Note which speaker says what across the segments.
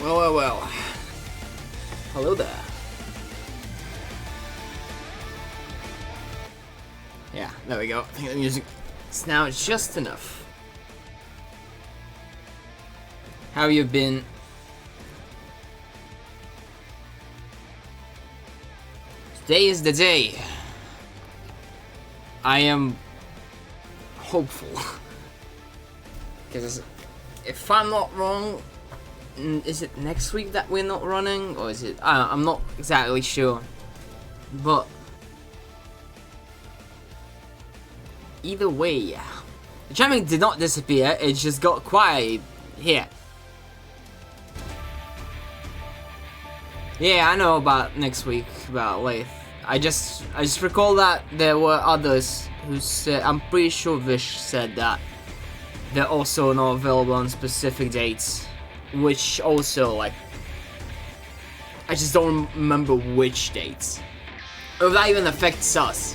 Speaker 1: Well. Hello there. Yeah, there we go. I think the music is now just enough. How you been? Today is the day. I am hopeful. Because if I'm not wrong, is it next week that we're not running? Or is it... I'm not exactly sure. But... either way, the jamming did not disappear, it just got quiet here. Yeah, I know about next week, about Lathe. I just recall that there were others who said... I'm pretty sure Vish said that they're also not available on specific dates. Which also, like... I just don't remember which dates. Or that even affects us.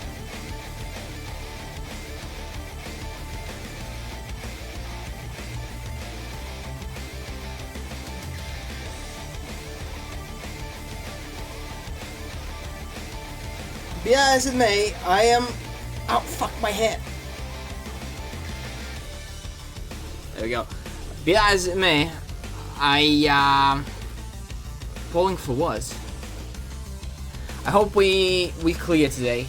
Speaker 1: Yeah, as it may, I am... Oh, fuck my head. There we go. Be that as it may, polling for what? I hope we clear today.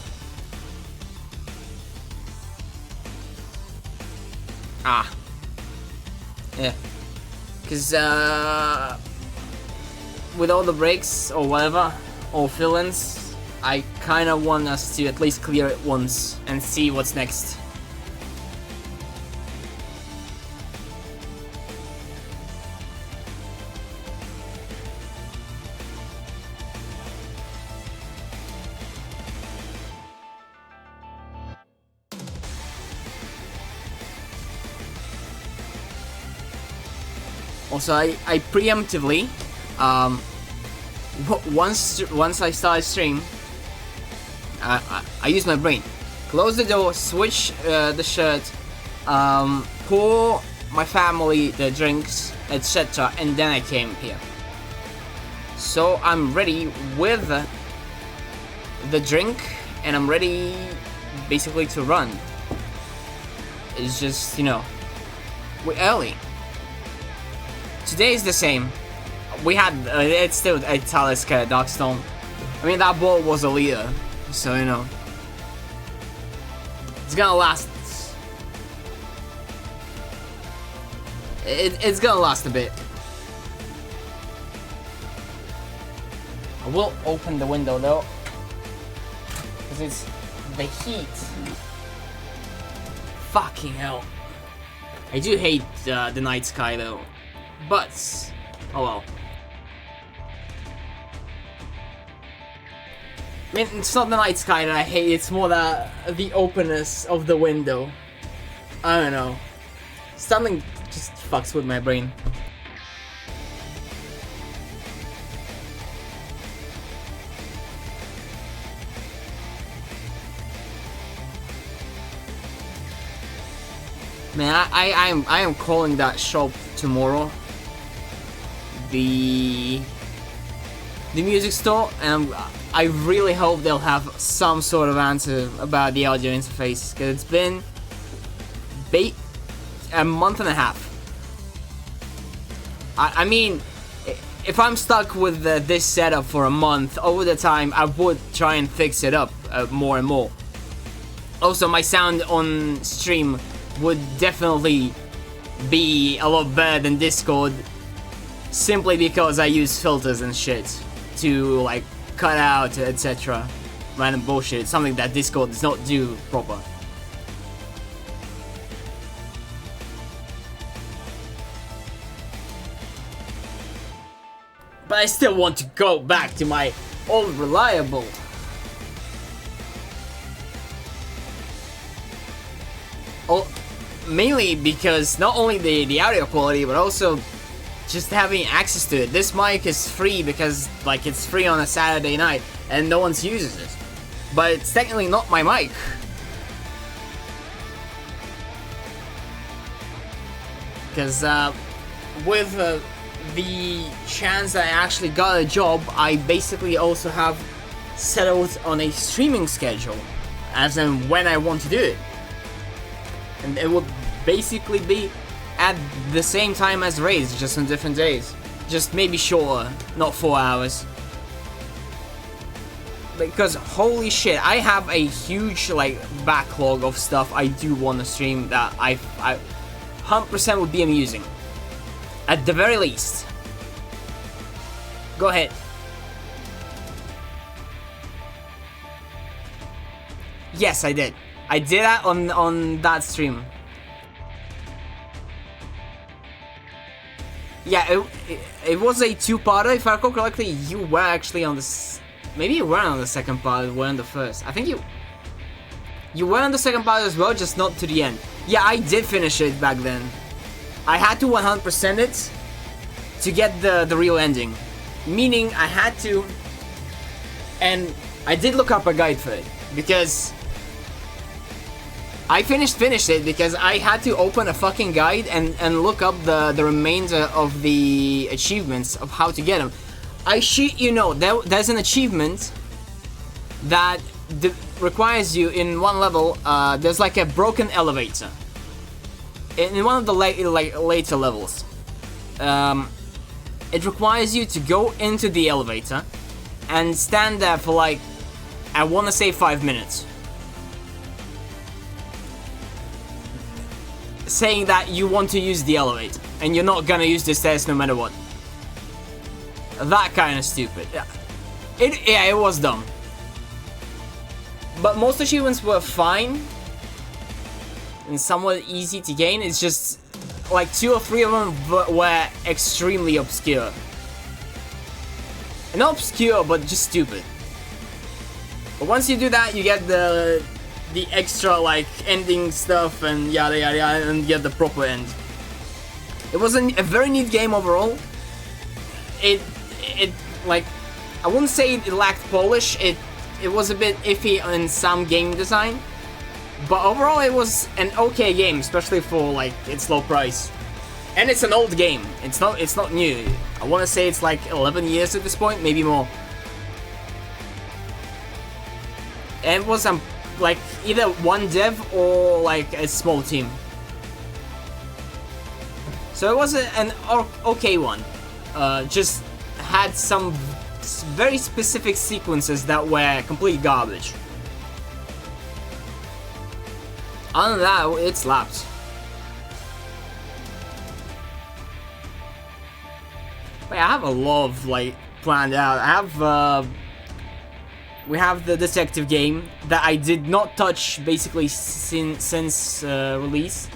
Speaker 1: Yeah. Cause with all the breaks or whatever, or fill-ins, I kinda want us to at least clear it once and see what's next. Also, I preemptively, once I start stream, I use my brain. Close the door, switch the shirt, pour my family the drinks, etc. And then I came here. So I'm ready with the drink, and I'm ready basically to run. It's just, you know, we're early. Today is the same. We had, it's still a Talisker Darkstone. I mean, that ball was a leader, so you know. It's gonna last. It's gonna last a bit. I will open the window though, because it's the heat. Fucking hell. I do hate the night sky though. But, oh well. I mean, it's not the night sky that I hate, it's more the openness of the window. I don't know. Something just fucks with my brain. Man, I am calling that shop tomorrow. The music store, and I really hope they'll have some sort of answer about the audio interface, because it's been a month and a half. I mean, if I'm stuck with this setup for a month, over the time I would try and fix it up more and more. Also, my sound on stream would definitely be a lot better than Discord, simply because I use filters and shit to like cut out etc. random bullshit, something that Discord does not do proper. But I still want to go back to my old reliable. Oh, mainly because not only the audio quality, but also just having access to it. This mic is free because, like, it's free on a Saturday night and no one uses it. But it's technically not my mic. Because with the chance that I actually got a job, I basically also have settled on a streaming schedule, as in when I want to do it. And it will basically be at the same time as raids, just on different days. Just maybe shorter, not 4 hours. Because holy shit, I have a huge like backlog of stuff I do want to stream that I 100% would be amusing. At the very least. Go ahead. Yes, I did. I did that on that stream. Yeah, it was a two-parter. If I recall correctly, you were actually on the... Maybe you weren't on the second part, you were on the first. I think you were on the second part as well, just not to the end. Yeah, I did finish it back then. I had to 100% it to get the real ending. Meaning, I had to... And I did look up a guide for it, because... I finished it because I had to open a fucking guide and look up the remainder of the achievements of how to get them. I shit you know, there's an achievement that requires you in one level, there's like a broken elevator. In one of the later levels. It requires you to go into the elevator and stand there for like, I wanna say 5 minutes. Saying that you want to use the elevator and you're not gonna use the stairs no matter what. That kind of stupid. Yeah, it was dumb. But most achievements were fine and somewhat easy to gain. It's just like 2 or 3 of them were extremely obscure. And not obscure, but just stupid. But once you do that, you get the extra like ending stuff and yada yada yada, and get the proper end. It was a very neat game overall. It like, I wouldn't say it lacked polish. It was a bit iffy in some game design, but overall it was an okay game, especially for like its low price. And it's an old game. It's not new. I want to say it's like 11 years at this point, maybe more. And it was like either one dev or like a small team. So it was an okay one. Just had some very specific sequences that were complete garbage. Other than that, it slapped. Wait, I have a lot of like planned out. I have we have the detective game that I did not touch basically since release.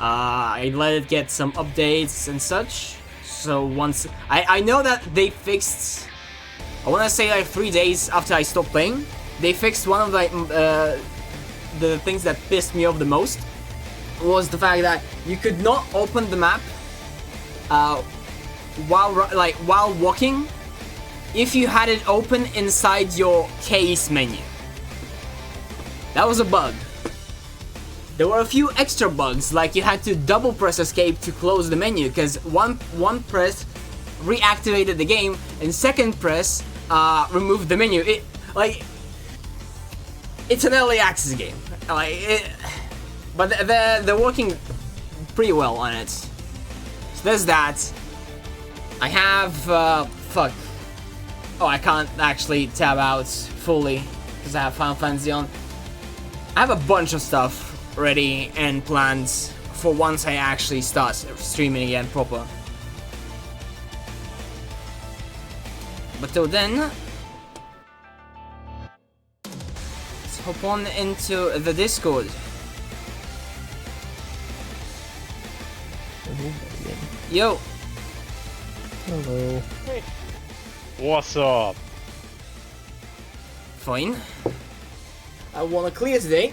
Speaker 1: I let it get some updates and such. So once I know that they fixed, I want to say like 3 days after I stopped playing, they fixed one of like the things that pissed me off the most, was the fact that you could not open the map while walking if you had it open inside your case menu. That was a bug. There were a few extra bugs, like you had to double press escape to close the menu, because one press reactivated the game and second press removed the menu. It's an early access game, but they're working pretty well on it. So there's that. I have fuck. Oh, I can't actually tab out fully because I have Final Fantasy on. I have a bunch of stuff ready and planned for once I actually start streaming again proper. But till then, let's hop on into the Discord. Yo.
Speaker 2: Hello.
Speaker 3: Hey. What's up?
Speaker 1: Fine. I wanna clear today.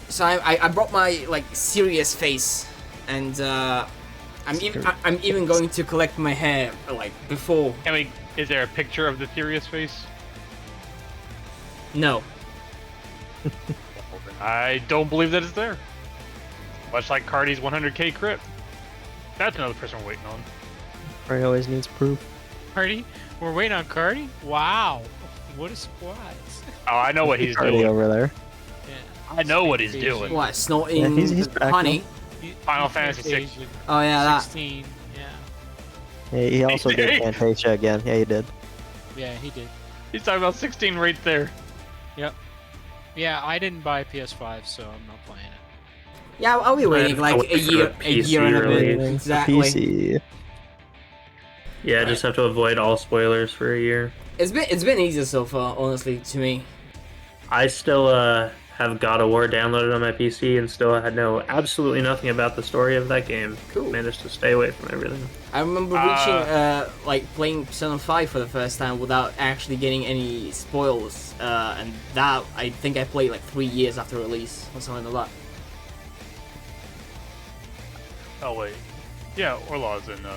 Speaker 1: So I brought my like serious face, and I'm even going to collect my hair like before.
Speaker 3: Is there a picture of the serious face?
Speaker 1: No.
Speaker 3: I don't believe that it's there. Much like Cardi's 100k crit. That's another person we're waiting on.
Speaker 2: Ray always needs proof.
Speaker 4: Cardi? We're waiting on Cardi? Wow. What a surprise.
Speaker 3: Oh, I know what he's
Speaker 2: Already
Speaker 3: doing.
Speaker 2: over there.
Speaker 4: Yeah.
Speaker 3: I know what he's doing.
Speaker 1: What, snorting
Speaker 2: Yeah, he's back
Speaker 1: honey?
Speaker 3: Final Fantasy VI.
Speaker 4: Asian.
Speaker 1: Oh yeah, that.
Speaker 4: 16. Yeah.
Speaker 2: Yeah, he also did Fantasia again. Yeah, he did.
Speaker 4: Yeah, he did.
Speaker 3: He's talking about 16 right there.
Speaker 4: Yep. Yeah, I didn't buy a PS5, so I'm not playing it.
Speaker 1: Yeah, I'll be waiting like a year and a bit. Exactly.
Speaker 2: PC.
Speaker 5: Yeah, just have to avoid all spoilers for a year.
Speaker 1: It's been easy so far, honestly, to me.
Speaker 5: I still have God of War downloaded on my PC and still had know absolutely nothing about the story of that game.
Speaker 1: Cool.
Speaker 5: Managed to stay away from everything.
Speaker 1: I remember reaching like playing Persona 5 for the first time without actually getting any spoils, and that I think I played like 3 years after release or something like that.
Speaker 3: Oh wait. Yeah, Orlaw's in the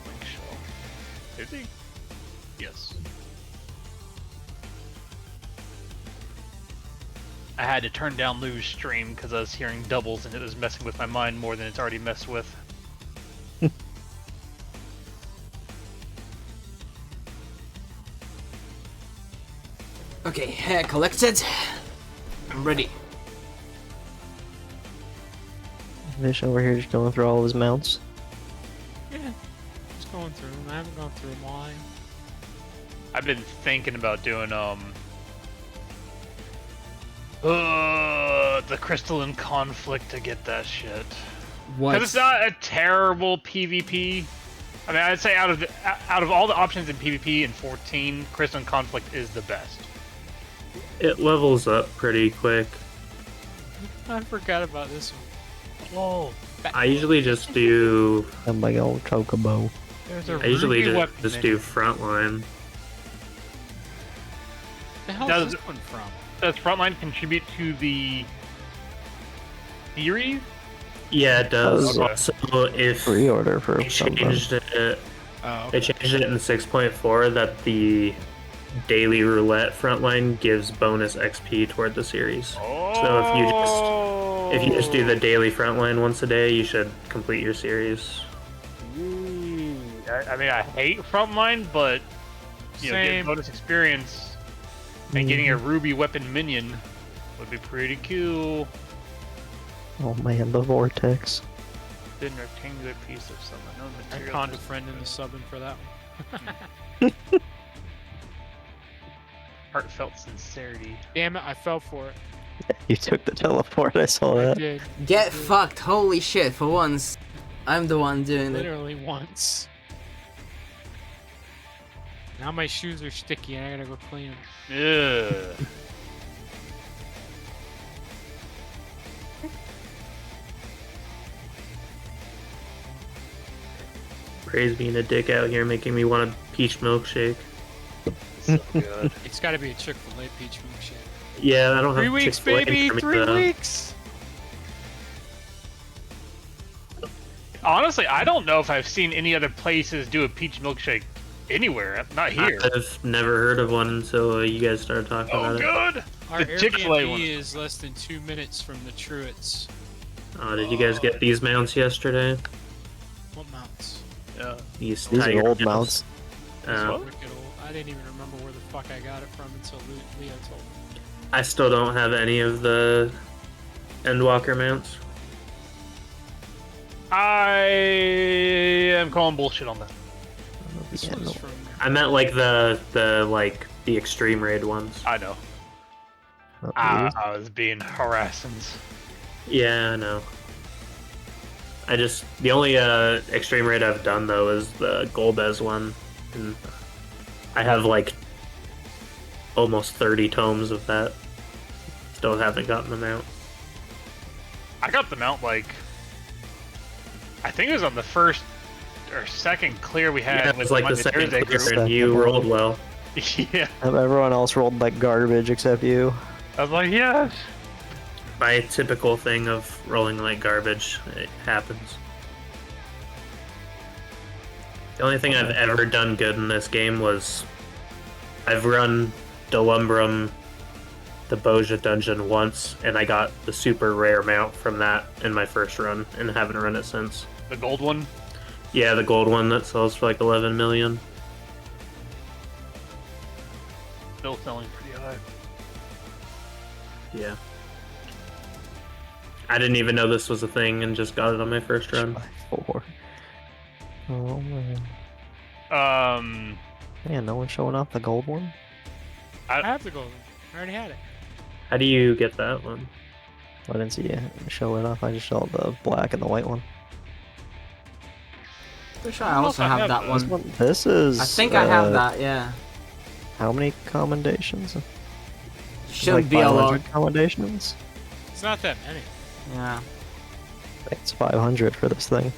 Speaker 3: link show. Is he? Yes. I had to turn down Lou's stream because I was hearing doubles and it was messing with my mind more than it's already messed with.
Speaker 1: Okay, hair collected. I'm ready.
Speaker 2: Vish over here just going through all of his mounts.
Speaker 4: Yeah. Just going through them. I haven't gone through them all.
Speaker 3: I've been thinking about doing the crystalline conflict to get that shit.
Speaker 1: What?
Speaker 3: Because it's not a terrible PvP. I mean, I'd say out of all the options in PvP in 14, crystalline conflict is the best.
Speaker 5: It levels up pretty quick.
Speaker 4: I forgot about this one. Whoa.
Speaker 5: I usually just do.
Speaker 2: I'm like old chocobo.
Speaker 4: There's a
Speaker 5: I usually
Speaker 4: ruby weapon
Speaker 5: just
Speaker 4: in
Speaker 5: do
Speaker 4: it.
Speaker 5: frontline.
Speaker 4: The hell
Speaker 3: Does-
Speaker 4: is this one from?
Speaker 3: Does frontline contribute to the theory?
Speaker 5: Yeah, it does.
Speaker 2: Oh,
Speaker 5: Also, if
Speaker 2: Pre-order for
Speaker 5: they
Speaker 2: something.
Speaker 5: changed it,
Speaker 4: Oh,
Speaker 5: they changed it in 6.4 that the daily roulette frontline gives bonus XP toward the series. So if you just do the daily frontline once a day, you should complete your series.
Speaker 3: I mean, I hate frontline, but you know, getting
Speaker 4: Same.
Speaker 3: bonus experience and getting a ruby weapon minion would be pretty cool.
Speaker 2: Oh man, the vortex.
Speaker 3: Thin rectangular piece of some unknown
Speaker 4: I
Speaker 3: material.
Speaker 4: conned a friend in the subbing for that one.
Speaker 3: Heartfelt sincerity.
Speaker 4: Damn it, I fell for it.
Speaker 2: You took the teleport, I saw
Speaker 4: I
Speaker 2: that.
Speaker 4: did.
Speaker 1: Get fucked! Holy shit! For once, I'm the one doing it.
Speaker 4: Literally once. Now my shoes are sticky and I gotta go clean them.
Speaker 3: Yeah.
Speaker 5: Praise being a dick out here, making me want a peach milkshake.
Speaker 3: So good.
Speaker 4: It's gotta be a Chick-fil-A peach milkshake.
Speaker 5: Yeah, I don't
Speaker 4: 3
Speaker 5: have
Speaker 4: weeks,
Speaker 5: Chick-fil-A
Speaker 4: baby!
Speaker 5: for me,
Speaker 4: 3
Speaker 5: though.
Speaker 4: weeks!
Speaker 3: Honestly, I don't know if I've seen any other places do a peach milkshake anywhere. Not here.
Speaker 5: I've never heard of one until you guys started talking
Speaker 3: Oh,
Speaker 5: about it.
Speaker 3: good.
Speaker 4: Our
Speaker 3: The Chick-fil-A one.
Speaker 4: Airbnb is less than 2 minutes from the Truett's.
Speaker 5: Did you guys get these mounts yesterday?
Speaker 4: What mounts?
Speaker 3: Yeah.
Speaker 5: These
Speaker 2: These are
Speaker 5: tiger
Speaker 2: old mounts.
Speaker 3: What?
Speaker 4: Wicked old. I didn't even remember where the fuck I got it from until Leo told me.
Speaker 5: I still don't have any of the Endwalker mounts.
Speaker 3: I am calling bullshit on that.
Speaker 4: This
Speaker 2: Yeah,
Speaker 4: one's
Speaker 2: no.
Speaker 4: from...
Speaker 5: I meant like the extreme raid ones.
Speaker 3: I know.
Speaker 2: Not
Speaker 3: I
Speaker 2: these.
Speaker 3: was being harassing.
Speaker 5: Yeah, I know. The only extreme raid I've done though is the Golbez one. And I have like almost 30 tomes of that. Still haven't gotten them out.
Speaker 3: I got them out like I think it was on the first or second clear we had
Speaker 5: Yeah, it
Speaker 3: with
Speaker 5: was like the
Speaker 3: Monday,
Speaker 5: second
Speaker 3: Thursday
Speaker 5: clear
Speaker 3: group.
Speaker 5: and you rolled well.
Speaker 3: Yeah,
Speaker 2: Everyone else rolled like garbage except you.
Speaker 3: I was like, yes.
Speaker 5: My typical thing of rolling like garbage, it happens. The only thing I've ever done good in this game was I've run Delumbrum, the Boja dungeon once, and I got the super rare mount from that in my first run, and haven't run it since.
Speaker 3: The gold one.
Speaker 5: Yeah, the gold one that sells for like 11 million.
Speaker 3: Still selling pretty high.
Speaker 5: Yeah. I didn't even know this was a thing and just got it on my first run.
Speaker 2: 4. Oh man. Man, no one's showing off the gold one?
Speaker 4: I have the gold one. I already had it.
Speaker 5: How do you get that one?
Speaker 2: I didn't see you show it off. I just saw the black and the white one.
Speaker 1: Pretty sure I also have that one.
Speaker 2: This is.
Speaker 1: I think I have that. Yeah.
Speaker 2: How many commendations?
Speaker 1: Should
Speaker 2: like
Speaker 1: be a lot.
Speaker 2: 500 commendations.
Speaker 4: It's not that many.
Speaker 1: Yeah.
Speaker 2: It's 500 for this thing.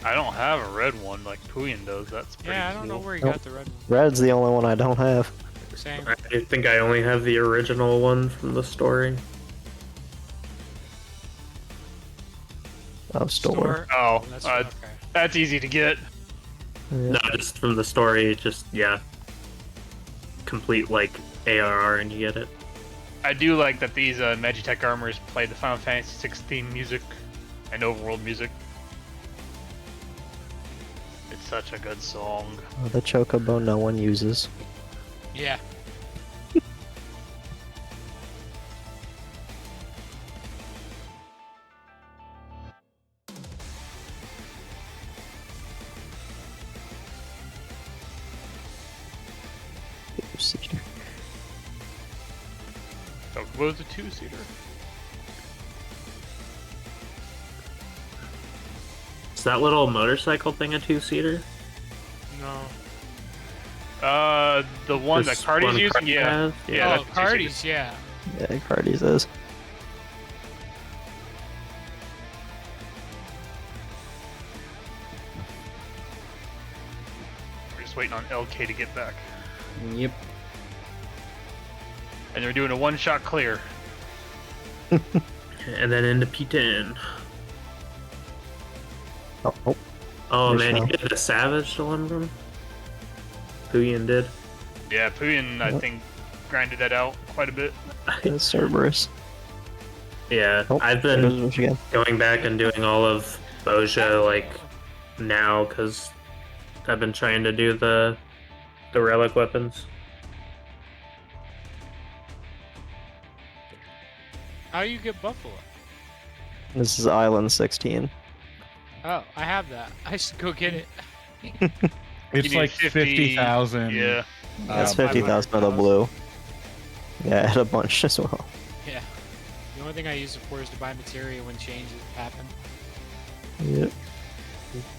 Speaker 3: I don't have a red one like Puyin does. That's pretty
Speaker 4: Yeah, I don't know
Speaker 3: cool.
Speaker 4: where you
Speaker 2: Nope.
Speaker 4: got the red one.
Speaker 2: Red's the only one I don't have.
Speaker 4: Same.
Speaker 5: I think I only have the original one from the story.
Speaker 2: Oh, store.
Speaker 3: Oh,
Speaker 4: That's
Speaker 3: okay. That's easy to get.
Speaker 2: Yeah.
Speaker 5: No, just from the story, just, yeah. Complete, like, ARR and you get it.
Speaker 3: I do like that these Magitech armors play the Final Fantasy 16 music and overworld music. It's such a good song.
Speaker 2: Oh, the chocobo no one uses.
Speaker 4: Yeah.
Speaker 3: Chocobo's a 2-seater.
Speaker 5: Is that little motorcycle thing a 2-seater?
Speaker 4: No.
Speaker 3: The one that
Speaker 5: This
Speaker 3: Cardi's
Speaker 5: one
Speaker 3: using?
Speaker 5: Cardi
Speaker 3: Yeah.
Speaker 5: has?
Speaker 3: Yeah,
Speaker 4: Oh,
Speaker 3: that's a 2-seater.
Speaker 4: Cardi's, yeah.
Speaker 2: Yeah, Cardi's is.
Speaker 3: We're just waiting on LK to get back.
Speaker 1: Yep.
Speaker 3: And they're doing a one-shot clear.
Speaker 5: And then into P10.
Speaker 2: Oh, oh.
Speaker 5: Oh
Speaker 2: There's
Speaker 5: man, you
Speaker 2: no-
Speaker 5: did the Savage, the one from Puyin did.
Speaker 3: Yeah, Puyin, I
Speaker 2: Yep.
Speaker 3: think, grinded that out quite a bit.
Speaker 2: It's Cerberus.
Speaker 5: Yeah,
Speaker 2: Oh,
Speaker 5: I've
Speaker 2: there goes
Speaker 5: been
Speaker 2: Wish again.
Speaker 5: going back and doing all of Boja, like, now, because I've been trying to do the relic weapons.
Speaker 4: How you get Buffalo?
Speaker 2: This is Island 16.
Speaker 4: Oh, I have that. I should go get it.
Speaker 6: It's
Speaker 3: You need
Speaker 6: like 50,000.
Speaker 3: Yeah.
Speaker 2: That's
Speaker 6: Um,
Speaker 2: 50,000 for the blue. Yeah, I had a bunch as well.
Speaker 4: Yeah. The only thing I use it for is to buy materia when changes happen.
Speaker 2: Yep.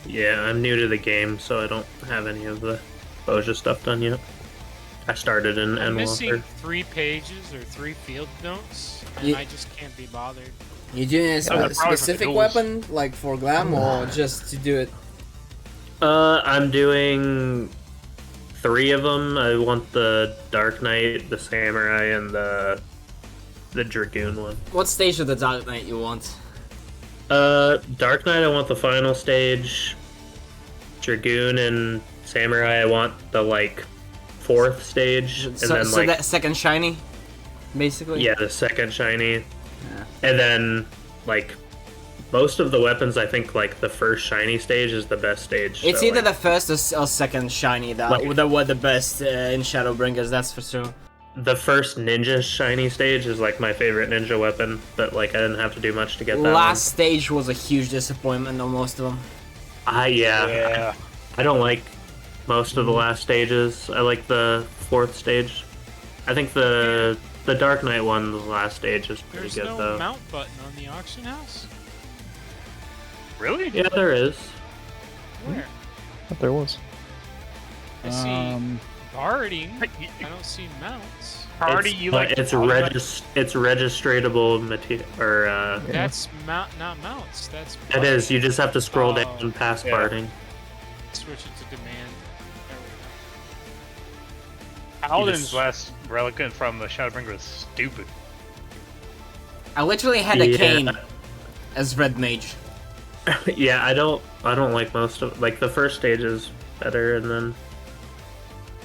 Speaker 5: Yeah, I'm new to the game, so I don't have any of the Boja stuff done yet. I started in
Speaker 4: I'm missing
Speaker 5: Endwalker.
Speaker 4: 3 pages or 3 field notes, and
Speaker 1: Ye-
Speaker 4: I just can't be bothered.
Speaker 1: You doing a
Speaker 3: Oh, probably for the
Speaker 1: specific
Speaker 3: duels.
Speaker 1: weapon, like for glam, or just to do it?
Speaker 5: I'm doing 3 of them. I want the Dark Knight, the Samurai, and the Dragoon one.
Speaker 1: What stage of the Dark Knight you want?
Speaker 5: Dark Knight, I want the final stage. Dragoon and Samurai, I want the, like, 4th stage. And
Speaker 1: So,
Speaker 5: then,
Speaker 1: so
Speaker 5: like,
Speaker 1: that second shiny, basically.
Speaker 5: yeah, the second shiny.
Speaker 1: Yeah.
Speaker 5: And then, like, most of the weapons, I think, like, the first shiny stage is the best stage.
Speaker 1: It's
Speaker 5: so,
Speaker 1: either
Speaker 5: like,
Speaker 1: the first or second shiny that
Speaker 5: Like-
Speaker 1: that were the best in Shadowbringers. That's for sure.
Speaker 5: the first ninja shiny stage is, like, my favorite ninja weapon, but, like, I didn't have to do much to get that
Speaker 1: Last stage was a huge disappointment on most of them.
Speaker 5: one.
Speaker 3: Yeah.
Speaker 5: I don't like most of the last stages. I like the 4th stage. I think the Dark Knight one, the last stage, is pretty
Speaker 4: There's
Speaker 5: good,
Speaker 4: no
Speaker 5: though.
Speaker 4: mount button on the auction house?
Speaker 3: Really?
Speaker 5: Yeah, there is.
Speaker 4: Where?
Speaker 2: But there was.
Speaker 4: I see guarding. I don't see mounts.
Speaker 3: Party,
Speaker 5: It's-
Speaker 3: you
Speaker 5: but
Speaker 3: like
Speaker 5: it's
Speaker 3: to
Speaker 5: it's registratable material, or
Speaker 4: That's not mounts. That's
Speaker 5: it is. You just have to scroll
Speaker 4: Oh.
Speaker 5: down past
Speaker 3: Yeah.
Speaker 5: parting.
Speaker 4: Switch it to demand. There we
Speaker 3: Paladin's
Speaker 5: just-
Speaker 3: last relic from the Shadowbringer was stupid.
Speaker 1: I literally had a
Speaker 5: Yeah.
Speaker 1: cane as red mage.
Speaker 5: Yeah, I don't like most of, like, the first stage is better, and then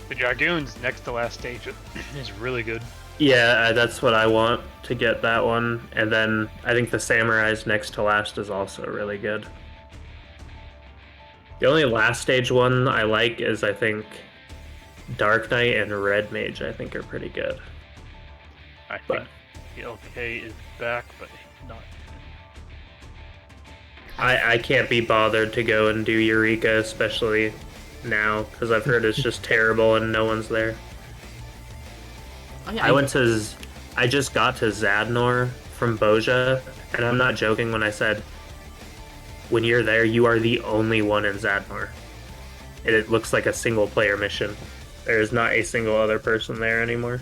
Speaker 3: The Dragoon's next to last stage is really good.
Speaker 5: Yeah, that's what I want to get that one. And then I think the Samurai's next to last is also really good. The only last stage one I like is, I think, Dark Knight and Red Mage, I think, are pretty good.
Speaker 3: I
Speaker 5: But-
Speaker 3: think LK is back, but not.
Speaker 5: I can't be bothered to go and do Eureka, especially now, because I've heard it's just terrible and no one's there.
Speaker 1: Oh, yeah,
Speaker 5: I just got to Zadnor from Boja, and I'm not joking when I said, when you're there, you are the only one in Zadnor. And it looks like a single player mission. There is not a single other person there anymore.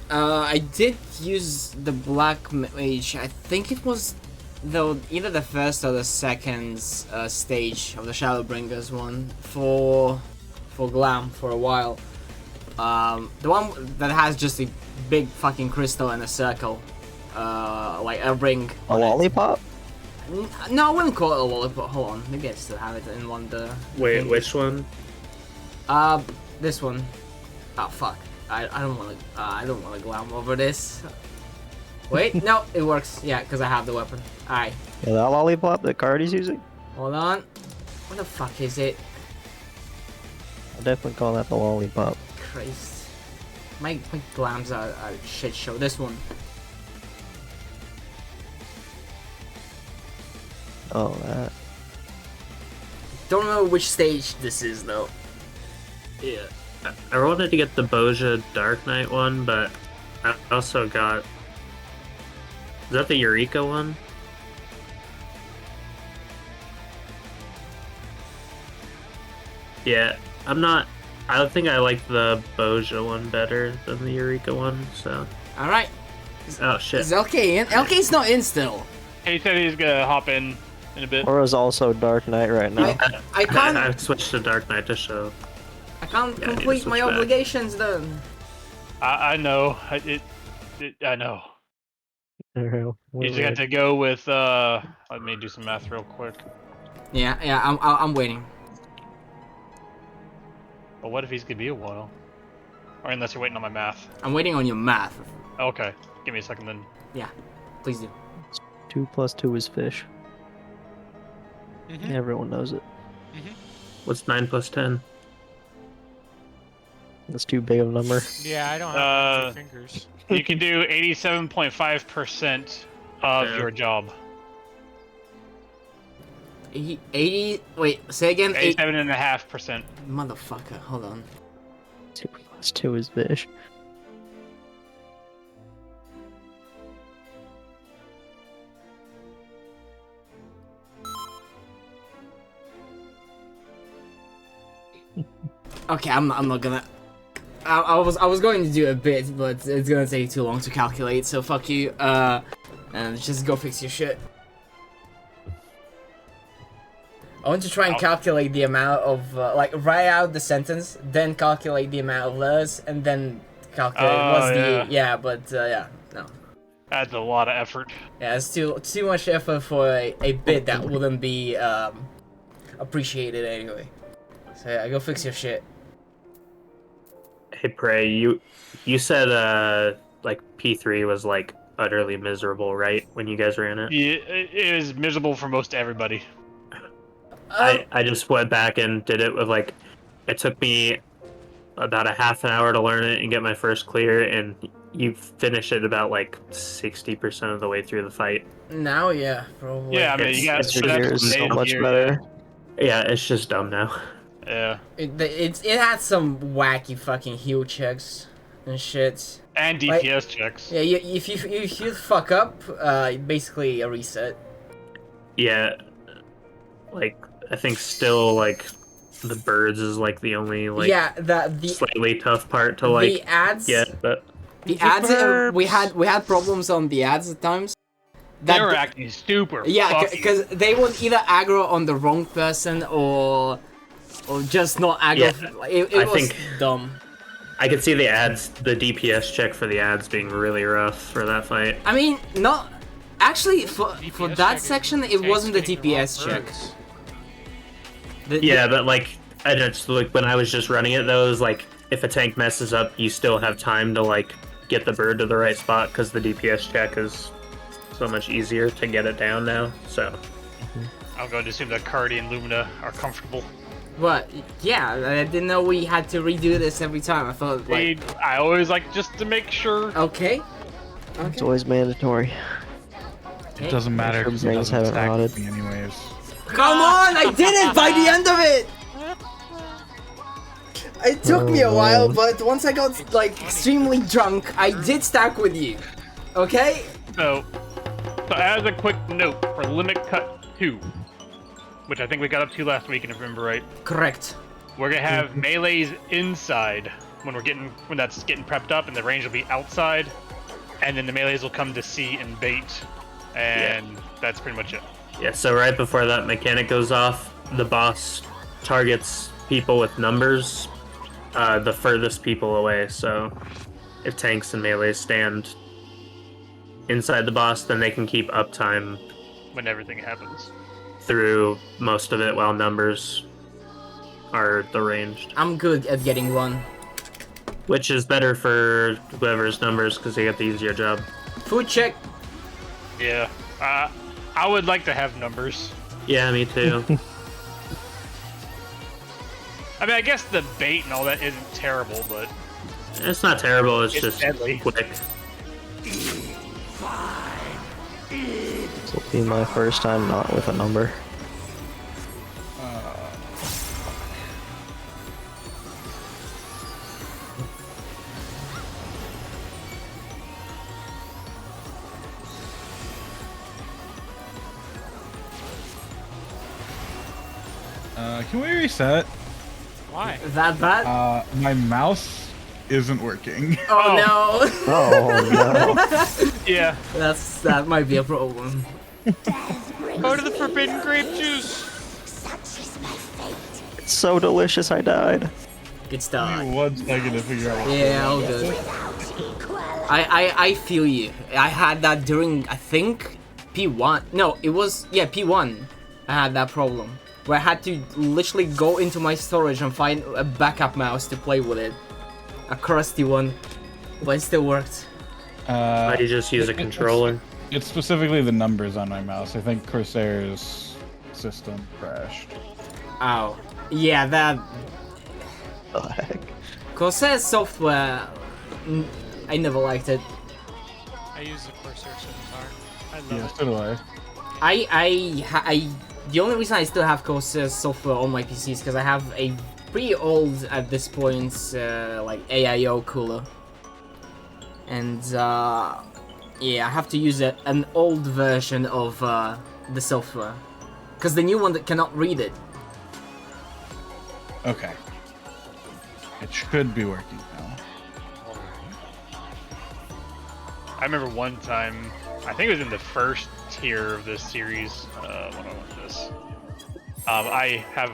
Speaker 1: I did use the Black Mage. I think it was either the first or the second stage of the Shadowbringers one for Glam for a while. The one that has just a big fucking crystal in a circle, like a ring.
Speaker 2: A lollipop?
Speaker 1: No, I wouldn't call it a lollipop. Hold on, maybe I still have it in one of the.
Speaker 5: Wait,
Speaker 1: things.
Speaker 5: which one?
Speaker 1: This one. Oh fuck. I don't want to glam over this. Wait, no, it works. Yeah, because I have the weapon. Alright,
Speaker 2: Yeah, that lollipop that Cardi's using?
Speaker 1: hold on. What the fuck is it?
Speaker 2: I definitely call that the lollipop.
Speaker 1: Christ. My glams are a shit show. This one.
Speaker 2: Oh, that.
Speaker 1: Don't know which stage this is though.
Speaker 5: Yeah. I wanted to get the Boja Dark Knight one, but I also got... Is that the Eureka one? Yeah, I'm not... I don't think I like the Boja one better than the Eureka one, so...
Speaker 1: Alright.
Speaker 5: Oh, shit.
Speaker 1: Is LK in? LK's not in still.
Speaker 3: He said he's gonna hop in a bit.
Speaker 2: Or is also Dark Knight right now.
Speaker 1: I can't.
Speaker 5: I switched to Dark Knight to show.
Speaker 1: I can't
Speaker 5: Yeah, I need to
Speaker 1: complete my
Speaker 5: switch back.
Speaker 1: obligations then.
Speaker 3: I know. I know. You just got to go with. Let me do some math real quick.
Speaker 1: Yeah, I'm waiting.
Speaker 3: But what if he's gonna be a while? Or unless you're waiting on my math.
Speaker 1: I'm waiting on your math.
Speaker 3: Okay, give me a second then.
Speaker 1: Yeah, please do.
Speaker 2: 2 plus 2 is fish.
Speaker 4: Mhm.
Speaker 2: Everyone knows it.
Speaker 5: What's 9 plus 10?
Speaker 2: That's too big of a number.
Speaker 4: Yeah, I don't have fancy fingers.
Speaker 3: You can do 87.5% of
Speaker 5: Yeah.
Speaker 3: your job.
Speaker 1: 80. Wait, say again.
Speaker 3: 87.5%.
Speaker 1: Motherfucker, hold on.
Speaker 2: 2 plus 2 is fish.
Speaker 1: Okay, I'm not gonna. I was going to do a bit, but it's gonna take too long to calculate. So fuck you. And just go fix your shit. I want to try and calculate the amount of like write out the sentence, then calculate the amount of letters, and then calculate what's the but yeah, no.
Speaker 3: Adds a lot of effort.
Speaker 1: Yeah, it's too much effort for a bit that wouldn't be appreciated anyway. So yeah, go fix your shit.
Speaker 5: Hey, Prey, you said like P3 was like utterly miserable, right? When you guys ran it?
Speaker 3: Yeah, it is miserable for most everybody.
Speaker 5: I just went back and did it with like, it took me about a half an hour to learn it and get my first clear, and you finish it about like 60% of the way through the fight.
Speaker 1: Now, yeah, probably.
Speaker 3: Yeah, I mean, you got
Speaker 2: It's so much better.
Speaker 5: Yeah, it's just dumb now.
Speaker 3: Yeah.
Speaker 1: It had some wacky fucking heal checks and shit.
Speaker 3: And DPS checks.
Speaker 1: Yeah, if you fuck up, basically a reset.
Speaker 5: Yeah, like I think still like the birds is like the only like
Speaker 1: the
Speaker 5: slightly tough part to like
Speaker 1: the ads.
Speaker 5: get, but
Speaker 1: The ads. We had problems on the ads at times.
Speaker 3: They were acting super.
Speaker 1: Yeah,
Speaker 3: fucky.
Speaker 1: because they would either aggro on the wrong person or just not aggro.
Speaker 5: Yeah,
Speaker 1: It
Speaker 5: I
Speaker 1: was
Speaker 5: think-
Speaker 1: dumb.
Speaker 5: I could see the ads, the DPS check for the ads being really rough for that fight.
Speaker 1: I mean, not actually for
Speaker 4: DPS
Speaker 1: that
Speaker 4: check
Speaker 1: section.
Speaker 4: is
Speaker 1: It wasn't the
Speaker 4: getting wrong
Speaker 1: DPS check.
Speaker 4: birds.
Speaker 5: Yeah, but like I just like when I was just running it though, it was like if a tank messes up, you still have time to like get the bird to the right spot because the DPS check is so much easier to get it down now. So
Speaker 3: I'm going to assume that Cardi and Lumina are comfortable.
Speaker 1: But yeah, I didn't know we had to redo this every time. I thought like,
Speaker 3: I always like just to make sure.
Speaker 1: okay.
Speaker 2: It's always mandatory.
Speaker 6: It doesn't matter
Speaker 2: Sure
Speaker 6: because it
Speaker 2: brains
Speaker 6: doesn't
Speaker 2: haven't
Speaker 6: stack
Speaker 2: rotted.
Speaker 6: with me anyways.
Speaker 1: Come on, I did it by the end of it! It took me a while, but once I got like extremely drunk, I did stack with you. Okay?
Speaker 3: So as a quick note for Limit Cut 2, which I think we got up to last week, and if I remember right,
Speaker 1: Correct.
Speaker 3: we're gonna have melees inside when that's getting prepped up, and the range will be outside, and then the melees will come to C and bait, and that's pretty much it.
Speaker 5: yeah, so right before that mechanic goes off, the boss targets people with numbers, the furthest people away. So if tanks and melees stand inside the boss, then they can keep uptime
Speaker 3: When everything happens.
Speaker 5: through most of it while numbers are the ranged.
Speaker 1: I'm good at getting one.
Speaker 5: Which is better for whoever's numbers because they get the easier job.
Speaker 1: Food check.
Speaker 3: Yeah. I would like to have numbers.
Speaker 5: Yeah, me too.
Speaker 3: I mean, I guess the bait and all that isn't terrible, but
Speaker 5: It's not terrible, it's just
Speaker 3: deadly.
Speaker 5: quick.
Speaker 2: This will be my first time not with a number.
Speaker 6: Can we reset?
Speaker 4: Why?
Speaker 1: That bad?
Speaker 6: My mouse isn't working.
Speaker 1: Oh
Speaker 2: Oh no.
Speaker 3: yeah.
Speaker 1: no. That might be a problem.
Speaker 4: Go to the forbidden grape juice.
Speaker 2: It's so delicious I died.
Speaker 1: Good
Speaker 6: Give
Speaker 1: start.
Speaker 6: me 1 second to figure out what's
Speaker 1: Yeah, all good. I feel you. I had that during, I think, P1. No, it was, yeah, P1. I had that problem. Where I had to literally go into my storage and find a backup mouse to play with it. A crusty one. But it still worked.
Speaker 5: Why do you just use a controller?
Speaker 6: It's specifically the numbers on my mouse. I think Corsair's system crashed.
Speaker 1: Ow. Yeah, that...
Speaker 2: What the heck?
Speaker 1: Corsair software... I never liked it.
Speaker 4: I use the Corsair Scimitar. I love
Speaker 6: Yeah,
Speaker 4: it.
Speaker 6: so do I.
Speaker 1: The only reason I still have Corsair software on my PC is because I have a pretty old, at this point, like AIO cooler. And, yeah, I have to use an old version of the software. Because the new one that cannot read it.
Speaker 6: Okay. It should be working now.
Speaker 3: I remember one time, I think it was in the first tier of this series. What do I want this? I have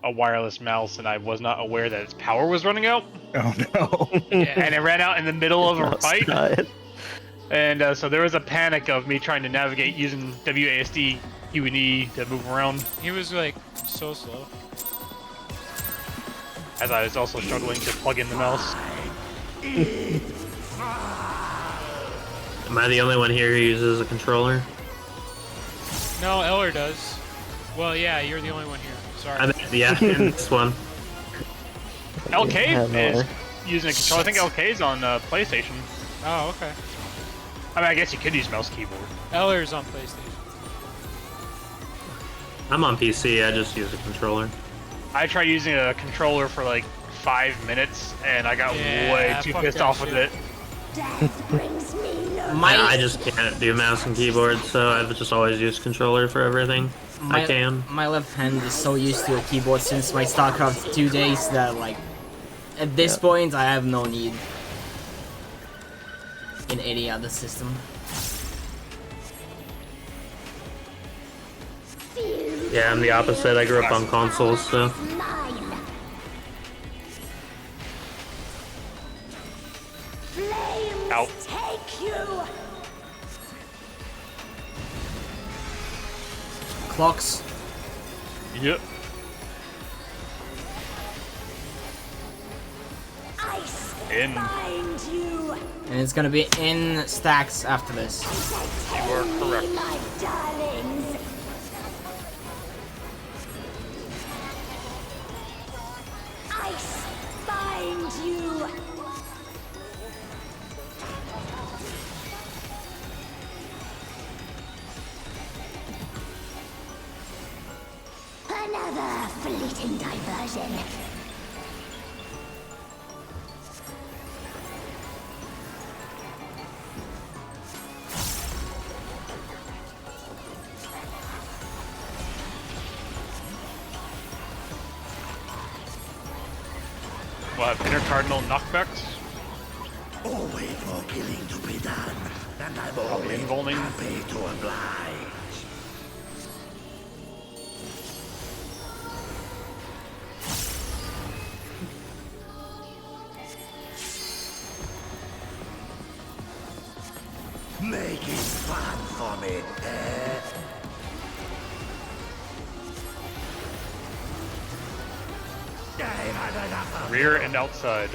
Speaker 3: a wireless mouse, and I was not aware that its power was running out.
Speaker 6: Oh no.
Speaker 3: And it ran out in the middle of a
Speaker 2: Mouse
Speaker 3: fight.
Speaker 2: died.
Speaker 3: And so there was a panic of me trying to navigate using WASD, Q and E to move around,
Speaker 4: He was like so slow.
Speaker 3: as I was also struggling to plug in the mouse.
Speaker 5: Am I the only one here who uses a controller?
Speaker 4: No, Eller does. Well, yeah, you're the only one here. Sorry.
Speaker 5: I mean, yeah, in this one.
Speaker 3: LK
Speaker 2: Yeah,
Speaker 3: is
Speaker 2: no.
Speaker 3: using a controller. I think LK is on PlayStation.
Speaker 4: Oh, okay.
Speaker 3: I mean, I guess you could use mouse keyboard.
Speaker 4: Eller's on PlayStation.
Speaker 5: I'm on PC, I just use a controller.
Speaker 3: I tried using a controller for like 5 minutes, and I got
Speaker 4: Yeah,
Speaker 3: way too
Speaker 4: fuck
Speaker 3: pissed
Speaker 4: that
Speaker 3: off with
Speaker 4: shit.
Speaker 3: it.
Speaker 1: My,
Speaker 5: Yeah, I just can't do mouse and keyboard, so I've just always used controller for everything I can.
Speaker 1: My left hand is so used to a keyboard since my StarCraft 2 days that, like, at this point, I have no need in any other system.
Speaker 5: Yeah, I'm the opposite. I grew up on consoles, so.
Speaker 3: Out.
Speaker 1: Clocks.
Speaker 3: Yep. In.
Speaker 7: Find you.
Speaker 1: And it's gonna be in stacks after this.
Speaker 3: You are correct.
Speaker 7: My darlings. I find you. Another fleeting diversion.
Speaker 3: We'll have inner cardinal knockbacks.
Speaker 8: Always more killing to be done, and I'm
Speaker 3: Probably
Speaker 8: always
Speaker 3: involving.
Speaker 8: happy to oblige. Make it fun for me, eh? I've had enough of
Speaker 3: Rear and outside.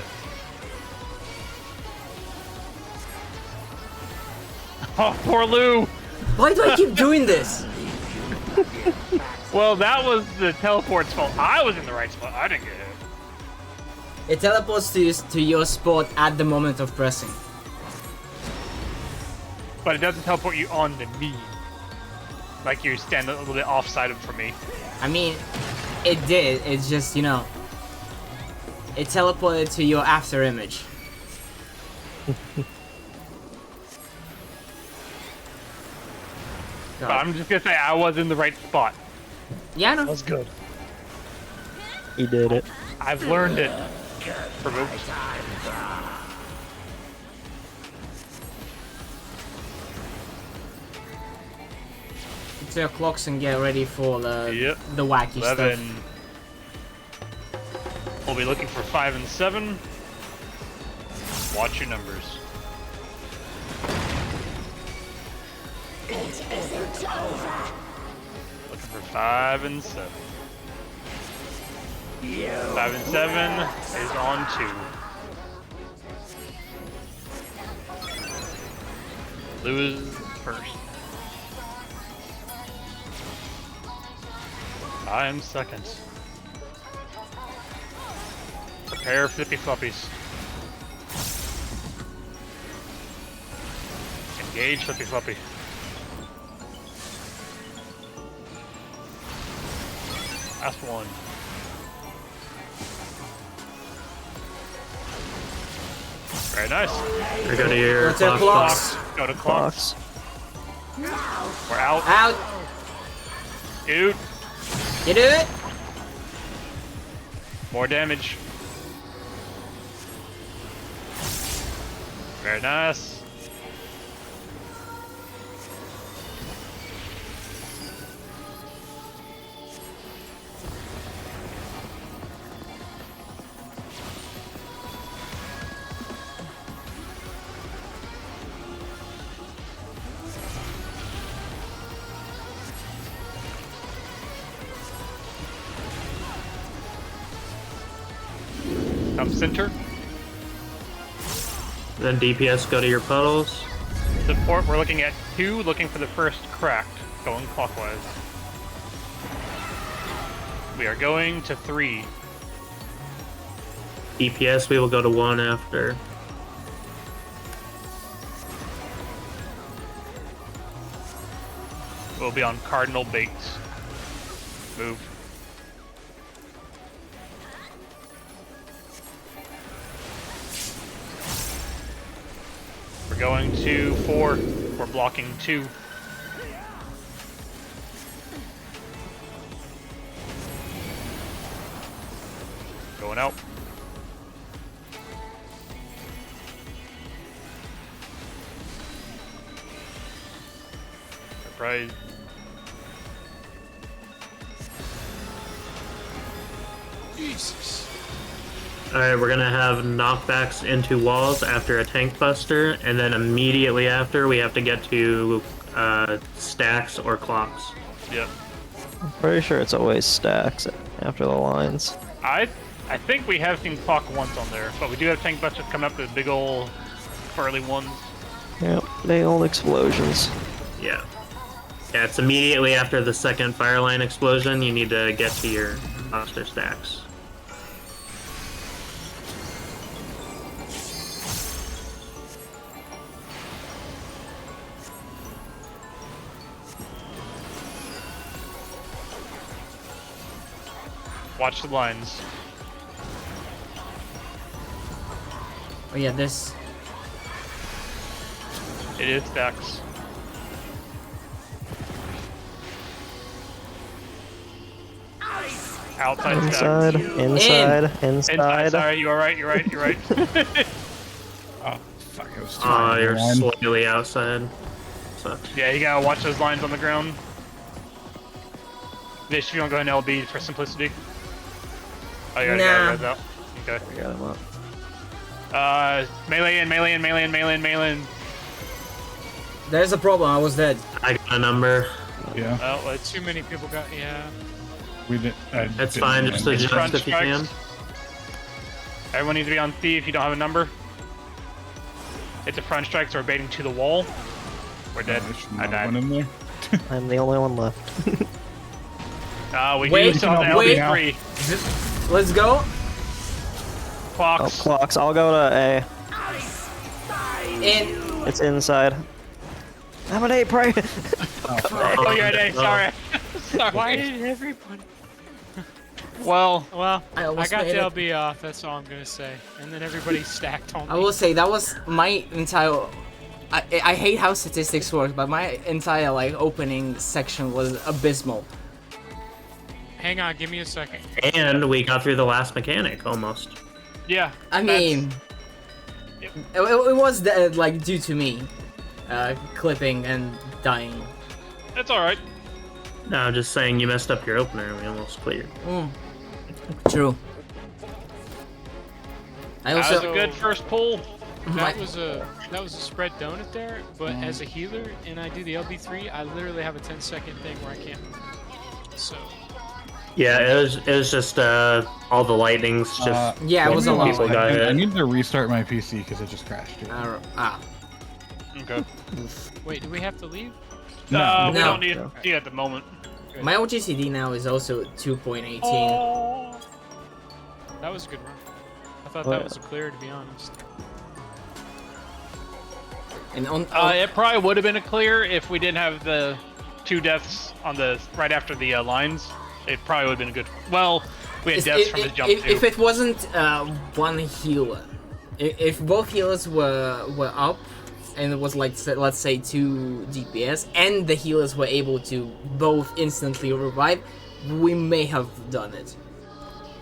Speaker 3: Oh, poor Lou!
Speaker 1: Why do I keep doing this?
Speaker 3: Well, that was the teleport's fault. I was in the right spot. I didn't get hit.
Speaker 1: It teleports to your spot at the moment of pressing.
Speaker 3: But it doesn't teleport you onto me. Like you stand a little bit offside from me.
Speaker 1: I mean, it did. It's just, you know, it teleported to your after image.
Speaker 3: But I'm just gonna say I was in the right spot.
Speaker 1: Yeah, I know.
Speaker 3: That's good.
Speaker 2: He did it.
Speaker 3: I've learned it. For moves.
Speaker 1: Get your clocks and get ready for
Speaker 3: Yep.
Speaker 1: the wacky
Speaker 3: 11.
Speaker 1: stuff.
Speaker 3: We'll be looking for 5 and 7. Watch your numbers.
Speaker 7: It isn't over.
Speaker 3: Looking for 5 and 7. 5 and 7 is on 2. Lose first. I am second. Prepare flippy floppies. Engage flippy floppy. Last one. Very nice.
Speaker 5: Or go to your
Speaker 1: What's your
Speaker 5: clock.
Speaker 1: clocks?
Speaker 3: Go to clocks.
Speaker 2: Fox.
Speaker 3: We're out.
Speaker 1: Out.
Speaker 3: Dude.
Speaker 1: You do it.
Speaker 3: More damage. Very nice. Come center.
Speaker 5: Then DPS go to your puddles.
Speaker 3: Support, we're looking at 2, looking for the first cracked, going clockwise. We are going to 3.
Speaker 5: DPS we will go to 1 after.
Speaker 3: We'll be on cardinal baits. Move. We're going to 4. We're blocking 2. Going out. Surprise.
Speaker 4: Jesus.
Speaker 5: Alright, we're gonna have knockbacks into walls after a tank buster, and then immediately after we have to get to stacks or clocks.
Speaker 3: Yep.
Speaker 2: I'm pretty sure it's always stacks after the lines.
Speaker 3: I I think we have seen Puck once on there, but we do have tank busters come up with big ol' furry ones.
Speaker 2: Yep, big old explosions.
Speaker 5: Yeah. Yeah, it's immediately after the second fire line explosion. You need to get to your monster stacks.
Speaker 3: Watch the lines.
Speaker 1: Oh yeah, this.
Speaker 3: It is stacks. Outside
Speaker 2: Inside,
Speaker 3: stacks.
Speaker 2: inside,
Speaker 3: Inside.
Speaker 2: inside.
Speaker 3: Sorry, you're right. You're right. You're right.
Speaker 6: Oh, fuck, it was
Speaker 5: Oh, you're
Speaker 6: one.
Speaker 5: slightly outside. Sucks.
Speaker 3: Yeah, you gotta watch those lines on the ground. Vish, if you want to go in LB for simplicity. Oh, you already got it out. Okay.
Speaker 2: I got him up.
Speaker 3: Melee in, melee in, melee in, melee in, melee in.
Speaker 1: There's a problem. I was dead.
Speaker 5: I got a number.
Speaker 6: Yeah,
Speaker 3: Oh, it's
Speaker 4: Too many people got. Yeah.
Speaker 6: we did.
Speaker 5: That's fine, just
Speaker 3: It's front
Speaker 5: adjust if you can.
Speaker 3: strikes. Everyone needs to be on C if you don't have a number. It's a front strike, so we're baiting to the wall. We're dead. I died.
Speaker 6: One in there.
Speaker 2: I'm the only one left.
Speaker 3: We
Speaker 1: Wait,
Speaker 3: do still have the
Speaker 1: wait.
Speaker 3: LB3.
Speaker 1: Let's go.
Speaker 2: Oh,
Speaker 3: Clocks.
Speaker 2: clocks. I'll go to A.
Speaker 1: In.
Speaker 2: It's inside. I'm an A, pray.
Speaker 3: Oh, you're at A, sorry. Sorry.
Speaker 4: Why did everybody?
Speaker 3: Well,
Speaker 4: Well,
Speaker 1: I
Speaker 4: I
Speaker 1: almost
Speaker 4: got the
Speaker 1: made it.
Speaker 4: LB off. That's all I'm gonna say. And then everybody stacked on me.
Speaker 1: I will say that was my entire. I hate how statistics work, but my entire like opening section was abysmal.
Speaker 4: Hang on, give me a second.
Speaker 5: And we got through the last mechanic, almost.
Speaker 3: yeah.
Speaker 1: I mean, it was like due to me, clipping and dying.
Speaker 3: That's alright.
Speaker 5: No, I'm just saying you messed up your opener and we almost cleared.
Speaker 1: True. I
Speaker 3: That
Speaker 1: also.
Speaker 3: was a good first pull.
Speaker 4: That was a spread donut there, but as a healer and I do the LB3, I literally have a 10-second thing where I can't move. So
Speaker 5: Yeah, it was just all the lightnings just
Speaker 1: Yeah, it was a lot.
Speaker 5: people got
Speaker 6: I
Speaker 5: hit.
Speaker 6: need to restart my PC because it just crashed. Here.
Speaker 3: Okay.
Speaker 4: wait, do we have to leave?
Speaker 3: We
Speaker 1: No.
Speaker 3: don't need to see at the moment.
Speaker 1: My OGCD now is also 2.18.
Speaker 4: Oh, that was a good run. I thought
Speaker 2: Oh,
Speaker 4: that
Speaker 2: yeah.
Speaker 4: was a clear, to be honest.
Speaker 1: And on.
Speaker 3: It probably would have been a clear if we didn't have the 2 deaths on the right after the lines. It probably would have been a good. Well, we had deaths from his jump too.
Speaker 1: If it wasn't one healer, if both healers were up, and it was like let's say 2 DPS, and the healers were able to both instantly revive, we may have done it.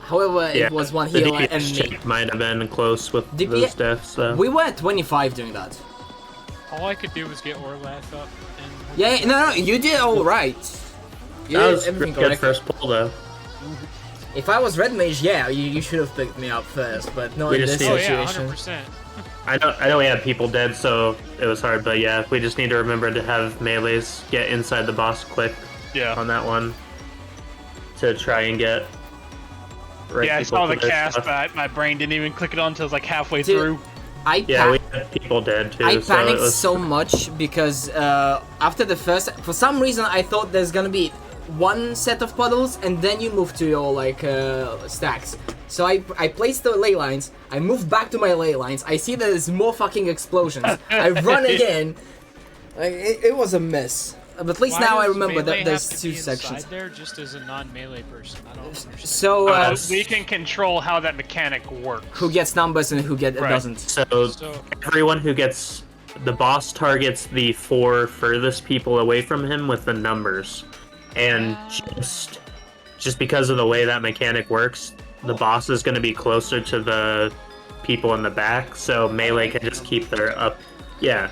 Speaker 1: However, it was one
Speaker 5: the
Speaker 1: healer
Speaker 5: DPS
Speaker 1: and me.
Speaker 5: check might have been close with those deaths. So.
Speaker 1: We were at 25 doing that.
Speaker 4: All I could do was get Orlath up and...
Speaker 1: Yeah, no, you did all right. You
Speaker 5: That
Speaker 1: did
Speaker 5: was
Speaker 1: everything
Speaker 5: pretty good
Speaker 1: correctly.
Speaker 5: first pull though.
Speaker 1: If I was Red Mage, yeah, you should have picked me up first, but not
Speaker 5: We
Speaker 1: in
Speaker 5: just
Speaker 1: this
Speaker 5: need-
Speaker 4: Oh yeah,
Speaker 1: situation.
Speaker 4: 100%.
Speaker 5: I know we had people dead, so it was hard, but yeah, we just need to remember to have melees get inside the boss quick
Speaker 3: Yeah.
Speaker 5: on that one to try and get right
Speaker 3: Yeah, I
Speaker 5: people
Speaker 3: saw the
Speaker 5: for their
Speaker 3: cast,
Speaker 5: stuff.
Speaker 3: but my brain didn't even click it on until it was like halfway
Speaker 1: Dude,
Speaker 3: through.
Speaker 5: Yeah, we had people dead too.
Speaker 1: I
Speaker 5: so
Speaker 1: panicked
Speaker 5: it was,
Speaker 1: so much because after the first, for some reason I thought there's gonna be one set of puddles and then you move to your like stacks. So I placed the ley lines, I moved back to my ley lines, I see there's more fucking explosions, I run again, like, it was a mess. But at least
Speaker 4: Why
Speaker 1: now I
Speaker 4: does
Speaker 1: remember
Speaker 4: melee
Speaker 1: that there's
Speaker 4: have to
Speaker 1: 2
Speaker 4: be inside
Speaker 1: sections.
Speaker 4: there just as a non-melee person. I don't understand.
Speaker 1: So
Speaker 3: We can control how that mechanic works.
Speaker 1: who gets numbers and who doesn't.
Speaker 5: so
Speaker 4: So
Speaker 5: everyone who gets the boss targets the 4 furthest people away from him with the numbers, and just because of the way that mechanic works, the boss is going to be closer to the people in the back, so melee can just keep their up. Yeah,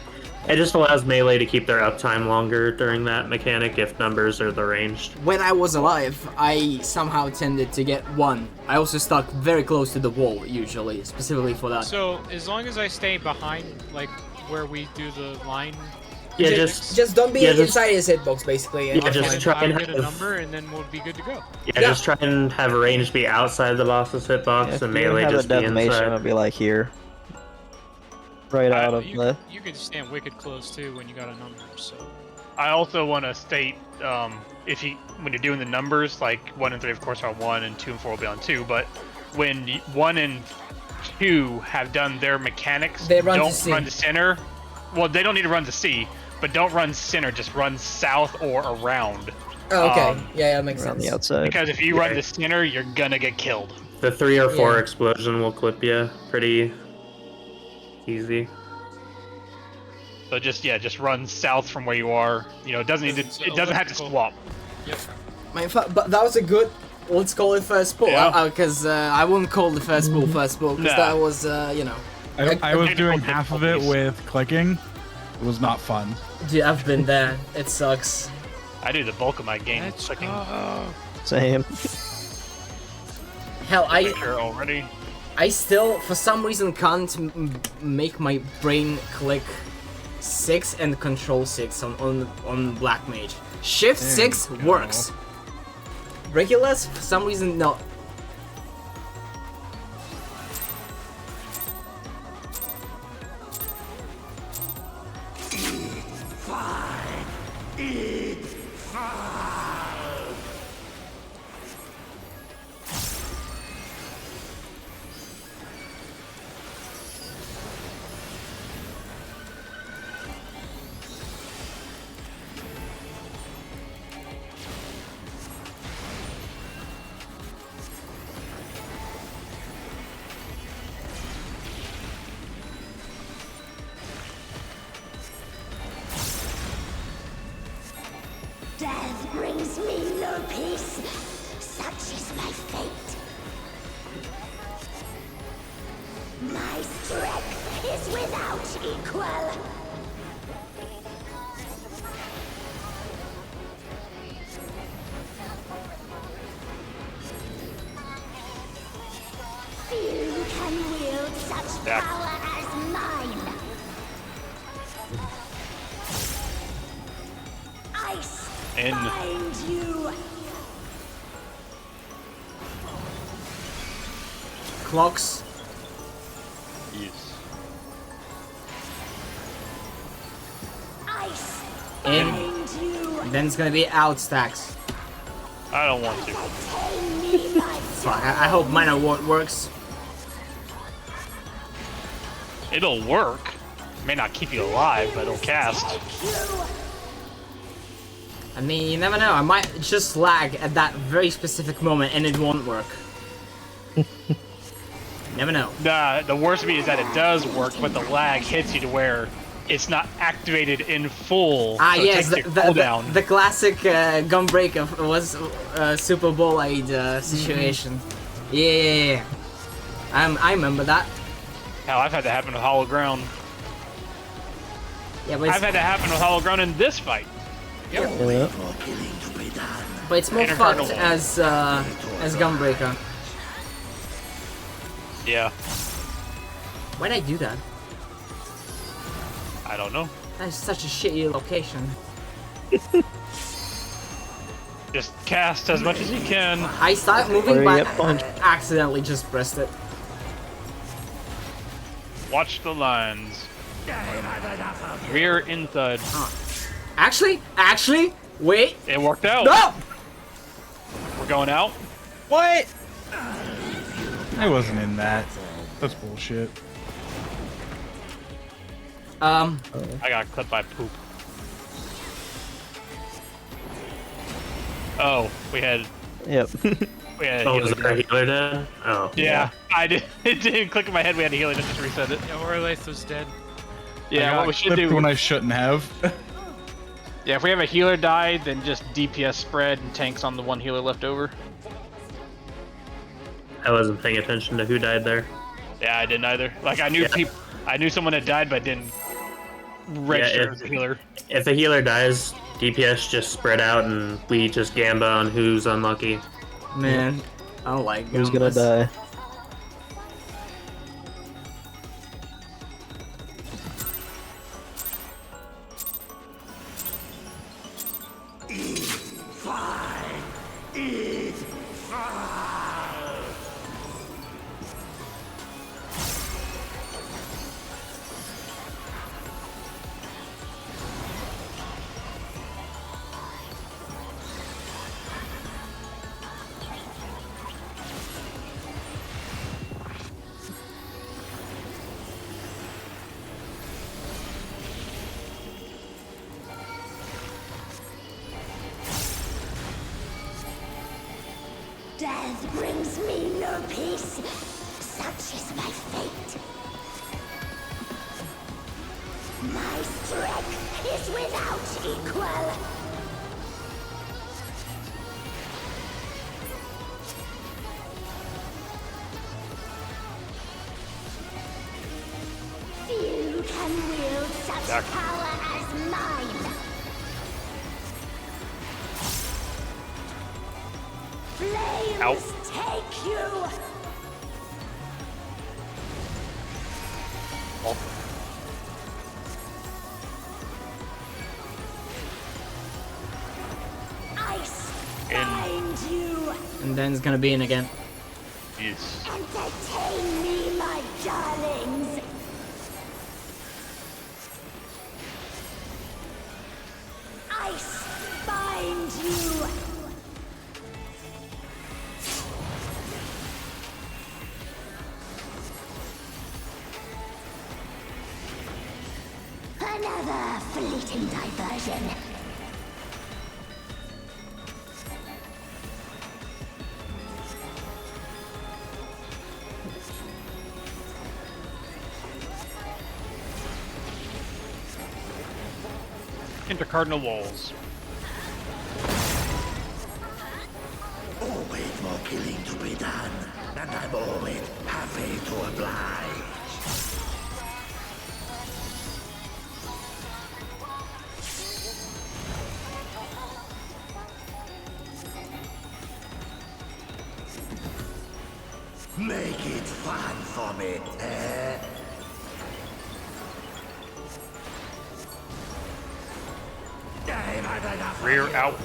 Speaker 5: it just allows melee to keep their uptime longer during that mechanic if numbers are the ranged.
Speaker 1: When I was alive, I somehow tended to get 1. I also stuck very close to the wall usually, specifically for that.
Speaker 4: So as long as I stay behind, like where we do the line
Speaker 5: Yeah,
Speaker 1: just don't be inside his hitbox, basically. And
Speaker 5: Yeah, just
Speaker 1: fine.
Speaker 5: try and
Speaker 4: get a
Speaker 5: have,
Speaker 4: number, and then we'll be good to go.
Speaker 5: yeah, just try and have range be outside the boss's hitbox
Speaker 2: Yeah, if
Speaker 5: and
Speaker 2: you
Speaker 5: melee
Speaker 2: have a
Speaker 5: just be
Speaker 2: detonation, it'll
Speaker 5: inside.
Speaker 2: be like here. Right out of the...
Speaker 4: You could stand wicked close too when you got a number. So
Speaker 3: I also want to state, if you when you're doing the numbers, like 1 and 3, of course, are on 1, and 2 and 4 will be on 2. But when 1 and 2 have done their mechanics,
Speaker 1: They run
Speaker 3: don't
Speaker 1: to C.
Speaker 3: run to center. Well, they don't need to run to C, but don't run center. Just run south or around.
Speaker 1: Oh, okay. Yeah, that makes
Speaker 2: around
Speaker 1: sense.
Speaker 2: the outside.
Speaker 3: Because if you run to center, you're gonna get killed.
Speaker 5: The 3 or 4
Speaker 1: Yeah.
Speaker 5: explosion will clip you pretty easy.
Speaker 3: So just run south from where you are. You know, it doesn't need to. It doesn't have to swap.
Speaker 4: yep.
Speaker 1: But that was a good, let's call it first pull,
Speaker 3: Yeah.
Speaker 1: because I wouldn't call the first pull, because
Speaker 3: Nah.
Speaker 1: that was, you know.
Speaker 6: I was doing
Speaker 3: technical
Speaker 6: half of it
Speaker 3: difficulties.
Speaker 6: with clicking. It was not fun.
Speaker 1: Dude, I've been there. It sucks.
Speaker 3: I do the bulk of my game
Speaker 4: Let's
Speaker 3: clicking.
Speaker 4: go.
Speaker 2: Same.
Speaker 1: Hell,
Speaker 3: Picture already.
Speaker 1: I still, for some reason, can't make my brain click 6 and control 6 on Black Mage. Shift 6
Speaker 6: go.
Speaker 1: works. Regulars, for some reason, no.
Speaker 7: Death brings me no peace. Such is my fate. My strength is without equal. Few can wield such
Speaker 3: Back.
Speaker 7: power as mine. Ice
Speaker 3: In.
Speaker 7: bind you.
Speaker 1: Clocks.
Speaker 3: Yes.
Speaker 7: Ice
Speaker 1: In.
Speaker 7: bind you.
Speaker 1: Then it's gonna be out stacks.
Speaker 3: I don't want to.
Speaker 7: Tame me, my
Speaker 1: Fuck, I hope minor works.
Speaker 3: It'll work. May not keep you alive, but it'll cast.
Speaker 1: I mean, you never know. I might just lag at that very specific moment and it won't work. Never know.
Speaker 3: The worst of it is that it does work, but the lag hits you to where it's not activated in full.
Speaker 1: Ah,
Speaker 3: so it
Speaker 1: yes,
Speaker 3: takes your cooldown.
Speaker 1: the classic gunbreaker was Super Bowl aid situation. Yeah. I remember that.
Speaker 3: Hell, I've had that happen with Hollow Ground.
Speaker 1: Yeah, but
Speaker 3: I've had that happen with Hollow Ground in this fight.
Speaker 2: Yeah.
Speaker 1: it's more
Speaker 3: Inferno
Speaker 1: fucked
Speaker 3: Wall.
Speaker 1: as gunbreaker.
Speaker 3: Yeah,
Speaker 1: Why'd I do that?
Speaker 3: I don't know.
Speaker 1: That's such a shitty location.
Speaker 3: Just cast as much as you can.
Speaker 1: I started moving,
Speaker 2: Or you
Speaker 1: but
Speaker 2: get punched.
Speaker 1: I accidentally just pressed it.
Speaker 3: Watch the lines. Rear inside.
Speaker 1: Actually, wait.
Speaker 3: It worked out.
Speaker 1: No!
Speaker 3: We're going out.
Speaker 1: What?
Speaker 6: I wasn't in that. That's bullshit.
Speaker 3: I got clipped by poop. Oh, we had
Speaker 2: Yep.
Speaker 3: a
Speaker 5: Oh, was
Speaker 3: healer.
Speaker 5: there a healer dead? Oh.
Speaker 3: Yeah, I did. It didn't click in my head. We had a healer that just reset it.
Speaker 4: Yeah, Orlaith was dead.
Speaker 3: Yeah,
Speaker 6: I
Speaker 3: what
Speaker 6: got
Speaker 3: we should
Speaker 6: clipped
Speaker 3: do.
Speaker 6: when I shouldn't have.
Speaker 3: Yeah, if we have a healer die, then just DPS spread and tanks on the one healer left over.
Speaker 5: I wasn't paying attention to who died there.
Speaker 3: Yeah, I didn't either. Like I knew I knew someone had died, but didn't register as a healer.
Speaker 5: If a healer dies, DPS just spread out and we just gamba on who's unlucky.
Speaker 1: Man, I don't like
Speaker 2: Who's gonna
Speaker 1: Gambas.
Speaker 2: die?
Speaker 8: Eat fire!
Speaker 7: Death brings me no peace. Such is my fate. My strength is without equal. Few can wield such power as mine. Flames take you! Ice bind you!
Speaker 1: And then it's gonna be in again.
Speaker 3: Yes.
Speaker 7: Entertain me, my darlings! Ice bind you! Another fleeting diversion.
Speaker 3: Intercardinal walls.
Speaker 8: Always more killing to be done, and I'm always happy to oblige. Make it fun for me, eh?
Speaker 3: Rear out.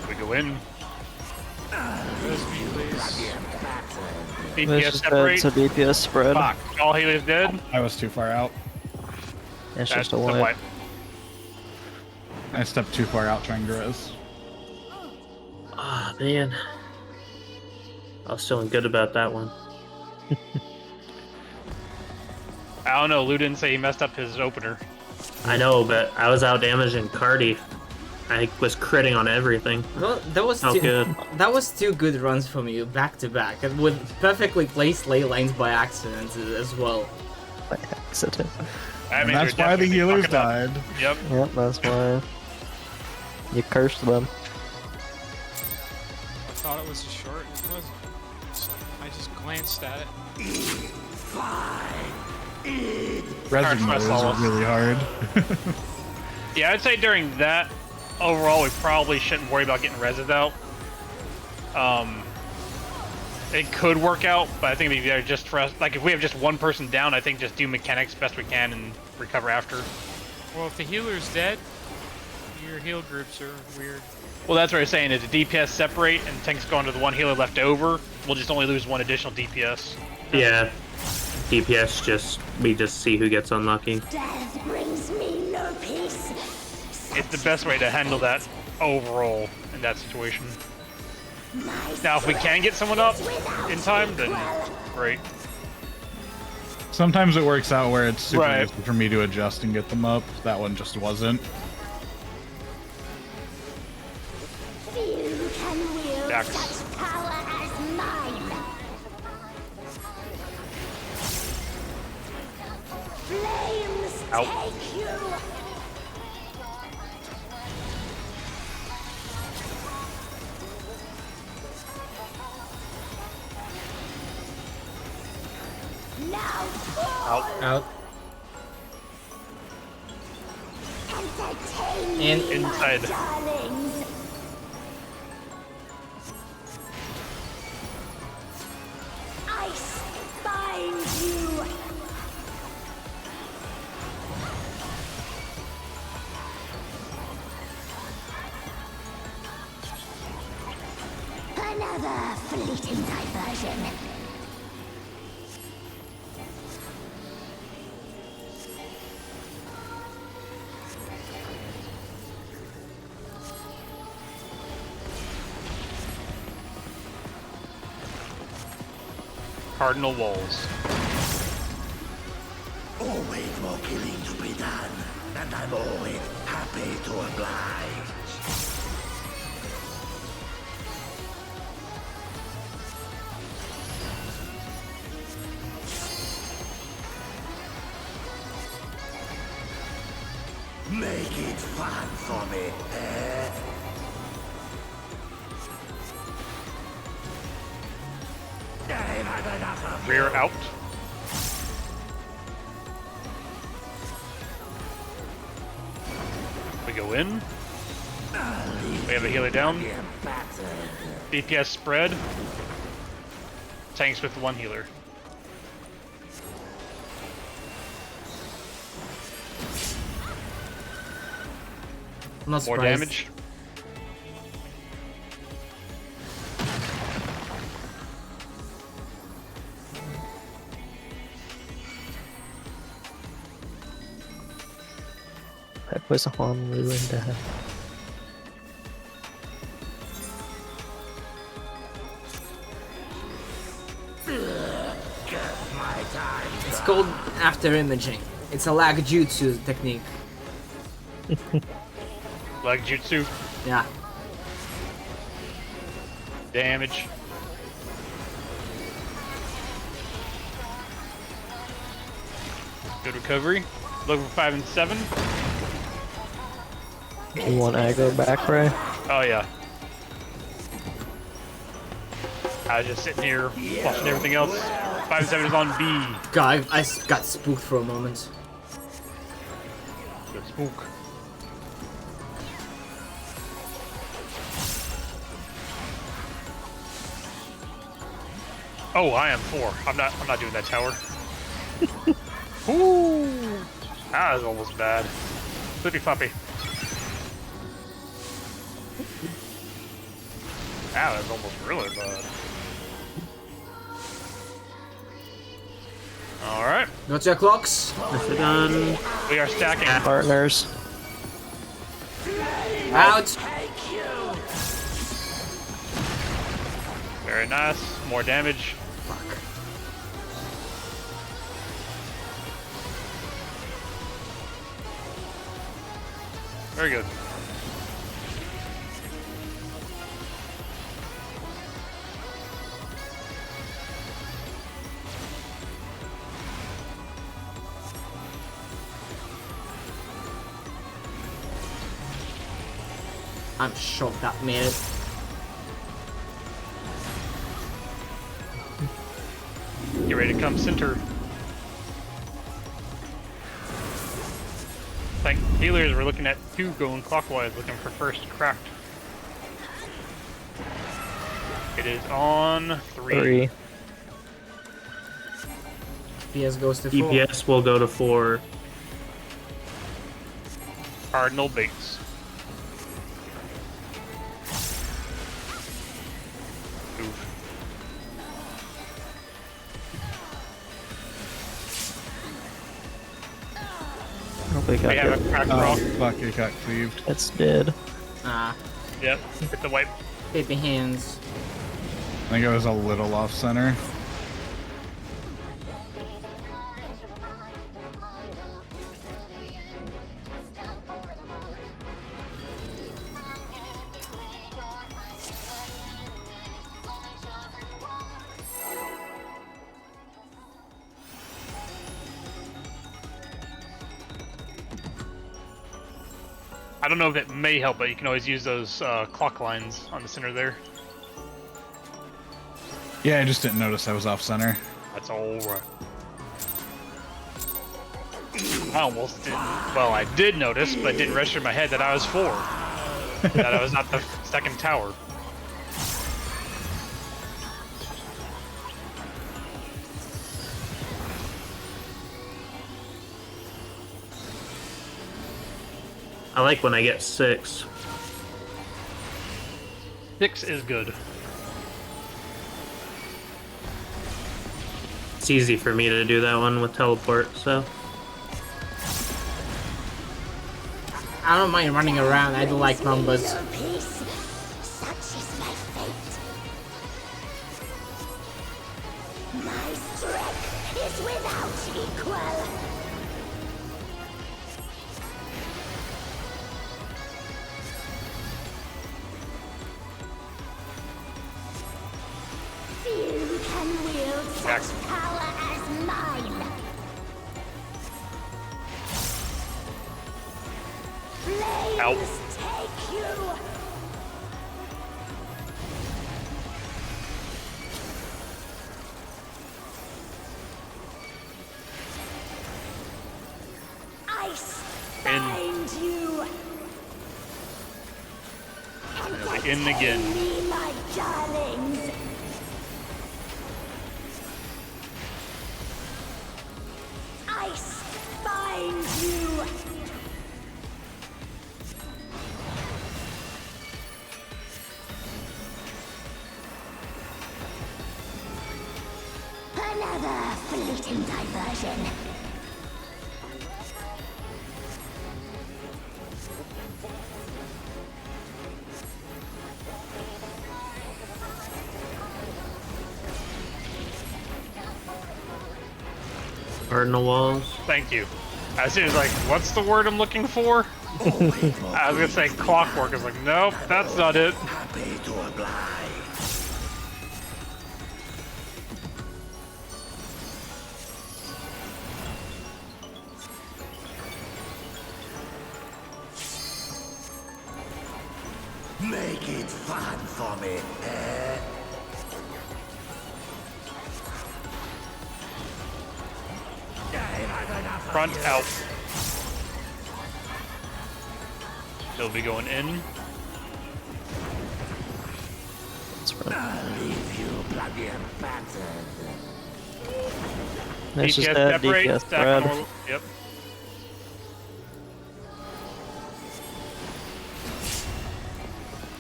Speaker 3: We go in.
Speaker 4: Those me, please.
Speaker 2: Let's
Speaker 3: DPS
Speaker 2: just
Speaker 3: separate.
Speaker 2: to DPS spread.
Speaker 3: Fuck. All healers dead.
Speaker 6: I was too far out.
Speaker 2: It's
Speaker 3: That's
Speaker 2: just a
Speaker 3: the
Speaker 2: wipe.
Speaker 3: wipe.
Speaker 6: I stepped too far out trying to res.
Speaker 5: Ah, man. I was feeling good about that one.
Speaker 3: I don't know. Lou didn't say he messed up his opener.
Speaker 5: I know, but I was out damaging Cardi. I was critting on everything.
Speaker 1: Well, that was
Speaker 5: Felt good.
Speaker 1: That was 2 good runs from you back to back, and with perfectly placed ley lines by accident as well.
Speaker 2: By accident.
Speaker 3: That
Speaker 6: And
Speaker 3: means
Speaker 6: that's
Speaker 3: you're
Speaker 6: why the
Speaker 3: definitely
Speaker 6: healers
Speaker 3: fucking up.
Speaker 6: died.
Speaker 3: Yep.
Speaker 2: Yep, that's why. You cursed them.
Speaker 4: I thought it was a short. It wasn't. So I just glanced at it.
Speaker 6: Resin
Speaker 3: Hard
Speaker 6: is
Speaker 3: press
Speaker 6: really hard.
Speaker 3: Yeah, I'd say during that, overall, we probably shouldn't worry about getting reses out. It could work out, but I think it'd be better just for us. Like, if we have just one person down, I think just do mechanics best we can and recover after.
Speaker 4: Well, if the healer's dead, your heal groups are weird.
Speaker 3: Well, that's what I'm saying. Is the DPS separate and tanks go into the one healer left over, we'll just only lose one additional DPS.
Speaker 5: Yeah. DPS we just see who gets unlucky.
Speaker 7: Death brings me no peace.
Speaker 3: It's the best way to handle that overall in that situation. Now, if we can get someone up in time, then great.
Speaker 6: Sometimes it works out where it's super
Speaker 3: Right.
Speaker 6: easy for me to adjust and get them up. That one just wasn't.
Speaker 7: Few can wield
Speaker 3: Dax.
Speaker 7: such power as mine. Flames
Speaker 3: Out.
Speaker 7: take you. Now
Speaker 3: Out.
Speaker 1: Out.
Speaker 7: entertain
Speaker 1: In.
Speaker 7: me,
Speaker 3: Inside.
Speaker 7: my darlings. Ice bind you. Another fleeting diversion.
Speaker 3: Cardinal walls.
Speaker 8: Always more killing to be done, and I'm always happy to oblige. Make it fun for me, eh? I've had enough of
Speaker 3: Rear out. We go in. We have a healer down. DPS spread. Tanks with one healer.
Speaker 1: I'm not
Speaker 3: More
Speaker 1: surprised.
Speaker 3: damage.
Speaker 2: That was on Linda.
Speaker 1: It's called after imaging. It's a lag jutsu technique.
Speaker 3: Lag jutsu.
Speaker 1: Yeah.
Speaker 3: Damage. Good recovery. Level 5 and 7.
Speaker 2: You want aggro back, Ray?
Speaker 3: Oh yeah. I was just sitting here watching everything else. 5 and 7 is on B.
Speaker 1: God, I got spooked for a moment.
Speaker 3: Good spook. Oh, I am 4. I'm not doing that tower. Ooh. That was almost bad. Flippy floppy. That was almost really bad. Alright.
Speaker 1: Got your clocks?
Speaker 5: We're done.
Speaker 3: We are stacking.
Speaker 2: Partners.
Speaker 1: Out!
Speaker 3: Very nice. More damage.
Speaker 1: Fuck.
Speaker 3: Very good.
Speaker 1: I'm shocked that made it.
Speaker 3: Get ready to come center. Tank healers, we're looking at 2 going clockwise, looking for first cracked. It is on 3.
Speaker 2: 3.
Speaker 1: PS goes to 4.
Speaker 5: DPS will go to 4.
Speaker 3: Cardinal baits. Oof.
Speaker 2: Hope we
Speaker 3: We
Speaker 2: got
Speaker 3: have
Speaker 2: it.
Speaker 3: a cracked
Speaker 6: Oh,
Speaker 3: rock.
Speaker 6: fuck, it got cleaved.
Speaker 2: It's dead.
Speaker 1: Ah,
Speaker 3: Yep, hit the white.
Speaker 1: baby hands.
Speaker 6: I think it was a little off center.
Speaker 3: I don't know if it may help, but you can always use those clock lines on the center there.
Speaker 6: Yeah, I just didn't notice I was off center.
Speaker 3: That's alright. I almost didn't. Well, I did notice, but it didn't register in my head that I was 4. That I was not the second tower.
Speaker 5: I like when I get 6.
Speaker 3: 6 is good.
Speaker 5: It's easy for me to do that one with teleport, so.
Speaker 1: I don't mind running around. I do like numbers.
Speaker 7: No peace. Such is my fate. My strength is without equal. Few can wield such power as mine. Flames take you. Ice bind you.
Speaker 3: In again.
Speaker 7: Me, my darlings. Ice bind you. Another fleeting diversion.
Speaker 5: Cardinal walls.
Speaker 3: Thank you. As soon as like, what's the word I'm looking for? I was gonna say clockwork. I was like, nope, that's not it.
Speaker 8: Happy to oblige. Make it fun for me, eh?
Speaker 3: Front out. He'll be going in.
Speaker 8: I'll leave you bloody and battered.
Speaker 2: This is
Speaker 3: DPS
Speaker 2: dead,
Speaker 3: separate.
Speaker 2: DPS
Speaker 3: Stack
Speaker 2: Brad.
Speaker 3: normal. Yep.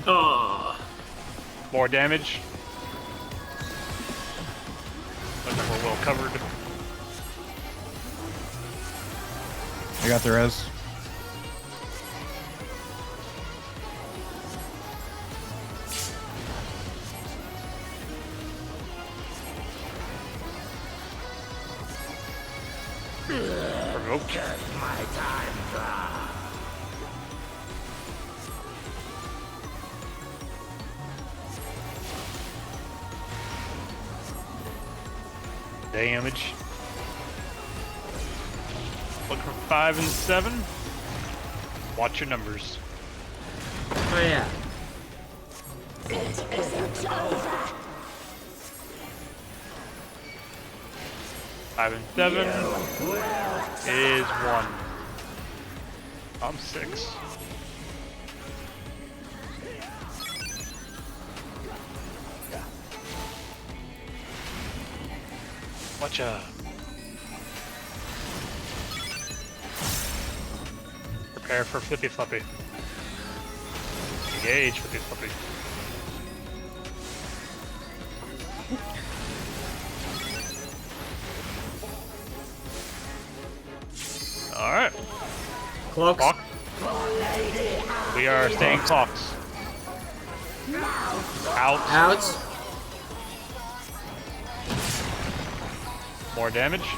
Speaker 5: Oh.
Speaker 3: More damage. Looks like we're well covered.
Speaker 6: I got the res.
Speaker 3: Provoked.
Speaker 8: My time draw.
Speaker 3: Damage. Looking for 5 and 7. Watch your numbers.
Speaker 1: Oh yeah.
Speaker 7: It isn't over.
Speaker 3: 5 and 7 is 1. I'm 6. Watch out. Prepare for Flippy Floppy. Engage Flippy Floppy. Alright.
Speaker 1: Clocks.
Speaker 3: Clock. We are staying clocks. Out.
Speaker 1: Out.
Speaker 3: More damage.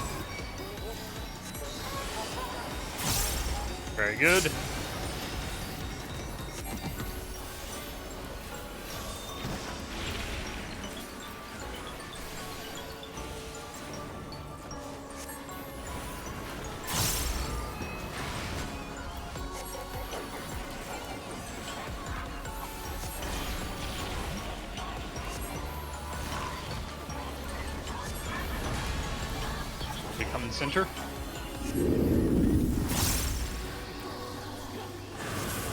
Speaker 3: Very good. Become in center.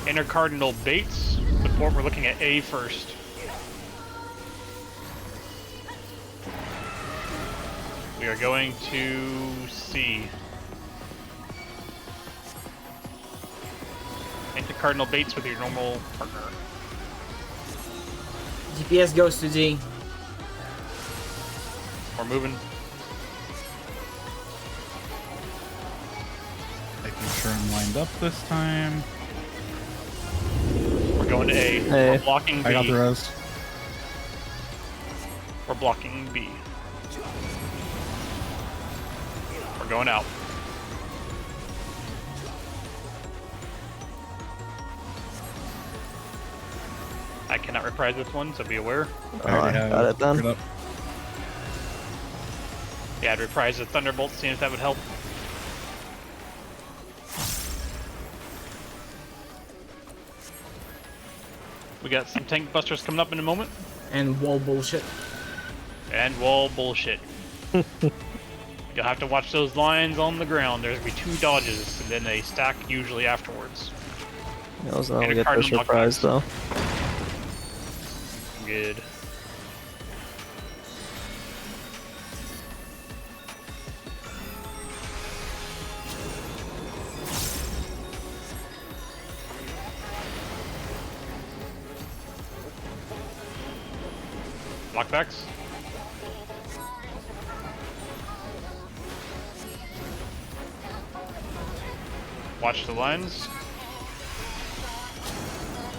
Speaker 3: Intercardinal baits, but we're looking at A first. We are going to C. Intercardinal baits with your normal partner.
Speaker 1: DPS goes to D.
Speaker 3: We're moving.
Speaker 6: Making sure I'm lined up this time.
Speaker 3: We're going to A.
Speaker 2: Hey.
Speaker 3: We're blocking B.
Speaker 6: I got the res.
Speaker 3: We're blocking B. We're going out. I cannot reprise this one, so be aware.
Speaker 2: I got it done.
Speaker 6: Up.
Speaker 3: Yeah, I'd reprise the Thunderbolt, seeing if that would help. We got some tank busters coming up in a moment.
Speaker 1: And wall bullshit.
Speaker 3: And wall bullshit. You'll have to watch those lines on the ground. There's gonna be 2 dodges, and then they stack usually afterwards.
Speaker 2: I was not
Speaker 3: And a
Speaker 2: gonna get
Speaker 3: cardinal
Speaker 2: this surprise though.
Speaker 3: Good. Lockbacks. Watch the lines.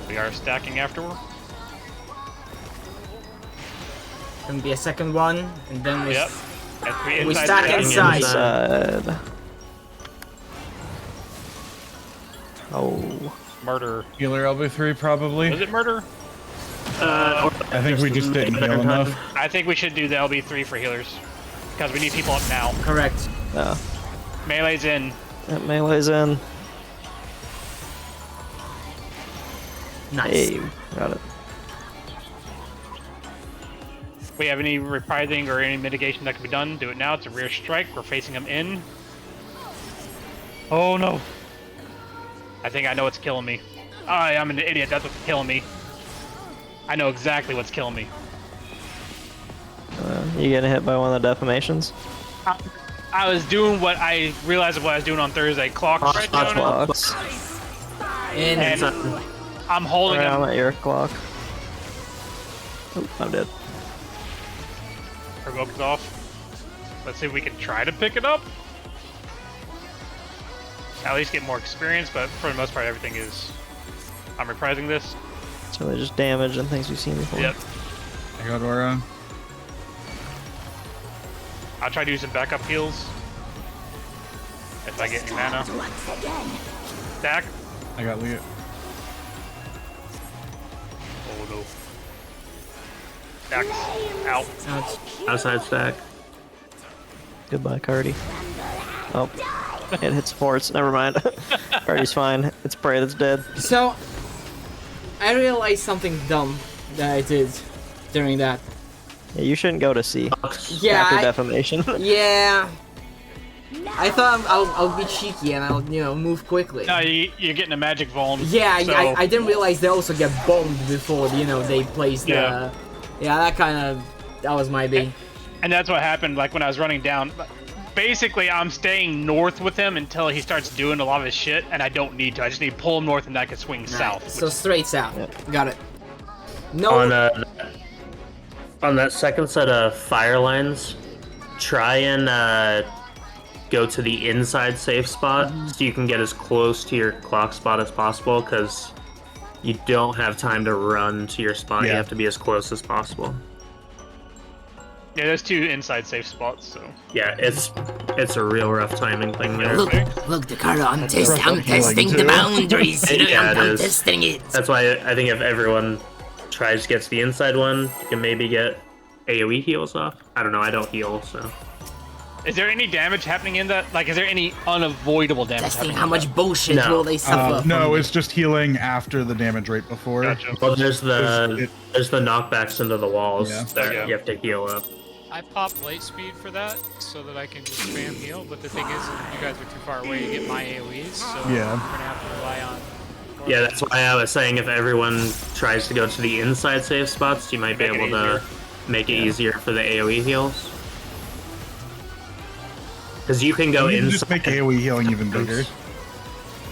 Speaker 3: We are stacking afterward.
Speaker 1: Gonna be a second one, and then we
Speaker 3: Yep. F3
Speaker 1: we
Speaker 3: inside
Speaker 1: stack
Speaker 3: stacking.
Speaker 1: inside.
Speaker 2: Inside. Oh.
Speaker 3: Murder.
Speaker 6: Healer LB3 probably.
Speaker 3: Was it murder?
Speaker 6: I think we just didn't heal enough.
Speaker 3: I think we should do the LB3 for healers. Because we need people up now.
Speaker 1: Correct.
Speaker 2: Yeah.
Speaker 3: Melee's in.
Speaker 2: That melee's in.
Speaker 1: Nice.
Speaker 2: Hey, got it.
Speaker 3: We have any reprising or any mitigation that can be done? Do it now. It's a rear strike. We're facing them in. Oh no. I think I know what's killing me. I'm an idiot. That's what's killing me. I know exactly what's killing me.
Speaker 2: You getting hit by one of the defamations?
Speaker 3: I was doing what I realized what I was doing on Thursday. Clock right down it.
Speaker 2: Clocks.
Speaker 1: And
Speaker 3: I'm holding
Speaker 2: Right
Speaker 3: him.
Speaker 2: on your clock. Oop, I'm dead.
Speaker 3: Provoke is off. Let's see if we can try to pick it up. At least get more experience, but for the most part, everything is. I'm reprising this.
Speaker 2: It's really just damage and things we've seen before.
Speaker 3: Yep.
Speaker 6: I got Aura.
Speaker 3: I'll try to do some backup heals. If I get any mana.
Speaker 7: Once again.
Speaker 3: Stack.
Speaker 6: I got Leah.
Speaker 3: Oh no. Stack. Out.
Speaker 1: out.
Speaker 5: Outside stack.
Speaker 2: Goodbye, Cardi. Oh, it hit supports. Never mind. Cardi's fine. It's prey that's dead.
Speaker 1: So, I realized something dumb that I did during that.
Speaker 2: Yeah, you shouldn't go to C
Speaker 1: Yeah,
Speaker 2: after
Speaker 1: I-
Speaker 2: defamation.
Speaker 1: Yeah. I thought I'll be cheeky and I'll, move quickly.
Speaker 3: No, you're getting a magic vuln.
Speaker 1: Yeah,
Speaker 3: so,
Speaker 1: I didn't realize they also get bombed before, they place the...
Speaker 3: Yeah.
Speaker 1: Yeah, that was my B.
Speaker 3: And that's what happened, like, when I was running down. Basically, I'm staying north with him until he starts doing a lot of his shit, and I don't need to. I just need to pull him north and I can swing south.
Speaker 1: So straight south. Got it. No.
Speaker 5: On that second set of fire lines, try and go to the inside safe spot so you can get as close to your clock spot as possible, because you don't have time to run to your spot. You
Speaker 6: Yeah.
Speaker 5: have to be as close as possible.
Speaker 3: Yeah, there's 2 inside safe spots, so.
Speaker 5: Yeah, it's a real rough timing thing there.
Speaker 1: Look, Ricardo, I'm
Speaker 6: rough
Speaker 1: testing
Speaker 6: healing,
Speaker 1: the
Speaker 6: too.
Speaker 1: boundaries.
Speaker 5: Yeah, it
Speaker 1: I'm
Speaker 5: is.
Speaker 1: testing it.
Speaker 5: That's why I think if everyone tries to get to the inside one, you can maybe get AoE heals off. I don't know, I don't heal, so.
Speaker 3: Is there any damage happening in that? Like, is there any unavoidable damage
Speaker 1: Testing
Speaker 3: happening
Speaker 1: how
Speaker 3: in
Speaker 1: much bullshit
Speaker 5: No.
Speaker 1: will they suffer.
Speaker 6: No,
Speaker 1: from
Speaker 6: it's just healing after the damage right before.
Speaker 3: that? Gotcha.
Speaker 5: Well, there's the
Speaker 6: It-
Speaker 5: knockbacks into the walls
Speaker 6: Yeah.
Speaker 5: that
Speaker 3: Yeah.
Speaker 5: you have to heal up.
Speaker 4: I pop light speed for that so that I can just spam heal, but the thing is, you guys are too far away to get my AoEs, so
Speaker 6: Yeah.
Speaker 4: I'm gonna have to rely on.
Speaker 5: Yeah, that's why I was saying if everyone tries to go to the inside safe spots, you might be
Speaker 3: Make it
Speaker 5: able to make it easier for the AoE heals. Because you can go
Speaker 6: You can
Speaker 5: inside.
Speaker 6: just make AoE healing even bigger.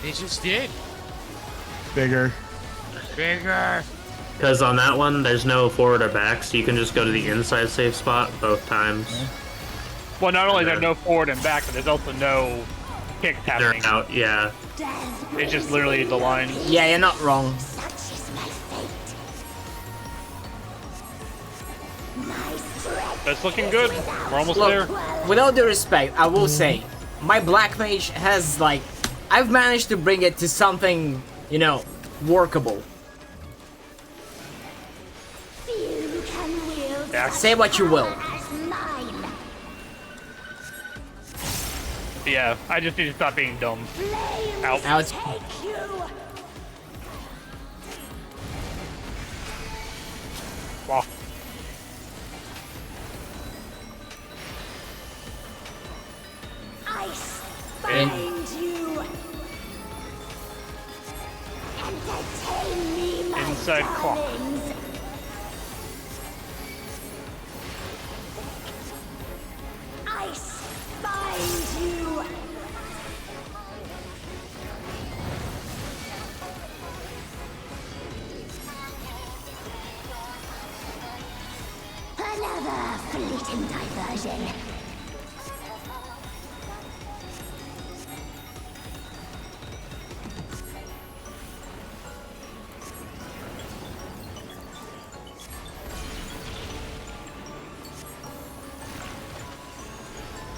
Speaker 4: They just did.
Speaker 6: Bigger.
Speaker 4: Bigger.
Speaker 5: Because on that one, there's no forward or back, so you can just go to the inside safe spot both times.
Speaker 3: Well, not only is there no forward and back, but there's also no kick
Speaker 5: They're
Speaker 3: happening.
Speaker 5: out, yeah.
Speaker 7: Death
Speaker 3: It's just literally the lines.
Speaker 1: Yeah, you're not wrong.
Speaker 7: Such is my fate. My strength
Speaker 3: That's looking good. We're almost
Speaker 1: Look,
Speaker 3: there.
Speaker 1: with all due respect, I will say, my Black Mage has, like, I've managed to bring it to something, you know, workable.
Speaker 7: few can wield
Speaker 3: Yeah.
Speaker 1: Say what you will.
Speaker 7: as mine.
Speaker 3: Yeah, I just need to stop being dumb.
Speaker 7: Flames
Speaker 3: Out.
Speaker 1: Now it's
Speaker 7: take you.
Speaker 3: Wow.
Speaker 7: Ice bind you. Entertain me, my
Speaker 3: Inside clock.
Speaker 7: darlings. Ice bind you. Another fleeting diversion.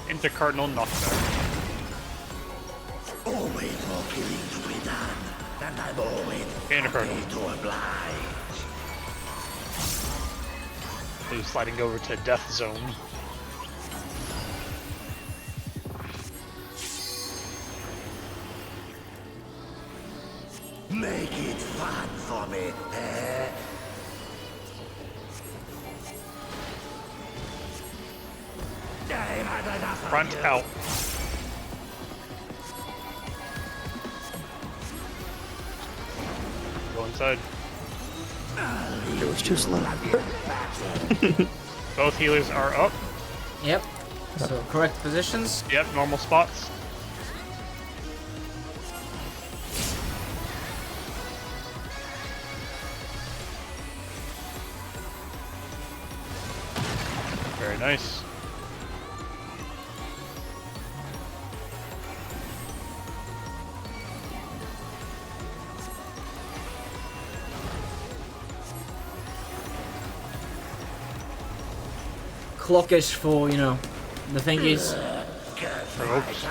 Speaker 3: Into Cardinal knockback.
Speaker 8: Always more killing to be done, and I'm always
Speaker 3: And a
Speaker 8: happy
Speaker 3: Cardinal.
Speaker 8: to oblige.
Speaker 3: Who's sliding over to Death Zone.
Speaker 8: Make it fun for me, eh? I've had enough of
Speaker 3: Front
Speaker 8: you.
Speaker 3: out. Go inside.
Speaker 2: It was too slow.
Speaker 3: Both healers are up.
Speaker 1: Yep. So correct positions.
Speaker 3: Yep, normal spots. Very nice.
Speaker 1: Clockish for, you know, the thing is.
Speaker 3: Oops.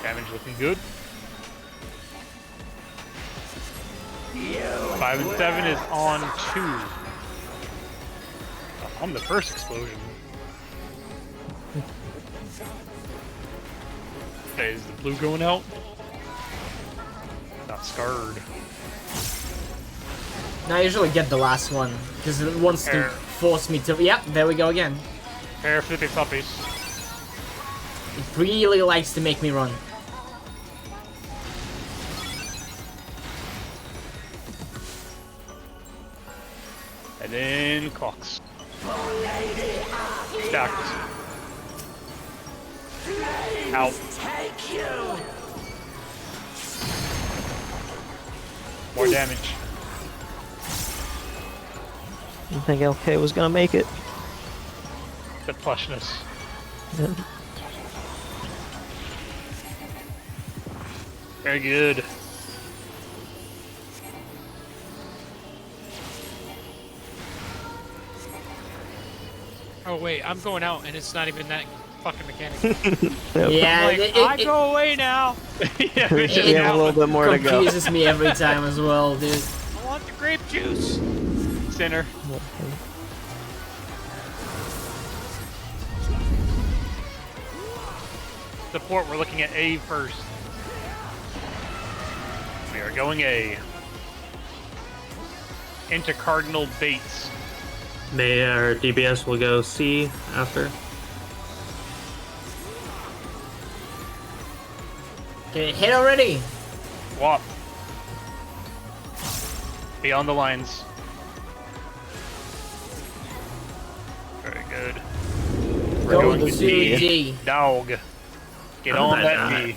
Speaker 3: Damage looking good. 5 and 7 is on 2. On the first explosion. Okay, is the blue going out? Not scarred.
Speaker 1: No, I usually get the last one because it wants to
Speaker 3: Air.
Speaker 1: force me to. Yep, there we go again.
Speaker 3: Pair of flippy floppies.
Speaker 1: It really likes to make me run.
Speaker 3: And then clocks. Stacked. Out.
Speaker 8: Take you!
Speaker 3: More damage.
Speaker 2: I think LK was gonna make it.
Speaker 3: The plushness.
Speaker 2: Yeah.
Speaker 3: Very good.
Speaker 4: Oh wait, I'm going out and it's not even that fucking mechanic.
Speaker 2: Yep.
Speaker 1: Yeah,
Speaker 4: I'm like,
Speaker 1: it,
Speaker 4: I
Speaker 1: it,
Speaker 4: go away now.
Speaker 3: Yeah,
Speaker 2: We
Speaker 3: it's just
Speaker 2: have a little bit more to go.
Speaker 1: confuses me every time as well, dude.
Speaker 4: I want the grape juice.
Speaker 3: center. Support, we're looking at A first. We are going A. Into Cardinal Bates.
Speaker 5: May our DBS will go C after.
Speaker 1: Okay, hit already.
Speaker 3: Swap. Beyond the lines. Good.
Speaker 1: Go
Speaker 3: going
Speaker 1: to
Speaker 3: to
Speaker 1: D.
Speaker 3: Dog. Get
Speaker 5: How
Speaker 3: on
Speaker 5: did I
Speaker 3: that
Speaker 5: die?
Speaker 3: D.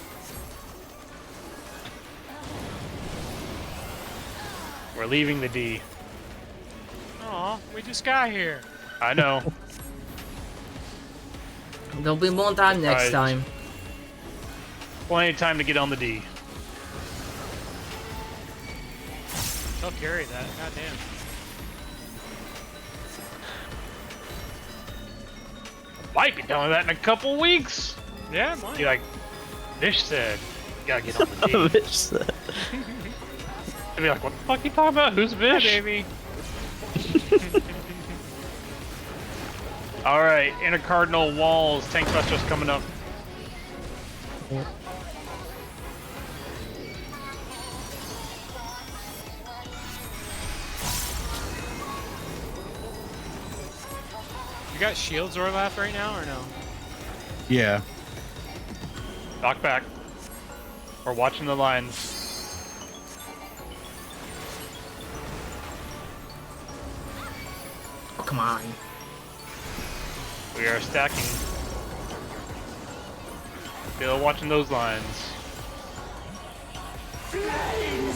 Speaker 3: We're leaving the D.
Speaker 4: Aw, we just got here.
Speaker 3: I know.
Speaker 1: There'll be more time next
Speaker 3: Right.
Speaker 1: time.
Speaker 3: Plenty of time to get on the D.
Speaker 4: They'll carry that. Goddamn.
Speaker 3: Might be done with that in a couple weeks.
Speaker 4: Yeah, mine.
Speaker 3: Be like, Vish said, you gotta get on the D.
Speaker 2: Bitch said.
Speaker 3: I'd be like, what the fuck you talking about? Who's
Speaker 4: Hi,
Speaker 3: Vish?
Speaker 4: baby.
Speaker 3: Alright, intercardinal walls. Tank Buster's coming up.
Speaker 4: You got shields Orlath right now or no?
Speaker 6: Yeah.
Speaker 3: Knock back. We're watching the lines.
Speaker 1: Oh, come on.
Speaker 3: We are stacking. Still watching those lines.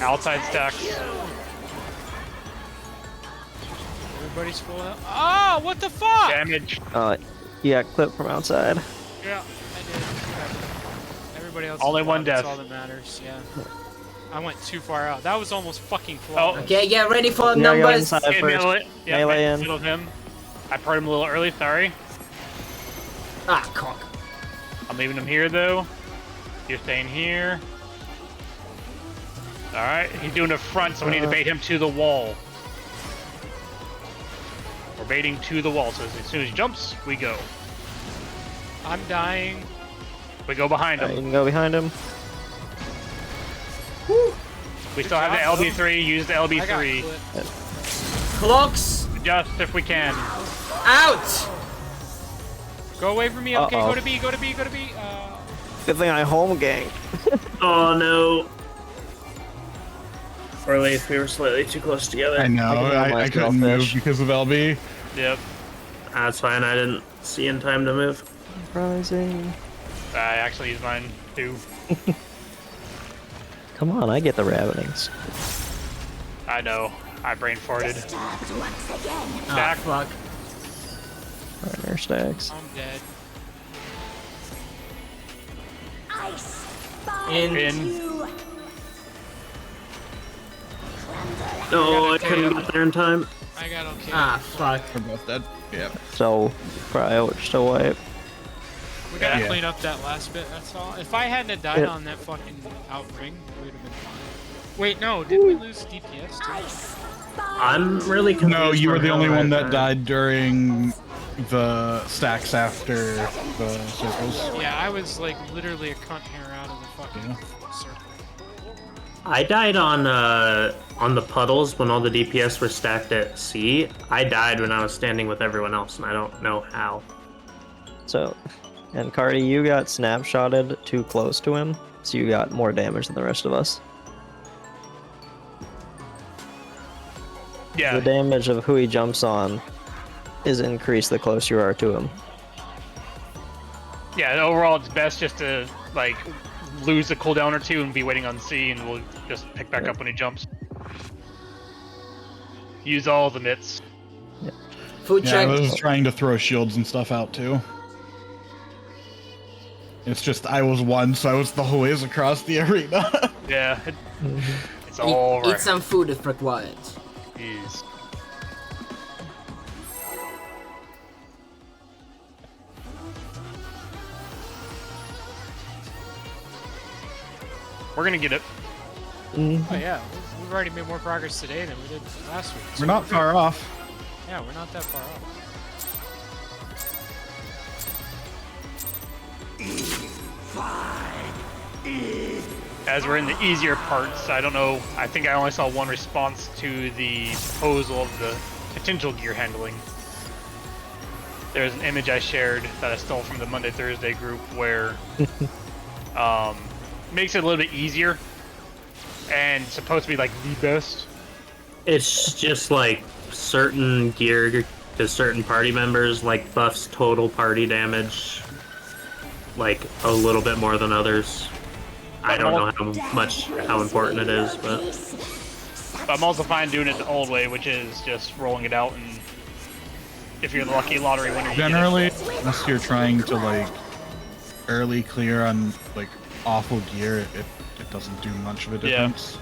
Speaker 3: Outside stacks.
Speaker 4: Everybody's full out. Oh, what the fuck?
Speaker 3: Damage.
Speaker 2: Yeah, clip from outside.
Speaker 4: Yeah, I did. Okay. Everybody else.
Speaker 3: Only
Speaker 4: is
Speaker 3: one
Speaker 4: dead,
Speaker 3: death.
Speaker 4: That's all that matters. Yeah. I went too far out. That was almost fucking
Speaker 3: Oh.
Speaker 4: flawless.
Speaker 1: Okay, get ready for the
Speaker 2: Yeah, go
Speaker 1: numbers.
Speaker 2: inside
Speaker 3: Okay,
Speaker 2: first.
Speaker 3: middle it. Yeah,
Speaker 2: Melee in.
Speaker 3: middle him. I parted him a little early, sorry.
Speaker 1: Ah, cock.
Speaker 3: I'm leaving him here though. You're staying here. Alright, he's doing the front, so we need to bait him to the wall. We're baiting to the wall, so as soon as he jumps, we go.
Speaker 4: I'm dying.
Speaker 3: We go behind
Speaker 2: You
Speaker 3: him.
Speaker 2: can go behind him.
Speaker 3: We still have the
Speaker 4: job,
Speaker 3: LB3, use the
Speaker 4: I got
Speaker 3: LB3.
Speaker 4: clipped.
Speaker 1: Clocks
Speaker 3: Just if we can.
Speaker 1: out.
Speaker 4: Go away from me. Okay,
Speaker 2: Uh-oh.
Speaker 4: go to B. Go to B. Go to B.
Speaker 2: Good thing I home gang.
Speaker 5: Oh no. Or at least we were slightly too close together.
Speaker 6: I know.
Speaker 2: I can
Speaker 6: I
Speaker 2: almost
Speaker 6: couldn't
Speaker 2: go
Speaker 6: move
Speaker 2: fish.
Speaker 6: because of LB.
Speaker 3: Yep.
Speaker 5: That's fine. I didn't see in time to move.
Speaker 2: Rising.
Speaker 3: I actually used mine too.
Speaker 2: Come on, I get the rabbitings.
Speaker 3: I know. I brain farted.
Speaker 7: Disturbed once again.
Speaker 1: Ah,
Speaker 3: Stack.
Speaker 1: fuck.
Speaker 2: Partner stacks.
Speaker 4: I'm dead.
Speaker 7: I spy
Speaker 1: In.
Speaker 7: you.
Speaker 5: No, I couldn't get there in time.
Speaker 4: I got okay.
Speaker 1: Ah, fuck.
Speaker 6: We're both dead. Yeah.
Speaker 2: So, probably just a wipe.
Speaker 4: We gotta
Speaker 6: Yeah.
Speaker 4: clean up that last bit. That's all. If I hadn't have died
Speaker 2: Yeah.
Speaker 4: on that fucking outring, we would have been fine. Wait, no. Did we lose DPS too?
Speaker 7: I spy
Speaker 5: I'm really confused.
Speaker 6: No, you were
Speaker 5: on
Speaker 6: the
Speaker 5: how
Speaker 6: only
Speaker 5: I
Speaker 6: one that
Speaker 5: died.
Speaker 6: died during the stacks after the circles.
Speaker 4: Yeah, I was like literally a cunt hair out of the fucking circle.
Speaker 5: I died on the puddles when all the DPS were stacked at C. I died when I was standing with everyone else, and I don't know how.
Speaker 2: So, and Cardi, you got snapshotted too close to him, so you got more damage than the rest of us.
Speaker 3: Yeah.
Speaker 2: The damage of who he jumps on is increased the closer you are to him.
Speaker 3: Yeah, and overall it's best just to like lose a cooldown or two and be waiting on C, and we'll just pick back up when he jumps. Use all the mitts.
Speaker 1: Food
Speaker 6: Yeah, I
Speaker 1: check.
Speaker 6: was trying to throw shields and stuff out too. It's just I was one, so I was the whole ways across the arena.
Speaker 3: Yeah, it's all
Speaker 1: Eat
Speaker 3: right.
Speaker 1: some food if required.
Speaker 3: Jeez. We're gonna get it.
Speaker 4: Oh yeah, we've already made more progress today than we did last week.
Speaker 6: We're not far off.
Speaker 4: Yeah, we're not that far off.
Speaker 3: As we're in the easier parts, I don't know. I think I only saw one response to the proposal of the potential gear handling. There's an image I shared that I stole from the Monday Thursday group where makes it a little bit easier and supposed to be like the best.
Speaker 5: It's just like certain gear because certain party members like buffs total party damage like a little bit more than others. I don't know how important it is, but
Speaker 3: I'm also fine doing it the old way, which is just rolling it out, and if you're the lucky lottery winner, you
Speaker 6: Generally,
Speaker 3: get it.
Speaker 6: unless you're trying to like early clear on like awful gear, it doesn't do much of a difference.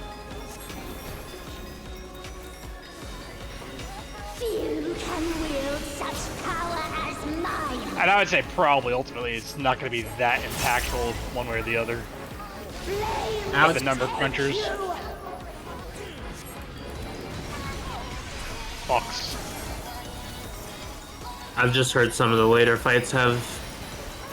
Speaker 7: Few can wield such power as mine.
Speaker 3: And I would say probably ultimately it's not going to be that impactful one way or the other. With the number crunchers. Fox.
Speaker 5: I've just heard some of the later fights have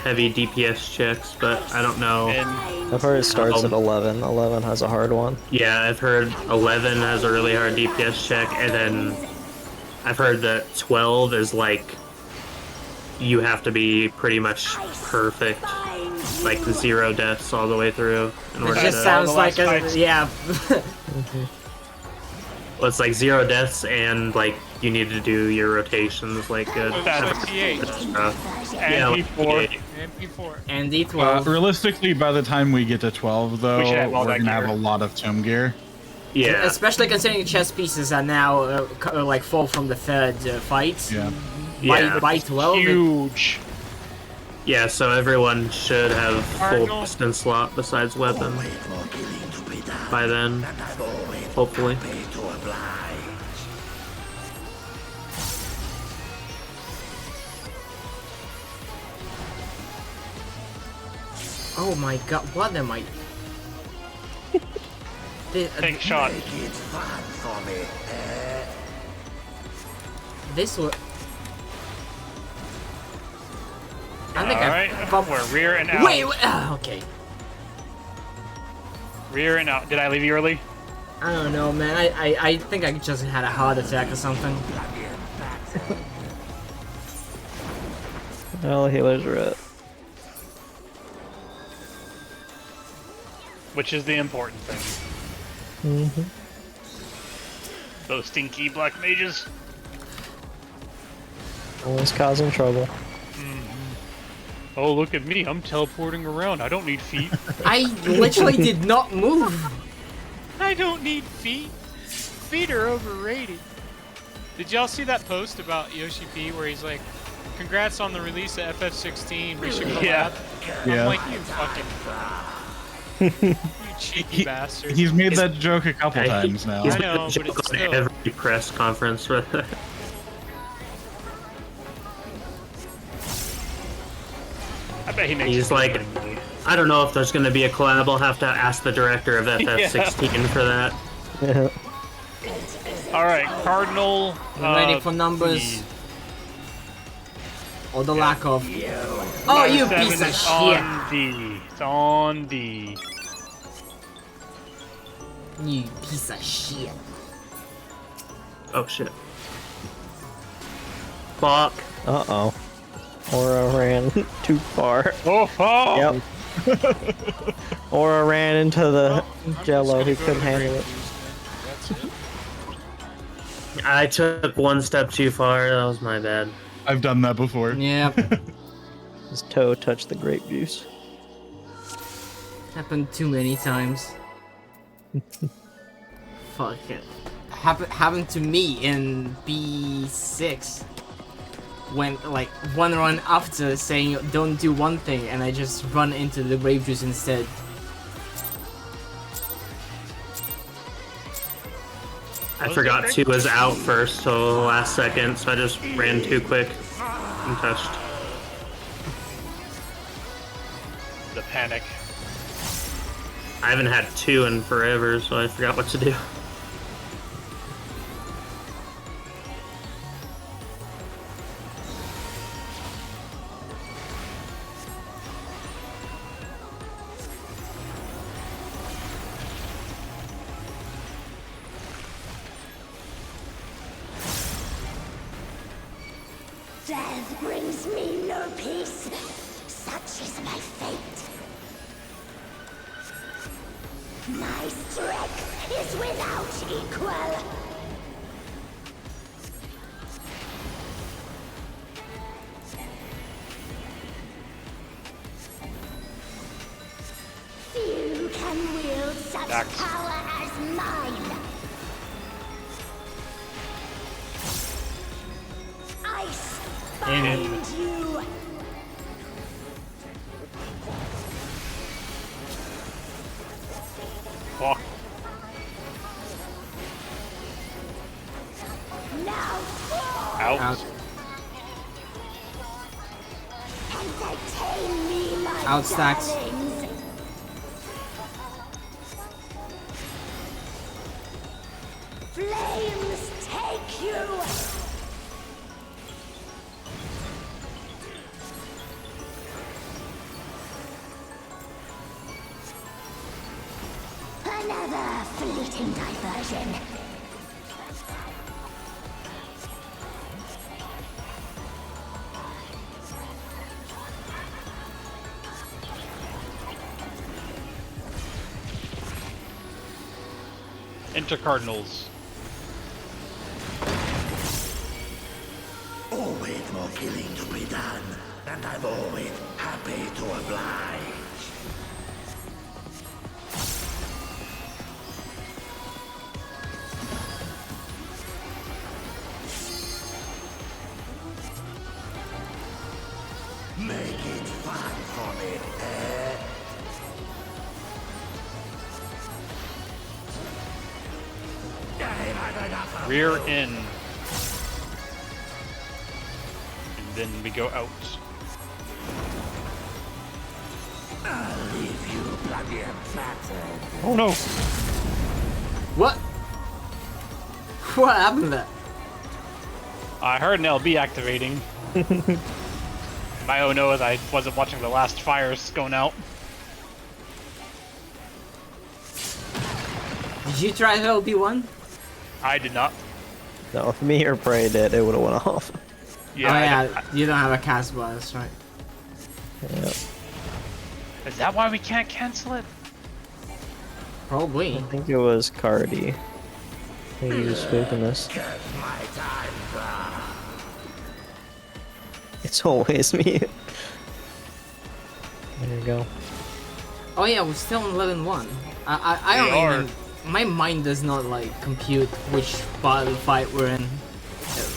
Speaker 5: heavy DPS checks, but I don't know.
Speaker 3: And
Speaker 2: I've heard it starts at 11. 11 has a hard one.
Speaker 5: Yeah, I've heard 11 has a really hard DPS check, and then I've heard that 12 is like you have to be pretty much perfect, like 0 deaths all the way through in order
Speaker 1: It just
Speaker 5: to.
Speaker 1: sounds like yeah.
Speaker 5: Well, it's like 0 deaths, and like you need to do your rotations like good.
Speaker 3: That's
Speaker 4: 28.
Speaker 5: Yeah, like
Speaker 3: P4.
Speaker 4: And P4.
Speaker 1: And D12.
Speaker 6: Realistically, by the time we get to 12, though,
Speaker 3: We should have all
Speaker 6: we're
Speaker 3: that
Speaker 6: gonna have
Speaker 3: gear.
Speaker 6: a lot of tomb gear.
Speaker 5: Yeah,
Speaker 1: Especially considering chess pieces are now like fall from the third fight.
Speaker 6: Yeah.
Speaker 5: yeah,
Speaker 1: By 12.
Speaker 3: Huge.
Speaker 5: yeah. So everyone should have full
Speaker 4: Cardinal.
Speaker 5: piston slot besides weapon
Speaker 8: Wait for killing to be done,
Speaker 5: by then,
Speaker 8: and I'm always
Speaker 5: hopefully.
Speaker 8: happy to oblige.
Speaker 1: Oh my god, what am I?
Speaker 3: Take a shot.
Speaker 8: Make it fun for me.
Speaker 1: This was. I think
Speaker 3: Alright, we're rear and out.
Speaker 1: Wait, okay.
Speaker 3: Rear and out. Did I leave you early?
Speaker 1: I don't know, man. I think I just had a heart attack or something.
Speaker 2: All the healers are at.
Speaker 3: Which is the important thing. Those stinky black mages.
Speaker 2: Always causing trouble.
Speaker 3: Oh, look at me. I'm teleporting around. I don't need feet.
Speaker 1: I literally did not move.
Speaker 4: I don't need feet. Feet are overrated. Did y'all see that post about Yoshi P where he's like, congrats on the release of FF16, we should collab?
Speaker 3: Yeah.
Speaker 4: I'm
Speaker 6: Yeah.
Speaker 4: like, you fucking... you cheeky bastard.
Speaker 6: He's made that joke a couple
Speaker 5: Yeah,
Speaker 6: times now.
Speaker 5: He's
Speaker 4: I
Speaker 5: made
Speaker 4: know,
Speaker 5: a
Speaker 4: but
Speaker 5: joke
Speaker 4: it's
Speaker 5: on
Speaker 4: still-
Speaker 5: every press conference for that.
Speaker 3: I bet he makes
Speaker 5: He's
Speaker 3: it
Speaker 5: like,
Speaker 3: different.
Speaker 5: I don't know if there's going to be a collab. I'll have to ask the director of FF16 for that.
Speaker 3: Alright, Cardinal.
Speaker 1: I'm waiting for numbers. Or the lack of. Oh, you
Speaker 3: -7
Speaker 1: piece of
Speaker 3: is
Speaker 1: shit!
Speaker 3: on D. It's on D.
Speaker 1: You piece of shit.
Speaker 5: Oh shit. Fuck.
Speaker 2: Uh-oh. Aura ran too far.
Speaker 3: Oh, oh.
Speaker 2: Yep. Aura ran into the
Speaker 4: I'm just
Speaker 2: jello.
Speaker 4: gonna
Speaker 2: He
Speaker 4: go
Speaker 2: couldn't
Speaker 4: to
Speaker 2: handle
Speaker 4: grape
Speaker 2: it.
Speaker 4: juice then. That's it.
Speaker 5: I took one step too far. That was my bad.
Speaker 6: I've done that before.
Speaker 1: Yeah,
Speaker 2: His toe touched the grape juice.
Speaker 1: happened too many times. Fuck it. Happened to me in B6. When like one run after saying don't do one thing and I just run into the grape juice instead.
Speaker 5: I forgot 2 was out first till the last second, so I just ran too quick and touched.
Speaker 3: The panic.
Speaker 5: I haven't had 2 in forever, so I forgot what to do.
Speaker 7: Death brings me no peace. Such is my fate. My strength is without equal. can wield such
Speaker 3: Dax.
Speaker 7: power as mine. Ice bind you.
Speaker 3: Fuck.
Speaker 7: Now fall.
Speaker 3: Out.
Speaker 7: Entertain me, my
Speaker 1: Outstacks.
Speaker 7: darlings. Flames take you. Another fleeting diversion.
Speaker 3: Enter Cardinals.
Speaker 8: Always more killing to be done, and I'm always happy to oblige. Make it fun for me, eh?
Speaker 3: Rear in. And then we go out.
Speaker 8: I'll leave you bloody and flattered.
Speaker 3: Oh no!
Speaker 1: What? What happened there?
Speaker 3: I heard an LB activating. My oh no is I wasn't watching the last fires going out.
Speaker 1: Did you try the LB1?
Speaker 3: I did not.
Speaker 2: No, if me or Prey did, it would have went off.
Speaker 3: Yeah,
Speaker 1: Oh
Speaker 3: I
Speaker 1: yeah,
Speaker 3: did-
Speaker 1: you don't have a cast bar, that's right.
Speaker 2: Yep.
Speaker 3: Is that why we can't cancel it?
Speaker 1: Probably.
Speaker 2: I think it was Cardi. I think he was spoofing this.
Speaker 8: My time come.
Speaker 2: It's always me. There you go.
Speaker 1: Oh yeah, we're still on 11-1. I
Speaker 3: We
Speaker 1: don't
Speaker 3: are.
Speaker 1: even... My mind does not like compute which part of the fight we're in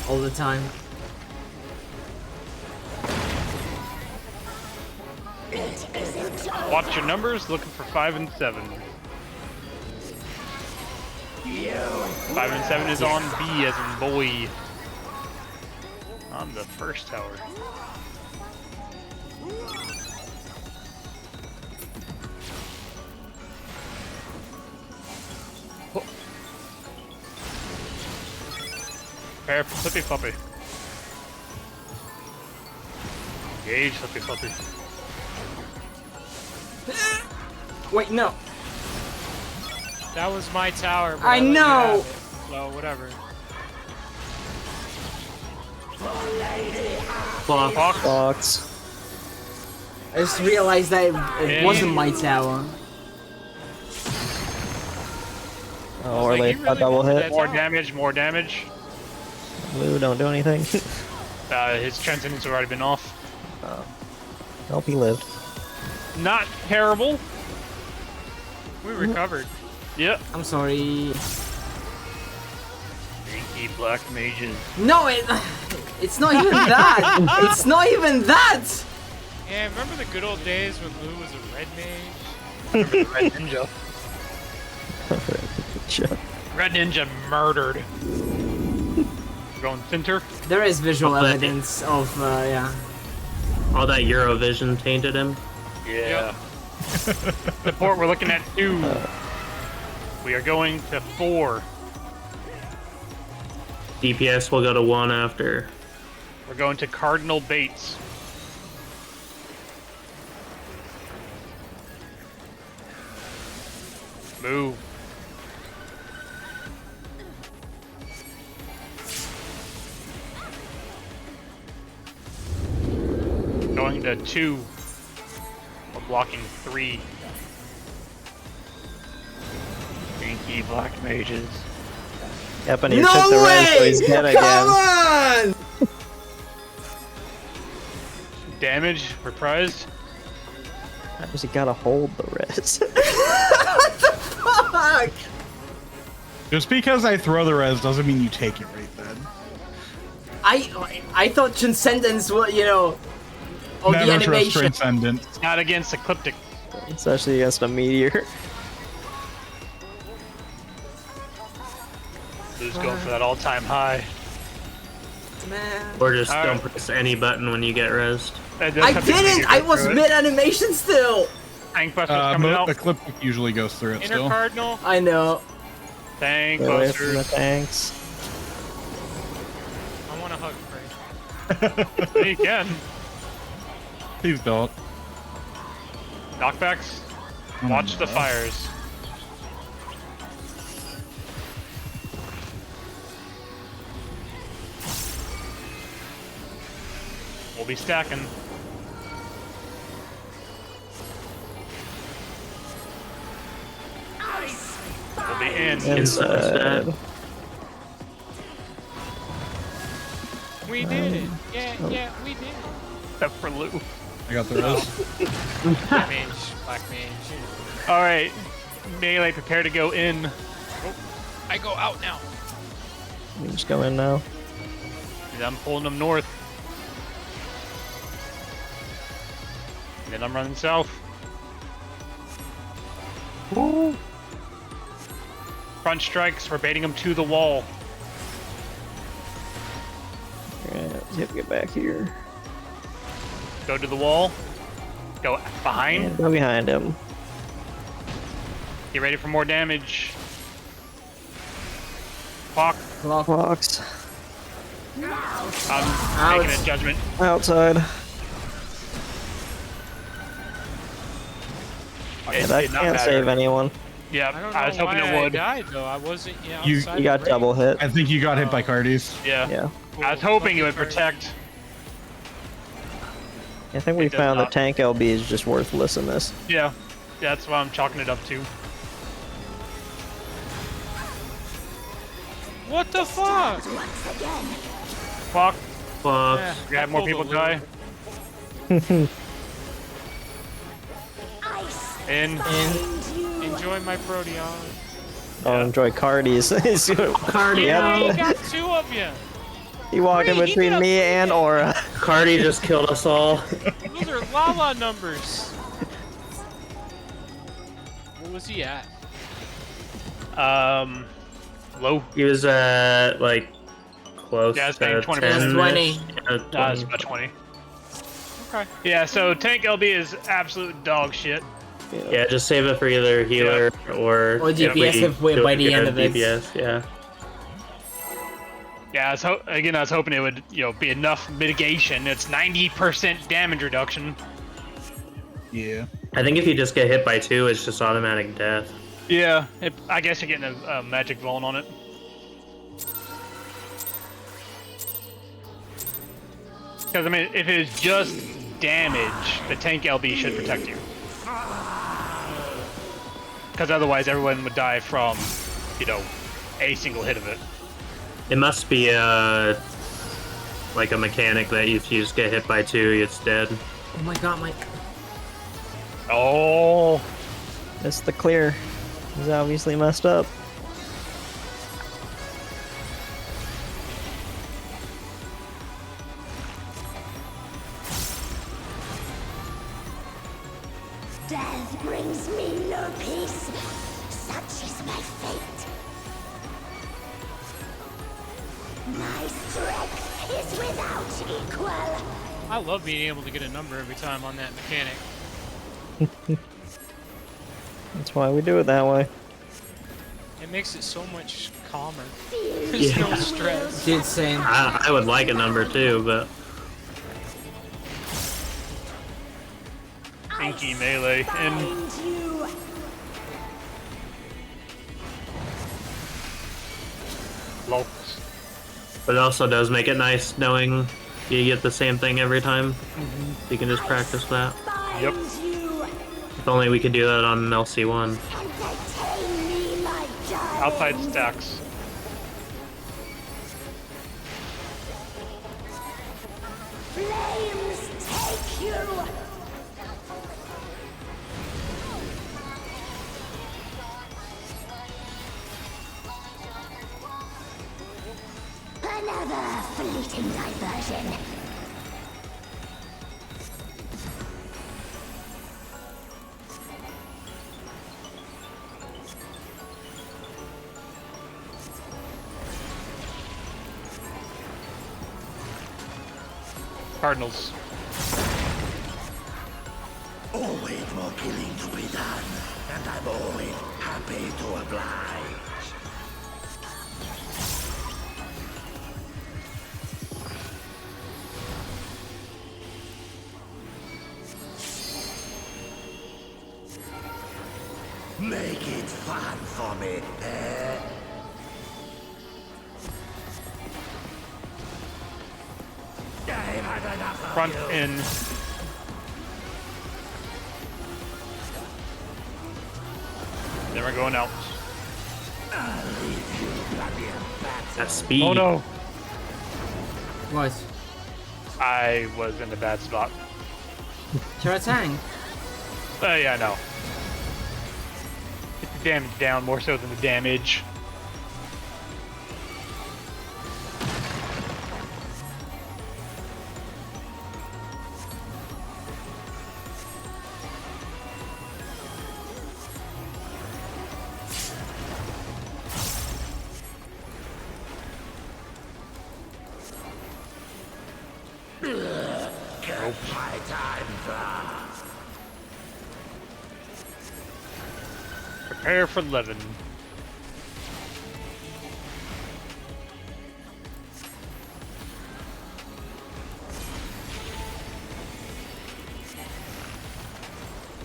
Speaker 1: all the time.
Speaker 3: Watch your numbers, looking for 5 and 7. 5 and 7 is on B as in boy. On the first tower. Oh. Prepare for Flippy Floppy. Engage Flippy Floppy.
Speaker 1: Wait, no.
Speaker 4: That was my tower. But
Speaker 1: I
Speaker 4: let you
Speaker 1: know.
Speaker 4: have it. So whatever.
Speaker 3: Fox.
Speaker 2: Fox.
Speaker 1: I just realized that it wasn't my tower.
Speaker 2: Oh, or
Speaker 4: like,
Speaker 2: they
Speaker 4: you really
Speaker 2: double
Speaker 4: wanted
Speaker 2: hit.
Speaker 4: that
Speaker 3: More
Speaker 4: tower.
Speaker 3: damage, more damage.
Speaker 2: Blue, don't do anything.
Speaker 3: His transcendence already been off.
Speaker 2: Nope, he lived.
Speaker 3: Not terrible.
Speaker 4: We recovered.
Speaker 3: Yep.
Speaker 1: I'm sorry.
Speaker 3: Stinky black mages.
Speaker 1: No, it's not even that. It's not even that.
Speaker 4: Yeah, remember the good old days when Lou was a red mage?
Speaker 3: Red Ninja. Red Ninja murdered. We're going center.
Speaker 1: There is visual
Speaker 5: But-
Speaker 1: evidence of, yeah.
Speaker 5: All that Eurovision tainted him.
Speaker 3: Yeah. Support, we're looking at 2. We are going to 4.
Speaker 5: DPS will go to 1 after.
Speaker 3: We're going to Cardinal Bates. Move. Going to 2. We're blocking 3. Stinky black mages.
Speaker 2: Yep, and he
Speaker 1: No
Speaker 2: took the red, so
Speaker 1: way!
Speaker 2: he's dead
Speaker 1: Come
Speaker 2: again.
Speaker 1: on!
Speaker 3: Damage, reprised.
Speaker 2: That was he gotta hold the res.
Speaker 1: What the fuck?
Speaker 6: Just because I throw the res doesn't mean you take it right then.
Speaker 1: I thought Transcendence was, you know, of the
Speaker 6: Never trust
Speaker 1: animation.
Speaker 6: Transcendent.
Speaker 3: Not against Ecliptic.
Speaker 2: Especially against a meteor.
Speaker 3: Who's going for that all-time high?
Speaker 1: Man.
Speaker 5: Or just
Speaker 3: All
Speaker 5: don't
Speaker 3: right.
Speaker 5: press any button when you get rezzed.
Speaker 3: It does
Speaker 1: I
Speaker 3: have to be
Speaker 1: didn't! I
Speaker 3: go
Speaker 1: was
Speaker 3: through it.
Speaker 1: mid-animation still!
Speaker 3: Tank busters coming out.
Speaker 6: The clip usually goes through it
Speaker 4: Inner
Speaker 6: still.
Speaker 4: Cardinal.
Speaker 1: I know.
Speaker 3: Tank
Speaker 2: Get away from the
Speaker 3: busters.
Speaker 2: tanks.
Speaker 4: I want to hug Frey.
Speaker 3: You can.
Speaker 6: Please don't.
Speaker 3: Knockbacks. Watch the fires. We'll be stacking. We'll be in.
Speaker 2: Inside.
Speaker 4: We did it. Yeah, we did it.
Speaker 3: Except for Lou.
Speaker 6: I got the res.
Speaker 4: Black mage.
Speaker 3: Alright. Melee, prepare to go in.
Speaker 4: I go out now.
Speaker 2: You just go in now.
Speaker 3: I'm pulling them north. And then I'm running south. Front strikes, we're baiting them to the wall.
Speaker 2: Yeah, you have to get back here.
Speaker 3: Go to the wall. Go behind.
Speaker 2: Go behind him.
Speaker 3: Get ready for more damage. Clock.
Speaker 2: Clocks.
Speaker 3: I'm making a judgment.
Speaker 2: Outside.
Speaker 3: It
Speaker 2: That
Speaker 3: did not
Speaker 2: can't
Speaker 3: matter.
Speaker 2: save anyone.
Speaker 3: Yeah,
Speaker 4: I don't know
Speaker 3: I was hoping
Speaker 4: why
Speaker 3: it would.
Speaker 4: I died though. I wasn't. Yeah,
Speaker 6: You-
Speaker 4: outside
Speaker 2: You got
Speaker 4: the ring.
Speaker 2: double hit.
Speaker 6: I think you got hit by Cardis.
Speaker 3: Yeah.
Speaker 2: Yeah.
Speaker 3: I was hoping it would protect.
Speaker 2: I think we
Speaker 3: It does
Speaker 2: found the
Speaker 3: not.
Speaker 2: tank LB is just worthless in this.
Speaker 3: Yeah. That's why I'm chalking it up to.
Speaker 4: What the fuck?
Speaker 7: Once again.
Speaker 3: Clock.
Speaker 5: Fuck.
Speaker 4: Yeah,
Speaker 3: We have more
Speaker 4: I
Speaker 3: people
Speaker 4: pulled a
Speaker 3: die.
Speaker 7: Ice
Speaker 3: In.
Speaker 7: and you.
Speaker 4: Enjoy my Proteon.
Speaker 2: I'll enjoy Cardi's.
Speaker 1: Cardi.
Speaker 4: Yeah,
Speaker 2: Yep.
Speaker 4: you got two of you.
Speaker 2: He walked in
Speaker 4: Wait, he
Speaker 2: between
Speaker 4: did a-
Speaker 2: me and Aura.
Speaker 5: Cardi just killed us all.
Speaker 4: Those are lava numbers. What was he at?
Speaker 3: Low.
Speaker 5: He was at like close
Speaker 3: Yeah, it's
Speaker 5: to
Speaker 3: been 20%.
Speaker 5: 10.
Speaker 1: 20.
Speaker 5: Yeah,
Speaker 3: It's
Speaker 5: 20.
Speaker 3: about 20.
Speaker 4: Okay.
Speaker 3: Yeah, so Tank LB is absolute dog shit.
Speaker 5: Yeah, just save it for either healer or
Speaker 1: DPS if we-
Speaker 5: do
Speaker 1: by the
Speaker 5: get
Speaker 1: end
Speaker 5: a
Speaker 1: of it.
Speaker 5: DPS, yeah.
Speaker 3: Yeah, I was hoping it would, be enough mitigation. It's 90% damage reduction.
Speaker 6: Yeah.
Speaker 5: I think if you just get hit by 2, it's just automatic death.
Speaker 3: Yeah, I guess you're getting a magic vuln on it. Because, I mean, if it is just damage, the Tank LB should protect you. Because otherwise everyone would die from, a single hit of it.
Speaker 5: It must be like a mechanic that if you just get hit by 2, it's dead.
Speaker 1: Oh my god, Mike.
Speaker 3: Oh,
Speaker 2: It's the clear. He's obviously messed up.
Speaker 7: Death brings me no peace. Such is my fate. My strength is without equal.
Speaker 4: I love being able to get a number every time on that mechanic.
Speaker 2: That's why we do it that way.
Speaker 4: It makes it so much calmer. There's no stress.
Speaker 1: Dude, same.
Speaker 5: I would like a number 2, but
Speaker 3: Inky melee. And
Speaker 7: Find you.
Speaker 3: lol.
Speaker 5: it also does make it nice knowing you get the same thing every time. You can just practice that.
Speaker 7: Find
Speaker 3: Yep.
Speaker 7: you.
Speaker 5: If only we could do that on LC1.
Speaker 7: Entertain me, my darling.
Speaker 3: Outside stacks.
Speaker 7: Flames take you. Another fleeting diversion.
Speaker 3: Cardinals.
Speaker 8: Always more killing to be done, and I'm always happy to oblige. Make it fun for me, eh? I've had enough of
Speaker 3: Front
Speaker 8: you.
Speaker 3: in. Then we're going out.
Speaker 8: I'll leave you bloody bats.
Speaker 5: That speed.
Speaker 3: Oh no!
Speaker 1: What?
Speaker 3: I was in a bad spot.
Speaker 1: You're a tank.
Speaker 3: Yeah, I know. Get the damage down more so than the damage.
Speaker 8: My time flies.
Speaker 3: Prepare for 11.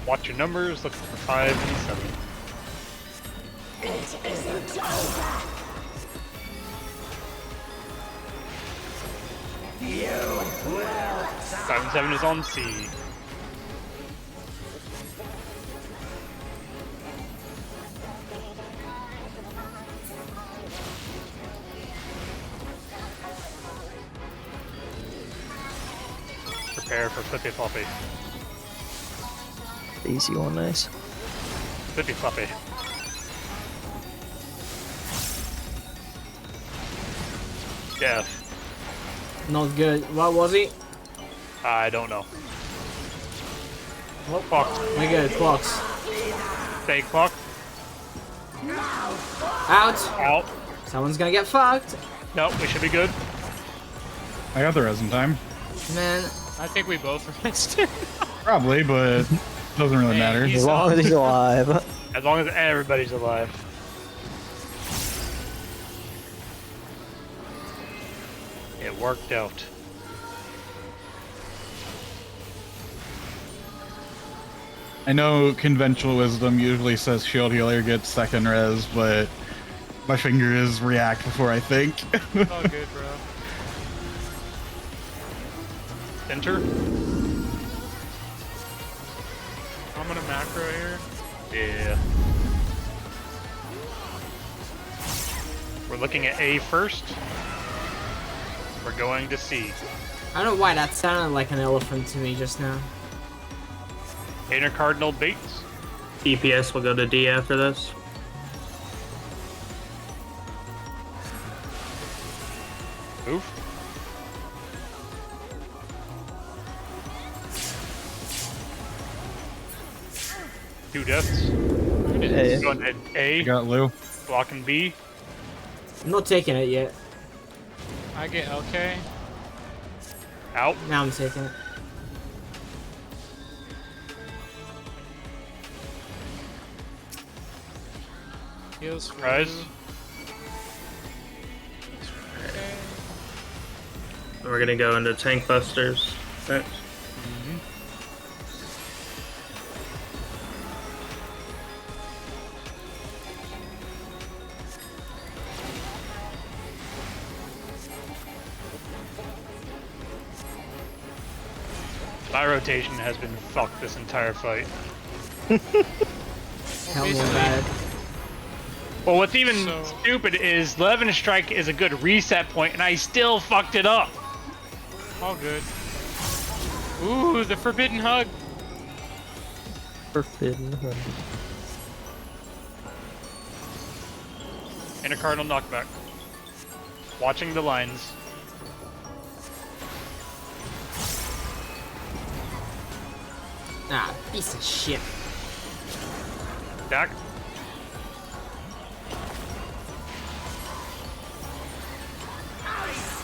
Speaker 3: Watch your numbers, look for 5 and 7.
Speaker 7: It isn't over.
Speaker 8: You will
Speaker 3: 5 and 7 is on C. Prepare for Flippy Floppy.
Speaker 2: Easy one, nice.
Speaker 3: Flippy Floppy. Death.
Speaker 1: Not good. What was he?
Speaker 3: I don't know.
Speaker 1: What?
Speaker 3: Fuck.
Speaker 1: We good. Clocks.
Speaker 3: Stay clock.
Speaker 1: Out.
Speaker 3: Out.
Speaker 1: Someone's gonna get fucked.
Speaker 3: Nope, we should be good.
Speaker 6: I got the resin time.
Speaker 1: Man.
Speaker 4: I think we both rinsed it.
Speaker 6: Probably, but doesn't really
Speaker 4: Hey,
Speaker 6: matter.
Speaker 4: he's-
Speaker 2: As long as he's alive.
Speaker 3: As long as everybody's alive. It worked out.
Speaker 6: I know conventional wisdom usually says shield healer gets second res, but my finger is react before I think.
Speaker 4: All good, bro.
Speaker 3: Enter.
Speaker 4: I'm gonna macro here.
Speaker 3: Yeah. We're looking at A first. We're going to C.
Speaker 1: I don't know why that sounded like an elephant to me just now.
Speaker 3: Inner Cardinal Bates.
Speaker 5: DPS will go to D after this.
Speaker 3: Move. Two deaths.
Speaker 2: Hey.
Speaker 3: Going to A.
Speaker 6: Got Lou.
Speaker 3: Blocking B.
Speaker 1: I'm not taking it yet.
Speaker 4: I get LK.
Speaker 3: Out.
Speaker 1: Now I'm taking it.
Speaker 4: Heals for
Speaker 3: Rise.
Speaker 4: you. Okay.
Speaker 5: And we're gonna go into tank busters. Next.
Speaker 3: My rotation has been fucked this entire fight.
Speaker 1: Hell no
Speaker 4: basically-
Speaker 1: bad.
Speaker 3: Well, what's even
Speaker 4: So-
Speaker 3: stupid is 11 strike is a good reset point, and I still fucked it up.
Speaker 4: All good. Ooh, the forbidden hug.
Speaker 2: Forbidden Hood.
Speaker 3: And a Cardinal knockback. Watching the lines.
Speaker 1: Ah, piece of shit.
Speaker 3: Back.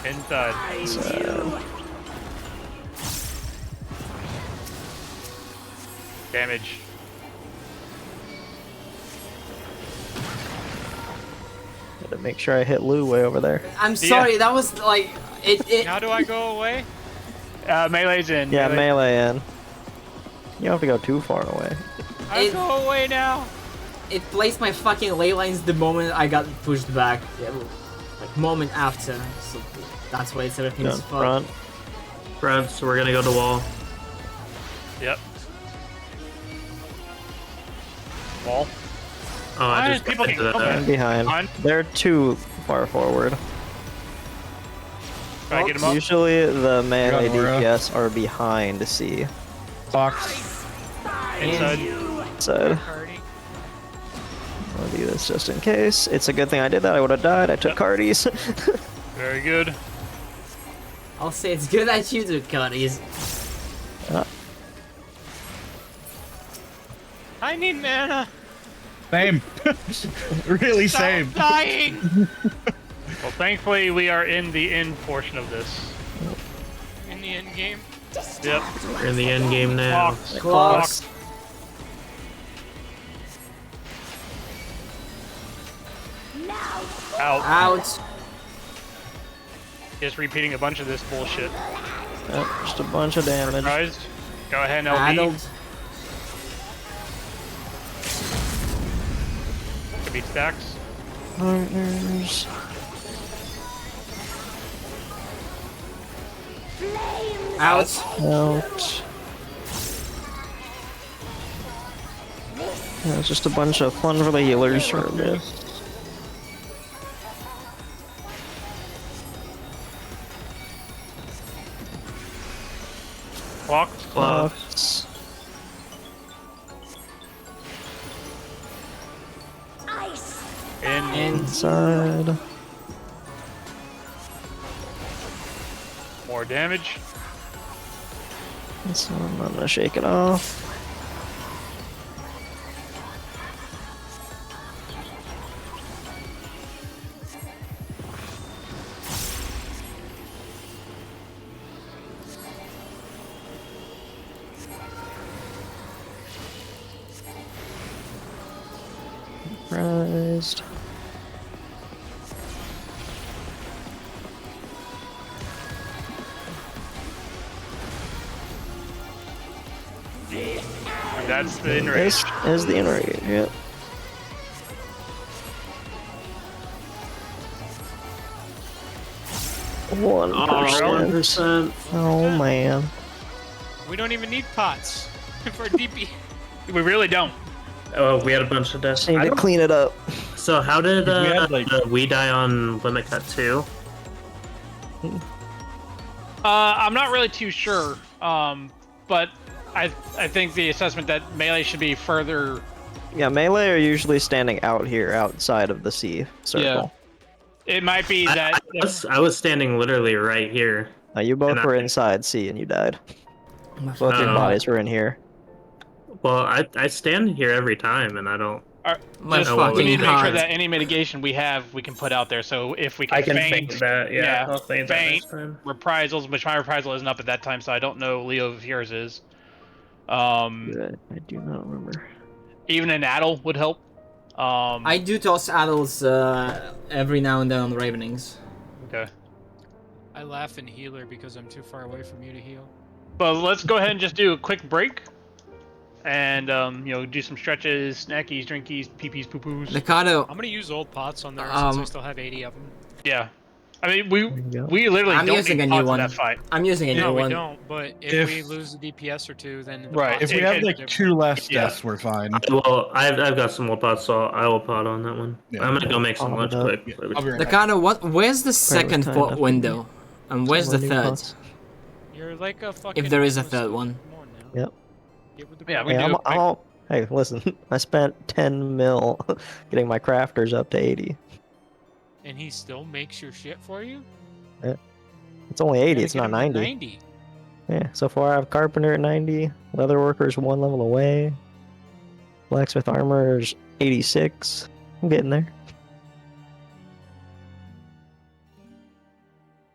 Speaker 3: Inside. Damage.
Speaker 2: Gotta make sure I hit Lou way over there.
Speaker 1: I'm sorry, that was like it.
Speaker 4: How do I go away?
Speaker 3: Melee's in.
Speaker 2: Yeah, melee in. You don't have to go too far away.
Speaker 4: I
Speaker 1: It-
Speaker 4: go away now.
Speaker 1: It placed my fucking ley lines the moment I got pushed back. Yeah, like moment after. So that's why it's
Speaker 2: Go in
Speaker 1: everything's fucked.
Speaker 2: front.
Speaker 5: Front, so we're gonna go to wall.
Speaker 3: Yep. Wall.
Speaker 5: Oh, I
Speaker 3: Why
Speaker 5: just
Speaker 3: people
Speaker 5: got into
Speaker 3: get-
Speaker 5: that.
Speaker 3: okay.
Speaker 2: And behind.
Speaker 3: Behind.
Speaker 2: They're too far forward.
Speaker 3: Try to get him up.
Speaker 2: Usually the melee
Speaker 6: Got Aura.
Speaker 2: DPS are behind C.
Speaker 6: Box.
Speaker 3: Inside.
Speaker 2: So
Speaker 4: Party.
Speaker 2: I'll do this just in case. It's a good thing I did that. I would have died. I took Cardies.
Speaker 3: Very good.
Speaker 1: I'll say it's good that you took Cuddies.
Speaker 4: I need mana.
Speaker 6: Same. Really
Speaker 4: Stop
Speaker 6: same.
Speaker 4: dying.
Speaker 3: Well, thankfully we are in the end portion of this.
Speaker 4: In the end game.
Speaker 3: Yep.
Speaker 5: We're in the end game now.
Speaker 3: Clocks.
Speaker 1: Clocks.
Speaker 3: Out.
Speaker 1: Out.
Speaker 3: Just repeating a bunch of this bullshit.
Speaker 2: Yep, just a bunch of damage.
Speaker 3: Surprised. Go ahead, LB.
Speaker 1: Addled.
Speaker 3: Beat stacks.
Speaker 2: Partners.
Speaker 1: Out.
Speaker 2: Out. Yeah, it's just a bunch of fun for the healers for a bit.
Speaker 3: Clocked.
Speaker 2: Clocks.
Speaker 3: In.
Speaker 2: Inside.
Speaker 3: More damage.
Speaker 2: So I'm gonna shake it off. Surprised.
Speaker 3: And that's the enrage.
Speaker 2: This is the enrage, yep. One percent.
Speaker 5: 1%.
Speaker 2: Oh man.
Speaker 4: We don't even need pots for DP.
Speaker 3: We really don't.
Speaker 5: Oh, we had a bunch of deaths.
Speaker 2: Need to clean it up.
Speaker 5: So how did
Speaker 6: We had, like-
Speaker 5: we die on limit cut 2?
Speaker 3: I'm not really too sure. But I think the assessment that melee should be further.
Speaker 2: Yeah, melee are usually standing out here, outside of the C circle.
Speaker 3: It might be that.
Speaker 5: I was standing literally right here.
Speaker 2: You both
Speaker 5: And
Speaker 2: were
Speaker 5: I-
Speaker 2: inside C and you died. Both your
Speaker 5: Oh.
Speaker 2: bodies were in here.
Speaker 5: Well, I stand here every time, and I don't.
Speaker 1: My
Speaker 3: Just,
Speaker 5: well,
Speaker 3: we
Speaker 1: fucking
Speaker 3: need to make sure
Speaker 1: heart.
Speaker 3: that any mitigation we have, we can put out there. So if we can,
Speaker 5: I can
Speaker 3: feint
Speaker 5: feint that. Yeah,
Speaker 3: yeah,
Speaker 5: I'll feint that
Speaker 3: feint.
Speaker 5: next time.
Speaker 3: reprisals, which my reprisal isn't up at that time, so I don't know Leo if yours is.
Speaker 2: Good. I do not remember.
Speaker 3: Even an addle would help.
Speaker 1: I do toss addles every now and then on the Ravenings.
Speaker 3: Okay.
Speaker 4: I laugh in healer because I'm too far away from you to heal.
Speaker 3: But let's go ahead and just do a quick break. And, do some stretches, snackies, drinkies, pee-pees, poo-poos.
Speaker 1: Mikado,
Speaker 4: I'm gonna use old pots on there since I still have 80 of them.
Speaker 3: Yeah. I mean, we
Speaker 2: go.
Speaker 3: literally
Speaker 1: I'm
Speaker 3: don't
Speaker 1: using
Speaker 3: need
Speaker 1: a new
Speaker 3: pots in
Speaker 1: one.
Speaker 3: that fight.
Speaker 1: I'm using a
Speaker 4: No,
Speaker 1: new
Speaker 4: we
Speaker 1: one.
Speaker 4: don't. But if
Speaker 6: If-
Speaker 4: we lose the DPS or two, then the
Speaker 3: Right,
Speaker 4: pots
Speaker 6: If we
Speaker 3: it-
Speaker 6: have
Speaker 3: it-
Speaker 6: like 2 less
Speaker 3: Yeah.
Speaker 6: deaths, we're fine.
Speaker 5: Well, I've got some more pots, so I will pot on that one.
Speaker 6: Yeah.
Speaker 5: I'm gonna go make some
Speaker 2: Pot
Speaker 5: lunch
Speaker 2: it up.
Speaker 5: quick.
Speaker 6: Yeah, I'll be right back.
Speaker 1: Mikado, where's the second
Speaker 2: time
Speaker 1: pot
Speaker 2: to-
Speaker 1: window? And where's the
Speaker 2: Landing
Speaker 1: third?
Speaker 2: pots.
Speaker 4: You're like a fucking.
Speaker 1: If there is a
Speaker 4: homeless
Speaker 1: third
Speaker 4: dude.
Speaker 1: one.
Speaker 4: Come on now.
Speaker 2: Yep.
Speaker 4: Get with the
Speaker 3: Yeah,
Speaker 4: program.
Speaker 3: we
Speaker 2: Hey,
Speaker 3: do.
Speaker 2: hey, listen. I spent 10 mil getting my crafters up to 80.
Speaker 4: and he still makes your shit for you?
Speaker 2: It's only 80,
Speaker 4: Gotta
Speaker 2: it's
Speaker 4: get
Speaker 2: not
Speaker 4: him to
Speaker 2: 90.
Speaker 4: 90.
Speaker 2: Yeah, so far I have Carpenter at 90, Leatherworker's 1 level away, Blacksmith Armor's 86. I'm getting there.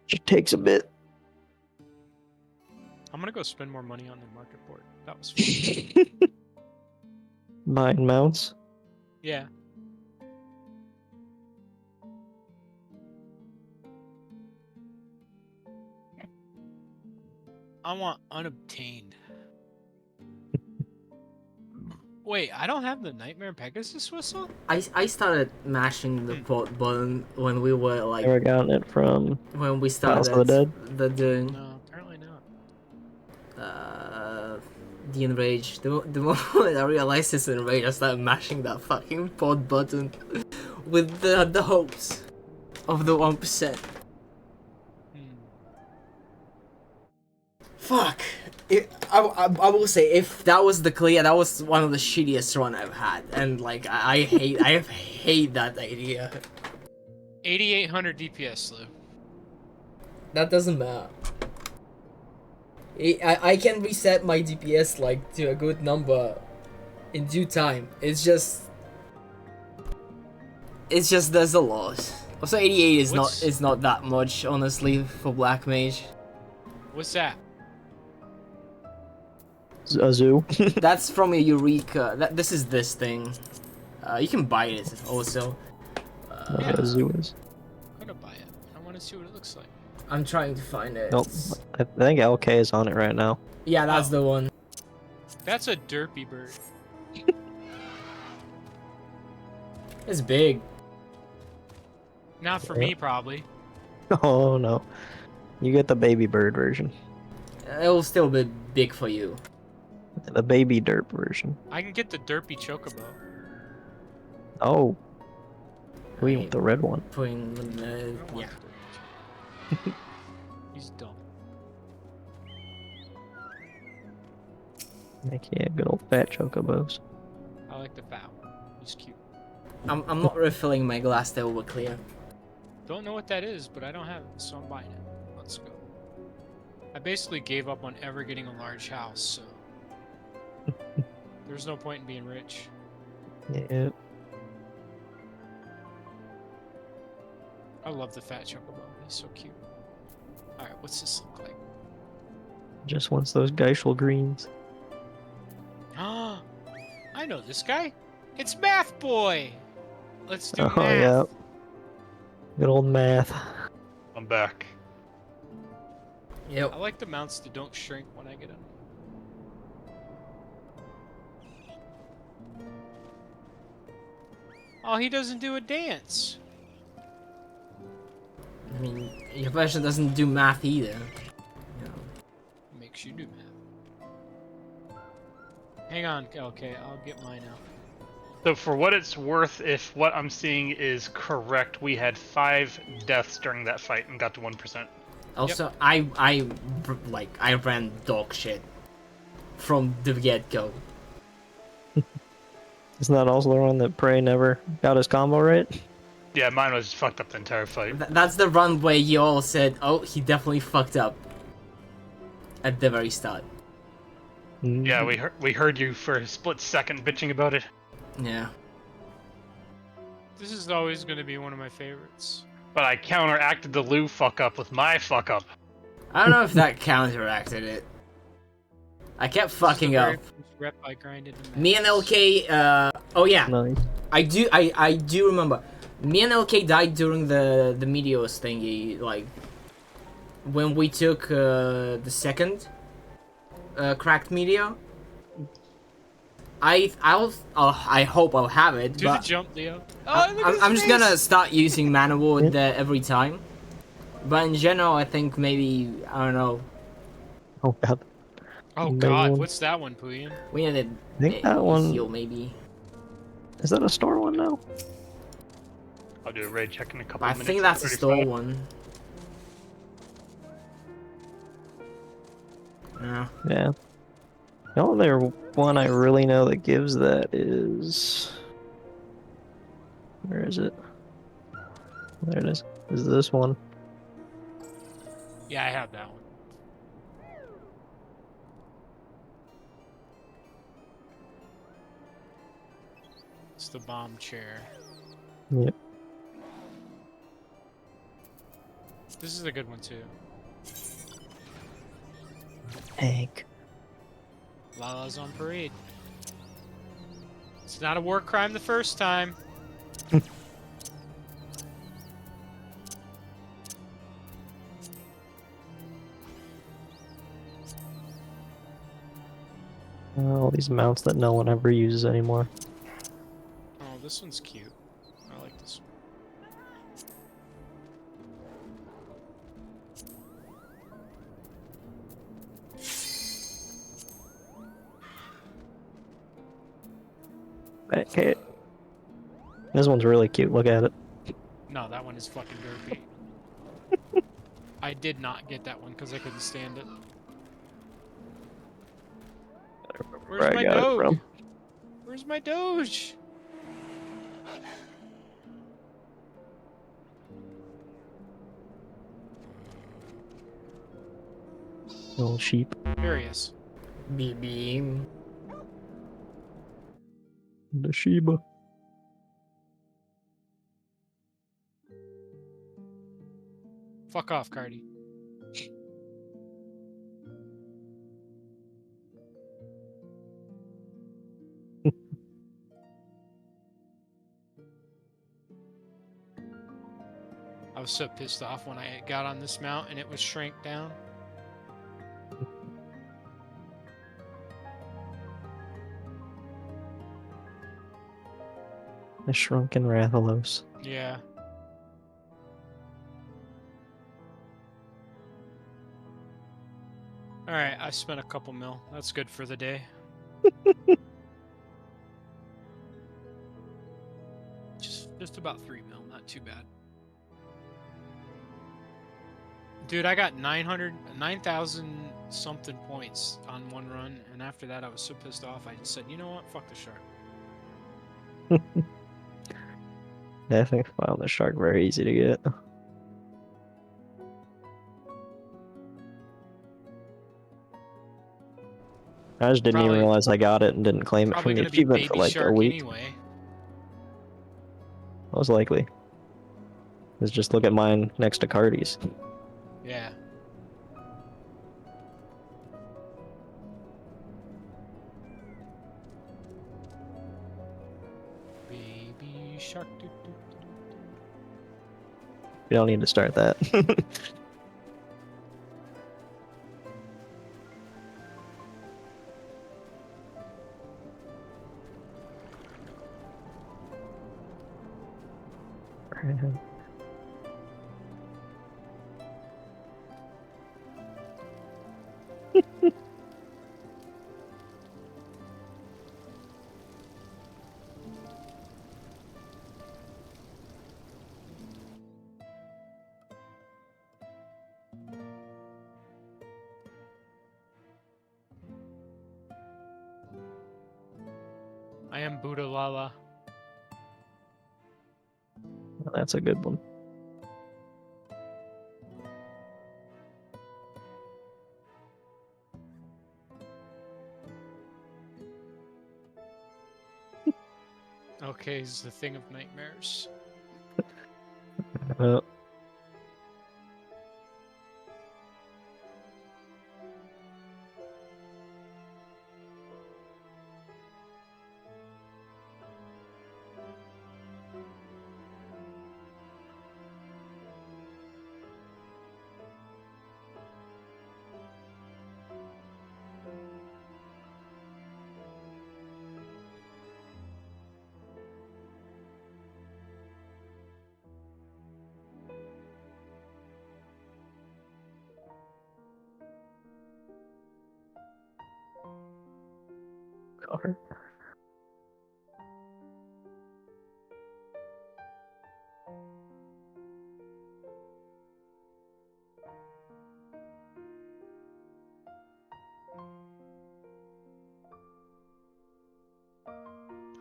Speaker 2: Just takes a bit.
Speaker 4: I'm gonna go spend more money on the market board. That was fun.
Speaker 2: Buying mounts.
Speaker 4: Yeah. I want unobtained. Wait, I don't have the Nightmare Pegasus whistle?
Speaker 1: I started mashing the button when we were like
Speaker 2: Never gotten it from
Speaker 1: when we
Speaker 2: Files
Speaker 1: started
Speaker 2: of the Dead.
Speaker 1: the doing
Speaker 4: No, apparently not.
Speaker 1: the enrage. The moment I realized it's enrage, I started mashing that fucking pod button with the hopes of the 1%. Fuck. I will say, if that was the clear, that was one of the shittiest run I've had, and like I hate that idea.
Speaker 4: 8800 DPS, Lou.
Speaker 1: That doesn't matter. I can reset my DPS like to a good number in due time. It's just there's a loss. Also, 88 is not that much, honestly, for Black Mage.
Speaker 4: What's that?
Speaker 2: A zoo.
Speaker 1: That's from a Eureka. This is this thing. You can buy it also.
Speaker 2: Yeah, a zoo is.
Speaker 4: I'm gonna buy it. I want to see what it looks like.
Speaker 1: I'm trying to find it.
Speaker 2: Nope. I think LK is on it right now.
Speaker 1: Yeah, that's the one.
Speaker 4: That's a derpy bird.
Speaker 1: It's big.
Speaker 4: Not for me, probably.
Speaker 2: Oh no. You get the baby bird version.
Speaker 1: It will still be big for you.
Speaker 2: The baby derp version.
Speaker 4: I can get the derpy chocobo.
Speaker 2: Oh. We want the red one.
Speaker 1: Putting
Speaker 4: I don't
Speaker 1: yeah.
Speaker 4: want the derpy chocobo. He's dumb.
Speaker 2: Heck yeah, good old fat chocobos.
Speaker 4: I like the fat one. He's cute.
Speaker 1: I'm not refilling my glass. They will clear.
Speaker 4: Don't know what that is, but I don't have it, so I'm buying it. Let's go. I basically gave up on ever getting a large house, so there's no point in being rich.
Speaker 2: Yeah.
Speaker 4: I love the fat chocobo. He's so cute. Alright, what's this look like?
Speaker 2: Just wants those Geishel greens.
Speaker 4: Ah, I know this guy. It's Math Boy. Let's do
Speaker 2: Oh
Speaker 4: math.
Speaker 2: yeah. Good old math.
Speaker 3: I'm back.
Speaker 1: Yep.
Speaker 4: I like the mounts that don't shrink when I get them. Oh, he doesn't do a dance.
Speaker 1: I mean, your version doesn't do math either.
Speaker 4: Makes you do math. Hang on, okay, I'll get mine out.
Speaker 3: So for what it's worth, if what I'm seeing is correct, we had 5 deaths during that fight and got to 1%.
Speaker 1: Also, I ran dog shit from the get-go.
Speaker 2: Isn't that also the one that Prey never got his combo right?
Speaker 3: Yeah, mine was fucked up the entire fight.
Speaker 1: That's the run where you all said, "Oh, he definitely fucked up." At the very start.
Speaker 3: Yeah, we heard you for a split second bitching about it.
Speaker 1: Yeah.
Speaker 4: This is always going to be one of my favorites.
Speaker 3: But I counteracted the Lou fuck up with my fuck up.
Speaker 1: I don't know if that counteracted it. I kept fucking up.
Speaker 4: Rep I grinded
Speaker 1: Me and LK, oh yeah.
Speaker 2: Nice.
Speaker 1: I do remember. Me and LK died during the Meteors thingy, like when we took the second cracked meteor. I hope I'll have it.
Speaker 4: Do
Speaker 1: but
Speaker 4: the jump, Leo. Oh, look at his
Speaker 1: I'm just
Speaker 4: face.
Speaker 1: gonna start using mana ward there every time. But in general, I think maybe I don't know.
Speaker 2: Oh god.
Speaker 4: Oh
Speaker 2: No
Speaker 4: god,
Speaker 2: one-
Speaker 4: what's that one, Puyin?
Speaker 1: We need
Speaker 2: I think that one-
Speaker 1: heal maybe.
Speaker 2: Is that a store one now?
Speaker 3: I'll do a raid check in a couple
Speaker 1: But I
Speaker 3: of minutes.
Speaker 1: think that's a
Speaker 3: 35.
Speaker 1: store one. Yeah.
Speaker 2: Yeah. The only other one I really know that gives that is... Where is it? There it is. This is this one.
Speaker 4: Yeah, I have that one. It's the bomb chair.
Speaker 2: Yep.
Speaker 4: This is a good one too.
Speaker 2: Hank.
Speaker 4: Lala's on parade. It's not a war crime the first time.
Speaker 2: All these mounts that no one ever uses anymore.
Speaker 4: Oh, this one's cute. I like this one.
Speaker 2: Okay. This one's really cute. Look at it.
Speaker 4: No, that one is fucking derpy. I did not get that one because I couldn't stand it.
Speaker 2: Where
Speaker 4: Where's
Speaker 2: I
Speaker 4: my
Speaker 2: got it
Speaker 4: Doge?
Speaker 2: from.
Speaker 4: Where's my Doge?
Speaker 2: Little sheep.
Speaker 4: There he is.
Speaker 1: BB.
Speaker 2: The Shiba.
Speaker 4: Fuck off, Cardi. I was so pissed off when I got on this mount and it was shrank down.
Speaker 2: The shrunken Rathalos.
Speaker 4: Yeah. Alright, I spent a couple mil. That's good for the day. Just about 3 mil, not too bad. Dude, I got 9,000 something points on one run, and after that I was so pissed off, I just said, you know what, fuck the shark.
Speaker 2: I think I found the shark very easy to get. I just didn't even
Speaker 4: Probably-
Speaker 2: realize I got it and didn't claim it
Speaker 4: Probably
Speaker 2: from the
Speaker 4: gonna be
Speaker 2: achievement
Speaker 4: baby
Speaker 2: for like a
Speaker 4: shark
Speaker 2: week.
Speaker 4: anyway.
Speaker 2: Most likely. Let's just look at mine next to Cardi's.
Speaker 4: Yeah. Baby shark. Doo, doo, doo, doo.
Speaker 2: We don't need to start that.
Speaker 4: I am Buddha Lala.
Speaker 2: That's a good one.
Speaker 4: Okay, it's the thing of nightmares.
Speaker 2: Uh, cover.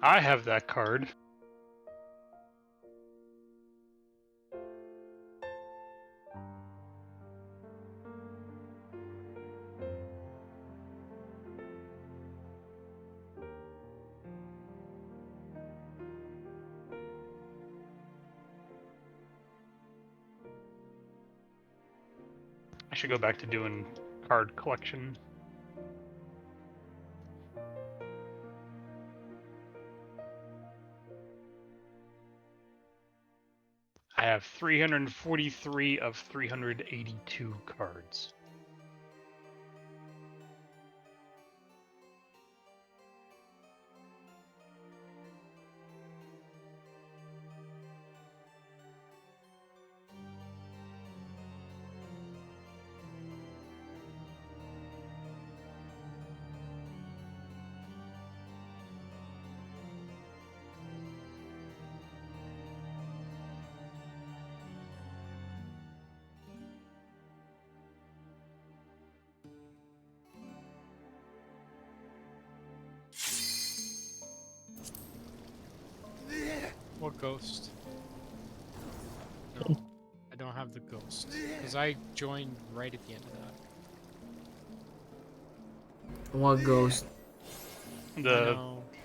Speaker 3: I have that card. I should go back to doing card collection. I have 343 of 382 cards.
Speaker 4: What ghost? No, I don't have the ghost. Because I joined right at the end of that.
Speaker 1: What ghost?
Speaker 3: The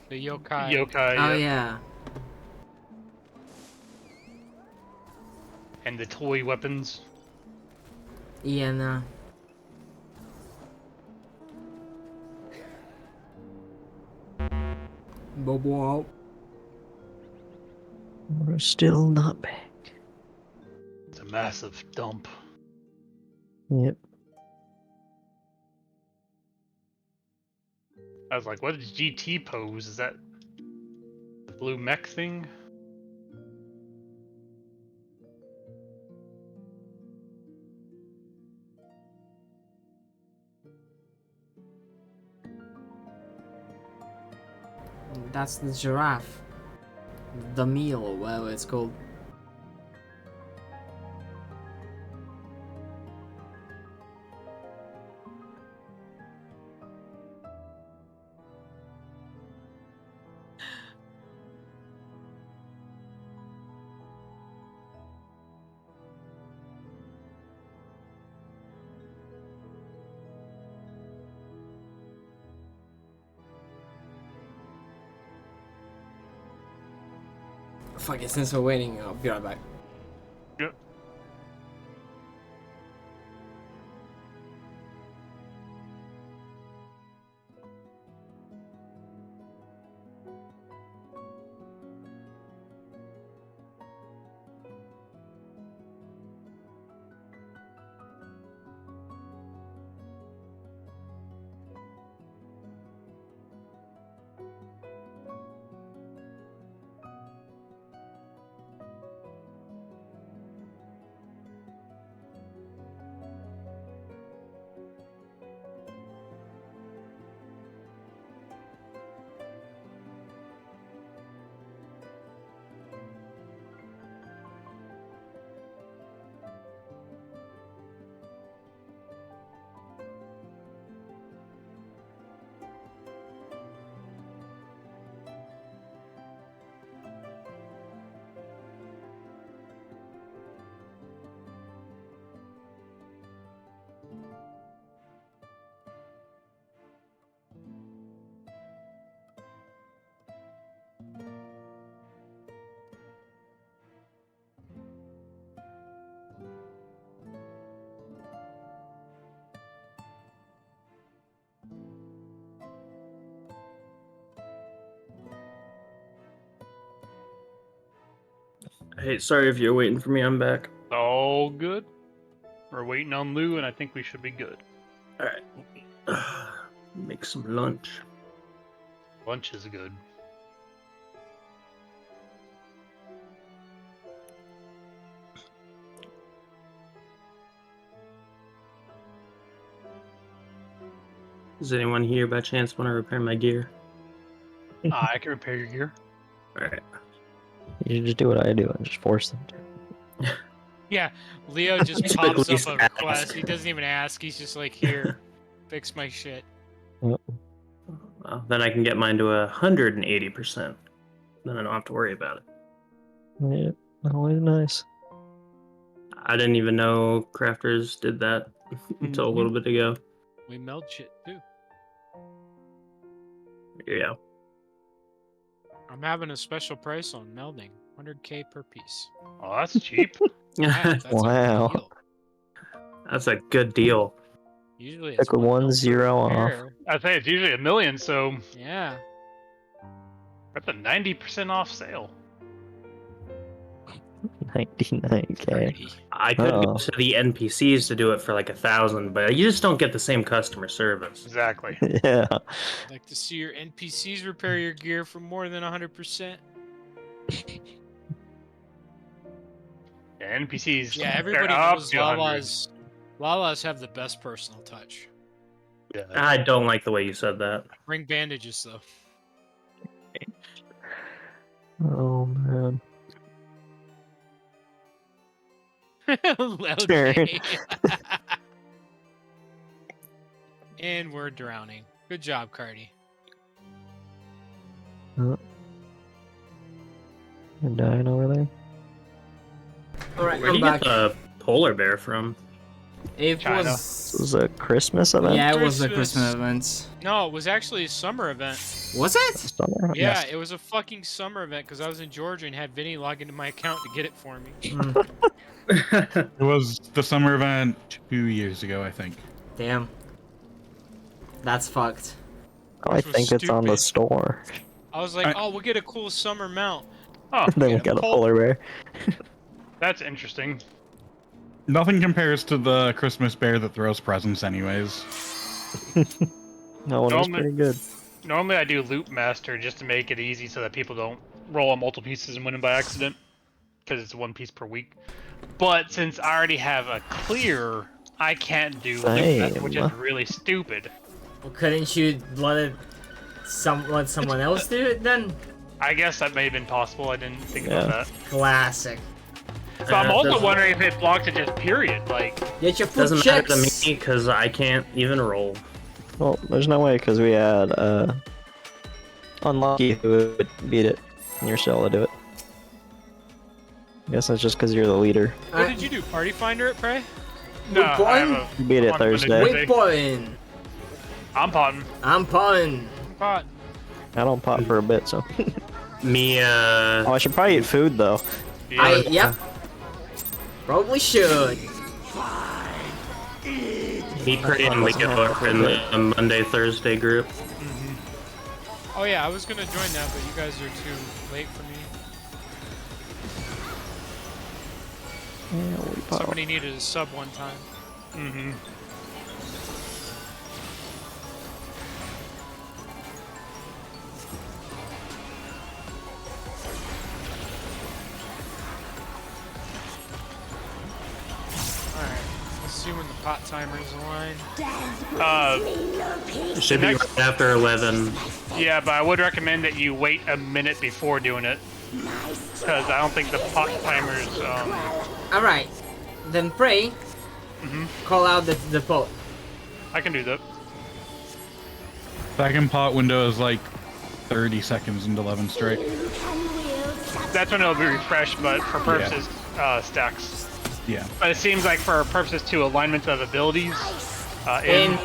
Speaker 4: The yokai.
Speaker 3: yokai.
Speaker 1: Oh
Speaker 3: Yep.
Speaker 1: yeah.
Speaker 3: And the toy weapons.
Speaker 1: Yeah, no. Bobo.
Speaker 2: We're still not back.
Speaker 3: It's a massive dump.
Speaker 2: Yep.
Speaker 3: I was like, what is GT pose? Is that the blue mech thing?
Speaker 1: That's the giraffe. The meal, whatever it's called. Fuck it, since we're waiting, I'll be right back.
Speaker 3: Yep.
Speaker 5: Hey, sorry if you're waiting for me. I'm back.
Speaker 3: All good. We're waiting on Lou, and I think we should be good.
Speaker 5: All right. Make some lunch.
Speaker 3: Lunch is good.
Speaker 5: Does anyone here by chance want to repair my gear?
Speaker 3: I can repair your gear.
Speaker 5: All right.
Speaker 2: You should just do what I do and just force them to.
Speaker 4: Yeah, Leo just
Speaker 5: Just
Speaker 4: pops
Speaker 5: at least
Speaker 4: up a request.
Speaker 5: ask.
Speaker 4: He doesn't even ask. He's just like, here, fix my shit.
Speaker 5: Well, then I can get mine to 180%. Then I don't have to worry about it.
Speaker 2: Yep. Always nice.
Speaker 5: I didn't even know crafters did that until a little bit ago.
Speaker 4: We meld shit too.
Speaker 5: Yeah.
Speaker 4: I'm having a special price on melding, 100k per piece.
Speaker 3: Oh, that's cheap.
Speaker 4: Yeah, that's a
Speaker 2: Wow.
Speaker 4: deal.
Speaker 5: That's a good deal.
Speaker 4: Usually it's
Speaker 2: Took a 1-0 off.
Speaker 4: repair.
Speaker 3: I'd say it's usually $1 million, so
Speaker 4: Yeah.
Speaker 3: that's a 90% off sale.
Speaker 2: 99k.
Speaker 4: Party.
Speaker 5: I could go to the NPCs to do it for like 1,000, but you just don't get the same customer service.
Speaker 3: Exactly.
Speaker 2: Yeah.
Speaker 4: Like to see your NPCs repair your gear for more than 100%.
Speaker 3: Yeah, NPCs.
Speaker 4: Yeah,
Speaker 3: they're
Speaker 4: everybody
Speaker 3: up
Speaker 4: knows
Speaker 3: to 100.
Speaker 4: Lalas have the best personal touch.
Speaker 3: Yeah.
Speaker 5: I don't like the way you said that.
Speaker 4: Bring bandages though.
Speaker 2: Oh man.
Speaker 4: Okay. And we're drowning. Good job, Cardi.
Speaker 2: You're dying over there.
Speaker 1: Alright,
Speaker 5: Where do
Speaker 1: I'm
Speaker 5: you
Speaker 1: back.
Speaker 5: get the polar bear from?
Speaker 1: It
Speaker 3: China.
Speaker 2: This
Speaker 1: was...
Speaker 2: was a Christmas event.
Speaker 1: Yeah, it was a
Speaker 4: Christmas.
Speaker 1: Christmas event.
Speaker 4: No, it was actually a summer event.
Speaker 1: Was it?
Speaker 2: Summer?
Speaker 4: Yeah, it was a fucking summer event because I was in Georgia and had Vinny log into my account to get it for me.
Speaker 6: It was the summer event 2 years ago, I think.
Speaker 1: Damn. That's fucked.
Speaker 2: Oh, I
Speaker 4: Which was
Speaker 2: think it's on the
Speaker 4: stupid.
Speaker 2: store.
Speaker 4: I was like, oh, we'll get a cool summer mount.
Speaker 3: Oh,
Speaker 2: Then we
Speaker 4: Yeah,
Speaker 2: got a
Speaker 4: pol-
Speaker 2: polar bear.
Speaker 3: that's interesting.
Speaker 6: Nothing compares to the Christmas bear that throws presents, anyways.
Speaker 2: No one was
Speaker 3: Normally-
Speaker 2: pretty good.
Speaker 3: Normally I do loot master just to make it easy so that people don't roll on multiple pieces and win them by accident. Because it's 1 piece per week. But since I already have a clear, I can't do loot master, which is really stupid.
Speaker 1: Well, couldn't you let someone else do it then?
Speaker 3: I guess that may have been possible. I didn't think about that.
Speaker 1: Classic.
Speaker 3: But I'm also
Speaker 5: doesn't-
Speaker 3: wondering if it blocked it just period. Like,
Speaker 1: Get your foot
Speaker 5: Doesn't matter
Speaker 1: checks.
Speaker 5: to me because I can't even roll.
Speaker 2: Well, there's no way because we had Unlucky who would beat it, and you're still able to do it. I guess that's just because you're the leader.
Speaker 4: What did you do? Party finder at Prey?
Speaker 3: no,
Speaker 1: Good
Speaker 3: I have
Speaker 1: point.
Speaker 3: a,
Speaker 2: You beat it
Speaker 3: I'm
Speaker 2: Thursday.
Speaker 3: gonna do
Speaker 1: Wait,
Speaker 3: it.
Speaker 1: potting.
Speaker 3: I'm potting.
Speaker 1: I'm potting.
Speaker 4: Pot.
Speaker 2: I don't pot for a bit, so.
Speaker 5: Me,
Speaker 2: Oh, I should probably eat food though.
Speaker 3: Yeah.
Speaker 1: Yep. Probably should.
Speaker 5: me, Pretty, and Leo are in the Monday, Thursday group.
Speaker 4: Oh yeah, I was gonna join that, but you guys are too late for me.
Speaker 2: Yeah, we pop.
Speaker 4: Somebody needed a sub one time.
Speaker 3: Mm-hmm.
Speaker 4: Alright, let's see when the pot timer's aligned.
Speaker 5: It should be right after 11.
Speaker 3: Yeah, but I would recommend that you wait a minute before doing it. Because I don't think the pot timers,
Speaker 1: Alright. Then pray. Call out the pot.
Speaker 3: I can do that.
Speaker 6: Second pot window is like 30 seconds into 11 straight.
Speaker 3: That's when it'll be refreshed, but for purposes, stacks.
Speaker 6: Yeah.
Speaker 3: But it seems like for purposes to alignment of abilities,
Speaker 1: In.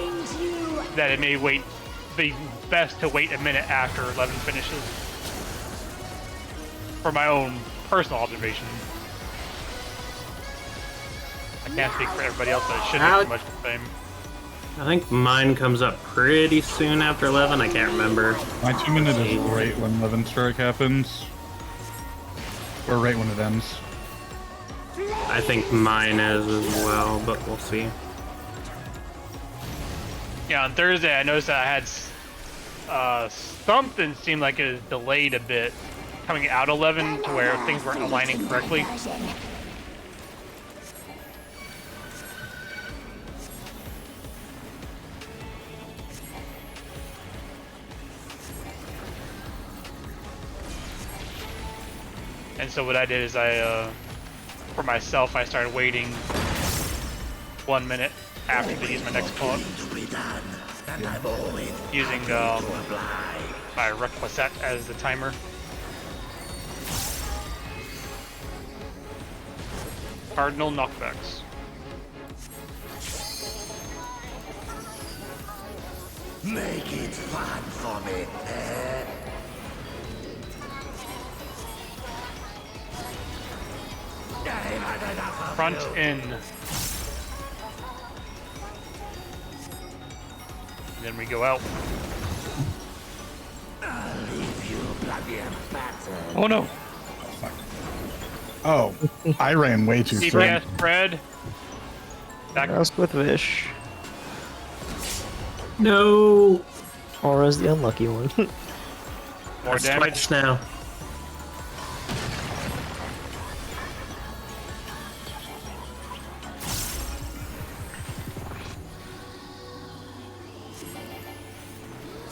Speaker 3: that it may be best to wait a minute after 11 finishes. For my own personal observation. I can't speak for everybody else, but it should be
Speaker 1: Out.
Speaker 3: pretty much the same.
Speaker 5: I think mine comes up pretty soon after 11. I can't remember.
Speaker 6: My 2 minute is right when 11 strike happens. Or right when it ends.
Speaker 5: I think mine is as well, but we'll see.
Speaker 3: Yeah, on Thursday I noticed that I had something seemed like it was delayed a bit coming out 11 to where things weren't aligning correctly. And so what I did is for myself, I started waiting 1 minute after to use my next pull-up. Using my requisite as the timer. Cardinal knockbacks.
Speaker 8: Make it fun for me, eh?
Speaker 3: Front in. and then we go out.
Speaker 8: I'll leave you bloody and battered.
Speaker 6: Oh no. Oh, I ran way too straight.
Speaker 3: CPS spread. Back.
Speaker 2: Ask with Vish.
Speaker 5: No.
Speaker 2: Aura's the unlucky one.
Speaker 3: More
Speaker 5: That's
Speaker 3: damage.
Speaker 5: twice now.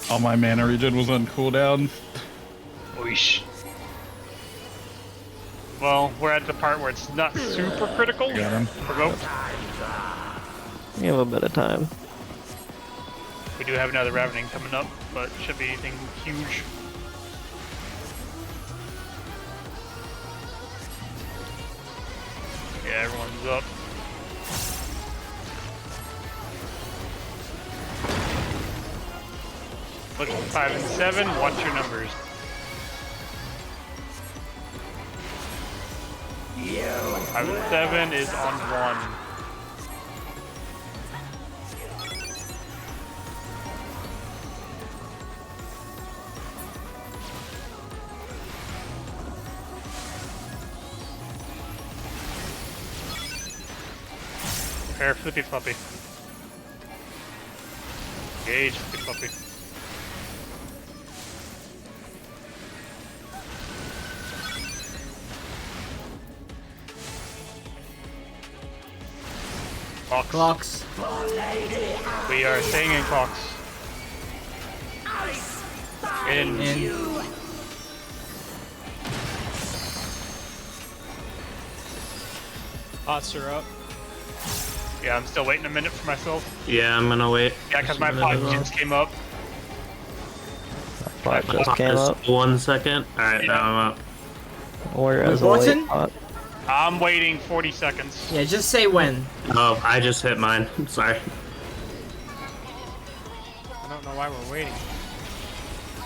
Speaker 6: All my mana regen was on cooldown.
Speaker 3: Oish. Well, we're at the part where it's not super critical.
Speaker 6: Got him.
Speaker 3: Provoked.
Speaker 2: We have a bit of time.
Speaker 3: We do have another Ravening coming up, but should be anything huge. Yeah, everyone's up. Look at 5 and 7, watch your numbers.
Speaker 8: You
Speaker 3: 5 and 7 is on 1. Prepare Flippy Floppy. Engage Flippy Floppy. Clocks.
Speaker 1: Clocks.
Speaker 3: We are staying in clocks. In.
Speaker 4: Pots are up.
Speaker 3: Yeah, I'm still waiting a minute for myself.
Speaker 5: Yeah, I'm gonna wait.
Speaker 3: Yeah, because my
Speaker 5: Just a
Speaker 3: pod
Speaker 5: minute as well.
Speaker 3: just came up.
Speaker 2: Pot just came
Speaker 5: Just
Speaker 2: up.
Speaker 5: 1 second. Alright, now I'm up.
Speaker 2: Whereas a
Speaker 1: Important?
Speaker 2: late pot.
Speaker 3: I'm waiting 40 seconds.
Speaker 1: Yeah, just say when.
Speaker 5: Oh, I just hit mine. Sorry.
Speaker 4: I don't know why we're waiting.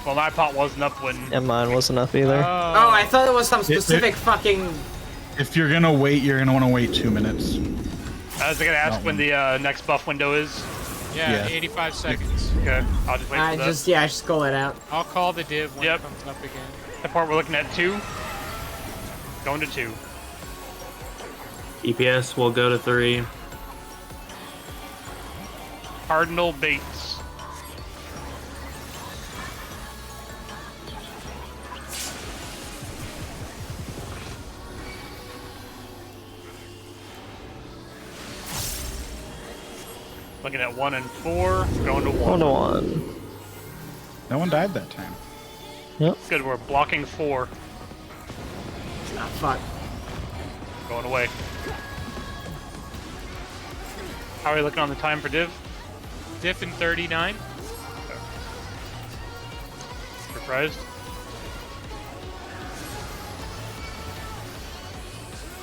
Speaker 3: Well, my pot wasn't up when.
Speaker 2: And mine wasn't up either.
Speaker 1: Oh, I thought it was some specific fucking.
Speaker 6: If you're gonna wait, you're gonna want to wait 2 minutes.
Speaker 3: I was gonna ask when the next buff window is.
Speaker 4: Yeah,
Speaker 6: Yeah.
Speaker 4: 85 seconds.
Speaker 3: Okay, I'll just wait
Speaker 1: I
Speaker 3: for that.
Speaker 1: just call it out.
Speaker 4: I'll call the div when
Speaker 3: Yep.
Speaker 4: it comes up again.
Speaker 3: The part we're looking at 2. Going to 2.
Speaker 5: EPS will go to 3.
Speaker 3: Cardinal Bates. Looking at 1 and 4. Going to 1.
Speaker 2: 1 to 1.
Speaker 6: No one died that time.
Speaker 3: Good, we're blocking 4.
Speaker 1: Ah, fuck.
Speaker 3: Going away. How are we looking on the time for div?
Speaker 4: Diff in 39.
Speaker 3: Surprised?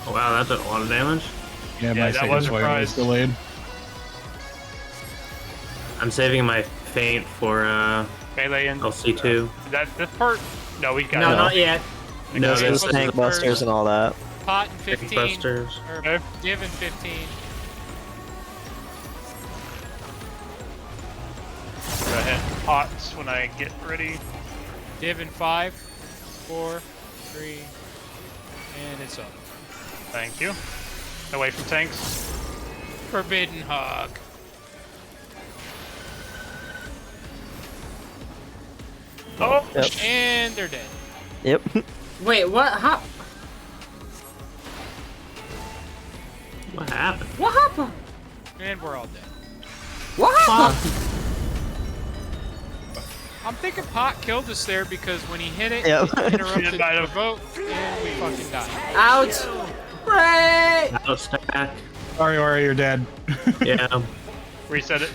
Speaker 5: Oh, wow, that did a lot of damage.
Speaker 6: Yeah,
Speaker 3: Yeah,
Speaker 6: my
Speaker 3: that
Speaker 6: second
Speaker 3: was
Speaker 6: swipe was
Speaker 3: surprised.
Speaker 6: delayed.
Speaker 5: I'm saving my feint for
Speaker 3: Melee and
Speaker 5: LC2.
Speaker 3: Is that this part? No, we got
Speaker 1: No,
Speaker 3: it.
Speaker 1: not yet.
Speaker 5: No,
Speaker 2: This
Speaker 5: this
Speaker 2: is tank busters and all that.
Speaker 4: Pot in 15.
Speaker 5: Busters.
Speaker 4: Or
Speaker 3: Okay.
Speaker 4: div in 15.
Speaker 3: Go ahead. Pots when I get ready.
Speaker 4: Div in 5, 4, 3, and it's up.
Speaker 3: Thank you. Away from tanks.
Speaker 4: Forbidden hug.
Speaker 3: Oh!
Speaker 2: Yep.
Speaker 4: And they're dead.
Speaker 2: Yep.
Speaker 1: Wait, what? How?
Speaker 5: What happened?
Speaker 1: What happened?
Speaker 4: And we're all dead.
Speaker 1: What happened?
Speaker 4: I'm thinking Pot killed us there because when he hit it,
Speaker 2: Yep.
Speaker 4: it interrupted
Speaker 3: He might
Speaker 4: the
Speaker 3: have.
Speaker 4: vote, and we fucking died.
Speaker 1: Out. Right.
Speaker 5: Out stack.
Speaker 6: Sorry, Ori, you're dead.
Speaker 5: Yeah.
Speaker 3: Reset it.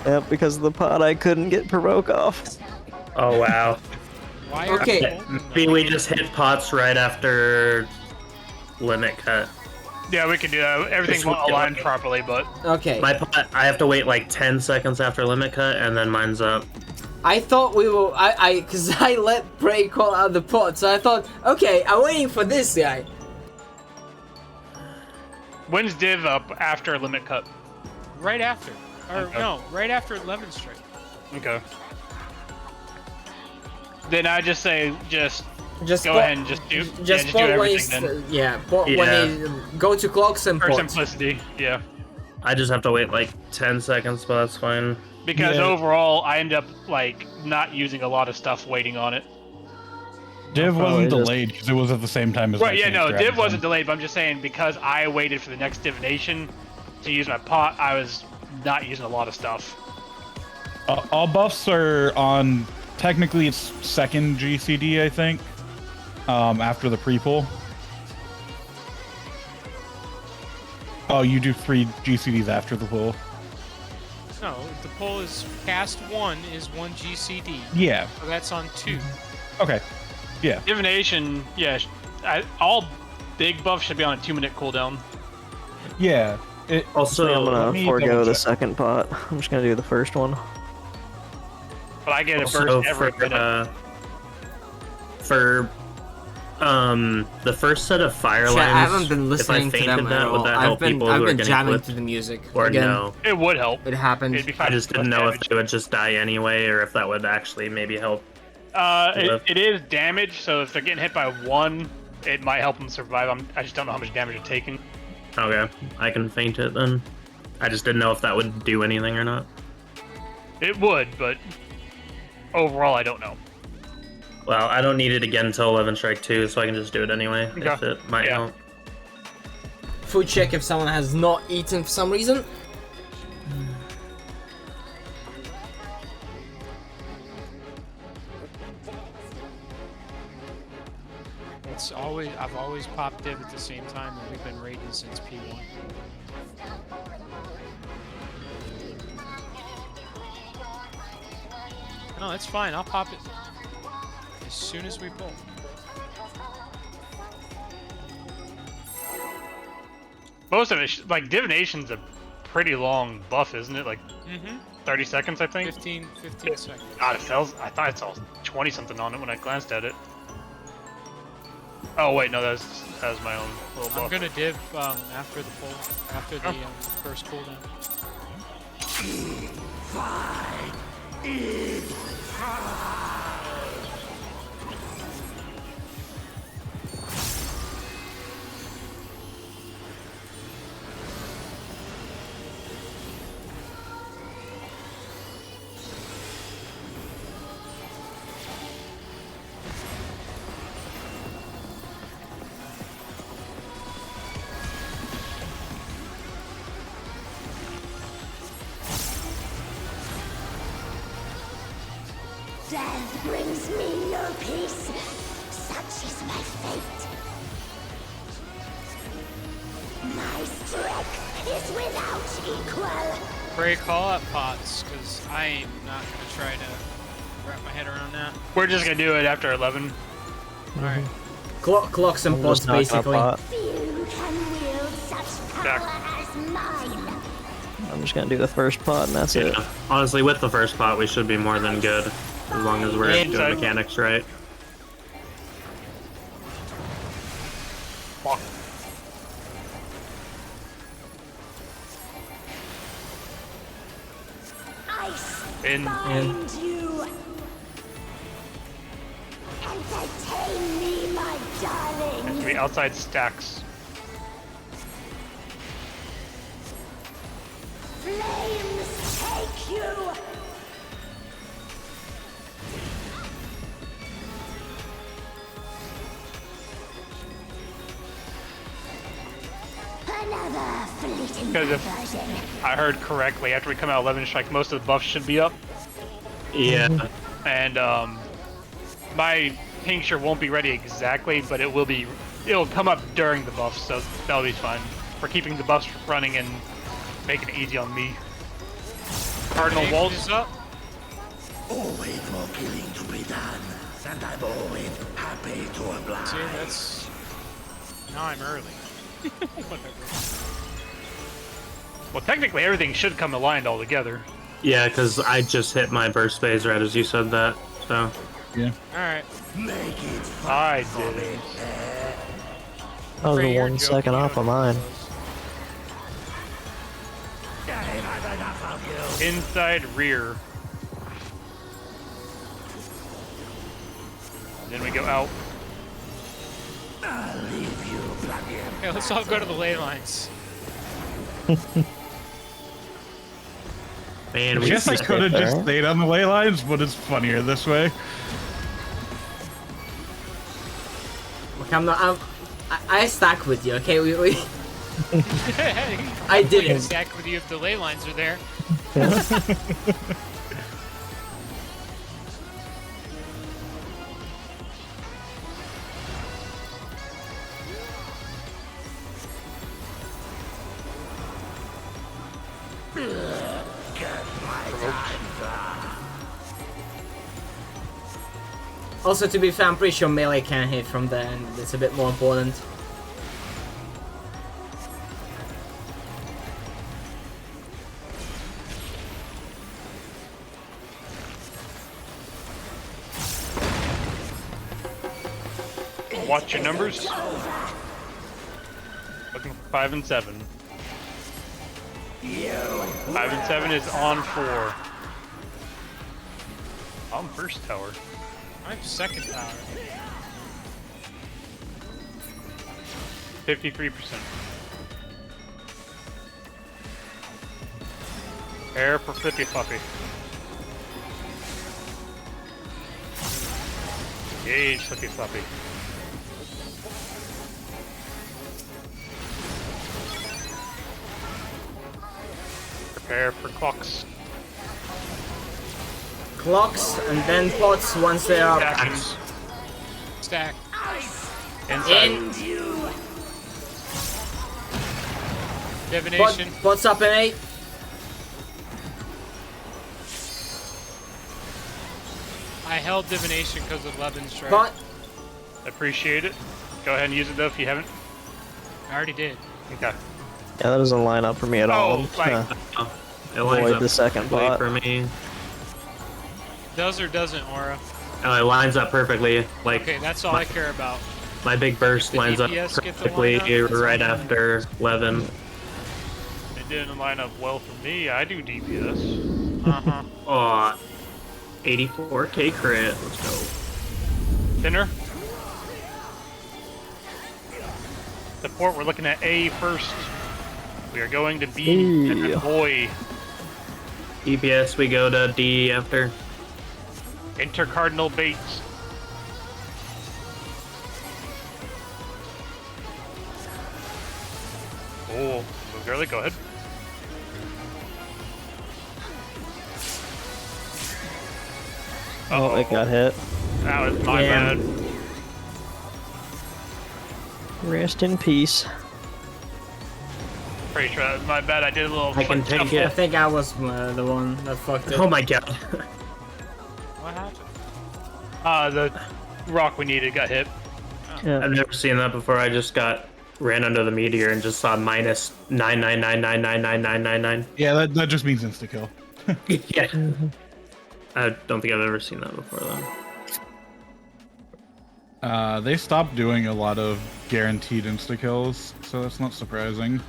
Speaker 2: Yep, because of the pot I couldn't get provoke off.
Speaker 5: Oh, wow.
Speaker 4: Why are
Speaker 1: Okay.
Speaker 4: you holding
Speaker 5: Maybe we just hit pots right after limit cut.
Speaker 3: Yeah, we can do that. Everything
Speaker 5: This
Speaker 3: won't
Speaker 5: would-
Speaker 3: align properly, but
Speaker 1: Okay.
Speaker 5: My pot, I have to wait like 10 seconds after limit cut, and then mine's up.
Speaker 1: I thought we were. Cause I let Bray call out the pot, so I thought, okay, I'm waiting for this guy.
Speaker 3: When's div up after limit cut?
Speaker 4: Right after. Or
Speaker 3: Okay.
Speaker 4: no, right after 11 strike.
Speaker 3: Okay. Then I just say
Speaker 1: Just
Speaker 3: go
Speaker 1: put-
Speaker 3: ahead and just do
Speaker 1: Just
Speaker 3: do
Speaker 1: put
Speaker 3: everything
Speaker 1: waste,
Speaker 3: then.
Speaker 1: yeah, put,
Speaker 5: Yeah.
Speaker 1: when you go to clocks and
Speaker 3: For
Speaker 1: put.
Speaker 3: simplicity, yeah.
Speaker 5: I just have to wait like 10 seconds, but that's fine.
Speaker 3: Because
Speaker 6: Yeah.
Speaker 3: overall, I end up like not using a lot of stuff waiting on it.
Speaker 6: Div
Speaker 2: Probably
Speaker 6: wasn't
Speaker 2: just-
Speaker 6: delayed because it was at the same time as.
Speaker 3: Right?
Speaker 6: my
Speaker 3: Yeah, no,
Speaker 6: Phoenix
Speaker 3: div
Speaker 6: Dragon.
Speaker 3: wasn't delayed, but I'm just saying because I waited for the next divination to use my pot, I was not using a lot of stuff.
Speaker 6: All buffs are on. Technically, it's second GCD, I think. After the pre-pull. Oh, you do 3 GCDs after the pull.
Speaker 4: No, the pull is past 1 is 1 GCD.
Speaker 6: Yeah.
Speaker 4: So that's on 2.
Speaker 6: Okay. Yeah.
Speaker 3: Divination, yeah, all big buffs should be on a 2-minute cooldown.
Speaker 6: Yeah.
Speaker 5: Also,
Speaker 2: I'm
Speaker 6: let
Speaker 2: gonna
Speaker 6: me
Speaker 2: forego
Speaker 6: double
Speaker 2: the
Speaker 6: check.
Speaker 2: second pot. I'm just gonna do the first one.
Speaker 3: But I get a
Speaker 5: also
Speaker 3: burst every minute.
Speaker 5: for the first set of fire
Speaker 1: Shit,
Speaker 5: lines,
Speaker 1: I haven't been
Speaker 5: if I
Speaker 1: listening to
Speaker 5: fainted
Speaker 1: them at
Speaker 5: that, would
Speaker 1: all.
Speaker 5: that help people
Speaker 1: I've
Speaker 5: who are
Speaker 1: been
Speaker 5: getting
Speaker 1: jamming
Speaker 5: clipped?
Speaker 1: to the music.
Speaker 5: Or
Speaker 1: Again,
Speaker 5: no?
Speaker 3: It would help.
Speaker 1: it happened.
Speaker 3: It'd be
Speaker 5: I
Speaker 3: fine.
Speaker 5: just didn't know if they would just die anyway, or if that would actually maybe help.
Speaker 3: It is damage, so if they're getting hit by 1, it might help them survive. I just don't know how much damage they're taking.
Speaker 5: Okay, I can faint it then. I just didn't know if that would do anything or not.
Speaker 3: It would, but overall, I don't know.
Speaker 5: Well, I don't need it again until 11 strike 2, so I can just do it anyway, if
Speaker 3: Okay.
Speaker 5: it might
Speaker 3: Yeah.
Speaker 5: help.
Speaker 1: Food check if someone has not eaten for some reason.
Speaker 4: I've always popped div at the same time, and we've been raiding since P1. No, it's fine. I'll pop it as soon as we pull.
Speaker 3: Most of it, like divination's a pretty long buff, isn't it? Like 30 seconds, I think.
Speaker 4: 15 seconds.
Speaker 3: God, I thought it saw 20 something on it when I glanced at it. Oh wait, no, that's my own little buff.
Speaker 4: I'm gonna div after the pull, after the first cooldown.
Speaker 7: Death brings me no peace. Such is my fate. My strength is without equal.
Speaker 4: Pray call up pots, because I am not gonna try to wrap my head around that.
Speaker 3: We're just gonna do it after 11.
Speaker 4: Alright.
Speaker 1: Clocks and
Speaker 2: I'm
Speaker 1: pots,
Speaker 2: just not gonna
Speaker 1: basically.
Speaker 2: pot.
Speaker 7: Few can wield such power as mine.
Speaker 2: I'm just gonna do the first pot and that's it.
Speaker 5: Yeah. Honestly, with the first pot, we should be more than good, as long as we're
Speaker 3: And
Speaker 5: doing mechanics right.
Speaker 3: Fuck.
Speaker 7: I
Speaker 3: In.
Speaker 7: find you. Entertain me, my
Speaker 3: Has
Speaker 7: darling.
Speaker 3: to be outside stacks.
Speaker 7: Flames take you. Another fleeting
Speaker 3: Because if
Speaker 7: diversion.
Speaker 3: I heard correctly, after we come out 11 strike, most of the buffs should be up.
Speaker 5: Yeah.
Speaker 3: And my tincture won't be ready exactly, but it'll come up during the buff, so that'll be fine. For keeping the buffs running and making it easy on me. Cardinal
Speaker 4: Egg
Speaker 3: Waltz.
Speaker 4: is up.
Speaker 8: Always more killing to be done, and I'm always happy to oblige.
Speaker 4: See, that's... Now I'm early. Whatever.
Speaker 3: Well, technically everything should come aligned all together.
Speaker 5: Yeah, because I just hit my burst phase right as you said that, so.
Speaker 6: Yeah.
Speaker 4: Alright.
Speaker 8: Make it
Speaker 3: I did it.
Speaker 2: That was
Speaker 4: Ray,
Speaker 2: the
Speaker 4: you're
Speaker 2: 1
Speaker 4: joking,
Speaker 2: second
Speaker 4: you
Speaker 2: off
Speaker 4: don't
Speaker 2: of mine.
Speaker 4: know those.
Speaker 3: Inside rear. Then we go out.
Speaker 4: Okay, let's all go to the ley lines.
Speaker 5: Man,
Speaker 6: I
Speaker 5: we
Speaker 6: guess I could have just stayed on the ley lines, but it's funnier this way.
Speaker 1: Okay, I stack with you, okay? We I didn't.
Speaker 4: Stack with you if the ley lines are there.
Speaker 1: Also, to be fair, I'm pretty sure melee can hit from there, and it's a bit more important.
Speaker 3: Watch your numbers. Looking for 5 and 7. 5 and 7 is on 4. I'm first tower.
Speaker 4: I'm second tower.
Speaker 3: 53%. Air for Flippy Floppy. Engage Flippy Floppy. Prepare for clocks.
Speaker 1: Clocks and then pots once they are
Speaker 3: Actions.
Speaker 4: Stack.
Speaker 3: Inside.
Speaker 1: in.
Speaker 4: Divination.
Speaker 1: Pots up in 8.
Speaker 4: I held divination because of Levin's strike.
Speaker 1: Pot.
Speaker 3: Appreciate it. Go ahead and use it though if you haven't.
Speaker 4: I already did.
Speaker 3: Okay.
Speaker 2: Yeah, that doesn't line up for me at all.
Speaker 3: Oh, right.
Speaker 5: It lines
Speaker 2: Avoid
Speaker 5: up
Speaker 2: the second
Speaker 5: perfectly
Speaker 2: bot.
Speaker 5: for me.
Speaker 4: Does or doesn't, Aura?
Speaker 5: Oh, it lines up perfectly. Like
Speaker 4: Okay, that's all I care about.
Speaker 5: my big burst
Speaker 4: The
Speaker 5: lines up
Speaker 4: DPS get the
Speaker 5: perfectly
Speaker 4: lineup?
Speaker 5: right after Levin.
Speaker 3: It didn't line up well for me. I do DPS.
Speaker 4: Uh-huh.
Speaker 5: Aw, 84k crit. Let's go.
Speaker 3: Thinner. Support, we're looking at A first. We are going to B.
Speaker 2: Yeah.
Speaker 3: Boy.
Speaker 5: DPS, we go to D after.
Speaker 3: Enter Cardinal Bates. Oh, move early, go ahead.
Speaker 2: Oh, it got hit.
Speaker 3: That was my
Speaker 1: Yeah.
Speaker 3: bad.
Speaker 2: Rest in peace.
Speaker 3: Pretty sure that was my bad. I did a little
Speaker 5: I can
Speaker 3: foot
Speaker 5: take
Speaker 3: shuffle.
Speaker 1: I
Speaker 5: it.
Speaker 1: think I was the one that fucked it.
Speaker 5: Oh my god.
Speaker 4: What happened?
Speaker 3: The rock we needed got hit.
Speaker 2: Yeah.
Speaker 5: I've never seen that before. I just ran under the meteor and just saw minus 999999999.
Speaker 6: Yeah, that just means insta kill.
Speaker 5: Yeah. I don't think I've ever seen that before though.
Speaker 6: They stopped doing a lot of guaranteed insta kills, so that's not surprising.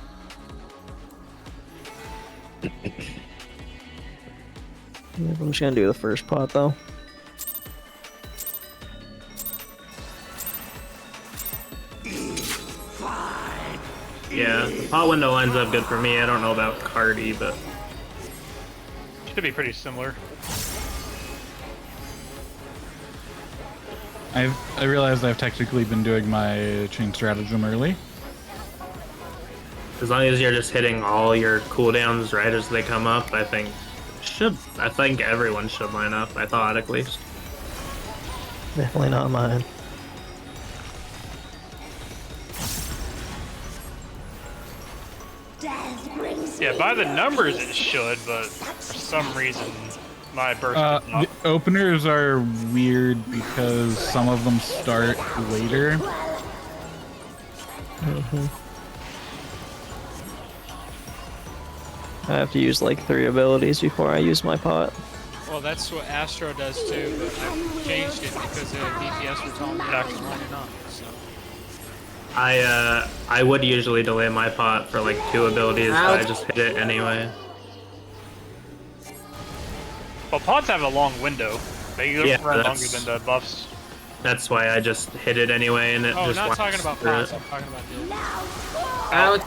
Speaker 2: I'm just gonna do the first pot though.
Speaker 5: Yeah, the pot window lines up good for me. I don't know about Cardi, but
Speaker 3: Should be pretty similar.
Speaker 6: I realized I've technically been doing my chain stratagem early.
Speaker 5: as long as you're just hitting all your cooldowns right as they come up, I think everyone should line up. I thought at least.
Speaker 2: Definitely not mine.
Speaker 7: Death brings
Speaker 3: Yeah,
Speaker 7: me
Speaker 3: by the
Speaker 7: no
Speaker 3: numbers it
Speaker 7: peace.
Speaker 3: should, but for some reason my burst did
Speaker 6: The
Speaker 3: not.
Speaker 6: openers are weird because some of them start later.
Speaker 2: I have to use like 3 abilities before I use my pot.
Speaker 4: Well, that's what Astro does too, but I changed it because the DPS were telling me I was lining up. So.
Speaker 5: I would usually delay my pot for like 2 abilities, but I just hit it anyway.
Speaker 3: Well, pods have a long window. They run longer
Speaker 5: that's-
Speaker 3: than the buffs.
Speaker 5: That's why I just hit it anyway, and it
Speaker 4: Oh,
Speaker 5: just
Speaker 4: not
Speaker 5: went
Speaker 4: talking about
Speaker 5: through
Speaker 4: pods.
Speaker 5: it.
Speaker 4: I'm talking about this.
Speaker 1: Out.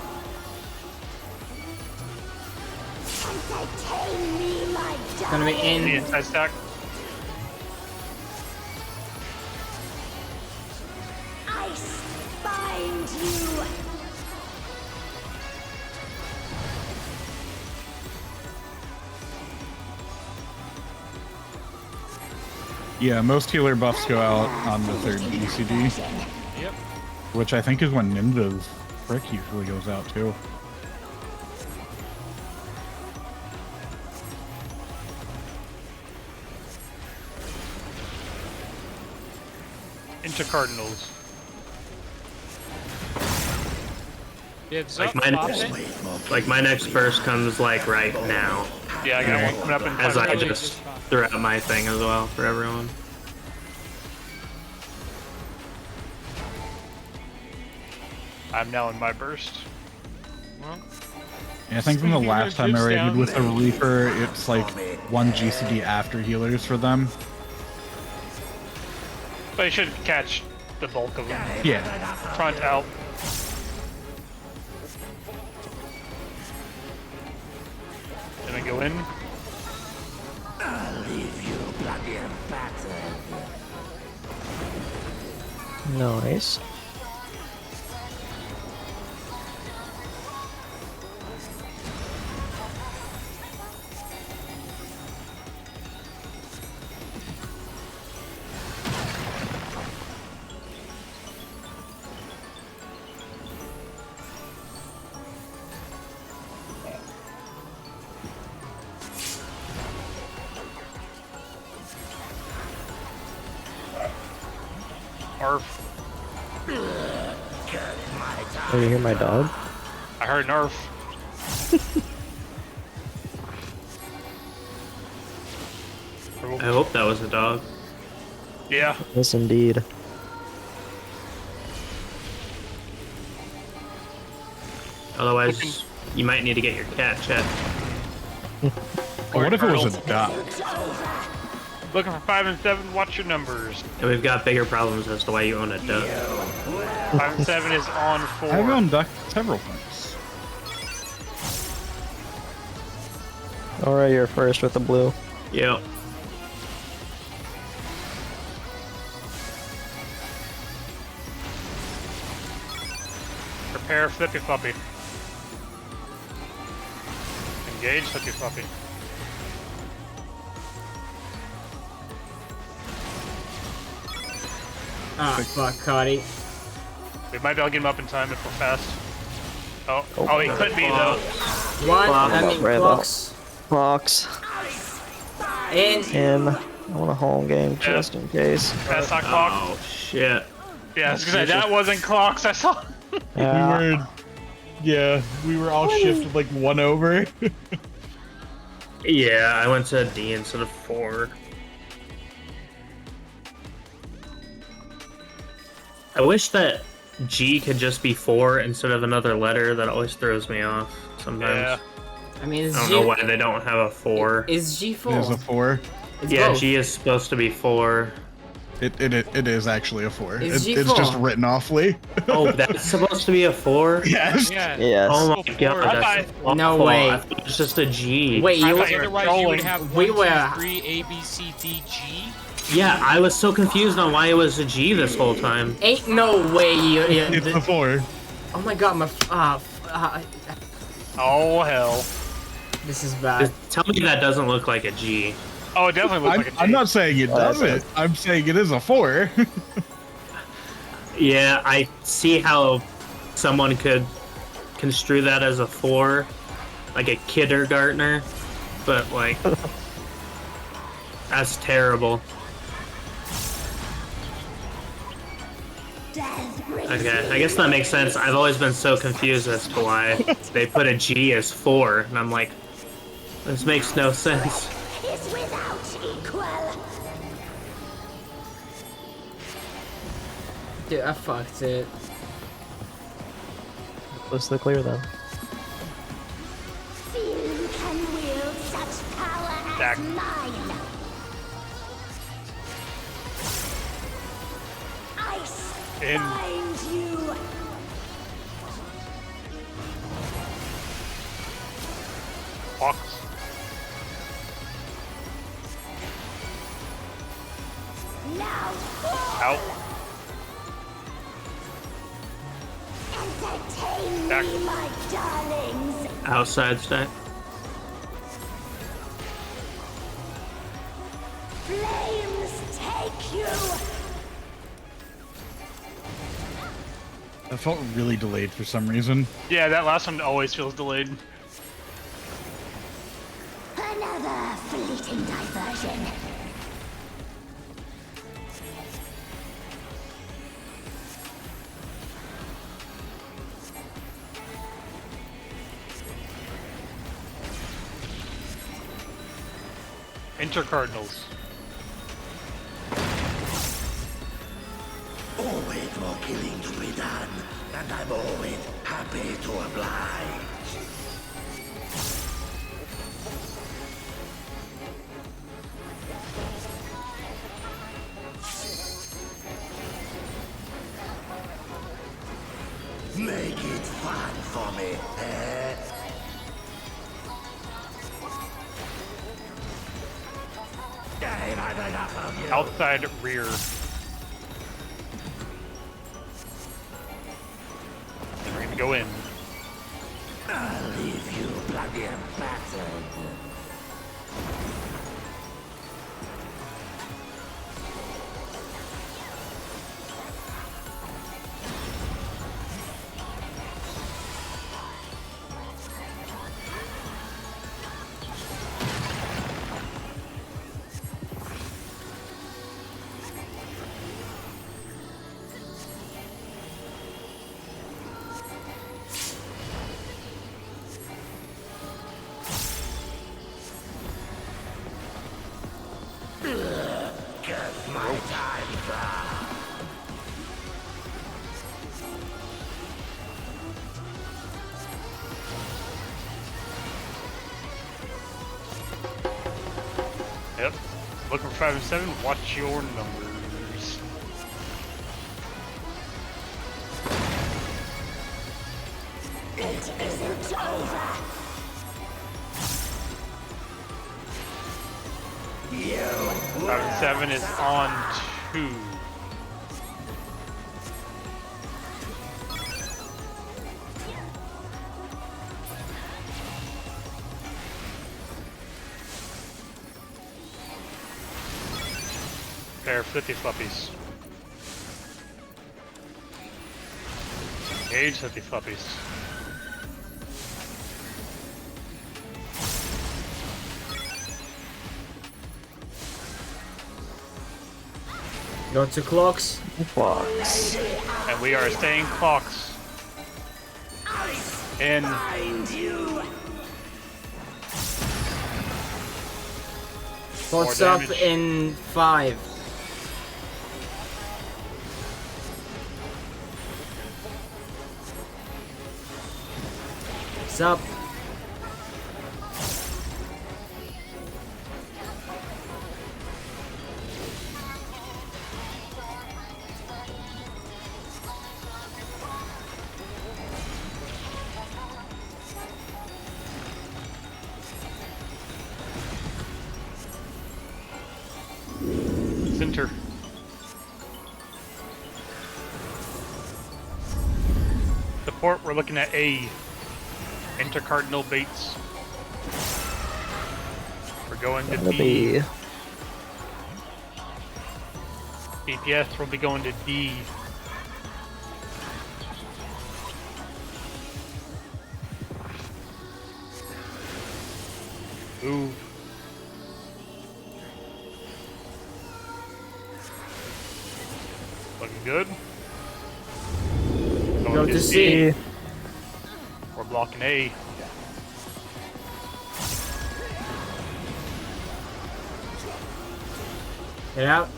Speaker 7: Entertain me, my
Speaker 1: Gonna be
Speaker 7: darling.
Speaker 3: The
Speaker 1: in.
Speaker 3: inside stack.
Speaker 7: Ice bind you.
Speaker 6: Yeah, most healer buffs go out on the third GCD,
Speaker 4: Yep.
Speaker 6: which I think is when Ninja's Frick usually goes out too.
Speaker 3: Into Cardinals.
Speaker 4: Yeah,
Speaker 5: Like my next burst comes like right now,
Speaker 3: Yeah, I got one coming up in
Speaker 5: as
Speaker 3: 5
Speaker 5: I
Speaker 3: minutes.
Speaker 5: just threw out my thing as well for everyone.
Speaker 3: I'm now in my burst.
Speaker 4: Well,
Speaker 6: Yeah, I think from the
Speaker 4: Speaking
Speaker 6: last
Speaker 4: of
Speaker 6: time I
Speaker 4: gyps
Speaker 6: raided
Speaker 4: down
Speaker 6: with a Reaper, it's like 1 GCD after healers for them.
Speaker 3: But you should catch the bulk of them.
Speaker 6: Yeah.
Speaker 3: Front out. Then we go in.
Speaker 8: I'll leave you bloody and battered.
Speaker 2: Nice.
Speaker 3: Arf.
Speaker 2: Oh, you hear my dog?
Speaker 3: I heard an arf.
Speaker 5: I hope that was a dog.
Speaker 3: Yeah.
Speaker 2: Yes, indeed.
Speaker 5: Otherwise, you might need to get your cat checked.
Speaker 6: What if it was a duck?
Speaker 3: Looking for 5 and 7. Watch your numbers.
Speaker 5: And we've got bigger problems as to why you own a duck.
Speaker 3: 5 and 7 is on 4.
Speaker 6: I've owned duck several times.
Speaker 2: Alright, you're first with the blue.
Speaker 5: Yep.
Speaker 3: Prepare Flippy Floppy. Engage Flippy Floppy.
Speaker 1: Ah, fuck, Cody.
Speaker 3: We might be able to get him up in time if we're fast. Oh, he could be though.
Speaker 1: One,
Speaker 2: Fuck.
Speaker 1: I mean,
Speaker 2: Right
Speaker 1: clocks.
Speaker 2: Fox.
Speaker 1: In.
Speaker 2: I want a home game just in case.
Speaker 3: That's not clock.
Speaker 5: Oh shit.
Speaker 3: Yeah, I was gonna say, that wasn't clocks. I saw.
Speaker 6: We were all shifted like 1 over.
Speaker 5: Yeah, I went to D instead of 4. I wish that G could just be 4 instead of another letter. That always throws me off sometimes.
Speaker 3: Yeah.
Speaker 1: I mean, is
Speaker 5: I don't
Speaker 1: G.
Speaker 5: know why they don't have a 4.
Speaker 1: Is G
Speaker 6: It
Speaker 1: 4?
Speaker 6: is a 4.
Speaker 1: It's
Speaker 5: Yeah,
Speaker 1: both.
Speaker 5: G is supposed to be 4.
Speaker 6: It is actually a 4.
Speaker 1: It's
Speaker 6: It's just
Speaker 1: G4.
Speaker 6: written awfully.
Speaker 5: Oh, that's supposed to be a 4?
Speaker 6: Yes.
Speaker 4: yeah.
Speaker 2: Yes.
Speaker 5: Oh my
Speaker 3: I
Speaker 5: god,
Speaker 3: thought-
Speaker 5: that's awful.
Speaker 1: No way.
Speaker 5: I thought it was just a G.
Speaker 1: Wait,
Speaker 3: I
Speaker 1: you.
Speaker 3: thought you were
Speaker 4: Otherwise, you would
Speaker 3: trolling.
Speaker 4: have
Speaker 1: We
Speaker 4: 1,
Speaker 1: were-
Speaker 4: 2, 3, A, B, C, D, G.
Speaker 5: Yeah, I was so confused on why it was a G this whole time.
Speaker 1: Ain't no way you.
Speaker 6: It's a 4.
Speaker 1: Oh my god, my.
Speaker 3: Oh hell.
Speaker 1: This is bad.
Speaker 5: Just tell me that doesn't look like a G.
Speaker 3: Oh, it definitely looks like a G.
Speaker 6: I'm not saying it
Speaker 2: Well,
Speaker 6: doesn't. I'm saying it is a 4.
Speaker 5: Yeah, I see how someone could construe that as a 4, like a kindergartner, but like, that's terrible. Okay, I guess that makes sense. I've always been so confused as to why they put a G as 4, and I'm like, this makes no sense.
Speaker 7: Is without equal.
Speaker 1: Dude, I fucked it.
Speaker 2: Close to the clear then.
Speaker 7: Few can wield such power
Speaker 3: Stack.
Speaker 7: mine. Ice
Speaker 3: In.
Speaker 7: find you.
Speaker 3: Fox.
Speaker 7: Now fall.
Speaker 3: Out.
Speaker 7: Entertain
Speaker 3: Back.
Speaker 7: me, my darlings.
Speaker 5: Outside stack.
Speaker 7: Flames take you.
Speaker 6: That felt really delayed for some reason.
Speaker 3: Yeah, that last one always feels delayed.
Speaker 7: Another fleeting diversion.
Speaker 3: Enter Cardinals.
Speaker 8: Always more killing to be done, and I'm always happy to oblige. Make it fun for me, eh? I've had enough of you.
Speaker 3: Outside rear. And we're gonna go in.
Speaker 8: I'll leave you bloody and battered. Guess my time's up.
Speaker 3: Yep. Looking for 5 and 7. Watch your numbers.
Speaker 7: It isn't over.
Speaker 3: 5 and 7 is on 2. Pair of flippy fluppies. Engage flippy fluppies.
Speaker 1: Go to clocks.
Speaker 2: Fox.
Speaker 3: And we are staying clocks. In.
Speaker 1: What's
Speaker 3: More
Speaker 1: up
Speaker 3: damage.
Speaker 1: in 5? What's up?
Speaker 3: Center. Support, we're looking at A. Intercardinal baits. We're going to
Speaker 2: Gonna
Speaker 3: B.
Speaker 2: be
Speaker 3: DPS will be going to D. Ooh. Looking good. Going
Speaker 1: Go to C.
Speaker 3: We're blocking A.
Speaker 1: Get out.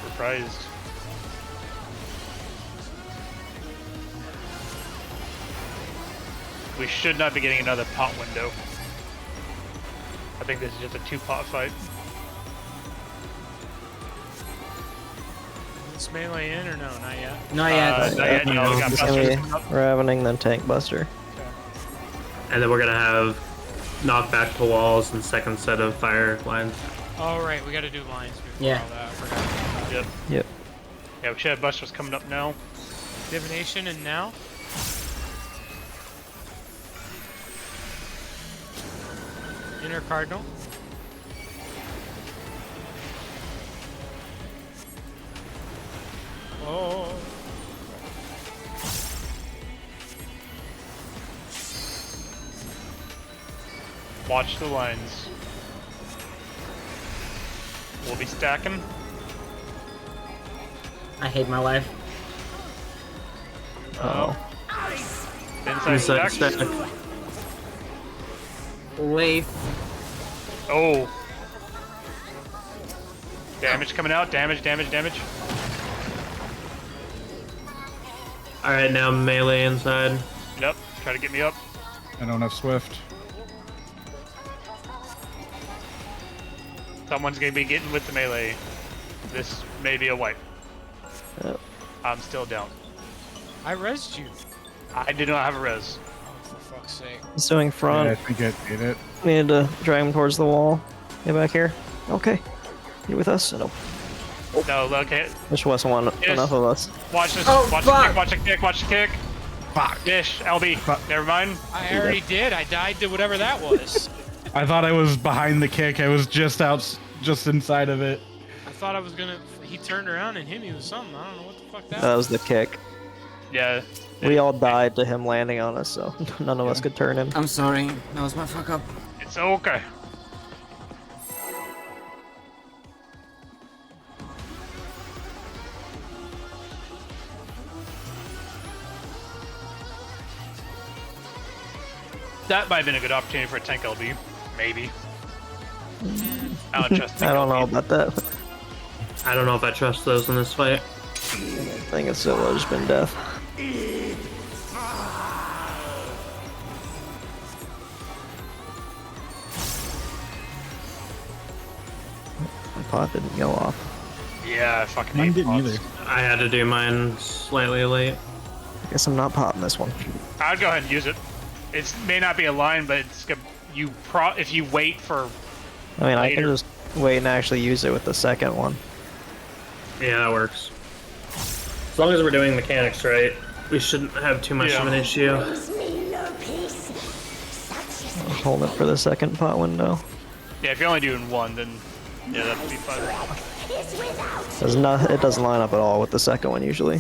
Speaker 3: Surprised. We should not be getting another pot window. I think this is just a 2-pot fight.
Speaker 4: Is melee in or no? Not yet.
Speaker 1: Not yet.
Speaker 3: Not yet, no, we got
Speaker 2: It's
Speaker 3: busters
Speaker 2: gonna
Speaker 3: coming
Speaker 2: be
Speaker 3: up.
Speaker 2: Ravening, then Tank Buster.
Speaker 5: And then we're gonna have knockback to walls and second set of fire lines.
Speaker 4: Oh, right, we gotta do lines before
Speaker 1: Yeah.
Speaker 4: all that. I forgot.
Speaker 3: Yep.
Speaker 2: Yep.
Speaker 3: Yeah, we should have busters coming up now.
Speaker 4: Divination and now? Inner Cardinal. Oh.
Speaker 3: Watch the lines. We'll be stacking.
Speaker 1: I hate my life.
Speaker 2: Oh.
Speaker 3: Inside stack.
Speaker 1: Leaf.
Speaker 3: Oh. Damage coming out. Damage.
Speaker 5: Alright, now melee inside.
Speaker 3: Yep. Try to get me up.
Speaker 6: I don't have Swift.
Speaker 3: Someone's gonna be getting with the melee. This may be a wipe.
Speaker 2: Yep.
Speaker 3: I'm still down.
Speaker 4: I rezzed you.
Speaker 3: I do not have a res.
Speaker 4: Oh, for fuck's sake.
Speaker 2: He's doing
Speaker 6: Yeah, I
Speaker 2: front.
Speaker 6: think it made it.
Speaker 2: Needed to drag him towards the wall. Get back here. Okay. You with us? No.
Speaker 3: No, okay.
Speaker 2: This wasn't one
Speaker 3: Yes.
Speaker 2: enough of us.
Speaker 3: Watch this.
Speaker 1: Oh,
Speaker 3: watch
Speaker 1: fuck.
Speaker 3: the kick. Watch the kick. Watch the kick.
Speaker 6: Fuck.
Speaker 3: Dish. LB.
Speaker 6: Fuck.
Speaker 3: Never mind.
Speaker 4: I already did. I died to whatever that was.
Speaker 6: I thought I was behind the kick. I was just inside of it.
Speaker 4: I thought I was gonna. He turned around and hit me with something. I don't know what the fuck that
Speaker 2: That
Speaker 4: was.
Speaker 2: was the kick.
Speaker 3: Yeah.
Speaker 2: We all died to him landing on us, so none of us could turn him.
Speaker 1: I'm sorry. That was my fuck up.
Speaker 3: It's okay. That might have been a good opportunity for a tank LB. Maybe. I don't trust tank
Speaker 2: I don't know
Speaker 3: LB.
Speaker 2: about that.
Speaker 5: I don't know if I trust those in this fight.
Speaker 2: I think it's still just been death. My pot didn't go off.
Speaker 3: Yeah, I fucking
Speaker 6: Mine
Speaker 3: hate
Speaker 6: didn't
Speaker 3: pods.
Speaker 6: either.
Speaker 5: I had to do mine slightly late.
Speaker 2: I guess I'm not popping this one.
Speaker 3: I'd go ahead and use it. It may not be a line, but it's if you wait for
Speaker 2: I mean, I can
Speaker 3: Later.
Speaker 2: just wait and actually use it with the second one.
Speaker 5: Yeah, that works. As long as we're doing mechanics right, we shouldn't have too much of an issue.
Speaker 7: Brings me no peace. Such is my
Speaker 2: Hold it for the second pot window.
Speaker 3: yeah, if you're only doing one, then yeah, that'd be fine.
Speaker 7: is without
Speaker 2: Does not, it doesn't line up at all with the second one usually.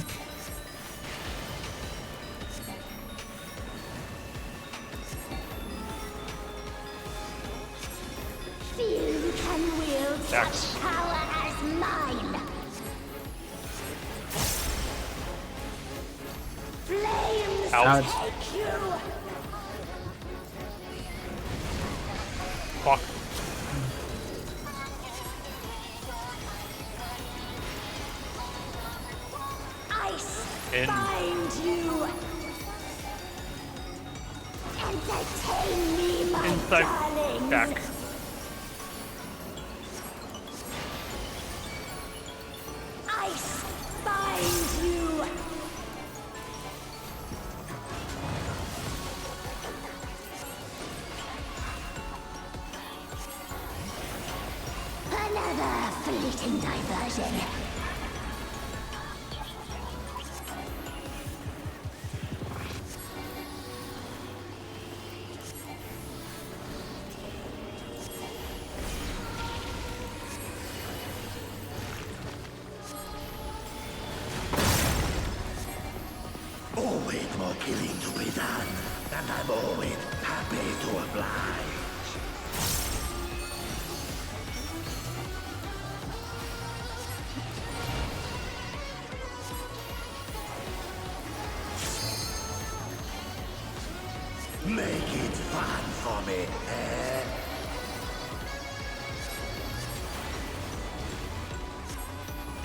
Speaker 7: few can wield
Speaker 3: Dax.
Speaker 7: such power as mine. Flames
Speaker 3: Out.
Speaker 7: take you.
Speaker 3: Fuck.
Speaker 7: Ice
Speaker 3: In.
Speaker 7: bind you. Entertain me, my
Speaker 3: Inside.
Speaker 7: darlings.
Speaker 3: Back.
Speaker 7: Ice bind you. Another fleeting diversion.
Speaker 8: Always more killing to be done, and I'm always happy to oblige. Make it fun for me, eh?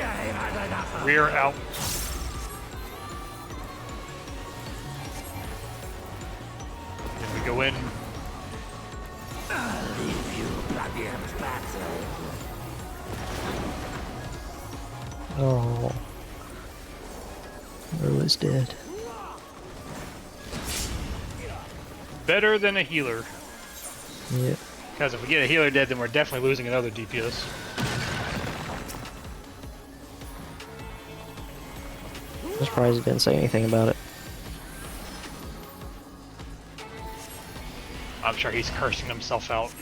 Speaker 8: I've had enough of
Speaker 3: Rear out. win.
Speaker 8: I'll leave you bloody and battered.
Speaker 2: Oh. Earl is dead.
Speaker 3: Better than a healer.
Speaker 2: Yeah.
Speaker 3: Because if we get a healer dead, then we're definitely losing another DPS.
Speaker 2: I'm surprised he didn't say anything about it.
Speaker 3: I'm sure he's cursing himself out.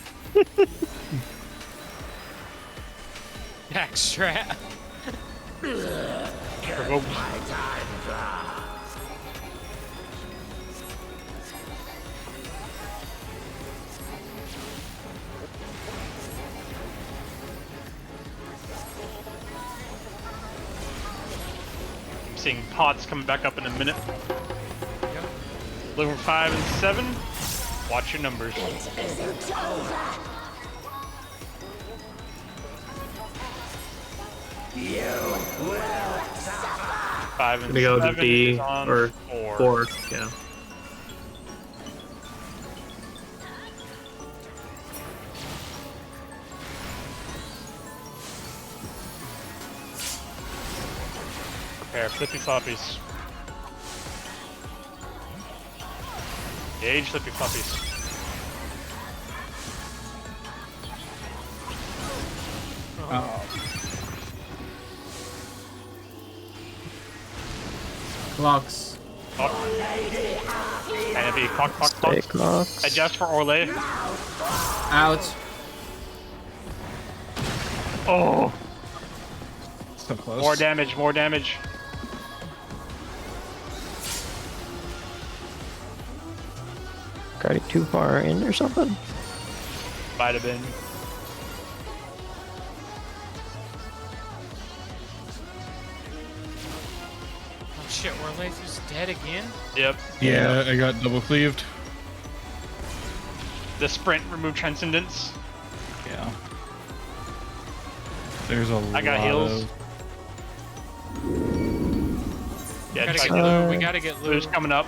Speaker 4: Backstrap.
Speaker 3: Provoked. I'm seeing pots coming back up in a minute.
Speaker 4: Yep.
Speaker 3: Looking for 5 and 7. Watch your numbers.
Speaker 7: It isn't over.
Speaker 8: You will suffer.
Speaker 3: 5 and
Speaker 5: Gonna go
Speaker 3: 7
Speaker 5: to D
Speaker 3: is on
Speaker 5: or
Speaker 3: 4.
Speaker 5: 4. Yeah.
Speaker 3: Prepare flippy floppies. Gauge flippy floppies.
Speaker 1: Clocks.
Speaker 3: Enemy clock, clock,
Speaker 2: Stay
Speaker 3: clock.
Speaker 2: clocks.
Speaker 3: Adjust for Orlay.
Speaker 1: Out.
Speaker 3: Oh,
Speaker 6: So close.
Speaker 3: more damage, more damage.
Speaker 2: Got it too far in or something?
Speaker 3: Might have been.
Speaker 4: Oh shit, Warlath's dead again?
Speaker 3: Yep.
Speaker 6: Yeah, I got double cleaved.
Speaker 3: The sprint removed transcendence.
Speaker 6: Yeah. There's a
Speaker 3: I got
Speaker 6: lot
Speaker 3: heals.
Speaker 6: of...
Speaker 3: Yeah,
Speaker 4: Gotta
Speaker 3: try
Speaker 4: get
Speaker 3: to
Speaker 4: Lou. We gotta get Lou.
Speaker 3: Lou's coming up.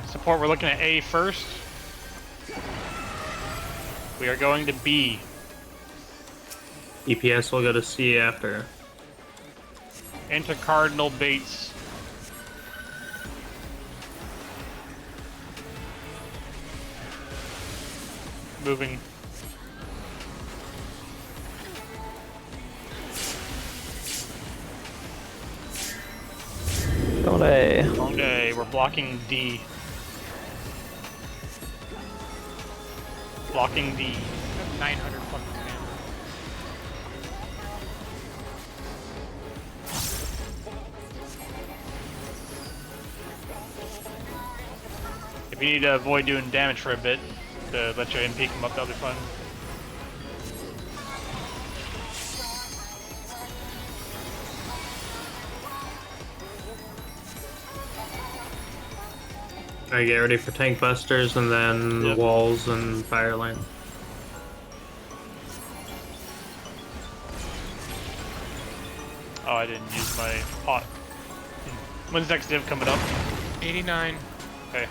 Speaker 3: Support, we're looking at A first. We are going to B.
Speaker 5: EPS will go to C after.
Speaker 3: Enter Cardinal Bates. Moving.
Speaker 2: Going A.
Speaker 3: Okay, we're blocking D. Blocking D.
Speaker 4: 900 fucking damage.
Speaker 3: If you need to avoid doing damage for a bit, to let your MP come up, that'll be fun.
Speaker 5: Alright, get ready for tank busters and then
Speaker 3: Yep.
Speaker 5: walls and fire line.
Speaker 3: Oh, I didn't use my pot. When's next div coming up?
Speaker 4: 89.
Speaker 3: Okay.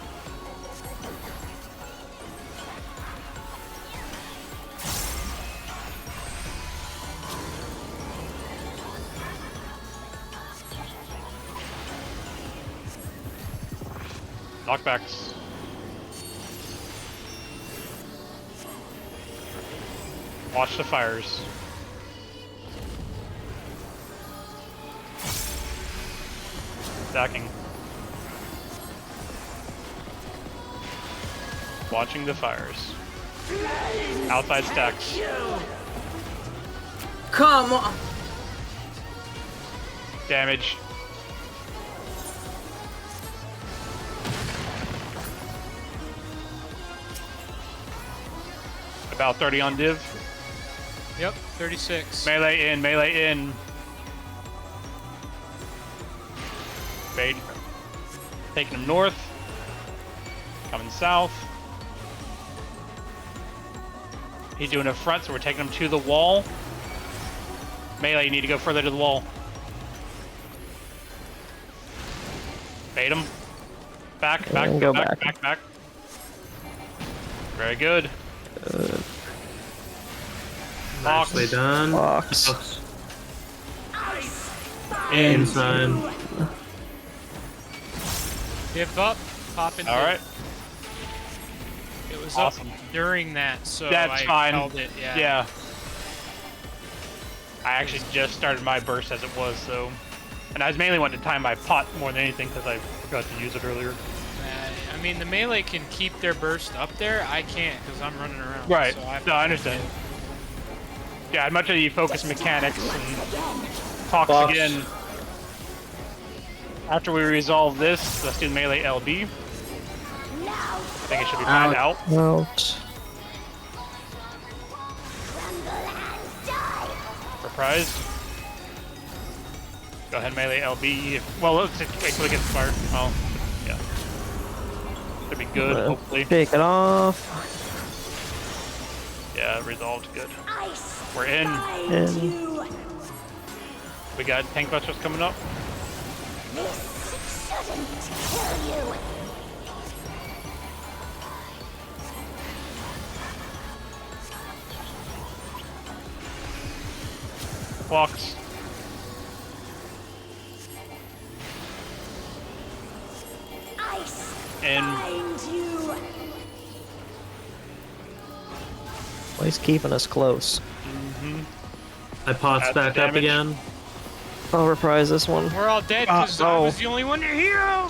Speaker 3: Knockbacks. Watch the fires. Stacking. Watching the fires. Outside stacks.
Speaker 1: Come on.
Speaker 3: Damage. About 30 on div.
Speaker 4: Yep, 36.
Speaker 3: Melee in, melee in. Bait. Taking him north. Coming south. He's doing a front, so we're taking him to the wall. Melee, you need to go further to the wall. Bait him. Back.
Speaker 2: And go back.
Speaker 3: Very good.
Speaker 5: Nicely done.
Speaker 2: Box.
Speaker 5: Inside.
Speaker 4: Give up. Pop into
Speaker 3: All right.
Speaker 4: It was
Speaker 3: Awesome.
Speaker 4: up during that, so
Speaker 3: That's
Speaker 4: I
Speaker 3: fine.
Speaker 4: held it. Yeah.
Speaker 3: Yeah. I actually just started my burst as it was, so. And I was mainly wanting to time my pot more than anything because I forgot to use it earlier.
Speaker 4: I mean, the melee can keep their burst up there. I can't because I'm running around.
Speaker 3: Right.
Speaker 4: So I have
Speaker 3: No,
Speaker 4: to
Speaker 3: I understand. Yeah, I'd much rather you focus mechanics and talks
Speaker 5: Box.
Speaker 3: again. After we resolve this, let's do the melee LB. I think it should be fine out.
Speaker 2: Out.
Speaker 3: Surprise. Go ahead, melee LB. Well, let's just wait till it gets fired. Oh, yeah. Should be good, hopefully.
Speaker 2: Take it off.
Speaker 3: Yeah, resolved. Good. We're in.
Speaker 2: In.
Speaker 3: We got tank busters coming up.
Speaker 7: This shouldn't kill you.
Speaker 3: Clocks. In.
Speaker 2: Well, he's keeping us close.
Speaker 5: My pot's
Speaker 3: That's
Speaker 5: back up
Speaker 3: damage.
Speaker 5: again.
Speaker 2: I'll reprise this one.
Speaker 4: We're all dead because I
Speaker 2: oh.
Speaker 4: was the only one to hero.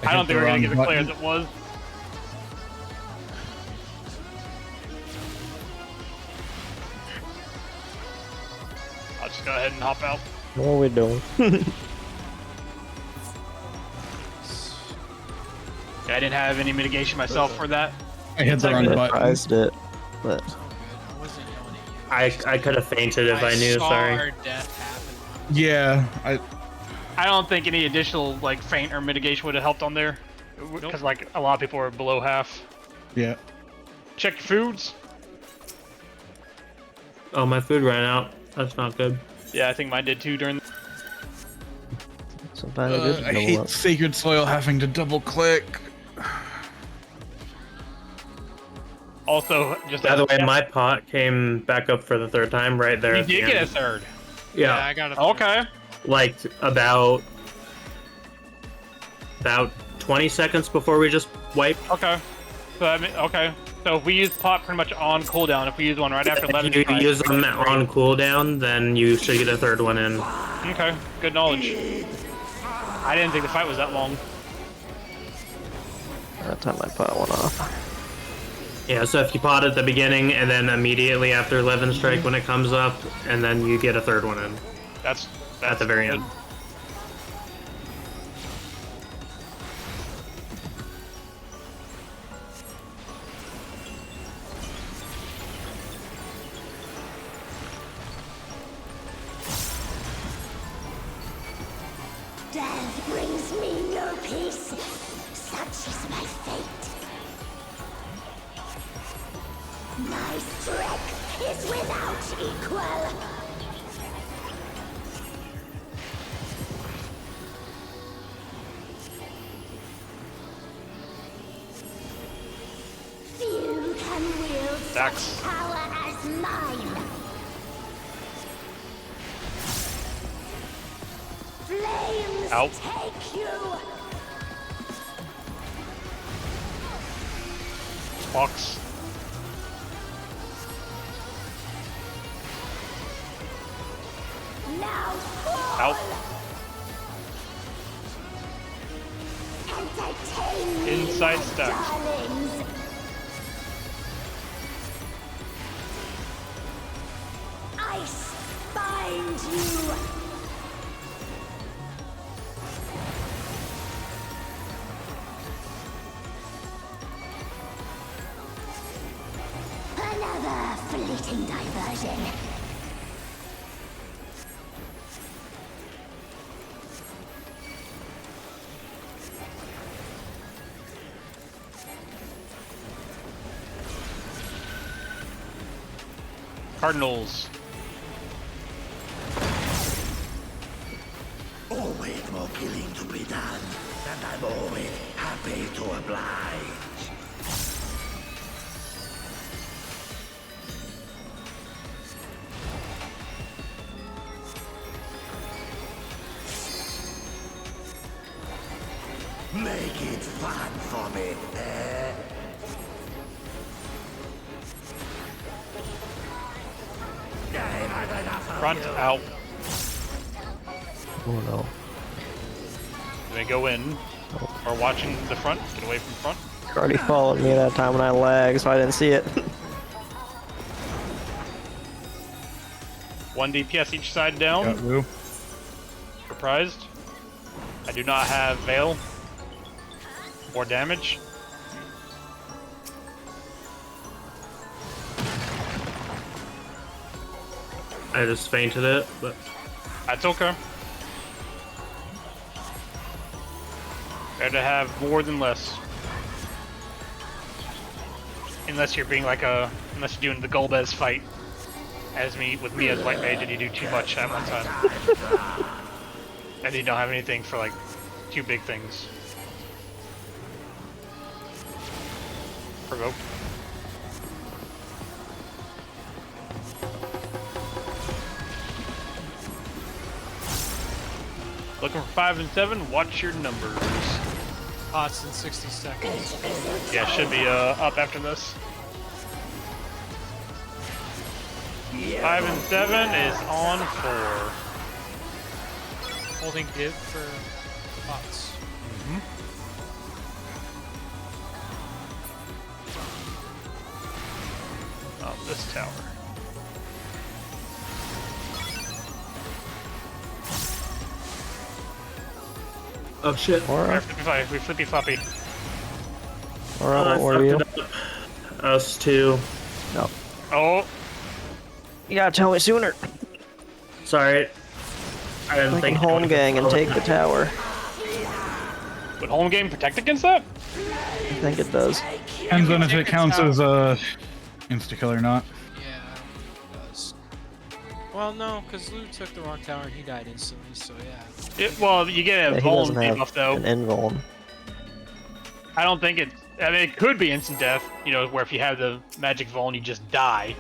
Speaker 3: I don't think we're gonna get it clear as it was. I'll just go ahead and hop out.
Speaker 2: What are we doing?
Speaker 3: Yeah, I didn't have any mitigation myself for that.
Speaker 6: I hit the wrong button.
Speaker 2: Reprised it, but
Speaker 4: I wasn't yelling at you.
Speaker 5: I could have fainted if I knew,
Speaker 4: saw
Speaker 5: sorry.
Speaker 4: our death happen.
Speaker 6: Yeah,
Speaker 3: I don't think any additional like feint or mitigation would have helped on there, because like a lot of people are below half.
Speaker 6: yeah.
Speaker 3: Check your foods.
Speaker 5: Oh, my food ran out. That's not good.
Speaker 3: Yeah, I think mine did too during.
Speaker 2: sometimes it is
Speaker 6: I
Speaker 2: double
Speaker 6: hate
Speaker 2: up.
Speaker 6: Sacred Soil having to double click.
Speaker 3: Also, just
Speaker 5: By the way,
Speaker 3: yeah,
Speaker 5: my pot came back up for the third time right there.
Speaker 3: you
Speaker 5: at the
Speaker 3: did get a
Speaker 5: end.
Speaker 3: third.
Speaker 4: Yeah,
Speaker 5: Yeah,
Speaker 4: I got it.
Speaker 3: Okay.
Speaker 5: like about 20 seconds before we just wiped.
Speaker 3: Okay. So I mean, okay. So if we use pot pretty much on cooldown, if we use one right after 11,
Speaker 5: If you use them on cooldown, then you should get a third one in.
Speaker 3: Okay, good knowledge. I didn't think the fight was that long.
Speaker 2: That time my pot went off.
Speaker 5: Yeah, so if you pot at the beginning and then immediately after 11 strike when it comes up, and then you get a third one in
Speaker 3: That's
Speaker 5: at the very
Speaker 3: good.
Speaker 5: end.
Speaker 7: Death brings me no peace. Such is my fate. My strength is without equal. Few can wield
Speaker 3: Dax.
Speaker 7: such power as mine. Flames
Speaker 3: Out.
Speaker 7: take you.
Speaker 3: Box.
Speaker 7: Now fall.
Speaker 3: Out.
Speaker 7: Entertain me,
Speaker 3: Inside
Speaker 7: my
Speaker 3: stack.
Speaker 7: darlings. Ice bind you. Another fleeting diversion.
Speaker 3: Cardinals.
Speaker 8: Always more killing to be done, and I'm always happy to oblige. Make it fun for me, eh?
Speaker 3: Front out.
Speaker 2: Oh no.
Speaker 3: They go in. Or watching the front. Get away from front.
Speaker 2: You already followed me that time when I lagged, so I didn't see it.
Speaker 3: 1 DPS each side down.
Speaker 6: Got Woo.
Speaker 3: Surprised. I do not have Veil. Or damage.
Speaker 5: I just fainted it, but
Speaker 3: That's okay. Better to have more than less. Unless you're being like unless you're doing the Golbez fight as me with me as white mage and you do too much at one time. And you don't have anything for like 2 big things. Provoke. Looking for 5 and 7, watch your numbers.
Speaker 4: Pots in 60 seconds.
Speaker 3: Yeah, should be up after this. 5 and 7 is on 4.
Speaker 4: Holding div for pots.
Speaker 3: This tower.
Speaker 5: oh shit.
Speaker 2: Alright,
Speaker 3: We flippy floppy.
Speaker 2: alright, what were you?
Speaker 5: Us too.
Speaker 2: No.
Speaker 3: Oh,
Speaker 2: You gotta tell me sooner.
Speaker 5: Sorry. I didn't
Speaker 2: Like
Speaker 5: think
Speaker 2: home gang and take the tower.
Speaker 3: would home game protect against that?
Speaker 2: I think it does.
Speaker 6: Depends on if it counts as a insta-kill or not.
Speaker 4: Yeah, it does. Well, no, because Lou took the wrong tower and he died instantly, so yeah.
Speaker 3: Well, you get
Speaker 2: Yeah,
Speaker 3: a
Speaker 2: he
Speaker 3: vuln
Speaker 2: doesn't have
Speaker 3: debuff though.
Speaker 2: an invuln.
Speaker 3: I don't think it. I mean, it could be instant death. You know, where if you have the magic vuln, you just die.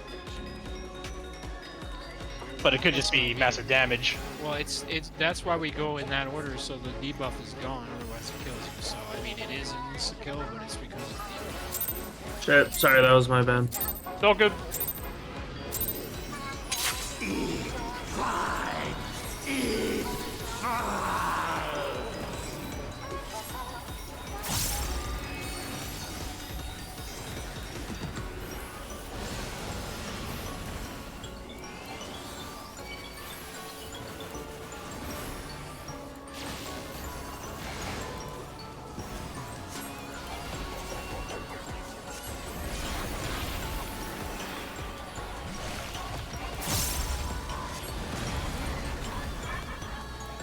Speaker 3: But it could just be massive damage.
Speaker 4: Well, it's that's why we go in that order, so the debuff is gone, otherwise it kills you. So, I mean, it is an instant kill, but it's because of the debuff.
Speaker 5: Shit, sorry, that was my bad.
Speaker 3: It's all good.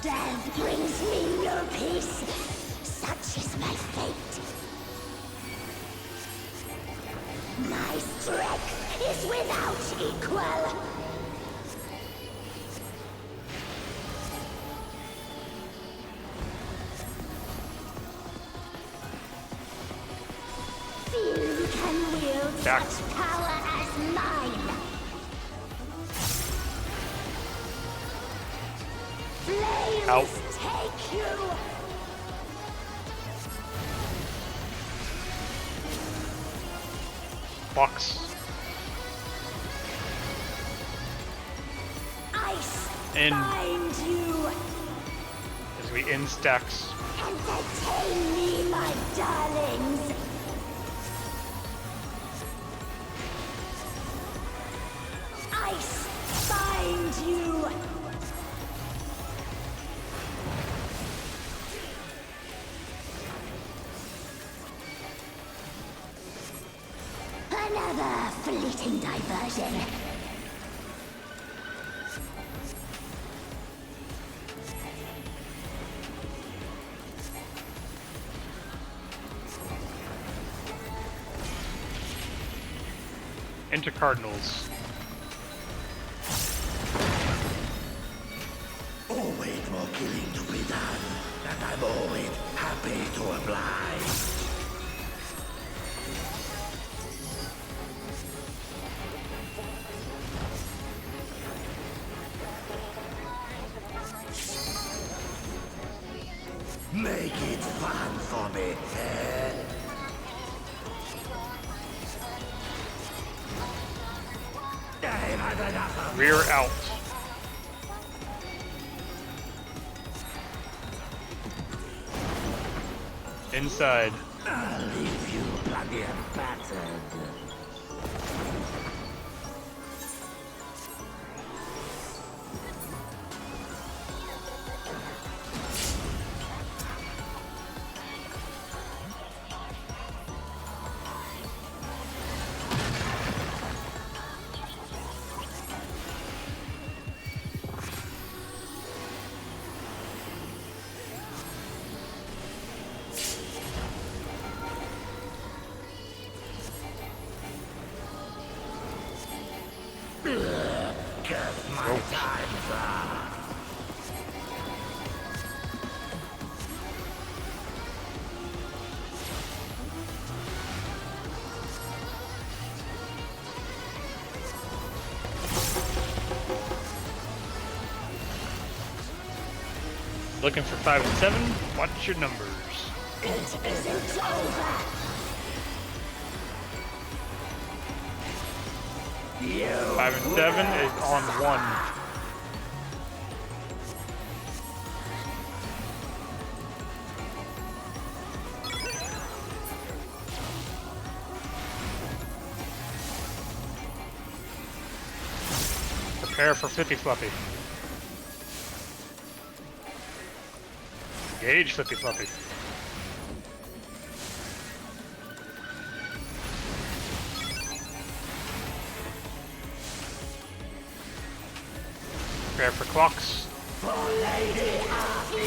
Speaker 7: Death brings me no peace. Such is my fate. My strength is without equal. Few can wield
Speaker 3: Back.
Speaker 7: such power as mine. Flames
Speaker 3: Out.
Speaker 7: take you.
Speaker 3: Box.
Speaker 7: Ice
Speaker 3: In.
Speaker 7: bind you.
Speaker 3: As we in stacks.
Speaker 7: Entertain me, my darlings. Ice bind you. Another fleeting diversion.
Speaker 3: Enter Cardinals.
Speaker 8: Always more killing to be done, and I'm always happy to oblige. Make it fun for me, eh? I've had enough of
Speaker 3: Rear out. Inside.
Speaker 8: I'll leave you bloody and battered. My time's up.
Speaker 3: Looking for 5 and 7. Watch your numbers.
Speaker 7: It isn't over.
Speaker 3: 5 and 7 is on 1. Prepare for Flippy Floppy. Engage Flippy Floppy. Prepare for clocks.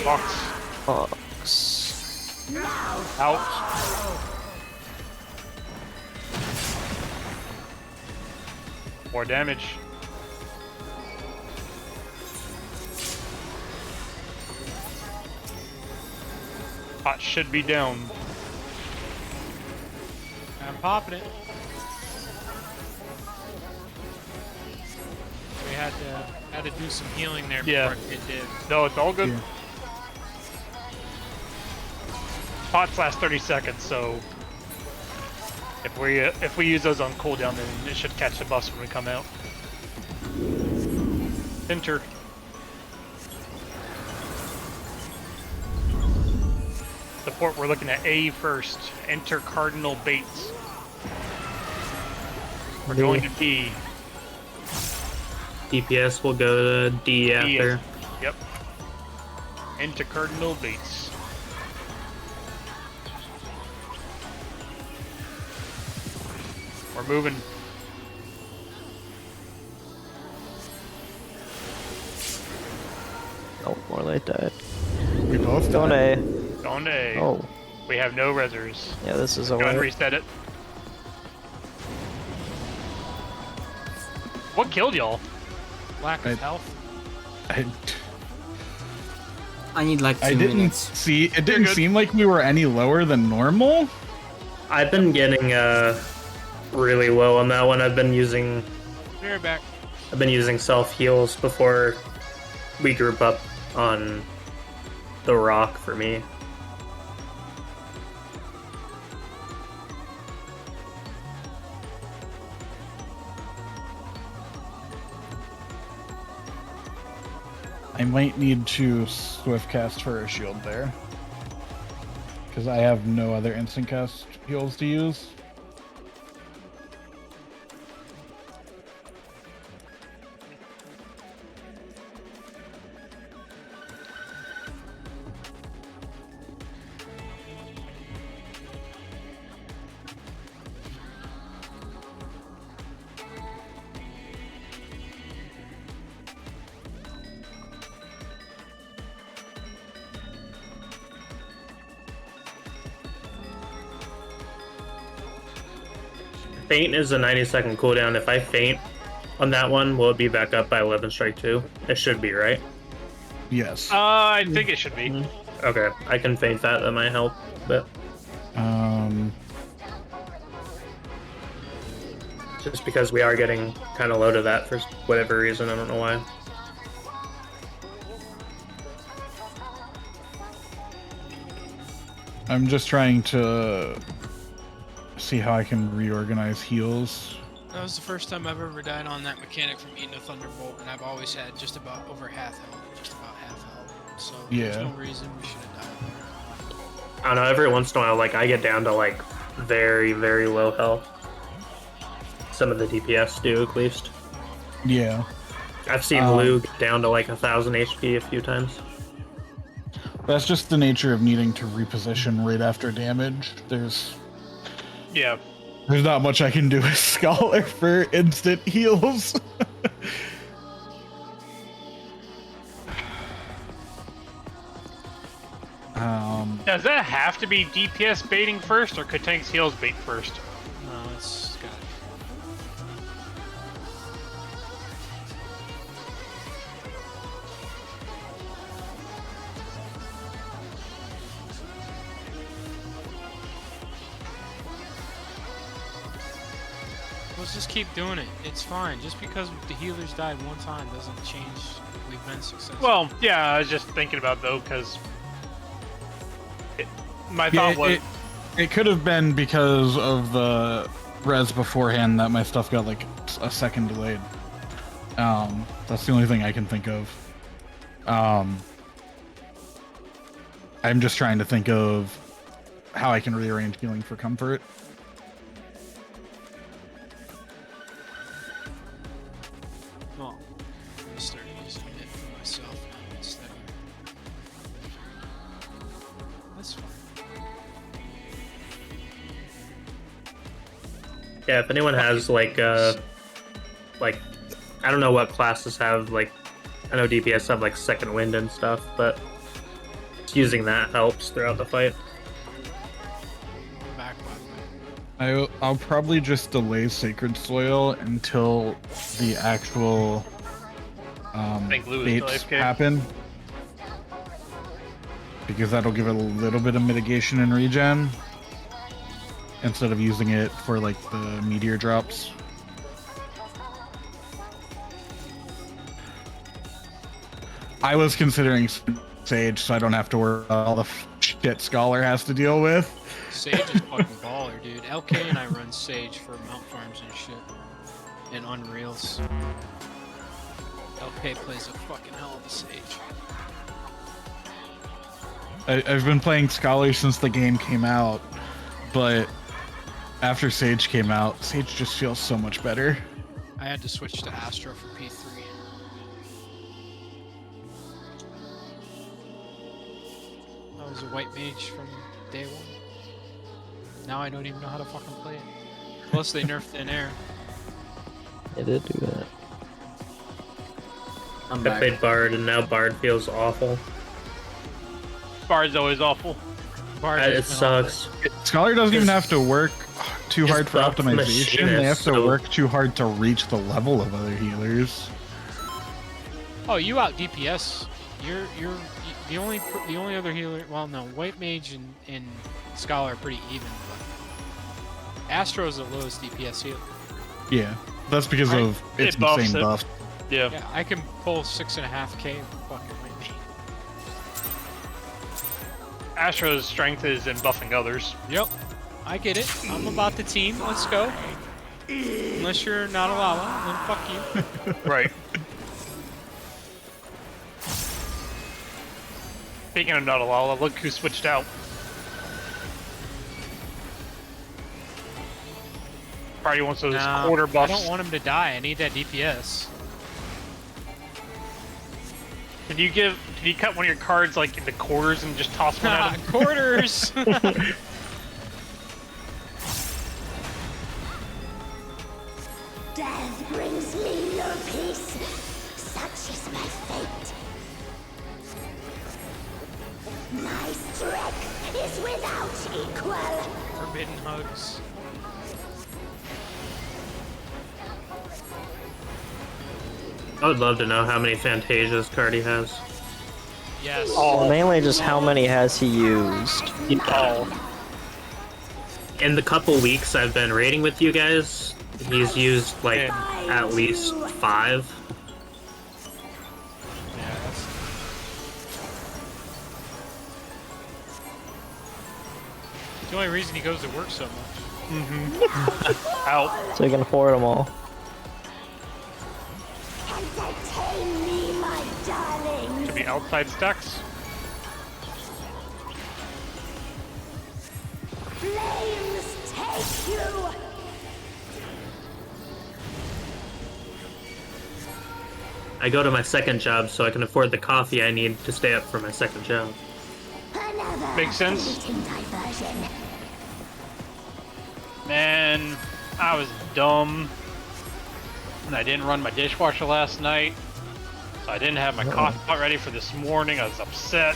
Speaker 3: Clocks.
Speaker 2: Fox.
Speaker 3: Out. More damage. Pot should be down.
Speaker 4: I'm popping it. We had to do some healing there
Speaker 3: Yeah.
Speaker 4: before it did.
Speaker 3: No, it's all good.
Speaker 6: Yeah.
Speaker 3: Pots last 30 seconds, so if we use those on cooldown, then it should catch the buffs when we come out. Enter. Support, we're looking at A first. Enter Cardinal Bates. We're
Speaker 2: B.
Speaker 3: going to B.
Speaker 5: DPS will go to D after.
Speaker 3: Yep. Enter Cardinal Bates. We're moving.
Speaker 2: Oh, more like that.
Speaker 6: We both
Speaker 2: Going
Speaker 6: died.
Speaker 2: A.
Speaker 3: Going to A.
Speaker 2: Oh,
Speaker 3: We have no resers.
Speaker 2: yeah, this is
Speaker 3: Go ahead and
Speaker 2: over.
Speaker 3: reset it. What killed y'all?
Speaker 4: Lack of
Speaker 6: Right.
Speaker 4: health.
Speaker 1: I need like 2
Speaker 6: I didn't
Speaker 1: minutes.
Speaker 6: see. It didn't
Speaker 3: good.
Speaker 6: seem like we were any lower than normal.
Speaker 5: I've been getting really low on that one. I've been using
Speaker 4: Be right back.
Speaker 5: self heals before we group up on the rock for me.
Speaker 6: I might need to swift cast for a shield there. Because I have no other instant cast heals to use.
Speaker 5: Faint is a 90-second cooldown. If I faint on that one, will it be back up by 11 strike 2? It should be, right?
Speaker 6: Yes.
Speaker 3: I think it should be.
Speaker 5: Okay, I can faint that. That might help. But just because we are getting kind of low to that for whatever reason, I don't know why.
Speaker 6: I'm just trying to see how I can reorganize heals.
Speaker 4: That was the first time I've ever died on that mechanic from eating a thunderbolt, and I've always had just about over half health, just about half health. So there's no reason we should have died.
Speaker 5: I don't know. Every once in a while, like I get down to like very, very low health. Some of the DPS do, at least.
Speaker 6: Yeah.
Speaker 5: I've seen Lou get down to like 1,000 HP a few times.
Speaker 6: That's just the nature of needing to reposition right after damage. There's not much I can do with Scholar for instant heals.
Speaker 3: Does that have to be DPS baiting first, or could tanks heals bait first?
Speaker 4: No, it's got. Let's just keep doing it. It's fine. Just because the healers died one time doesn't change we've been successful.
Speaker 3: Well, yeah, I was just thinking about though, because my thought was
Speaker 6: it could have been because of the res beforehand that my stuff got like a second delayed. That's the only thing I can think of. I'm just trying to think of how I can rearrange healing for comfort.
Speaker 4: Well, I'm gonna start using it for myself now instead. That's fine.
Speaker 5: Yeah, if anyone has like I don't know what classes have like, I know DPS have like second wind and stuff, but using that helps throughout the fight.
Speaker 4: I'm back, by the way.
Speaker 6: I'll probably just delay Sacred Soil until the actual
Speaker 3: think Lou is
Speaker 6: baits
Speaker 3: still AFK.
Speaker 6: happen, because that'll give it a little bit of mitigation and regen instead of using it for like the meteor drops. I was considering Sage, so I don't have to worry about all the shit Scholar has to deal with.
Speaker 4: Sage is fucking baller, dude. LK and I run Sage for mount farms and shit. And Unreals. LK plays a fucking hell of a Sage.
Speaker 6: I've been playing Scholar since the game came out, but after Sage came out, Sage just feels so much better.
Speaker 4: I had to switch to Astro for P3. I was a white mage from day one. Now I don't even know how to fucking play it. Plus they nerfed Thin Air.
Speaker 2: They did do that.
Speaker 1: I'm
Speaker 5: I
Speaker 1: back.
Speaker 5: played Bard, and now Bard feels awful.
Speaker 3: Bard's always awful.
Speaker 4: Bard
Speaker 5: It
Speaker 4: has been awful.
Speaker 5: sucks.
Speaker 6: Scholar doesn't even
Speaker 5: Just-
Speaker 6: have to work too hard
Speaker 5: just
Speaker 6: for
Speaker 5: buff
Speaker 6: optimization. They have
Speaker 5: machinists,
Speaker 6: to
Speaker 5: so-
Speaker 6: work too hard to reach the level of other healers.
Speaker 4: Oh, you out DPS. You're the only other healer. Well, no, white mage and Scholar are pretty even, but Astro is the lowest DPS healer.
Speaker 6: Yeah, that's because of
Speaker 3: it
Speaker 6: its
Speaker 3: buffs
Speaker 6: insane
Speaker 3: it.
Speaker 6: buff.
Speaker 3: Yeah.
Speaker 4: Yeah, I can pull 6.5k fucking white mage.
Speaker 3: Astro's strength is in buffing others.
Speaker 4: Yep, I get it. I'm about the team. Let's go. Unless you're not a Lala, then fuck you.
Speaker 3: Right. Speaking of not a Lala, look who switched out. Probably wants those quarter
Speaker 4: I
Speaker 3: buffs.
Speaker 4: don't want him to die. I need that DPS.
Speaker 3: Can you cut one of your cards like into quarters and just toss one at him?
Speaker 4: Quarters.
Speaker 7: Death brings me no peace. Such is my fate. My strength is without equal.
Speaker 4: Forbidden hugs.
Speaker 5: I would love to know how many Fantasias Cardi has.
Speaker 4: Yes.
Speaker 3: All.
Speaker 2: Mainly just how many has he used?
Speaker 3: All. In the couple weeks I've been raiding with you guys, he's used like at least 5.
Speaker 4: Yeah, that's... It's the only reason he goes to work so much.
Speaker 3: Out.
Speaker 2: So you can afford them all.
Speaker 7: Entertain me, my darlings.
Speaker 3: To be outside stacks.
Speaker 7: Flames take you.
Speaker 5: I go to my second job so I can afford the coffee I need to stay up for my second job.
Speaker 7: Another
Speaker 3: Makes sense.
Speaker 7: fleeting diversion.
Speaker 3: Man, I was dumb. And I didn't run my dishwasher last night. So I didn't have my coffee pot ready for this morning. I was upset.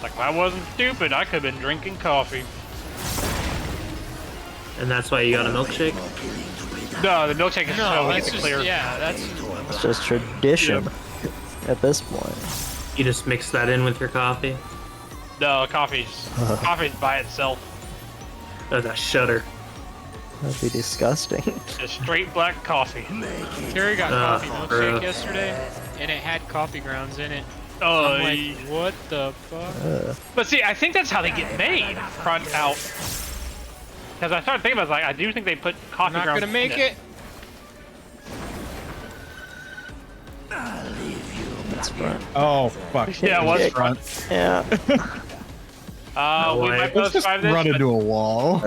Speaker 3: Like, if I wasn't stupid, I could have been drinking coffee.
Speaker 5: And that's why you got a milkshake?
Speaker 3: No, the milkshake is so
Speaker 4: No,
Speaker 3: we
Speaker 4: that's
Speaker 3: get
Speaker 4: just,
Speaker 3: clear.
Speaker 4: yeah, that's...
Speaker 2: It's just tradition at this point.
Speaker 5: You just mix that in with your coffee?
Speaker 3: No, coffee's by itself.
Speaker 5: Oh, that shudder.
Speaker 2: That'd be disgusting.
Speaker 3: Just straight black coffee.
Speaker 4: Terry got coffee milkshake
Speaker 5: gross.
Speaker 4: yesterday, and it had coffee grounds in it.
Speaker 3: Oh,
Speaker 4: I'm like, what the fuck?
Speaker 3: but see, I think that's how they get made. Front out. Because I started thinking about it, like, I do think they put coffee
Speaker 4: I'm not
Speaker 3: grounds
Speaker 4: gonna make
Speaker 3: in
Speaker 4: it.
Speaker 2: That's front.
Speaker 6: Oh, fuck.
Speaker 3: Yeah, it was
Speaker 6: front.
Speaker 2: Yeah.
Speaker 3: We
Speaker 5: way.
Speaker 3: might
Speaker 6: Let's
Speaker 3: both
Speaker 6: just
Speaker 3: survive this.
Speaker 6: run
Speaker 3: but-
Speaker 6: into a wall.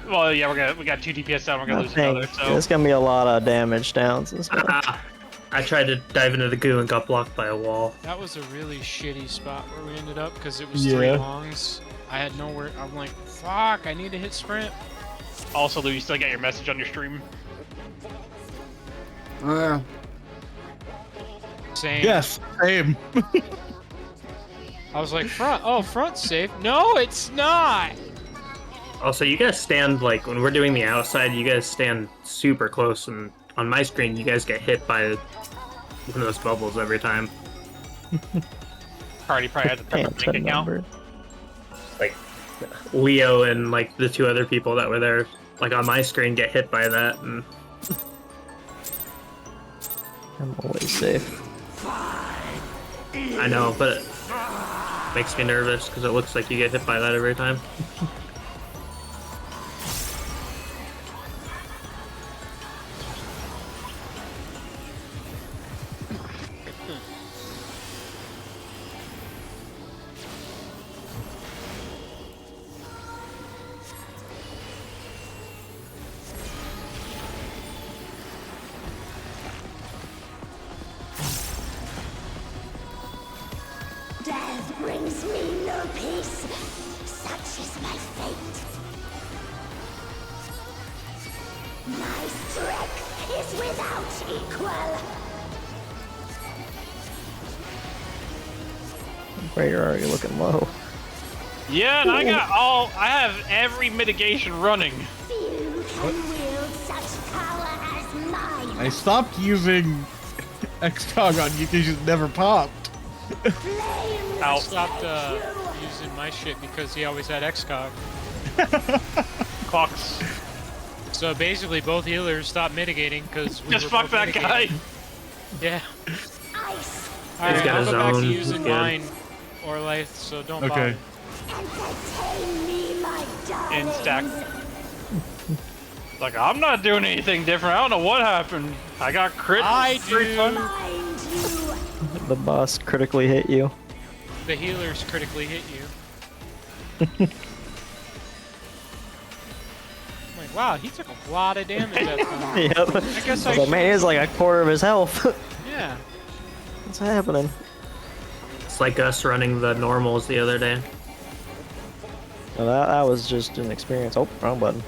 Speaker 3: Well, yeah, we got 2 DPS down. We're gonna
Speaker 2: I
Speaker 3: lose
Speaker 2: think
Speaker 3: another. So
Speaker 2: there's gonna be a lot of damage downs this one.
Speaker 5: I tried to dive into the goo and got blocked by a wall.
Speaker 4: That was a really shitty spot where we ended up because it was 3
Speaker 6: Yeah.
Speaker 4: longs. I had nowhere. I'm like, fuck, I need to hit sprint.
Speaker 3: also, Lou, you still got your message on your stream.
Speaker 4: Same.
Speaker 6: Yes, same.
Speaker 4: I was like, front. Oh, front's safe. No, it's not.
Speaker 5: Also, you guys stand, like, when we're doing the outside, you guys stand super close, and on my screen, you guys get hit by one of those bubbles every time.
Speaker 3: Cardi probably has a
Speaker 2: Can't
Speaker 3: pepper bank account.
Speaker 2: remember.
Speaker 5: Like, Leo and, like, the 2 other people that were there, like, on my screen get hit by that, and
Speaker 2: I'm always safe.
Speaker 5: I know, but it makes me nervous, because it looks like you get hit by that every time.
Speaker 7: Death brings me no peace. Such is my fate. My strength is without equal.
Speaker 2: Raider already looking low.
Speaker 3: Yeah, and I have every mitigation running.
Speaker 7: Few can wield such power as mine.
Speaker 6: I stopped using Xcog on you because you never popped.
Speaker 7: Flames
Speaker 3: Ow.
Speaker 4: I stopped using my shit because he always had XCOG.
Speaker 3: Clocks.
Speaker 4: So basically, both healers stopped mitigating because we
Speaker 3: Just
Speaker 4: were
Speaker 3: fuck
Speaker 4: both
Speaker 3: that guy.
Speaker 4: mitigating. Yeah.
Speaker 7: ice.
Speaker 4: Alright,
Speaker 5: got
Speaker 4: I'll
Speaker 5: his
Speaker 4: go back to
Speaker 5: own,
Speaker 4: using
Speaker 5: he's good.
Speaker 4: mine or life, so don't
Speaker 6: Okay.
Speaker 4: bother.
Speaker 7: Entertain me, my darling.
Speaker 3: In stack. Like, I'm not doing anything different. I don't know what happened. I got crit.
Speaker 4: I
Speaker 3: Free
Speaker 4: do.
Speaker 3: fun.
Speaker 7: Mind you.
Speaker 2: The boss critically hit you.
Speaker 4: The healers critically hit you. I'm like, wow, he took a lot of damage that time.
Speaker 2: Yep.
Speaker 4: I guess
Speaker 2: I
Speaker 4: I
Speaker 2: was like, man, he's like a quarter of his health.
Speaker 4: Yeah.
Speaker 2: What's happening?
Speaker 5: It's like us running the normals the other day.
Speaker 2: Well, that was just an experience. Oh, wrong button.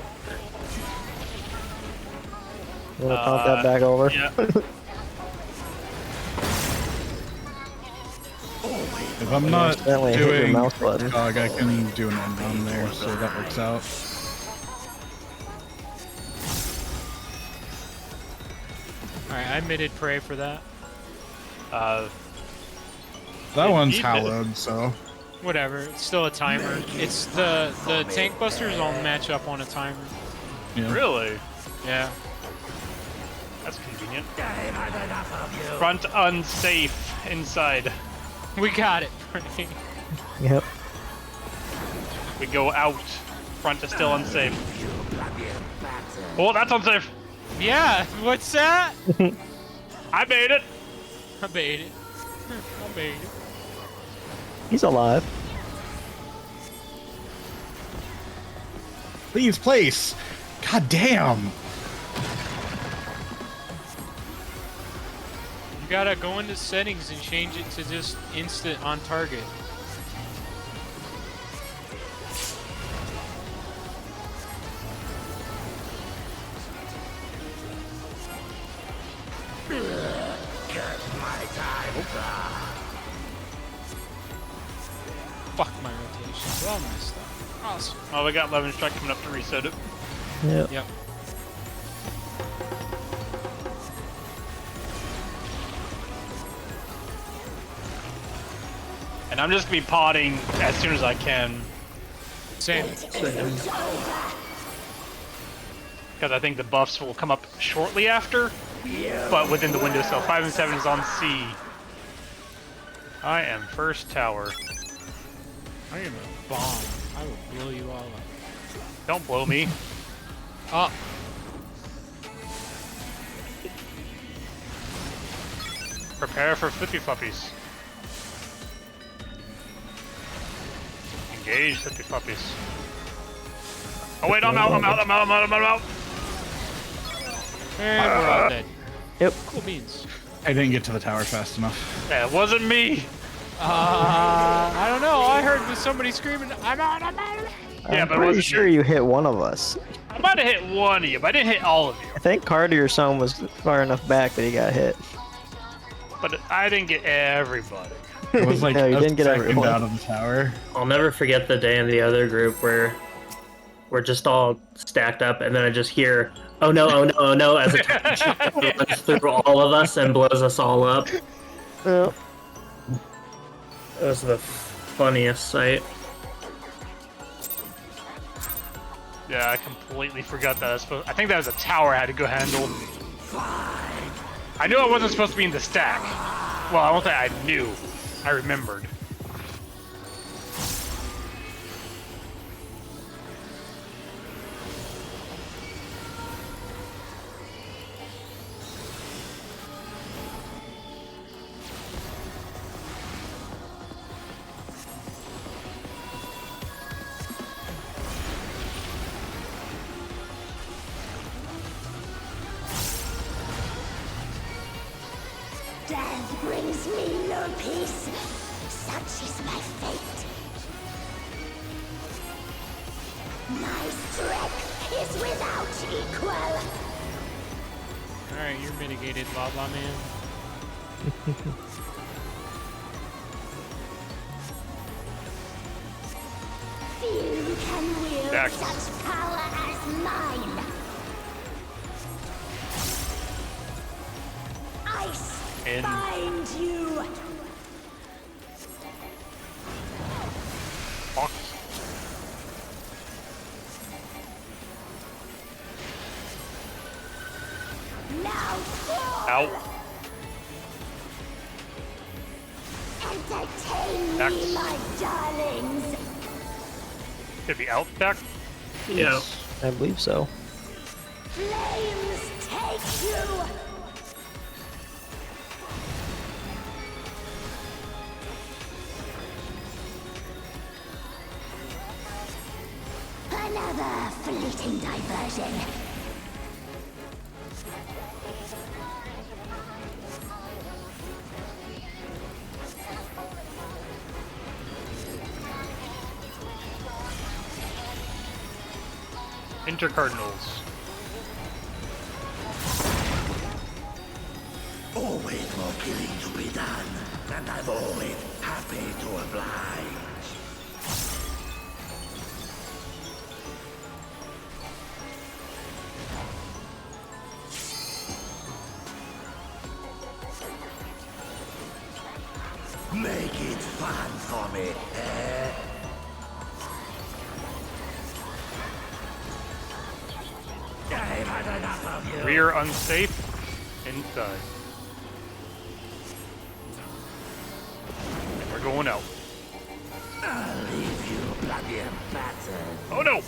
Speaker 2: You wanna pump that back over?
Speaker 3: Yeah.
Speaker 6: If I'm not
Speaker 2: accidentally hit your
Speaker 6: doing
Speaker 2: mouse button.
Speaker 6: Xcog, I can do an end on there, so that works out.
Speaker 4: Alright, I mided prey for that.
Speaker 6: That one's
Speaker 3: Indeed.
Speaker 6: hallowed, so
Speaker 4: Whatever. It's still a timer. It's the tank busters all match up on a timer.
Speaker 6: yeah.
Speaker 3: Really?
Speaker 4: Yeah.
Speaker 3: That's convenient. Front unsafe inside.
Speaker 4: We got it, Frank.
Speaker 2: Yep.
Speaker 3: We go out. Front is still unsafe. Oh, that's unsafe.
Speaker 4: Yeah. What's that?
Speaker 3: I made it.
Speaker 4: I made it. I made it.
Speaker 2: He's alive.
Speaker 6: Please, place. God damn.
Speaker 4: You gotta go into settings and change it to just instant on target. Fuck my rotations. All my stuff. Awesome.
Speaker 3: Oh, we got 11 strike coming up to reset it.
Speaker 2: Yep.
Speaker 4: Yep.
Speaker 3: And I'm just gonna be potting as soon as I can.
Speaker 4: Same.
Speaker 3: Because I think the buffs will come up shortly after. But within the window, so 5 and 7 is on C. I am first tower.
Speaker 4: I am a bomb. I will blow you all up.
Speaker 3: Don't blow me.
Speaker 4: Up.
Speaker 3: Prepare for flippy floppies. Engage flippy floppies. Oh wait, I'm out.
Speaker 4: And we're all dead.
Speaker 2: Yep.
Speaker 4: Cool beans.
Speaker 6: I didn't get to the tower fast enough.
Speaker 3: Yeah, it wasn't me.
Speaker 4: I don't know. I heard somebody screaming, I'm out.
Speaker 3: Yeah,
Speaker 2: I'm
Speaker 3: but it
Speaker 2: pretty
Speaker 3: wasn't
Speaker 2: sure
Speaker 3: me.
Speaker 2: you hit one of us.
Speaker 3: I might have hit one of you, but I didn't hit all of you.
Speaker 2: I think Carter or someone was far enough back that he got hit.
Speaker 3: But I didn't get everybody.
Speaker 6: It was like
Speaker 2: No, you
Speaker 6: a
Speaker 2: didn't get
Speaker 6: second
Speaker 2: everyone.
Speaker 6: out of the tower.
Speaker 5: I'll never forget the day in the other group where we're just all stacked up, and then I just hear, "Oh no, oh no, oh no!" as a tornado runs through all of us and blows us all up.
Speaker 2: Yep.
Speaker 5: It was the funniest sight.
Speaker 3: Yeah, I completely forgot that. I think that was a tower I had to go handle. I knew I wasn't supposed to be in the stack. Well, I won't say I knew. I remembered.
Speaker 7: Death brings me no peace. Such is my fate. My strength is without equal.
Speaker 4: Alright, you're mitigated, blah blah man.
Speaker 7: Few can wield
Speaker 3: Back.
Speaker 7: such power as mine. Ice
Speaker 3: In.
Speaker 7: bind you.
Speaker 3: Fuck.
Speaker 7: Now fall.
Speaker 3: Out.
Speaker 7: Entertain
Speaker 3: Back.
Speaker 7: me, my darlings.
Speaker 3: Could be out back.
Speaker 5: Yeah.
Speaker 2: I believe so.
Speaker 7: Flames take you. Another fleeting diversion.
Speaker 3: Intercardinals.
Speaker 8: Always more killing to be done, and I'm always happy to oblige. Make it fun for me, eh? I've had enough of you.
Speaker 3: Rear unsafe. Inside. And we're going out.
Speaker 8: I'll leave you bloody battered.
Speaker 3: Oh no!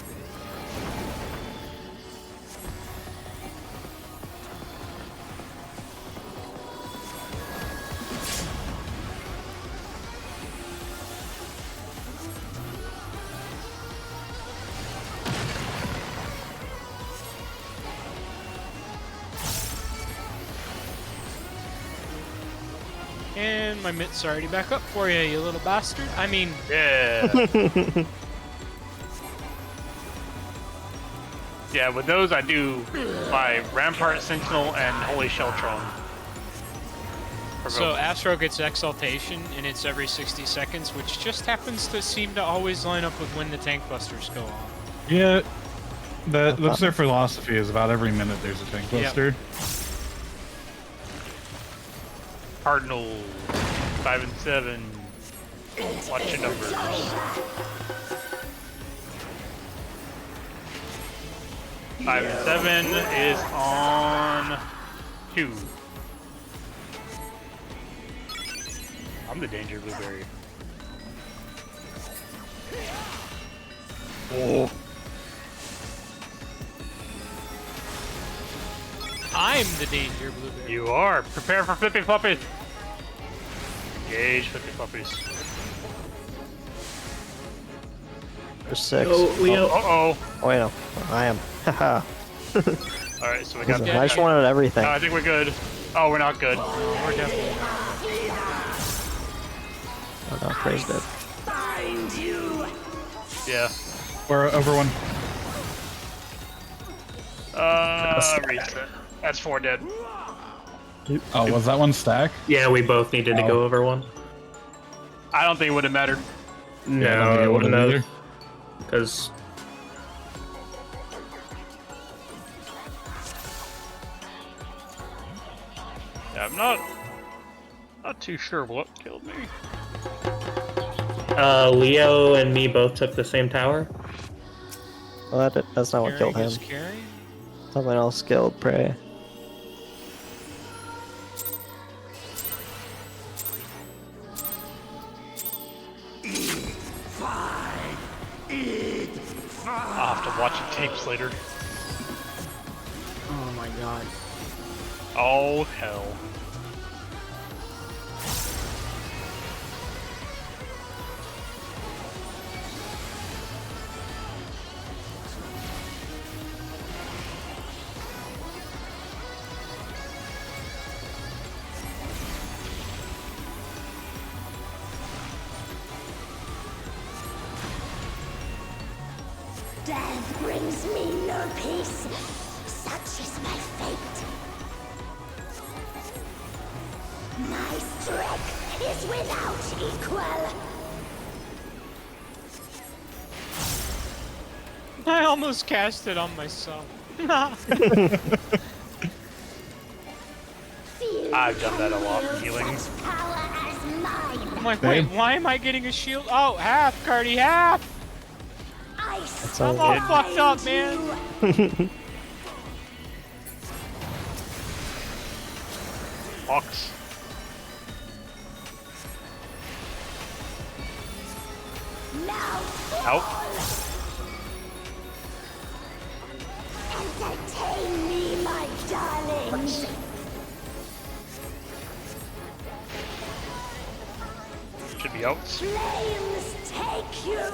Speaker 4: And my mitt's already back up for you, you little bastard. I mean,
Speaker 3: Yeah. Yeah, with those I do my Rampart Sentinel and Holy Sheltron.
Speaker 4: so Astro gets Exaltation, and it's every 60 seconds, which just happens to seem to always line up with when the tank busters go on.
Speaker 6: Yeah, that's their philosophy. Is about every minute there's a tank buster.
Speaker 3: Cardinal 5 and 7. Watch your numbers. Five and 7 is on 2. I'm the danger blueberry.
Speaker 6: Oh,
Speaker 4: I'm the danger blueberry.
Speaker 3: You are. Prepare for flippy floppies. Engage flippy floppies.
Speaker 2: There's 6.
Speaker 5: Oh, Leo.
Speaker 3: Uh-oh.
Speaker 2: Oh, wait, no. I am. Haha.
Speaker 3: Alright, so we got
Speaker 2: I just wanted everything.
Speaker 3: I think we're good. Oh, we're not good.
Speaker 4: We're definitely not.
Speaker 2: Oh, no, praised it.
Speaker 8: Find you.
Speaker 3: Yeah.
Speaker 6: we're over one.
Speaker 3: Reset. That's 4 dead.
Speaker 6: Oh, was that one stack?
Speaker 5: Yeah, we both needed to go over one.
Speaker 3: I don't think it would have mattered.
Speaker 6: Yeah, I don't
Speaker 5: No,
Speaker 6: think
Speaker 5: it
Speaker 6: it
Speaker 5: wouldn't
Speaker 6: would've
Speaker 5: have. Because
Speaker 3: Yeah, I'm not too sure what killed me.
Speaker 5: Leo and me both took the same tower.
Speaker 2: Well, that's not what killed him.
Speaker 4: Carrying is carrying.
Speaker 2: Something else killed Prey.
Speaker 3: I'll have to watch the tapes later.
Speaker 1: Oh my god.
Speaker 3: Oh, hell.
Speaker 7: Death brings me no peace. Such is my fate. My strength is without equal.
Speaker 4: I almost cast it on myself.
Speaker 3: I've done that a lot in healing.
Speaker 7: Such power as mine.
Speaker 4: I'm like, wait, why am I getting a shield? Oh, half, Cardi, half!
Speaker 7: Ice.
Speaker 4: I'm all fucked up, man.
Speaker 3: Fox.
Speaker 7: Now
Speaker 3: Out.
Speaker 7: entertain me, my darlings.
Speaker 3: Should be out.
Speaker 7: Flames take you.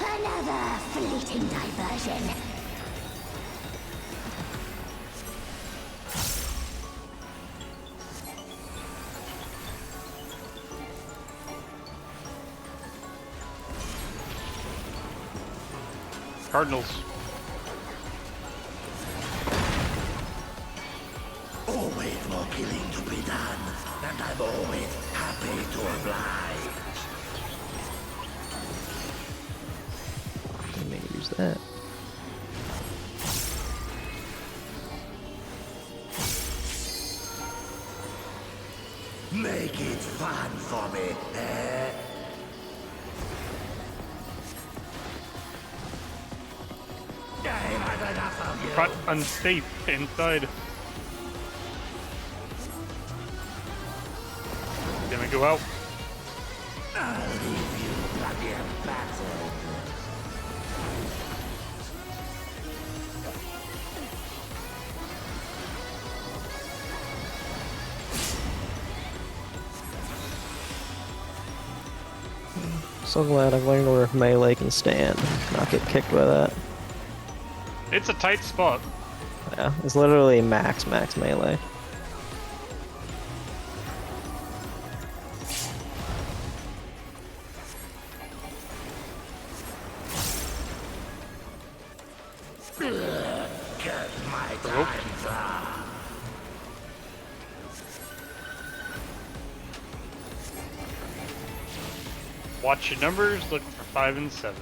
Speaker 7: Another fleeting diversion.
Speaker 3: Cardinals.
Speaker 8: Always more killing to be done, and I'm always happy to oblige.
Speaker 2: Let me use that.
Speaker 8: for me, eh? I've had enough of you.
Speaker 3: Front unsafe inside. Then we go out.
Speaker 8: I'll leave you bloody battered.
Speaker 2: So glad I've learned where melee can stand. Not get kicked by that.
Speaker 3: It's a tight spot.
Speaker 2: Yeah, it's literally max melee.
Speaker 8: Get my time fly.
Speaker 3: Watch your numbers, look for 5 and 7.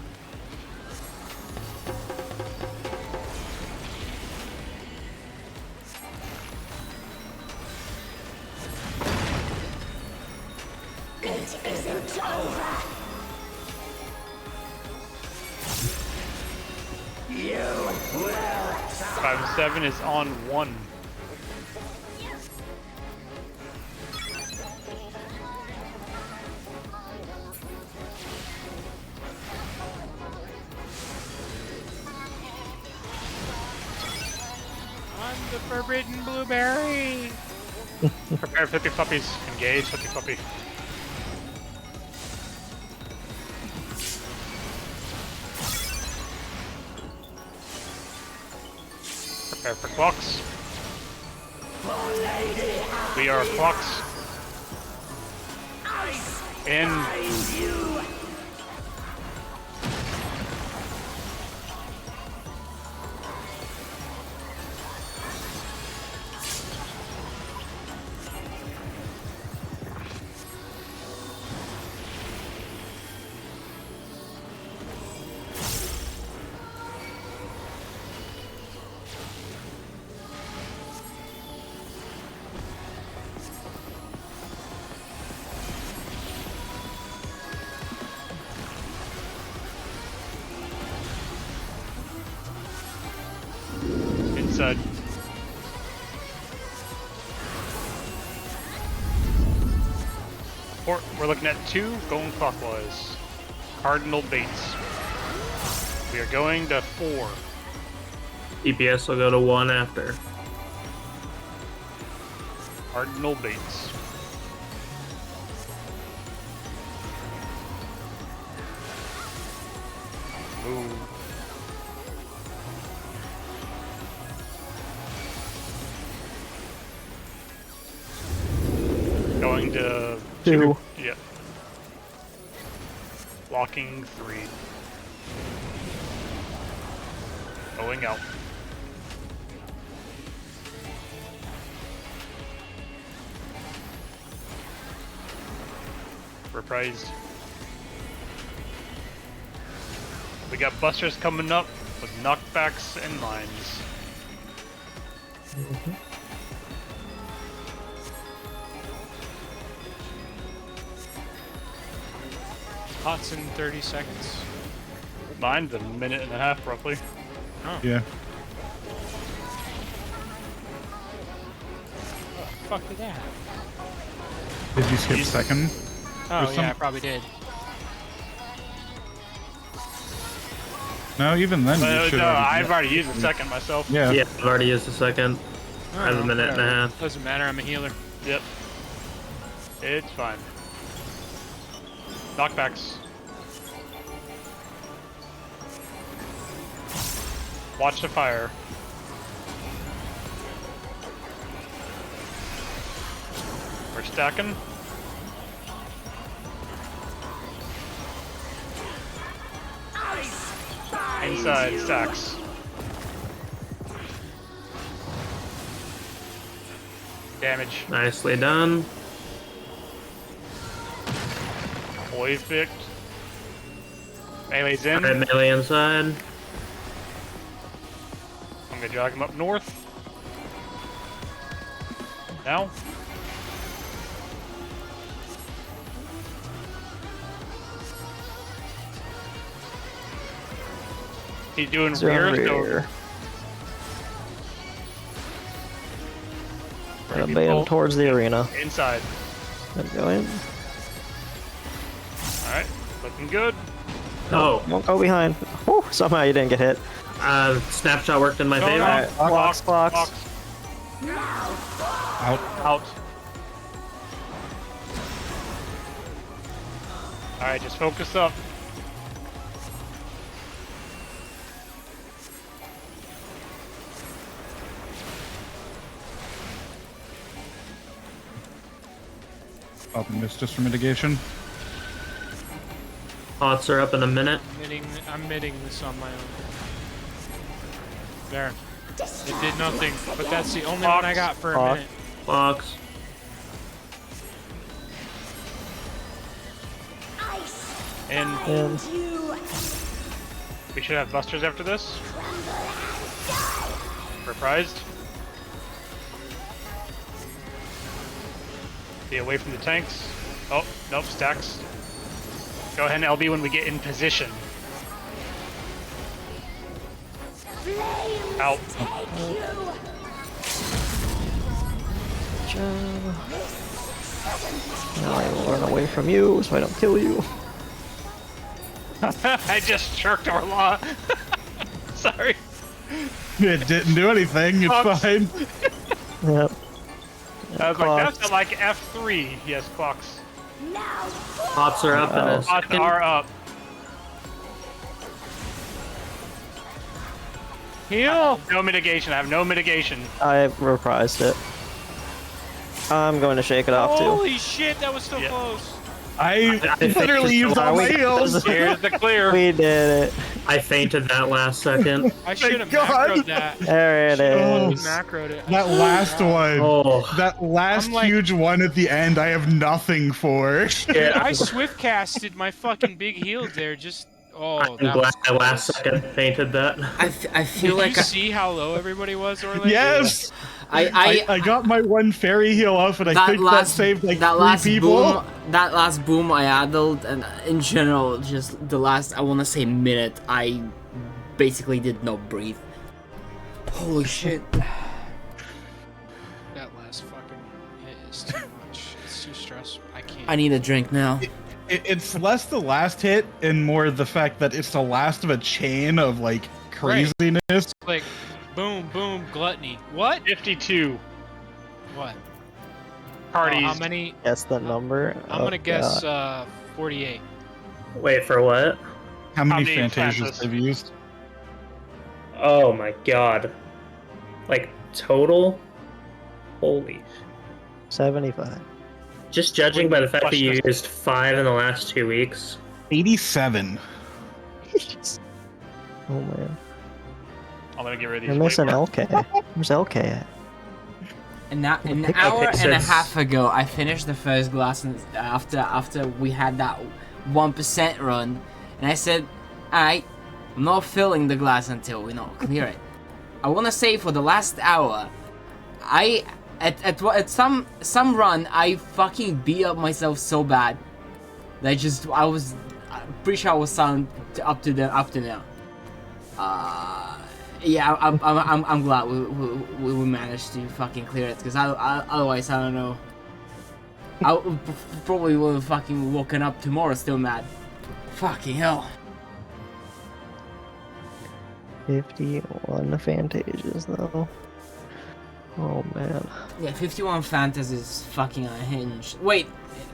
Speaker 7: It isn't over.
Speaker 8: You will
Speaker 3: 5 and 7 is on 1.
Speaker 4: I'm the forbidden blueberry.
Speaker 3: Prepare 50 puppies. Engage 50 puppy. Prepare for clocks. We are clocks. In. Inside. We're looking at 2 going clockwise. Cardinal Bates. We are going to 4.
Speaker 5: DPS will go to 1 after.
Speaker 3: Cardinal Bates. Move. Going to
Speaker 2: 2.
Speaker 3: Yep. Locking 3. Going out. Reprised. We got busters coming up with knockbacks and mines.
Speaker 4: Pots in 30 seconds.
Speaker 3: Mine's a minute and a half, roughly.
Speaker 4: Oh,
Speaker 6: Yeah.
Speaker 4: what the fuck did that happen?
Speaker 6: Did you skip second?
Speaker 4: Oh,
Speaker 6: There's
Speaker 4: yeah, I
Speaker 6: some-
Speaker 4: probably did.
Speaker 6: No, even then you should
Speaker 3: No,
Speaker 6: have.
Speaker 3: I've already used the second myself.
Speaker 6: Yeah.
Speaker 5: Yeah, I've already used the second. I have a minute and a half.
Speaker 4: Doesn't matter, I'm a healer.
Speaker 3: Yep. It's fine. Knockbacks. Watch the fire. We're stacking. Inside stacks. Damage.
Speaker 5: Nicely done.
Speaker 3: Boy fixed. Melee's in.
Speaker 5: Alright, melee inside.
Speaker 3: I'm gonna drag him up north. Now. He's doing
Speaker 2: Zone
Speaker 3: rear.
Speaker 2: rear.
Speaker 3: So
Speaker 2: Gonna bait him towards the arena.
Speaker 3: inside.
Speaker 2: Then go in.
Speaker 3: All right, looking good.
Speaker 5: Oh,
Speaker 2: Won't go behind. Whew, somehow you didn't get hit.
Speaker 5: snapshot worked in my
Speaker 3: No,
Speaker 5: favor.
Speaker 3: no.
Speaker 2: Alright, clocks, clocks.
Speaker 6: Out.
Speaker 3: Out. All right, just focus up.
Speaker 6: Up and miss just for mitigation.
Speaker 5: Pots are up in a minute.
Speaker 4: I'm mitting this on my own. There. It did nothing, but that's the only one I got for a
Speaker 2: Fox.
Speaker 4: minute.
Speaker 5: Box.
Speaker 3: And
Speaker 2: And
Speaker 3: we should have busters after this. Reprised. Be away from the tanks. Oh, nope, stacks. Go ahead and LB when we get in position. Out.
Speaker 2: now I will run away from you so I don't kill you.
Speaker 3: I just jerked our law. Sorry.
Speaker 6: It didn't do anything. It's
Speaker 3: Fox.
Speaker 6: fine.
Speaker 2: Yep.
Speaker 3: I was like,
Speaker 2: Clocks.
Speaker 3: that's like F3. Yes, clocks.
Speaker 5: Pots are up in a
Speaker 3: Pots
Speaker 5: second.
Speaker 3: are up.
Speaker 4: Heal!
Speaker 3: No mitigation. I have no mitigation.
Speaker 2: I reprised it. I'm going to shake it off too.
Speaker 4: Holy shit, that was so
Speaker 3: Yeah.
Speaker 4: close.
Speaker 6: I
Speaker 5: think
Speaker 6: literally
Speaker 5: it's
Speaker 6: used all my
Speaker 2: we-
Speaker 6: heals.
Speaker 3: Here's the clear.
Speaker 2: We did it.
Speaker 5: I fainted that last second.
Speaker 4: I should have
Speaker 6: God.
Speaker 4: macroed that.
Speaker 2: There it
Speaker 6: Oh.
Speaker 2: is.
Speaker 4: Macroed it.
Speaker 6: That last one.
Speaker 5: Oh,
Speaker 6: That last
Speaker 4: I'm like-
Speaker 6: huge one at the end, I have nothing for.
Speaker 5: yeah.
Speaker 4: I swift casted my fucking big heal there. Just
Speaker 5: I'm
Speaker 4: that
Speaker 5: glad
Speaker 4: was
Speaker 5: I last
Speaker 4: close.
Speaker 5: second fainted that.
Speaker 1: I feel
Speaker 4: Did
Speaker 1: like
Speaker 4: you see how low everybody was, Orlando?
Speaker 6: Yes.
Speaker 1: I
Speaker 6: I got my one fairy heal off, and I
Speaker 1: that
Speaker 6: think that
Speaker 1: last
Speaker 6: saved like
Speaker 1: that
Speaker 6: three
Speaker 1: last
Speaker 6: people.
Speaker 1: boom that last boom I addled, and in general just the last I want to say minute I basically did not breathe. Holy shit.
Speaker 4: That last fucking hit is too much. It's too stressful. I can't.
Speaker 1: I need a drink now.
Speaker 6: It's less the last hit and more the fact that it's the last of a chain of like craziness.
Speaker 4: Like, boom, boom, gluttony. What?
Speaker 3: 52
Speaker 4: What?
Speaker 3: parties.
Speaker 4: How many?
Speaker 2: Guess the number.
Speaker 4: I'm
Speaker 2: Oh,
Speaker 4: gonna guess
Speaker 2: God.
Speaker 4: 48.
Speaker 5: Wait, for what?
Speaker 6: How many
Speaker 3: many
Speaker 6: Fantasias
Speaker 3: Fantas?
Speaker 6: have you used?
Speaker 5: Oh my god. Like, total? Holy.
Speaker 2: 75.
Speaker 5: Just judging by the fact that you
Speaker 3: Question.
Speaker 5: used 5 in the last 2 weeks.
Speaker 6: 87.
Speaker 2: Oh man.
Speaker 3: I'm gonna get rid of
Speaker 2: You're
Speaker 3: these.
Speaker 2: missing
Speaker 3: wait,
Speaker 2: LK. Where's LK at?
Speaker 1: And now, an
Speaker 5: think I
Speaker 1: hour
Speaker 5: picked
Speaker 1: and a
Speaker 5: six.
Speaker 1: half ago, I finished the first glass, and after we had that 1% run, and I said, "Alright, I'm not filling the glass until we clear it." I wanna say for the last hour, at some run, I fucking beat up myself so bad that I was pretty sure I was sound up to now. Yeah, I'm glad we managed to fucking clear it, because otherwise I don't know. I probably would have fucking woken up tomorrow still mad. Fucking hell.
Speaker 2: 51 Fantasias though. Oh man.
Speaker 1: Yeah, 51 Phantasy is fucking unhinged. Wait,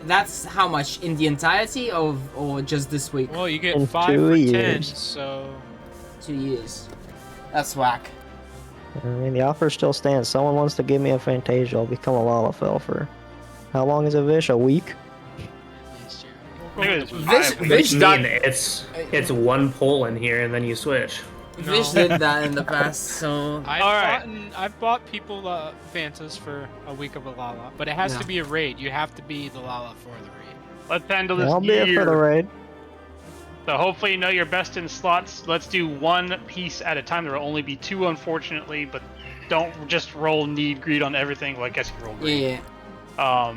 Speaker 1: that's how much in the entirety or just this week?
Speaker 4: Well, you get
Speaker 2: In
Speaker 4: 5
Speaker 2: 2
Speaker 4: for 10,
Speaker 2: years.
Speaker 4: so
Speaker 1: 2 years. That's whack.
Speaker 2: I mean, the offer still stands. Someone wants to give me a Fantasia, I'll become a Lalafell for... How long is a Vish? A week?
Speaker 3: I think it was
Speaker 1: Vish
Speaker 3: 5 weeks.
Speaker 1: Vish
Speaker 5: I
Speaker 1: done.
Speaker 5: mean, it's one pull in here and then you switch.
Speaker 1: Vish did that in the past, so
Speaker 4: I've bought people Fantas for a week of a Lala, but it has
Speaker 1: Yeah.
Speaker 4: to be a raid. You have to be the Lala for the raid.
Speaker 3: Let's handle this
Speaker 2: I'll be it for the
Speaker 3: year.
Speaker 2: raid.
Speaker 3: So hopefully you know your best in slots. Let's do one piece at a time. There will only be 2, unfortunately, but don't just roll need greed on everything. Well, I guess you can roll greed.
Speaker 1: yeah.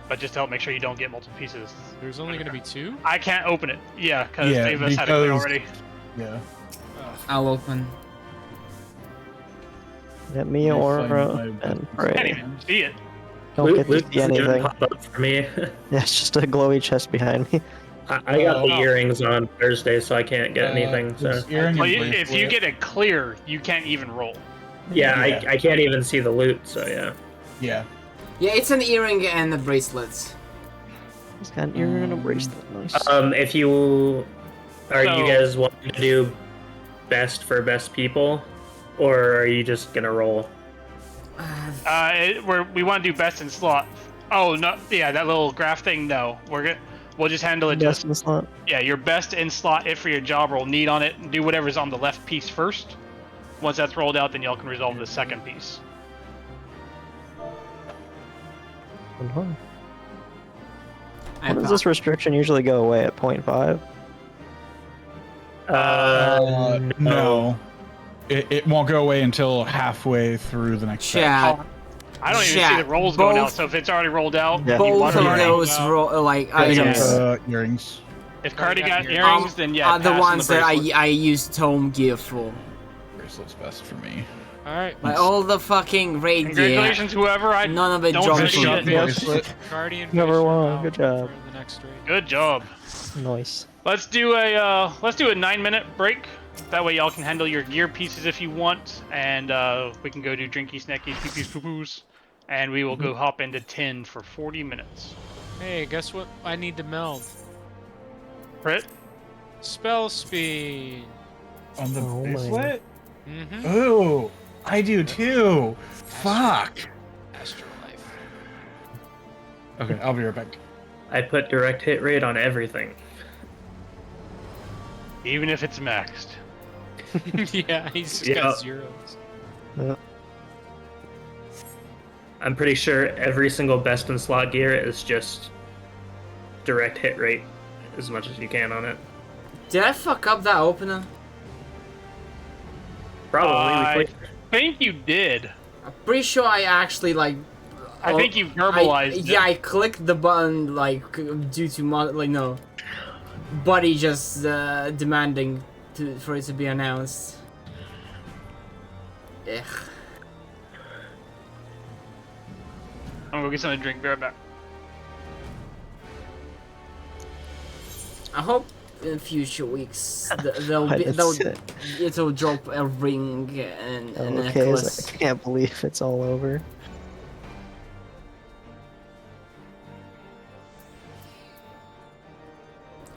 Speaker 3: But just to help make sure you don't get multiple pieces.
Speaker 4: There's only gonna be 2.
Speaker 3: I can't open it. Yeah, because
Speaker 6: Yeah,
Speaker 3: Davis had it clear
Speaker 6: because-
Speaker 3: already.
Speaker 6: Yeah.
Speaker 4: Ugh.
Speaker 1: I'll open.
Speaker 2: Get me
Speaker 6: Let me
Speaker 2: aura
Speaker 6: find my
Speaker 2: and
Speaker 6: buttons.
Speaker 3: Can't
Speaker 2: pray.
Speaker 3: even see it.
Speaker 2: Don't get to
Speaker 5: Loot
Speaker 2: see
Speaker 5: doesn't even
Speaker 2: anything.
Speaker 5: pop up for me.
Speaker 2: Yeah, it's just a glowy chest behind me.
Speaker 5: I got the
Speaker 3: Oh.
Speaker 5: earrings on Thursday, so I can't get anything. So
Speaker 6: It's earring
Speaker 3: Well,
Speaker 6: and
Speaker 3: if you
Speaker 6: bracelet.
Speaker 3: get it clear, you can't even roll.
Speaker 5: yeah,
Speaker 6: Yeah.
Speaker 5: I can't even see the loot. So yeah.
Speaker 6: Yeah.
Speaker 1: Yeah, it's an earring and a bracelet.
Speaker 2: He's got an earring and a bracelet. Nice.
Speaker 5: If you are
Speaker 3: So-
Speaker 5: you guys wanting to do best for best people, or are you just gonna roll?
Speaker 3: We want to do best in slot. Oh no, yeah, that little graph thing. No, we'll just handle it.
Speaker 2: Best
Speaker 3: Just
Speaker 2: in the slot.
Speaker 3: yeah, your best in slot. If for your job roll, need on it. And do whatever's on the left piece first. Once that's rolled out, then y'all can resolve the second piece.
Speaker 2: Uh-huh.
Speaker 1: I
Speaker 2: When does
Speaker 1: thought-
Speaker 2: this restriction usually go away at 0.5?
Speaker 6: No. It won't go away until halfway through the next phase.
Speaker 1: Chat.
Speaker 3: I don't even see the rolls going out. So if it's already rolled out,
Speaker 2: Yeah.
Speaker 3: you
Speaker 1: Both
Speaker 3: want
Speaker 1: of
Speaker 3: to already roll
Speaker 1: those
Speaker 3: out.
Speaker 1: like
Speaker 2: Items.
Speaker 1: items
Speaker 6: Earrings.
Speaker 3: If Cardi got
Speaker 4: earrings.
Speaker 3: earrings, then yeah.
Speaker 1: are the
Speaker 3: pass on
Speaker 1: ones that
Speaker 3: bracelet.
Speaker 1: I use tome gear for.
Speaker 6: Bracelet's best for me.
Speaker 4: All right,
Speaker 1: Like all the fucking raid gear.
Speaker 3: Congratulations, whoever. I
Speaker 1: None of it
Speaker 3: don't
Speaker 1: drops
Speaker 3: see
Speaker 1: from
Speaker 3: it.
Speaker 1: me.
Speaker 6: Bracelet.
Speaker 4: Guardian.
Speaker 2: Number
Speaker 4: Fisher
Speaker 2: one,
Speaker 4: out
Speaker 2: good job.
Speaker 4: for the next raid.
Speaker 3: Good job.
Speaker 2: Nice.
Speaker 3: Let's do a 9-minute break. That way y'all can handle your gear pieces if you want, and we can go do drinky, snacky, pee-pees, poo-poos, and we will go hop into 10 for 40 minutes.
Speaker 4: Hey, guess what? I need to meld.
Speaker 3: Crit?
Speaker 4: Spell speed.
Speaker 6: On the
Speaker 2: Oh my.
Speaker 6: bracelet?
Speaker 4: Mm-hmm.
Speaker 6: Oh, I do too. Fuck.
Speaker 4: Astrolife.
Speaker 6: Okay, I'll be right back.
Speaker 5: I put direct hit rate on everything.
Speaker 3: Even if it's maxed.
Speaker 4: Yeah, he's just
Speaker 5: Yeah.
Speaker 4: got zeros.
Speaker 5: I'm pretty sure every single best in slot gear is just direct hit rate as much as you can on it.
Speaker 1: Did I fuck up that opener?
Speaker 5: Probably.
Speaker 3: I
Speaker 5: we clicked-
Speaker 3: think you did.
Speaker 1: I'm pretty sure I actually like.
Speaker 3: I think you verbalized it.
Speaker 1: Yeah, I clicked the button like due to no. Buddy just demanding for it to be announced. Ugh.
Speaker 3: I'm gonna go get something to drink. Be right back.
Speaker 1: I hope in future weeks they'll
Speaker 2: Why,
Speaker 1: be
Speaker 2: that's it.
Speaker 1: it'll drop a ring and a
Speaker 2: Okay,
Speaker 1: necklace.
Speaker 2: I can't believe it's all over.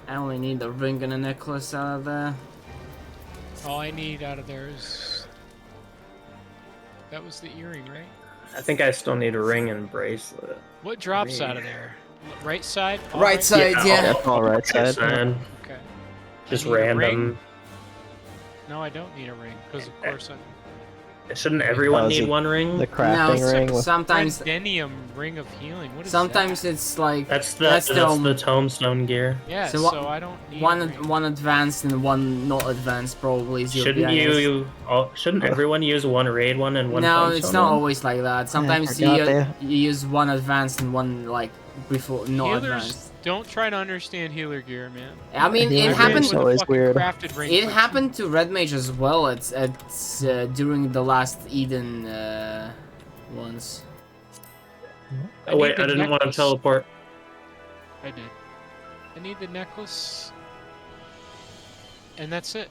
Speaker 1: I only need a ring and a necklace out of there.
Speaker 4: All I need out of there is... That was the earring, right?
Speaker 5: I think I still need a ring and bracelet.
Speaker 4: What drops out of there? Right side? All
Speaker 1: Right side, yeah.
Speaker 2: That's all right side.
Speaker 5: And
Speaker 4: Okay.
Speaker 5: just
Speaker 4: I need a
Speaker 5: random.
Speaker 4: ring? No, I don't need a ring, because of course I...
Speaker 5: Shouldn't everyone
Speaker 2: Oh,
Speaker 5: need
Speaker 2: is it
Speaker 5: one ring?
Speaker 2: The crafting ring with
Speaker 1: sometimes
Speaker 4: Denium Ring of Healing, what is
Speaker 1: sometimes
Speaker 4: that?
Speaker 1: it's like
Speaker 5: That's the
Speaker 1: that's
Speaker 5: that's
Speaker 1: the,
Speaker 5: the tombstone gear.
Speaker 4: Yeah,
Speaker 1: so
Speaker 4: so,
Speaker 1: what-
Speaker 4: I don't need a
Speaker 1: one
Speaker 4: ring.
Speaker 1: one advanced and one not advanced probably. Is your
Speaker 5: Shouldn't
Speaker 1: BIS.
Speaker 5: shouldn't everyone use one raid one and one
Speaker 1: No,
Speaker 5: tombstone
Speaker 1: it's not
Speaker 5: one?
Speaker 1: always like that. Sometimes
Speaker 2: forgot
Speaker 1: you
Speaker 2: they-
Speaker 1: you use one advanced and one like before not
Speaker 4: Healers
Speaker 1: advanced.
Speaker 4: don't try to understand healer gear, man.
Speaker 1: I mean,
Speaker 2: Healer
Speaker 1: it
Speaker 2: gear
Speaker 1: happened.
Speaker 2: is always
Speaker 4: Fucking
Speaker 2: weird.
Speaker 4: crafted ring
Speaker 1: It
Speaker 4: first.
Speaker 1: happened to Red Mage as well. It's during the last Eden ones.
Speaker 5: Oh wait,
Speaker 4: need the
Speaker 5: I didn't want to
Speaker 4: necklace.
Speaker 5: teleport.
Speaker 4: I did. I need the necklace. And that's it.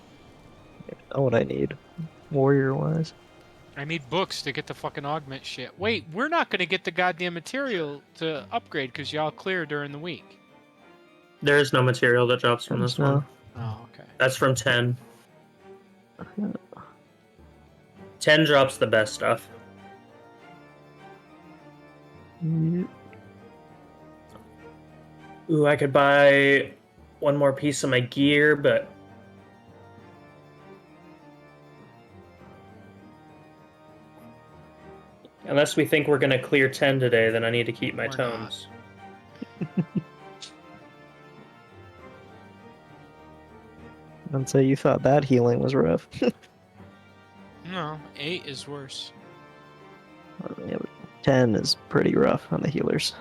Speaker 2: Oh, what I need, warrior wise.
Speaker 4: I need books to get the fucking augment shit. Wait, we're not gonna get the goddamn material to upgrade because y'all clear during the week.
Speaker 5: There is no material that drops from this one.
Speaker 4: Oh, okay.
Speaker 5: That's from 10. 10 drops the best stuff. Ooh, I could buy one more piece of my gear, but unless we think we're gonna clear 10 today, then I need to keep my
Speaker 4: Or not.
Speaker 5: tomes.
Speaker 2: And so you thought that healing was rough.
Speaker 4: No, 8 is worse.
Speaker 2: Yeah, but 10 is pretty rough on the healers.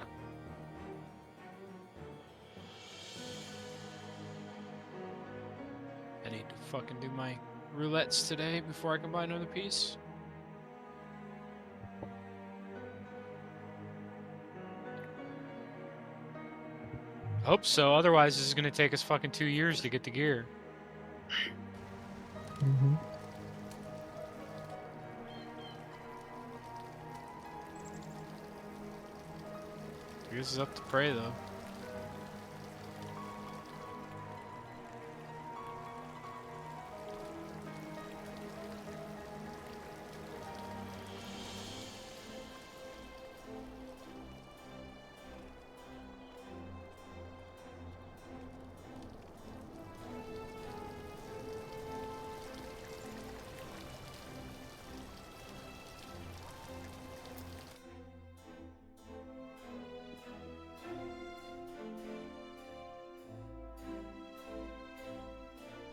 Speaker 4: I need to fucking do my roulettes today before I can buy another piece. Hope so. Otherwise, this is gonna take us fucking 2 years to get the gear.
Speaker 2: Mm-hmm.
Speaker 4: I guess it's up to pray though.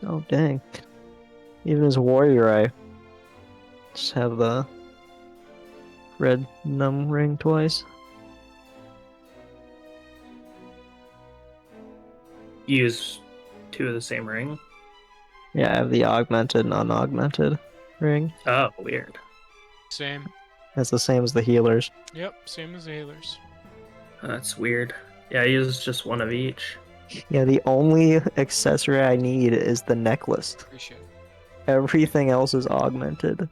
Speaker 2: Oh dang! Even as a warrior, I just have the red num ring twice.
Speaker 5: Use 2 of the same ring.
Speaker 2: Yeah, I have the augmented and unaugmented ring.
Speaker 5: Oh, weird.
Speaker 4: Same.
Speaker 2: That's the same as the healers.
Speaker 4: Yep, same as the healers.
Speaker 5: That's weird. Yeah, I use just 1 of each.
Speaker 2: Yeah, the only accessory I need is the necklace.
Speaker 4: Appreciate it.
Speaker 2: Everything else is augmented.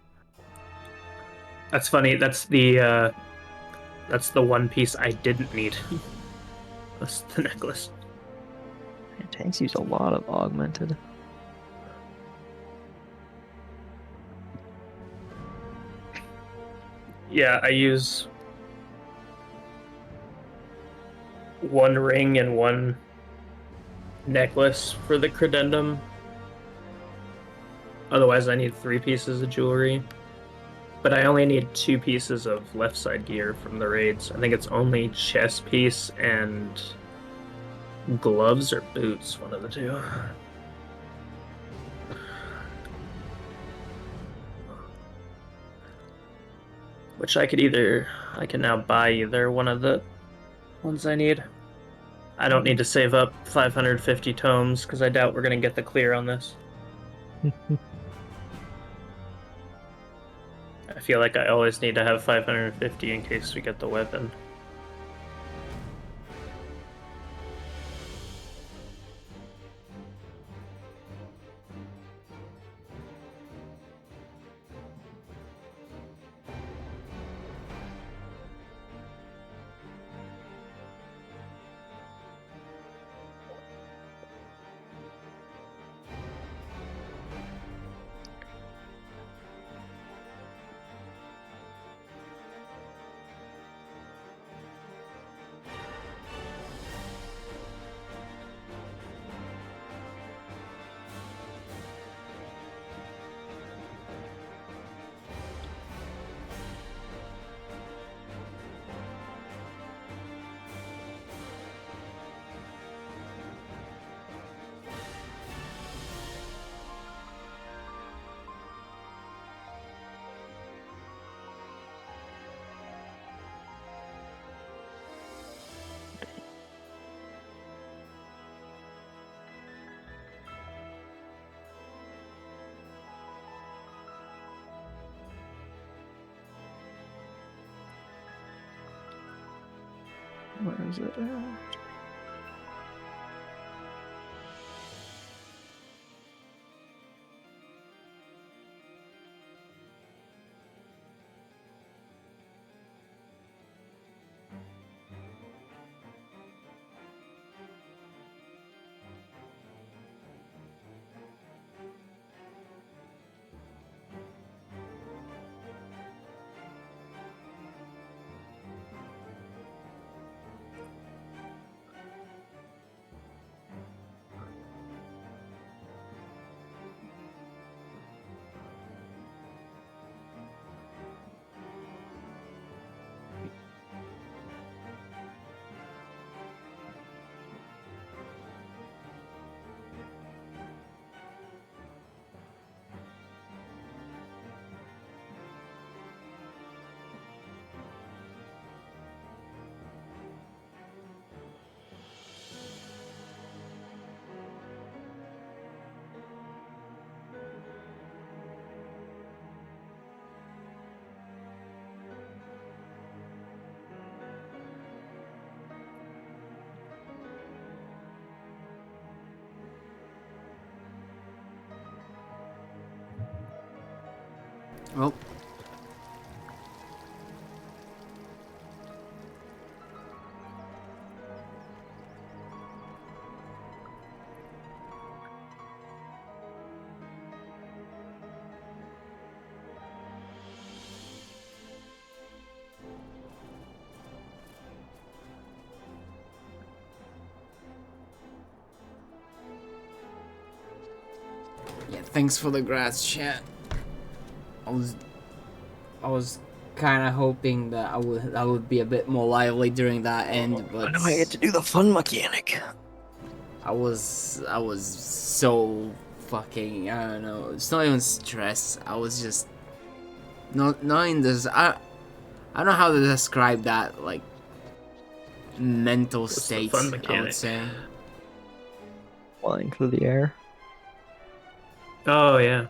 Speaker 5: That's funny. That's the one piece I didn't need. That's the necklace.
Speaker 2: Man, tanks use a lot of augmented.
Speaker 5: Yeah, I use 1 ring and 1 necklace for the credendum. Otherwise, I need 3 pieces of jewelry. But I only need 2 pieces of left side gear from the raids. I think it's only chest piece and gloves or boots, one of the 2. Which I can now buy either one of the ones I need. I don't need to save up 550 tomes, because I doubt we're going to get the clear on this. I feel like I always need to have 550 in case we get the weapon.
Speaker 2: Where is it at?
Speaker 1: Well, yeah, thanks for the grass, chat. I was kind of hoping that I would be a bit more lively during that end, but
Speaker 2: I get to do the fun mechanic.
Speaker 1: I was so fucking, I don't know. It's not even stress. I was just not in this. I don't know how to describe that, like, mental
Speaker 5: What's the
Speaker 1: state.
Speaker 5: fun
Speaker 1: I
Speaker 5: mechanic?
Speaker 1: would say.
Speaker 2: Flying through the air.
Speaker 5: Oh yeah.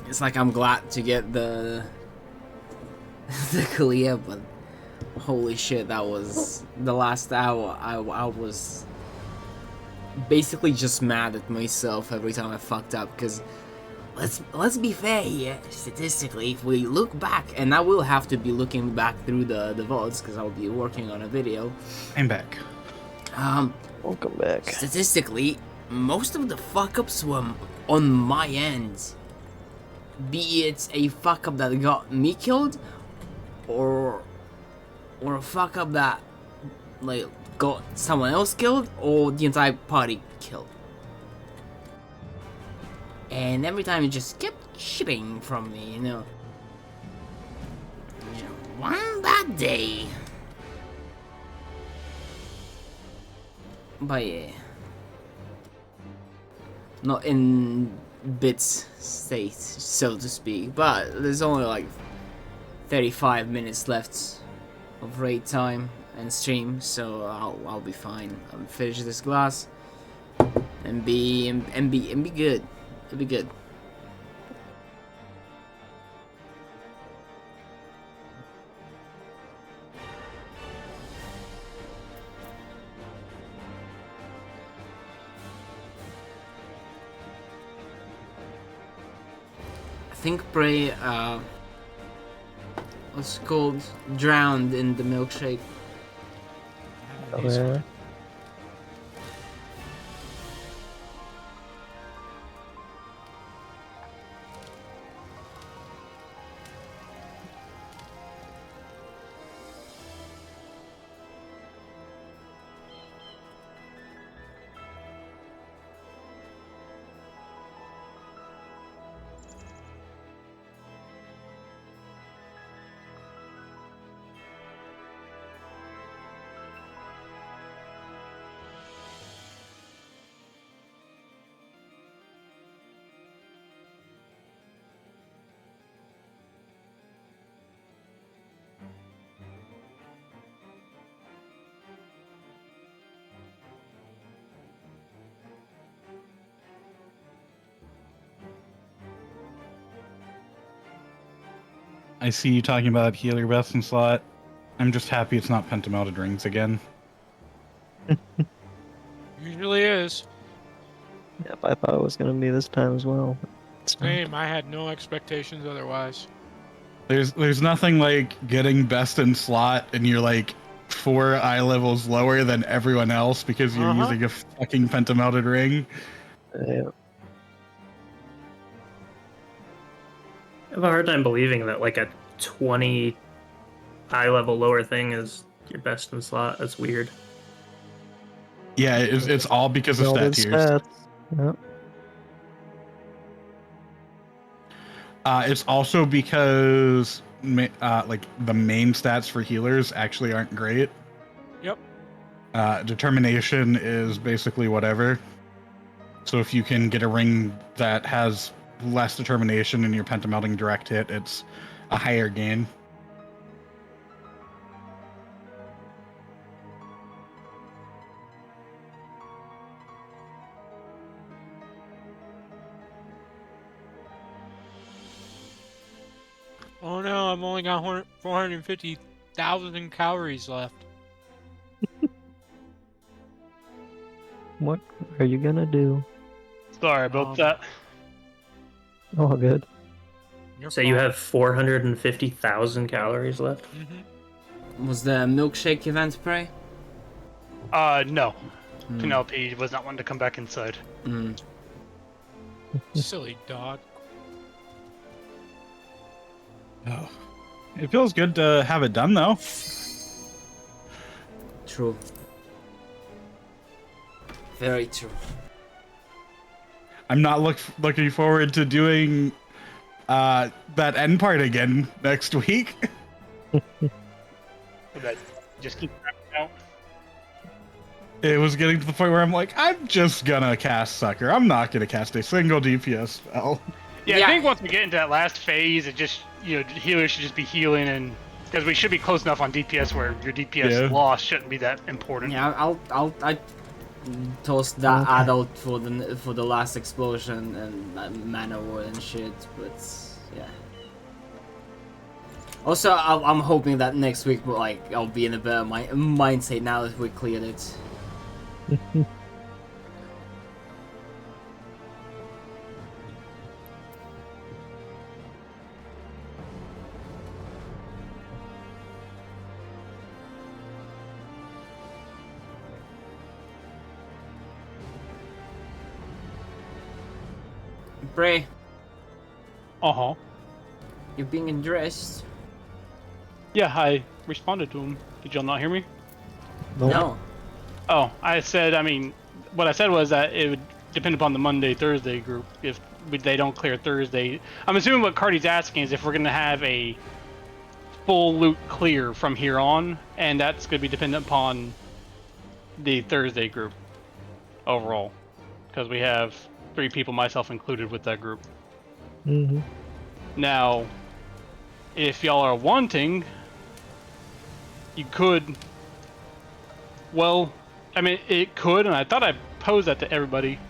Speaker 1: It's like I'm glad to get the the clear, but holy shit, that was the last hour. I was basically just mad at myself every time I fucked up, because let's be fair here. Statistically, if we look back, and I will have to be looking back through the VODs because I'll be working on a video.
Speaker 6: I'm back.
Speaker 2: Welcome back.
Speaker 1: Statistically, most of the fuck ups were on my end. Be it a fuck up that got me killed, or a fuck up that like got someone else killed, or the entire party killed. And every time it just kept shipping from me, you know. One bad day. But yeah. Not in bits state, so to speak, but there's only like 35 minutes left of raid time and stream, so I'll be fine. I'll finish this glass and be good. It'll be good. I think Prey was called drowned in the milkshake.
Speaker 2: Oh, yeah.
Speaker 6: I see you talking about healer best in slot. I'm just happy it's not pentamelted rings again.
Speaker 4: Usually is.
Speaker 2: Yep, I thought it was gonna be this time as well. It's not.
Speaker 4: Same. I had no expectations otherwise.
Speaker 6: There's nothing like getting best in slot and you're like 4 eye levels lower than everyone else because you're using a fucking pentamelted ring.
Speaker 2: Yeah.
Speaker 5: I have a hard time believing that like a 20 eye level lower thing is your best in slot. That's weird.
Speaker 6: Yeah, it's all because of
Speaker 2: Building
Speaker 6: stat tiers.
Speaker 2: Yep.
Speaker 6: It's also because like the main stats for healers actually aren't great.
Speaker 4: Yep.
Speaker 6: Determination is basically whatever. So if you can get a ring that has less determination in your pentamelting direct hit. It's a higher gain.
Speaker 4: Oh no, I've only got 450,000 calories left.
Speaker 2: What are you gonna do?
Speaker 3: Sorry about that.
Speaker 2: Oh, good.
Speaker 5: So you have 450,000 calories left?
Speaker 1: Was the milkshake event Prey?
Speaker 3: No. Penelope was not one to come back inside.
Speaker 4: Silly dog.
Speaker 6: Oh. It feels good to have it done, though.
Speaker 1: True. Very true.
Speaker 6: I'm not looking forward to doing that end part again next week.
Speaker 3: So that just keep wrapping out.
Speaker 6: It was getting to the point where I'm like, I'm just gonna cast Sucker. I'm not gonna cast a single DPS spell.
Speaker 3: Yeah, I think once we get into that last phase, it just, healers should just be healing, and because we should be close enough on DPS where your DPS loss shouldn't be that important.
Speaker 1: Yeah, I toss that adult for the last explosion and mana war and shit, but yeah. Also, I'm hoping that next week, like, I'll be in a better mindset now that we cleared it. Bray, you're being addressed.
Speaker 3: Yeah, I responded to him. Did y'all not hear me?
Speaker 1: No.
Speaker 3: Oh, I said, what I said was that it would depend upon the Monday-Thursday group. If they don't clear Thursday, I'm assuming what Cardi's asking is if we're going to have a full loot clear from here on, and that's going to be dependent upon the Thursday group overall, because we have 3 people, myself included, with that group. Now, if y'all are wanting, you could, well, it could, and I thought I posed that to everybody,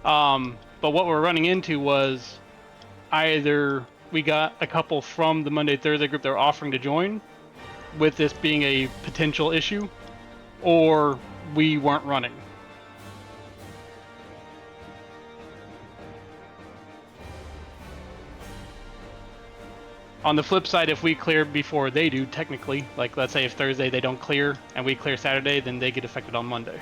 Speaker 3: but what we're running into was either we got a couple from the Monday-Thursday group that were offering to join, with this being a potential issue, or we weren't running. On the flip side, if we clear before they do, technically, like let's say if Thursday they don't clear and we clear Saturday, then they get affected on Monday.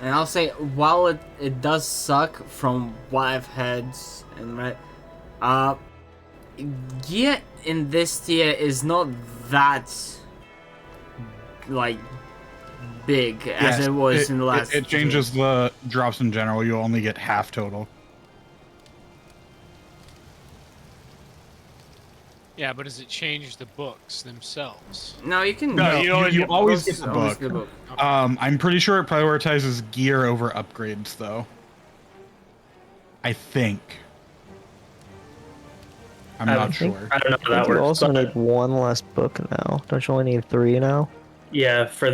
Speaker 1: And I'll say, while it does suck from what I've heard, and gear in this tier is not that, like, big as it was in the last.
Speaker 6: It changes the drops in general. You only get half total.
Speaker 4: Yeah, but does it change the books themselves?
Speaker 1: No, you can.
Speaker 6: No, you always get the
Speaker 1: always
Speaker 6: book.
Speaker 1: get the book.
Speaker 6: I'm pretty sure it prioritizes gear over upgrades, though. I think. I'm not sure.
Speaker 5: I don't know how that
Speaker 2: You
Speaker 5: works.
Speaker 2: also need one less book now. Don't you only need 3 now?
Speaker 5: Yeah, for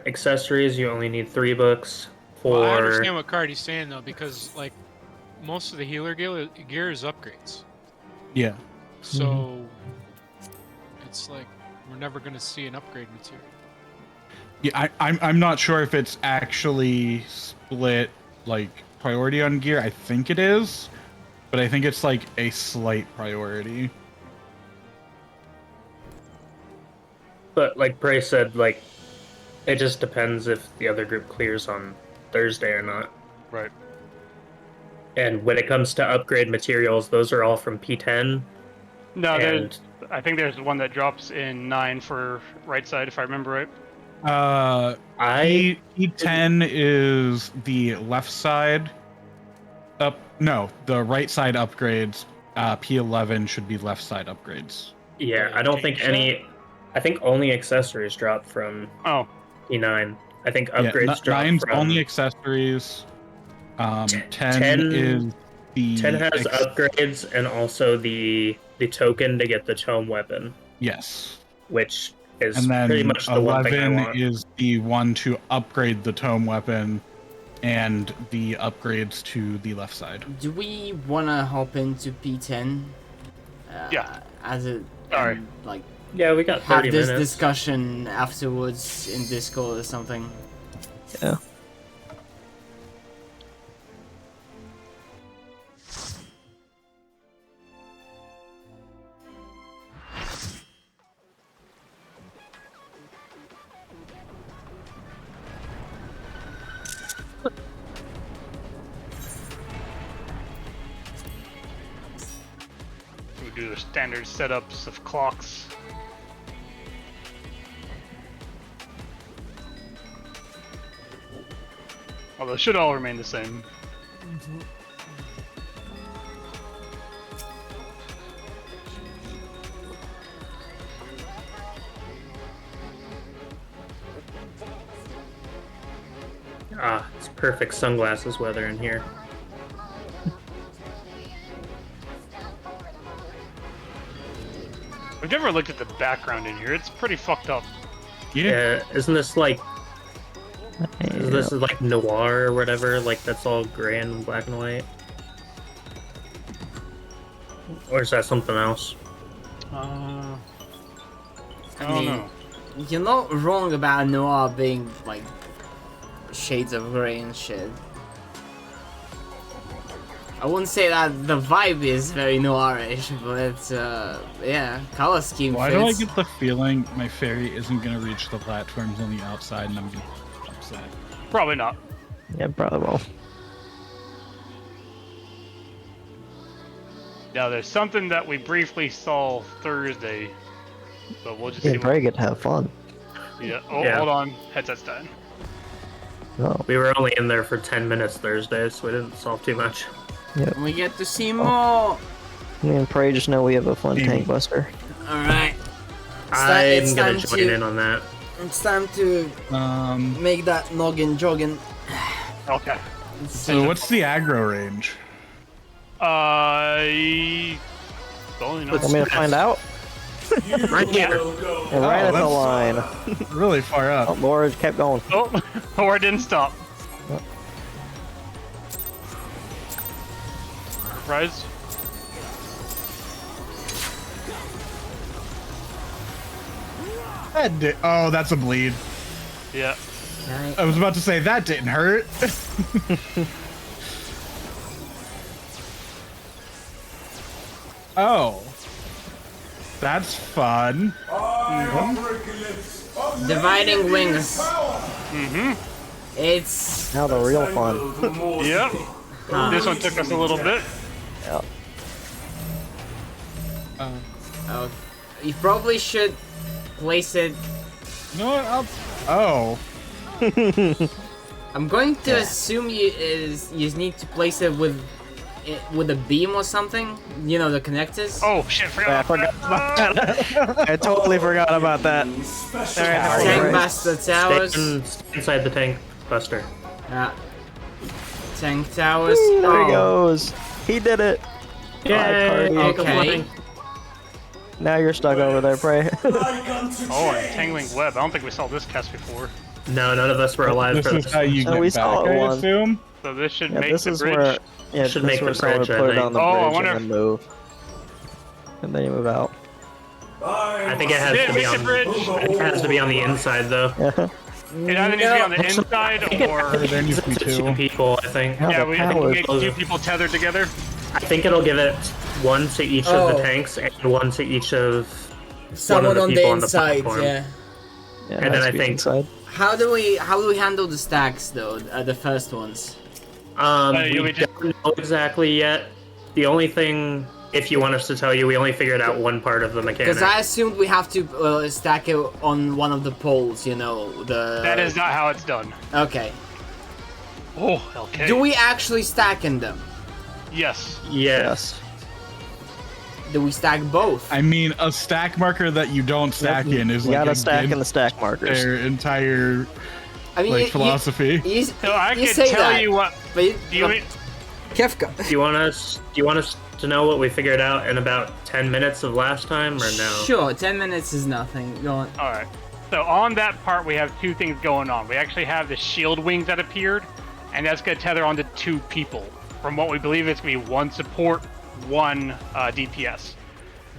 Speaker 5: accessories, you only need 3 books.
Speaker 4: Well, I understand what Cardi's saying, though, because, like, most of the healer gear is upgrades.
Speaker 6: Yeah.
Speaker 4: So, it's like, we're never going to see an upgrade material.
Speaker 6: Yeah, I'm not sure if it's actually split, like, priority on gear. I think it is, but I think it's, like, a slight priority.
Speaker 5: But like Bray said, like, it just depends if the other group clears on Thursday or not.
Speaker 3: Right.
Speaker 5: And when it comes to upgrade materials, those are all from P10.
Speaker 3: No,
Speaker 5: and
Speaker 3: I think there's one that drops in 9 for right side, if I remember right.
Speaker 6: E10 is the left side, No, the right side upgrades. P11 should be left side upgrades.
Speaker 5: Yeah, I don't think any. I think only accessories drop from
Speaker 3: Oh,
Speaker 5: P9. I think
Speaker 6: Yeah,
Speaker 5: upgrades drop
Speaker 6: nine's
Speaker 5: from.
Speaker 6: only accessories. 10
Speaker 5: 10
Speaker 6: is the
Speaker 5: 10 has upgrades and also the token to get the tome weapon,
Speaker 6: yes.
Speaker 5: which is
Speaker 6: And then
Speaker 5: pretty much the one thing I
Speaker 6: 11
Speaker 5: want.
Speaker 6: is the one to upgrade the tome weapon and the upgrades to the left side.
Speaker 1: Do we wanna hop into P10?
Speaker 3: Yeah.
Speaker 1: As a
Speaker 3: Sorry.
Speaker 1: like
Speaker 5: Yeah, we got
Speaker 1: have
Speaker 5: 30
Speaker 1: this
Speaker 5: minutes.
Speaker 1: discussion afterwards in Discord or something.
Speaker 2: Yeah.
Speaker 3: we do the standard setups of clocks. Although they should all remain the same.
Speaker 5: Ah, it's perfect sunglasses weather in here.
Speaker 3: I've never looked at the background in here. It's pretty fucked up.
Speaker 6: Yeah.
Speaker 5: Yeah, isn't this like this is like noir or whatever? Like that's all gray and black and white, or is that something else?
Speaker 3: I
Speaker 1: I
Speaker 3: don't
Speaker 1: mean,
Speaker 3: know.
Speaker 1: you're not wrong about noir being like shades of grey and shit. I wouldn't say that the vibe is very noirish, but yeah, color scheme
Speaker 6: Why do I
Speaker 1: fits.
Speaker 6: get the feeling my fairy isn't going to reach the platforms on the outside and I'm going to be upset?
Speaker 3: Probably not.
Speaker 2: Yeah, probably will.
Speaker 3: Now, there's something that we briefly saw Thursday, but we'll just
Speaker 2: You
Speaker 3: see.
Speaker 2: can probably get to have fun.
Speaker 3: Yeah. Oh,
Speaker 5: Yeah.
Speaker 3: hold on. Headset's dying.
Speaker 2: No.
Speaker 5: We were only in there for 10 minutes Thursday, so we didn't solve too much.
Speaker 1: We get to see more.
Speaker 2: Me and Prey just know we have a fun
Speaker 6: Amy.
Speaker 2: tank buster.
Speaker 1: All right.
Speaker 5: I'm
Speaker 1: it's
Speaker 5: gonna
Speaker 1: time
Speaker 5: join
Speaker 1: to-
Speaker 5: in on that.
Speaker 1: It's time to make that noggin jogging.
Speaker 3: Okay.
Speaker 6: So what's the aggro range?
Speaker 3: Don't know.
Speaker 2: Want me to find out?
Speaker 5: Right here.
Speaker 2: And right at the
Speaker 6: that's-
Speaker 2: line.
Speaker 6: Really far
Speaker 2: Oh,
Speaker 6: up.
Speaker 2: Laura kept going.
Speaker 3: Oh, or it didn't stop. Rise.
Speaker 6: Oh, that's a bleed.
Speaker 3: Yeah.
Speaker 6: I was about to say that didn't hurt. Oh. That's fun.
Speaker 1: Dividing wings.
Speaker 3: Mm-hmm.
Speaker 1: It's
Speaker 2: Now the real fun.
Speaker 3: Yep. This one took us a little bit.
Speaker 2: Yeah.
Speaker 1: oh, you probably should place it.
Speaker 6: You know what? Oh.
Speaker 1: I'm going to assume you need to place it with a beam or something. You know, the connectors.
Speaker 3: Oh shit!
Speaker 2: I
Speaker 3: Forgot.
Speaker 2: forgot about that. I totally forgot about that.
Speaker 1: Tank Buster Towers.
Speaker 5: Stay inside the tank buster.
Speaker 1: Tank Towers.
Speaker 2: Woo, there
Speaker 1: oh.
Speaker 2: he goes. He did it.
Speaker 5: Yay!
Speaker 2: Party.
Speaker 1: Okay.
Speaker 2: Now you're stuck over there, Prey.
Speaker 3: Oh, and Tangling Web. I don't think we saw this cast before.
Speaker 5: No, none of us were alive
Speaker 6: This
Speaker 5: for
Speaker 6: is
Speaker 5: this.
Speaker 6: how you
Speaker 2: Oh,
Speaker 6: get
Speaker 2: we
Speaker 6: back,
Speaker 2: saw it
Speaker 6: I
Speaker 2: once.
Speaker 6: assume.
Speaker 3: So this should
Speaker 2: Yeah,
Speaker 3: make
Speaker 2: this
Speaker 3: the
Speaker 2: is
Speaker 3: bridge.
Speaker 2: where
Speaker 5: Should
Speaker 2: this
Speaker 5: make
Speaker 2: is
Speaker 5: the
Speaker 2: where someone
Speaker 5: bridge,
Speaker 2: would
Speaker 5: I
Speaker 2: put it
Speaker 5: think.
Speaker 2: on the
Speaker 3: Oh, I
Speaker 2: bridge
Speaker 3: wonder-
Speaker 2: and then move. And then you move out.
Speaker 5: I think it has
Speaker 3: Did
Speaker 5: to
Speaker 3: we
Speaker 5: be
Speaker 3: make the
Speaker 5: on.
Speaker 3: bridge?
Speaker 5: It has to be on the inside though.
Speaker 3: It either needs to be on the inside or.
Speaker 6: There needs to be
Speaker 5: Two
Speaker 6: two.
Speaker 5: people, I think.
Speaker 2: Yeah,
Speaker 3: Yeah,
Speaker 2: the
Speaker 3: we I think
Speaker 2: power
Speaker 3: we get
Speaker 5: is-
Speaker 3: two people tethered together.
Speaker 5: I think it'll give it one to each of
Speaker 1: Oh.
Speaker 5: the tanks and one to each of
Speaker 1: Someone
Speaker 5: the
Speaker 1: on the
Speaker 5: people on the
Speaker 1: inside.
Speaker 5: platform.
Speaker 1: Yeah.
Speaker 2: Yeah,
Speaker 5: And then
Speaker 2: has
Speaker 5: I
Speaker 2: to be
Speaker 5: think-
Speaker 2: inside.
Speaker 1: How do we handle the stacks though? The first ones.
Speaker 3: you
Speaker 5: We
Speaker 3: would just-
Speaker 5: don't know exactly yet. The only thing, if you want us to tell you, we only figured out one part of the mechanic.
Speaker 1: Because I assumed we have to stack it on one of the poles. You know the.
Speaker 3: That is not how it's done.
Speaker 1: Okay.
Speaker 3: Oh, okay.
Speaker 1: Do we actually stack in them?
Speaker 3: Yes.
Speaker 5: Yes.
Speaker 1: Do we stack both?
Speaker 6: I mean, a stack marker that you don't stack in is
Speaker 2: You
Speaker 6: like
Speaker 2: gotta stack in the
Speaker 6: against
Speaker 2: stack markers.
Speaker 6: their entire
Speaker 1: I mean,
Speaker 6: like philosophy.
Speaker 3: So I
Speaker 1: you
Speaker 3: can
Speaker 1: say
Speaker 3: tell
Speaker 1: that,
Speaker 3: you what.
Speaker 1: but
Speaker 3: Do you?
Speaker 1: Kefka.
Speaker 5: Do you want us to know what we figured out in about 10 minutes of last time, or no?
Speaker 1: Sure, 10 minutes is nothing. Go on.
Speaker 3: All right. So on that part, we have two things going on. We actually have the shield wings that appeared, and that's going to tether onto 2 people. From what we believe, it's going to be 1 support, 1 DPS.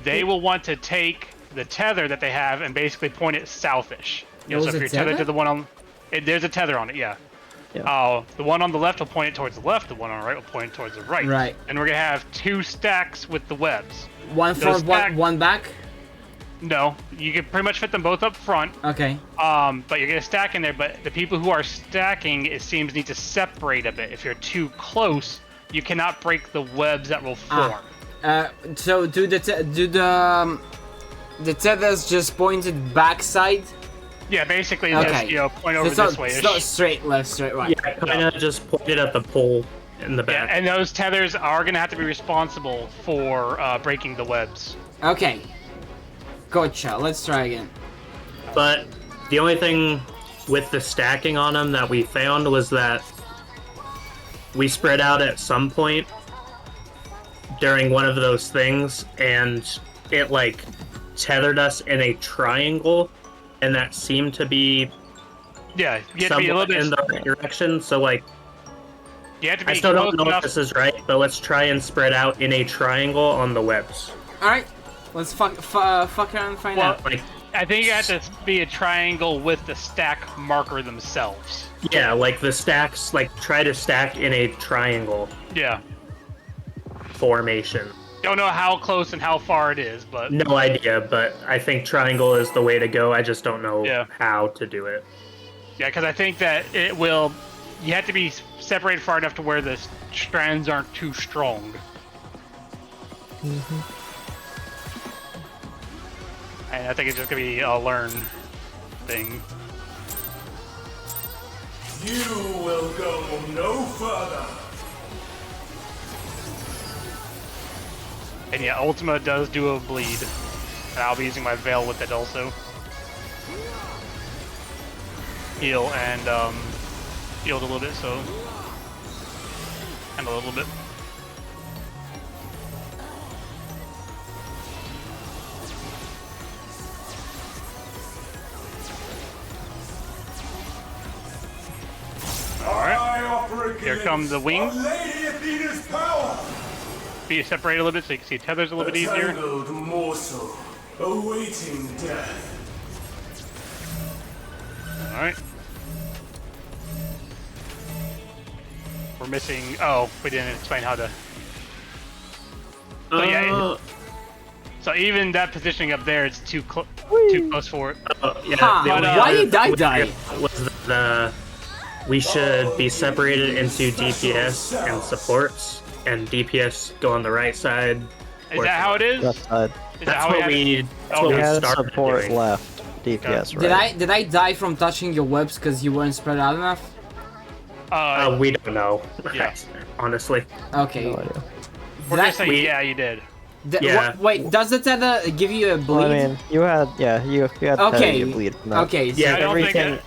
Speaker 3: They will want to take the tether that they have and basically point it southish. You know, so if you're tethered to the one on, there's a tether on it, yeah. The one on the left will point it towards the left. The one on the right will point it towards the right.
Speaker 1: Right.
Speaker 3: And we're gonna have 2 stacks with the webs.
Speaker 1: One front, one back?
Speaker 3: No, you can pretty much fit them both up front.
Speaker 1: Okay.
Speaker 3: But you're gonna stack in there. But the people who are stacking, it seems, need to separate a bit. If you're too close, you cannot break the webs that will form.
Speaker 1: So do the tethers just pointed backside?
Speaker 3: Yeah, basically,
Speaker 1: Okay.
Speaker 3: just point over
Speaker 1: So
Speaker 3: this way.
Speaker 1: it's not straight left, straight right.
Speaker 5: Yeah, kind of just pointed at the pole in the back.
Speaker 3: Yeah, and those tethers are gonna have to be responsible for breaking the webs.
Speaker 1: Okay. Gotcha. Let's try again.
Speaker 5: But the only thing with the stacking on them that we found was that we spread out at some point during one of those things, and it like tethered us in a triangle, and that seemed to be
Speaker 3: You have to be a little bit
Speaker 5: in the right direction. So like,
Speaker 3: You have to be
Speaker 5: I still don't
Speaker 3: close
Speaker 5: know
Speaker 3: enough.
Speaker 5: if this is right, but let's try and spread out in a triangle on the webs.
Speaker 1: All right. Let's fuck around and find out.
Speaker 5: Like,
Speaker 3: I think it has to be a triangle with the stack marker themselves.
Speaker 5: yeah, like the stacks, like try to stack in a triangle
Speaker 3: Yeah.
Speaker 5: formation.
Speaker 3: Don't know how close and how far it is, but
Speaker 5: No idea, but I think triangle is the way to go. I just don't know
Speaker 3: Yeah.
Speaker 5: how to do it.
Speaker 3: yeah, because I think that it will. You have to be separated far enough to where the strands aren't too strong. And I think it's just gonna be a learn thing.
Speaker 8: You will go no further.
Speaker 3: And yeah, Ultima does do a bleed. And I'll be using my Veil with it also. Heal and healed a little bit, so. And a little bit. Alright. Here come the wings.
Speaker 8: Lady Athena's power.
Speaker 3: Be separated a little bit so you can see tethers a little bit easier.
Speaker 8: Tangled morsel, awaiting death.
Speaker 3: Alright. We're missing. Oh, we didn't explain how to. So yeah. So even that positioning up there, it's too close for it.
Speaker 5: Yeah,
Speaker 1: Huh,
Speaker 5: the only
Speaker 1: why
Speaker 5: other
Speaker 1: did I
Speaker 5: thing
Speaker 1: die?
Speaker 5: Was that we should be separated into DPS and supports, and DPS go on the right side.
Speaker 3: Is that how it is?
Speaker 2: Left side.
Speaker 3: Is that
Speaker 5: That's
Speaker 3: how
Speaker 5: what
Speaker 3: we
Speaker 5: we. That's what
Speaker 2: We
Speaker 5: we
Speaker 2: had
Speaker 5: started
Speaker 2: support
Speaker 5: doing.
Speaker 2: left. DPS right.
Speaker 1: Did I die from touching your webs because you weren't spread out enough?
Speaker 5: We don't know.
Speaker 3: Yeah.
Speaker 5: Honestly.
Speaker 1: Okay.
Speaker 2: No idea.
Speaker 3: We're
Speaker 1: Did I-
Speaker 3: just saying, yeah, you did.
Speaker 5: Yeah.
Speaker 1: Wait, does the tether give you a bleed?
Speaker 2: Well, I mean, you had you had
Speaker 1: Okay.
Speaker 2: you bleed from that.
Speaker 1: Okay.
Speaker 5: Yeah,
Speaker 3: I don't think
Speaker 2: everything.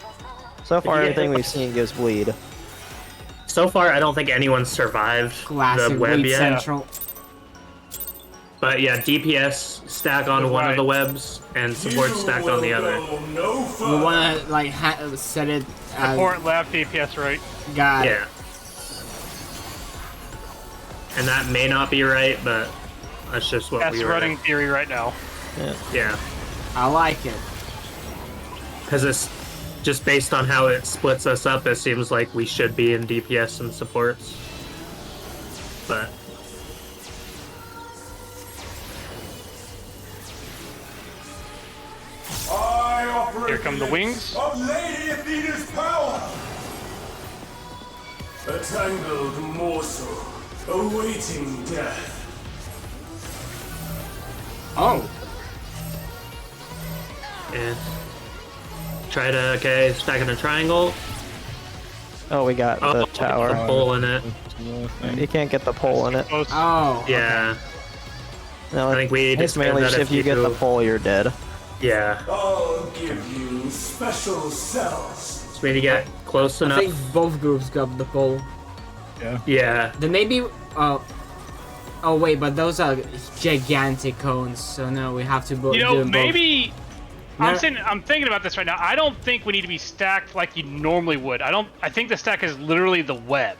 Speaker 2: So far,
Speaker 5: Yeah.
Speaker 2: everything we've seen gives bleed.
Speaker 5: So far, I don't think anyone survived
Speaker 1: Classic
Speaker 5: the web
Speaker 1: bleed
Speaker 5: yet.
Speaker 1: central.
Speaker 5: But yeah, DPS stack on one of the webs, and support stacked on the other.
Speaker 8: No
Speaker 1: We
Speaker 8: further.
Speaker 1: wanna like set it as
Speaker 3: Support left, DPS right.
Speaker 1: got it.
Speaker 5: Yeah. And that may not be right, but that's just what
Speaker 3: That's
Speaker 5: we were.
Speaker 3: running theory right now.
Speaker 5: Yeah.
Speaker 1: I like it.
Speaker 5: Because it's just based on how it splits us up, it seems like we should be in DPS and supports. But
Speaker 8: I operate
Speaker 3: Here come the wings.
Speaker 8: of Lady Athena's power. A tangled morsel, awaiting death.
Speaker 1: Oh.
Speaker 5: yeah. Try to stack in a triangle.
Speaker 2: Oh, we got
Speaker 5: Oh,
Speaker 2: the
Speaker 5: it's a
Speaker 2: tower.
Speaker 5: hole in it.
Speaker 2: You can't get the pole in it.
Speaker 3: Close.
Speaker 1: Oh.
Speaker 5: Yeah.
Speaker 2: No,
Speaker 5: I think we need to
Speaker 2: it's mainly
Speaker 5: spend
Speaker 2: just
Speaker 5: that
Speaker 2: if you get the pole, you're dead.
Speaker 5: Yeah.
Speaker 8: I'll give you special cells.
Speaker 5: So we need to get close
Speaker 1: I
Speaker 5: enough.
Speaker 1: think both groups got the pole.
Speaker 5: Yeah.
Speaker 1: Then maybe. Oh wait, but those are gigantic cones, so no, we have to do
Speaker 3: You know,
Speaker 1: both.
Speaker 3: maybe
Speaker 1: No.
Speaker 3: I'm thinking about this right now. I don't think we need to be stacked like you normally would. I think the stack is literally the web.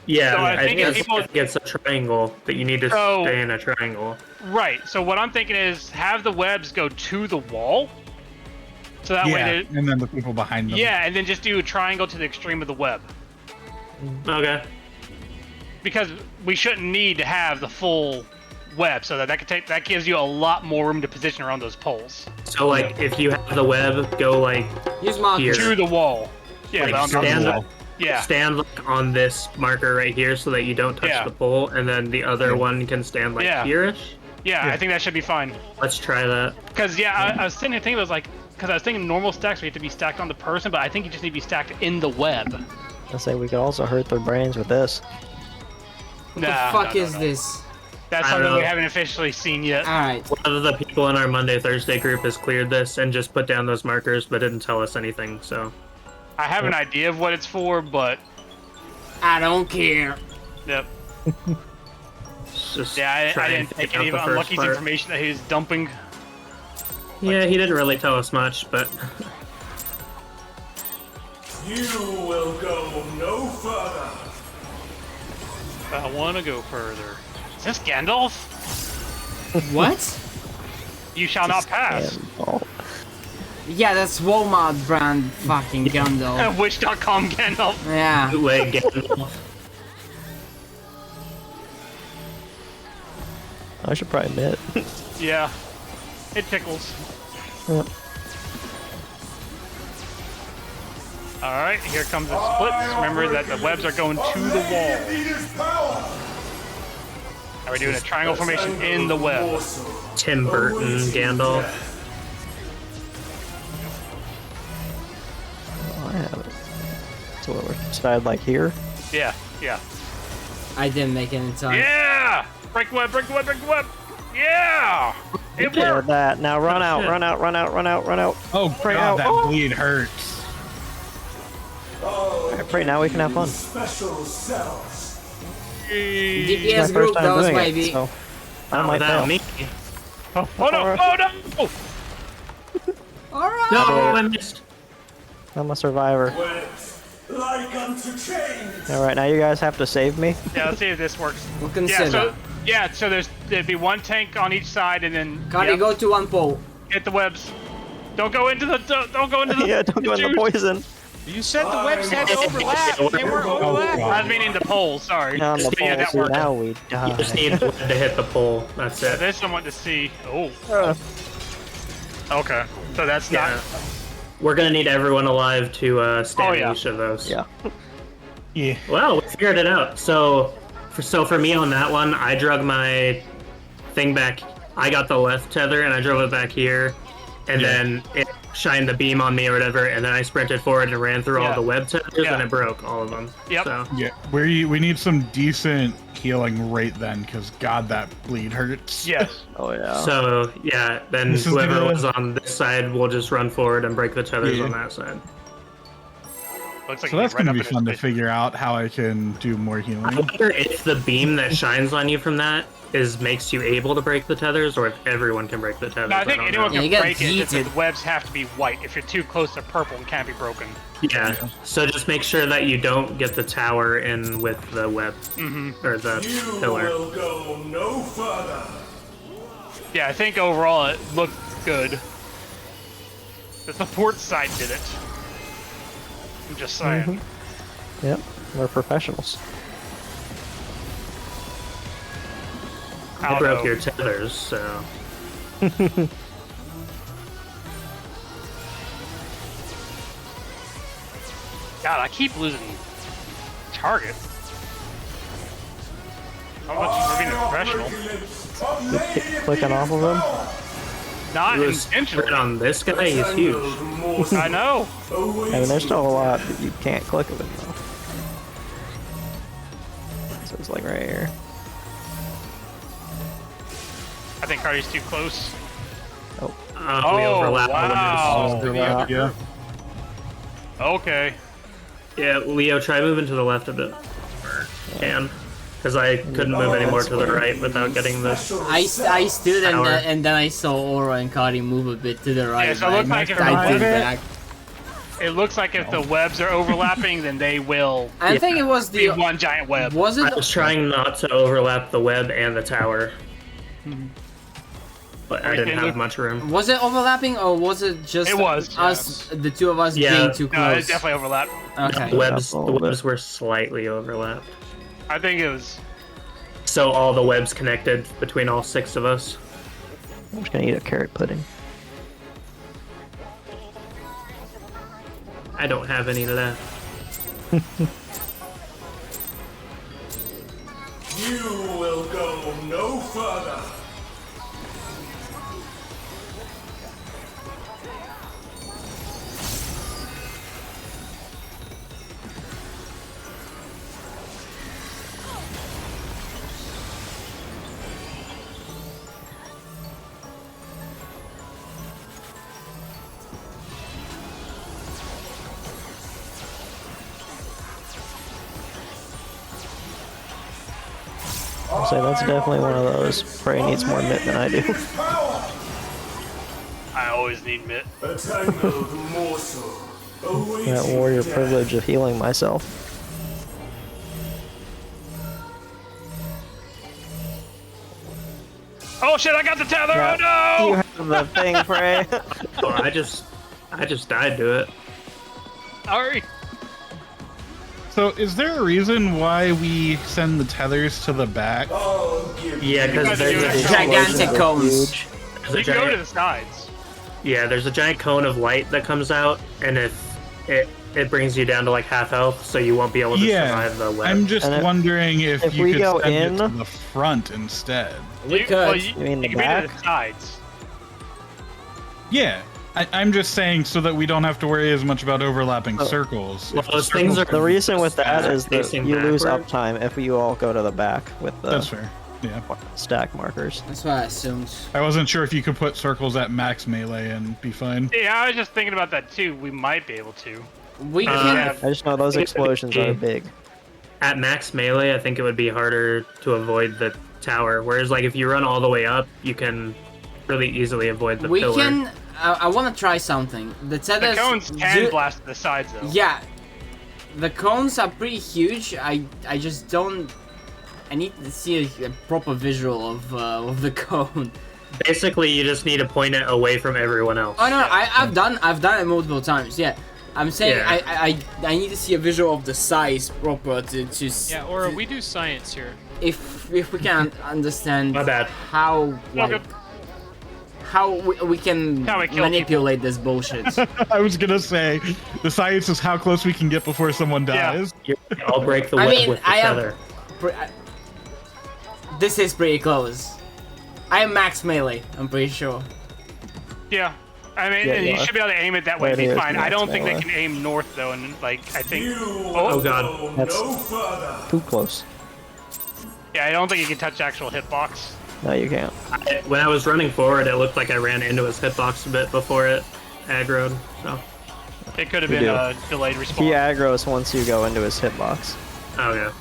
Speaker 5: Yeah,
Speaker 3: So I think if
Speaker 5: it's a triangle that you need to stay in a triangle.
Speaker 3: Right. So what I'm thinking is have the webs go to the wall. So that way
Speaker 6: and then the people behind them.
Speaker 3: yeah, and then just do a triangle to the extreme of the web.
Speaker 5: Okay.
Speaker 3: Because we shouldn't need to have the full web, so that gives you a lot more room to position around those poles.
Speaker 5: So like, if you have the web, go like
Speaker 1: Use markers.
Speaker 3: To the wall. Yeah,
Speaker 5: like,
Speaker 3: on
Speaker 5: stand
Speaker 3: the wall. Yeah.
Speaker 5: stand like on this marker right here, so that you don't touch the pole, and then the other one can stand like here-ish.
Speaker 3: Yeah, I think that should be fine.
Speaker 5: Let's try that.
Speaker 3: Because I was sitting there thinking, because I was thinking normal stacks we have to be stacked on the person, but I think you just need to be stacked in the web.
Speaker 2: I say we could also hurt their brains with this.
Speaker 1: What the fuck is this?
Speaker 3: That's
Speaker 5: I don't
Speaker 3: something
Speaker 5: know.
Speaker 3: we haven't officially seen yet.
Speaker 1: Alright.
Speaker 5: One of the people in our Monday-Thursday group has cleared this and just put down those markers, but didn't tell us anything, so...
Speaker 3: I have an idea of what it's for, but...
Speaker 1: I don't care.
Speaker 5: Yep. Just
Speaker 3: Yeah, I didn't
Speaker 5: figure
Speaker 3: take
Speaker 5: out
Speaker 3: any of
Speaker 5: the first
Speaker 3: Unlucky's
Speaker 5: part.
Speaker 3: information that he was dumping.
Speaker 5: Yeah, he didn't really tell us much, but...
Speaker 8: You will go no further.
Speaker 3: I want to go further. Is this Gandalf?
Speaker 1: What?
Speaker 3: You shall not pass.
Speaker 1: Yeah, that's Walmart brand fucking Gandalf.
Speaker 3: Witch.com Gandalf.
Speaker 1: Yeah.
Speaker 5: Bootleg Gandalf.
Speaker 2: I should probably admit.
Speaker 3: Yeah. It tickles.
Speaker 2: Yep.
Speaker 3: Alright, here comes the splits. Remember that the webs are going to the wall. Are we doing a triangle formation in the web?
Speaker 5: Tim Burton Gandalf.
Speaker 2: Oh, I have it. So we're side like here.
Speaker 3: Yeah, yeah.
Speaker 1: I didn't make it in time.
Speaker 3: Yeah! Break the web, break the web, break the web! Yeah! It
Speaker 2: Yeah,
Speaker 3: worked!
Speaker 2: that. Now run out, run out, run out, run out, run out.
Speaker 6: Oh
Speaker 2: Pray
Speaker 6: god,
Speaker 2: out.
Speaker 6: that bleed hurts.
Speaker 2: Alright, pray now we can have fun.
Speaker 8: Special cells.
Speaker 2: It's
Speaker 1: DPS
Speaker 2: my
Speaker 1: group
Speaker 2: first time
Speaker 1: goes,
Speaker 2: doing
Speaker 1: baby.
Speaker 2: it, so I
Speaker 5: Not
Speaker 2: might
Speaker 5: without
Speaker 2: fail.
Speaker 5: me.
Speaker 3: Oh no! Oh no!
Speaker 1: Alright.
Speaker 5: No, I missed.
Speaker 2: I'm a survivor.
Speaker 8: Webs like unto chains.
Speaker 2: Alright, now you guys have to save me.
Speaker 3: Yeah, let's see if this works.
Speaker 1: We'll consider.
Speaker 3: So there'd be one tank on each side, and then
Speaker 1: Gotta go to one pole.
Speaker 3: hit the webs. Don't go into the don't go into the
Speaker 2: Yeah, don't go in the
Speaker 3: juice.
Speaker 2: poison.
Speaker 4: You said the webs had to overlap. They weren't
Speaker 6: Oh,
Speaker 4: overlapping.
Speaker 3: I was meaning the poles. Sorry.
Speaker 2: Now on the
Speaker 3: Yeah, that
Speaker 2: pole,
Speaker 3: worked.
Speaker 2: now we
Speaker 5: You
Speaker 2: die.
Speaker 5: just need to hit the pole. That's it.
Speaker 3: There's someone to see. Oh.
Speaker 2: Uh,
Speaker 3: Okay. So that's
Speaker 5: Yeah.
Speaker 3: not.
Speaker 5: We're gonna need everyone alive to stand in
Speaker 3: yeah.
Speaker 5: each of those.
Speaker 2: yeah.
Speaker 6: Yeah.
Speaker 5: Well, we figured it out. So for me on that one, I drug my thing back. I got the left tether and I drove it back here, and then it shined the beam on me or whatever, and then I sprinted forward and ran through all
Speaker 3: Yeah.
Speaker 5: the web tethers,
Speaker 3: Yeah.
Speaker 5: and it broke all of them.
Speaker 3: Yep.
Speaker 5: So
Speaker 6: Yeah, we need some decent healing right then, because God, that bleed hurts.
Speaker 3: Yes.
Speaker 2: Oh yeah.
Speaker 5: So yeah, then
Speaker 6: This is
Speaker 5: whoever
Speaker 6: gonna-
Speaker 5: was on this side will just run forward and break the tethers
Speaker 6: Yeah.
Speaker 5: on that side.
Speaker 3: Looks like
Speaker 6: So
Speaker 3: you
Speaker 6: that's
Speaker 3: get right
Speaker 6: gonna
Speaker 3: up
Speaker 6: be
Speaker 3: in his
Speaker 6: fun to
Speaker 3: face.
Speaker 6: figure out how I can do more
Speaker 5: I
Speaker 6: healing.
Speaker 5: wonder if the beam that shines on you from that makes you able to break the tethers, or if everyone can break the tethers.
Speaker 3: No, I think
Speaker 5: don't
Speaker 3: anyone
Speaker 5: know.
Speaker 1: Yeah,
Speaker 3: can
Speaker 1: you get
Speaker 3: break it. Just
Speaker 1: yeeted.
Speaker 3: the webs have to be white. If you're too close to purple, it can't be broken.
Speaker 5: Yeah. So just make sure that you don't get the tower in with the web or the
Speaker 8: You
Speaker 5: pillar.
Speaker 8: will go no further.
Speaker 3: Yeah, I think overall it looked good. The support side did it. I'm just saying.
Speaker 2: Yep. We're professionals.
Speaker 5: I broke your tethers, so
Speaker 3: God, I keep losing target. How much for being a professional?
Speaker 2: Clicking off of them.
Speaker 3: Not
Speaker 5: it was
Speaker 3: intentionally.
Speaker 5: on this guy. He's huge.
Speaker 3: I know.
Speaker 2: I mean, there's still a lot that you can't click of it though. It's like right here.
Speaker 3: I think Cardi's too close.
Speaker 2: Oh,
Speaker 5: We overlap.
Speaker 3: Wow.
Speaker 6: Oh, yeah.
Speaker 3: Okay.
Speaker 5: Yeah, Leo, try moving to the left a bit. Can. Because I couldn't move any more to the right without getting this.
Speaker 1: I stood
Speaker 5: Tower.
Speaker 1: and then I saw Aura and Cardi move a bit to the right.
Speaker 3: Yeah, so it
Speaker 1: but
Speaker 3: looks like if
Speaker 1: I did back.
Speaker 3: It looks like if the webs are overlapping, then they will
Speaker 1: I think it was
Speaker 3: be
Speaker 1: the
Speaker 3: one giant web.
Speaker 1: was
Speaker 5: I
Speaker 1: it
Speaker 5: was trying not to overlap the web and the tower. But I didn't have much room.
Speaker 1: was it overlapping or was it just
Speaker 3: It was,
Speaker 1: us the two of us
Speaker 5: Yeah.
Speaker 1: being too
Speaker 3: No,
Speaker 1: close?
Speaker 3: it's definitely overlapped.
Speaker 1: Okay.
Speaker 5: The webs were slightly overlapped.
Speaker 3: I think it was.
Speaker 5: So all the webs connected between all 6 of us.
Speaker 2: I'm just gonna eat a carrot pudding.
Speaker 5: I don't have any of that.
Speaker 8: You will go no further.
Speaker 2: I'll say that's definitely one of those. Prey needs more mitt than I do.
Speaker 3: I always need mitt.
Speaker 8: A tangled morsel. awaiting
Speaker 2: That warrior
Speaker 8: death.
Speaker 2: privilege of healing myself.
Speaker 3: Oh shit! I got the tether.
Speaker 2: Yeah.
Speaker 3: Oh
Speaker 2: You
Speaker 3: no!
Speaker 2: have the thing, Prey.
Speaker 5: Oh, I just died to it.
Speaker 3: Sorry.
Speaker 6: So, is there a reason why we send the tethers to the back?
Speaker 8: I'll give
Speaker 5: Yeah,
Speaker 3: guys
Speaker 5: because
Speaker 3: are doing
Speaker 5: there's
Speaker 3: it.
Speaker 5: a
Speaker 1: Gigantic cones.
Speaker 2: Huge.
Speaker 5: there's a
Speaker 3: You can go to
Speaker 5: giant,
Speaker 3: the sides.
Speaker 5: yeah, there's a giant cone of light that comes out, and if it brings you down to like half health, so you won't be able to survive the web.
Speaker 6: I'm just
Speaker 2: And
Speaker 6: wondering
Speaker 2: if
Speaker 6: if you
Speaker 2: we
Speaker 6: could
Speaker 2: go
Speaker 6: send
Speaker 2: in-
Speaker 6: it to the front instead.
Speaker 1: We could.
Speaker 2: You mean the
Speaker 3: you can be to
Speaker 2: back?
Speaker 3: the sides.
Speaker 6: Yeah, I'm just saying so that we don't have to worry as much about overlapping
Speaker 2: Oh.
Speaker 6: circles.
Speaker 5: Well,
Speaker 6: If the
Speaker 5: those things
Speaker 6: circles-
Speaker 5: are-
Speaker 2: The reason with that is that
Speaker 5: Facing
Speaker 2: you lose
Speaker 5: backward.
Speaker 2: uptime if you all go to the back with the
Speaker 6: That's fair. Yeah,
Speaker 2: stack markers.
Speaker 1: That's what I assumed.
Speaker 6: I wasn't sure if you could put circles at max melee and be fine.
Speaker 3: Yeah, I was just thinking about that too. We might be able to.
Speaker 1: We can.
Speaker 5: Yeah.
Speaker 2: I just know those explosions are big.
Speaker 5: At max melee, I think it would be harder to avoid the tower. Whereas, like, if you run all the way up, you can really easily avoid the
Speaker 1: We
Speaker 5: pillar.
Speaker 1: can. I want to try something. The
Speaker 3: The
Speaker 1: tethers.
Speaker 3: cones can blast to the sides though.
Speaker 1: Yeah. The cones are pretty huge. I just don't. I need to see a proper visual of the cone.
Speaker 5: Basically, you just need to point it away from everyone else.
Speaker 1: Oh no, I've done it multiple times. Yeah, I'm saying
Speaker 5: Yeah.
Speaker 1: I need to see a visual of the size proper to
Speaker 4: Yeah, or we do science here.
Speaker 1: if we can understand
Speaker 5: My bad.
Speaker 1: how like
Speaker 3: good.
Speaker 1: how we can
Speaker 3: How we kill
Speaker 1: manipulate this bullshit.
Speaker 6: I was gonna say, the science is how close we can get before someone
Speaker 3: Yeah.
Speaker 6: dies.
Speaker 5: I'll break the
Speaker 1: I
Speaker 5: web
Speaker 1: mean,
Speaker 5: with the
Speaker 1: I am.
Speaker 5: tether.
Speaker 1: This is pretty close. I am max melee. I'm pretty sure.
Speaker 3: Yeah. I mean,
Speaker 2: Yeah,
Speaker 3: and
Speaker 2: you
Speaker 3: you
Speaker 2: are.
Speaker 3: should be able to aim it that way
Speaker 2: Right
Speaker 3: and be
Speaker 2: here is
Speaker 3: fine. I
Speaker 2: max
Speaker 3: don't think they
Speaker 2: melee.
Speaker 3: can aim north though, and like I think.
Speaker 8: You
Speaker 3: Oh,
Speaker 8: will
Speaker 5: God.
Speaker 8: go
Speaker 2: That's-
Speaker 8: no further.
Speaker 2: Too close.
Speaker 3: yeah, I don't think you can touch the actual hitbox.
Speaker 2: No, you can't.
Speaker 5: When I was running forward, it looked like I ran into his hitbox a bit before it aggroed. So,
Speaker 3: It could have
Speaker 2: We
Speaker 3: been
Speaker 2: do.
Speaker 3: a delayed respawn.
Speaker 2: He aggroes once you go into his hitbox.
Speaker 5: oh yeah.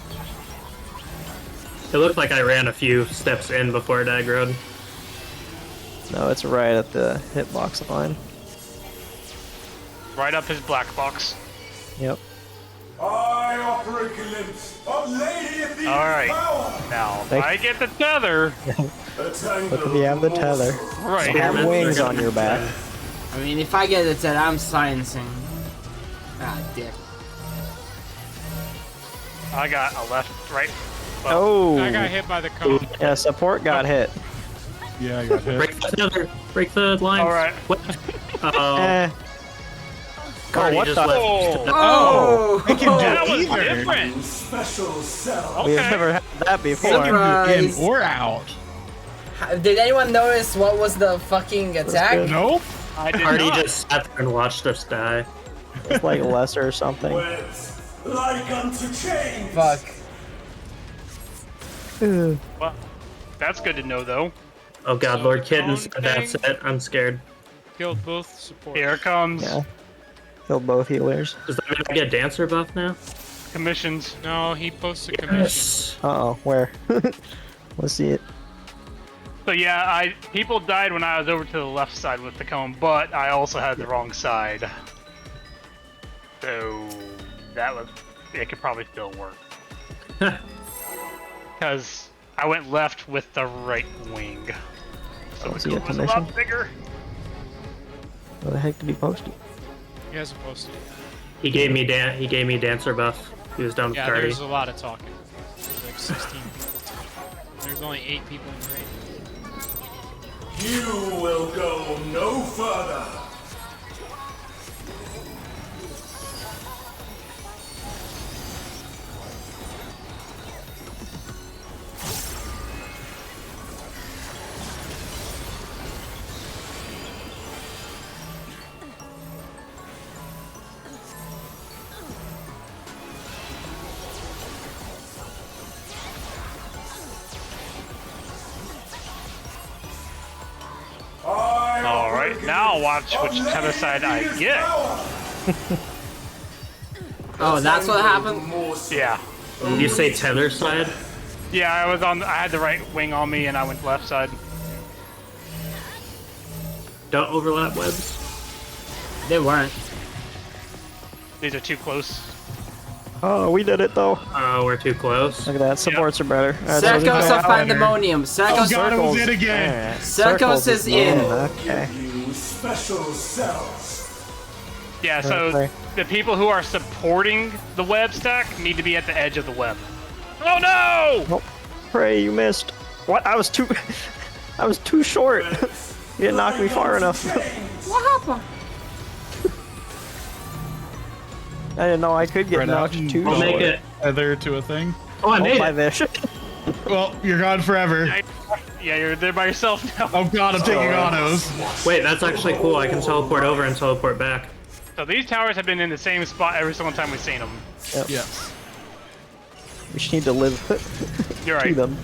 Speaker 5: It looked like I ran a few steps in before it aggroed.
Speaker 2: No, it's right at the hitbox line.
Speaker 3: Right up his black box.
Speaker 2: Yep.
Speaker 8: I offer a glimpse of Lady of the
Speaker 3: All right.
Speaker 8: Power.
Speaker 3: Now, if
Speaker 2: Thank-
Speaker 3: I get the tether.
Speaker 8: A tangled
Speaker 2: Look if you have the tether.
Speaker 3: Right.
Speaker 2: You have
Speaker 5: Yeah,
Speaker 2: wings
Speaker 5: they're
Speaker 2: on your back.
Speaker 1: I mean, if I get it, then I'm sciencing. Ah, dick.
Speaker 3: I got a left, right.
Speaker 2: Oh!
Speaker 4: I got hit by the cone.
Speaker 2: Yeah, support got hit.
Speaker 6: Yeah, I got hit.
Speaker 5: Break the tether. Break the line.
Speaker 3: All right.
Speaker 5: Oh,
Speaker 2: Eh.
Speaker 5: Cardi
Speaker 2: what
Speaker 5: just
Speaker 2: the-
Speaker 5: left.
Speaker 1: Oh!
Speaker 6: We can do
Speaker 3: That was
Speaker 6: either.
Speaker 3: different.
Speaker 8: Special cell.
Speaker 2: We've
Speaker 3: Okay.
Speaker 2: never had that before.
Speaker 1: Surprise.
Speaker 6: In or out.
Speaker 1: Did anyone notice what was the fucking attack?
Speaker 2: good.
Speaker 6: Nope.
Speaker 3: I did
Speaker 5: Cardi
Speaker 3: not.
Speaker 5: just sat there and watched us die.
Speaker 2: It's like lesser or something.
Speaker 8: Webs like unto chains.
Speaker 1: Fuck.
Speaker 3: Well, that's good to know, though.
Speaker 5: Oh god,
Speaker 4: So
Speaker 5: Lord
Speaker 4: the
Speaker 5: Kitten
Speaker 4: cone
Speaker 5: said that's
Speaker 4: thing-
Speaker 5: it. I'm scared.
Speaker 4: Killed both supports.
Speaker 3: Here it comes.
Speaker 2: Yeah. Killed both healers.
Speaker 5: Does that mean I get Dancer buff now?
Speaker 3: Commissions.
Speaker 4: No, he posted commission.
Speaker 5: Yes.
Speaker 2: Uh oh, where? Let's see it.
Speaker 3: So yeah, people died when I was over to the left side with the cone, but I also had the wrong side. So it could probably still work. Because I went left with the right wing. So
Speaker 2: Was
Speaker 3: the
Speaker 2: he a
Speaker 3: cone was a
Speaker 2: commission?
Speaker 3: lot bigger.
Speaker 2: Where the heck did he post it?
Speaker 4: He hasn't posted it.
Speaker 5: He gave me Dancer buff. He was done with
Speaker 4: Yeah,
Speaker 5: Cardi.
Speaker 4: there's a lot of talking. There's like 16 people talking. There's only 8 people in the raid.
Speaker 8: You will go no further.
Speaker 3: Alright, now watch which tether side I get.
Speaker 1: Oh, that's what happened?
Speaker 3: Yeah.
Speaker 5: Did you say tether side?
Speaker 3: Yeah, I had the right wing on me and I went left side.
Speaker 5: Don't overlap webs.
Speaker 1: They weren't.
Speaker 3: These are too close.
Speaker 2: Oh, we did it though.
Speaker 5: Oh, we're too close.
Speaker 2: Look at that. Supports are better. Alright, so we
Speaker 1: Circles
Speaker 2: go
Speaker 1: of
Speaker 2: out.
Speaker 1: pandemonium.
Speaker 6: Oh
Speaker 1: Circles.
Speaker 6: god, it was
Speaker 2: circles.
Speaker 6: it again.
Speaker 2: Alright,
Speaker 1: Circles is in.
Speaker 2: Okay.
Speaker 8: You special cells.
Speaker 3: Yeah, so
Speaker 2: Okay.
Speaker 3: the people who are supporting the web stack need to be at the edge of the web. Oh no!
Speaker 2: Oh, pray you missed. What? I was too. I was too short. You didn't knock me far enough.
Speaker 1: What happened?
Speaker 2: I didn't know I could get
Speaker 6: Right out
Speaker 2: knocked
Speaker 6: and
Speaker 2: too
Speaker 5: I'll
Speaker 2: short.
Speaker 5: make it.
Speaker 6: Tether to a thing.
Speaker 5: Oh, I
Speaker 2: Oh
Speaker 5: made
Speaker 2: my
Speaker 5: it.
Speaker 2: vish.
Speaker 6: Well, you're gone forever.
Speaker 3: Yeah, you're there by yourself now.
Speaker 6: Oh god, I'm taking autos.
Speaker 5: Wait, that's actually cool. I can teleport over and teleport back.
Speaker 3: So these towers have been in the same spot every single time we've seen them.
Speaker 2: Yep.
Speaker 6: Yes.
Speaker 2: We just need to live
Speaker 3: You're
Speaker 2: to
Speaker 3: right.
Speaker 2: them.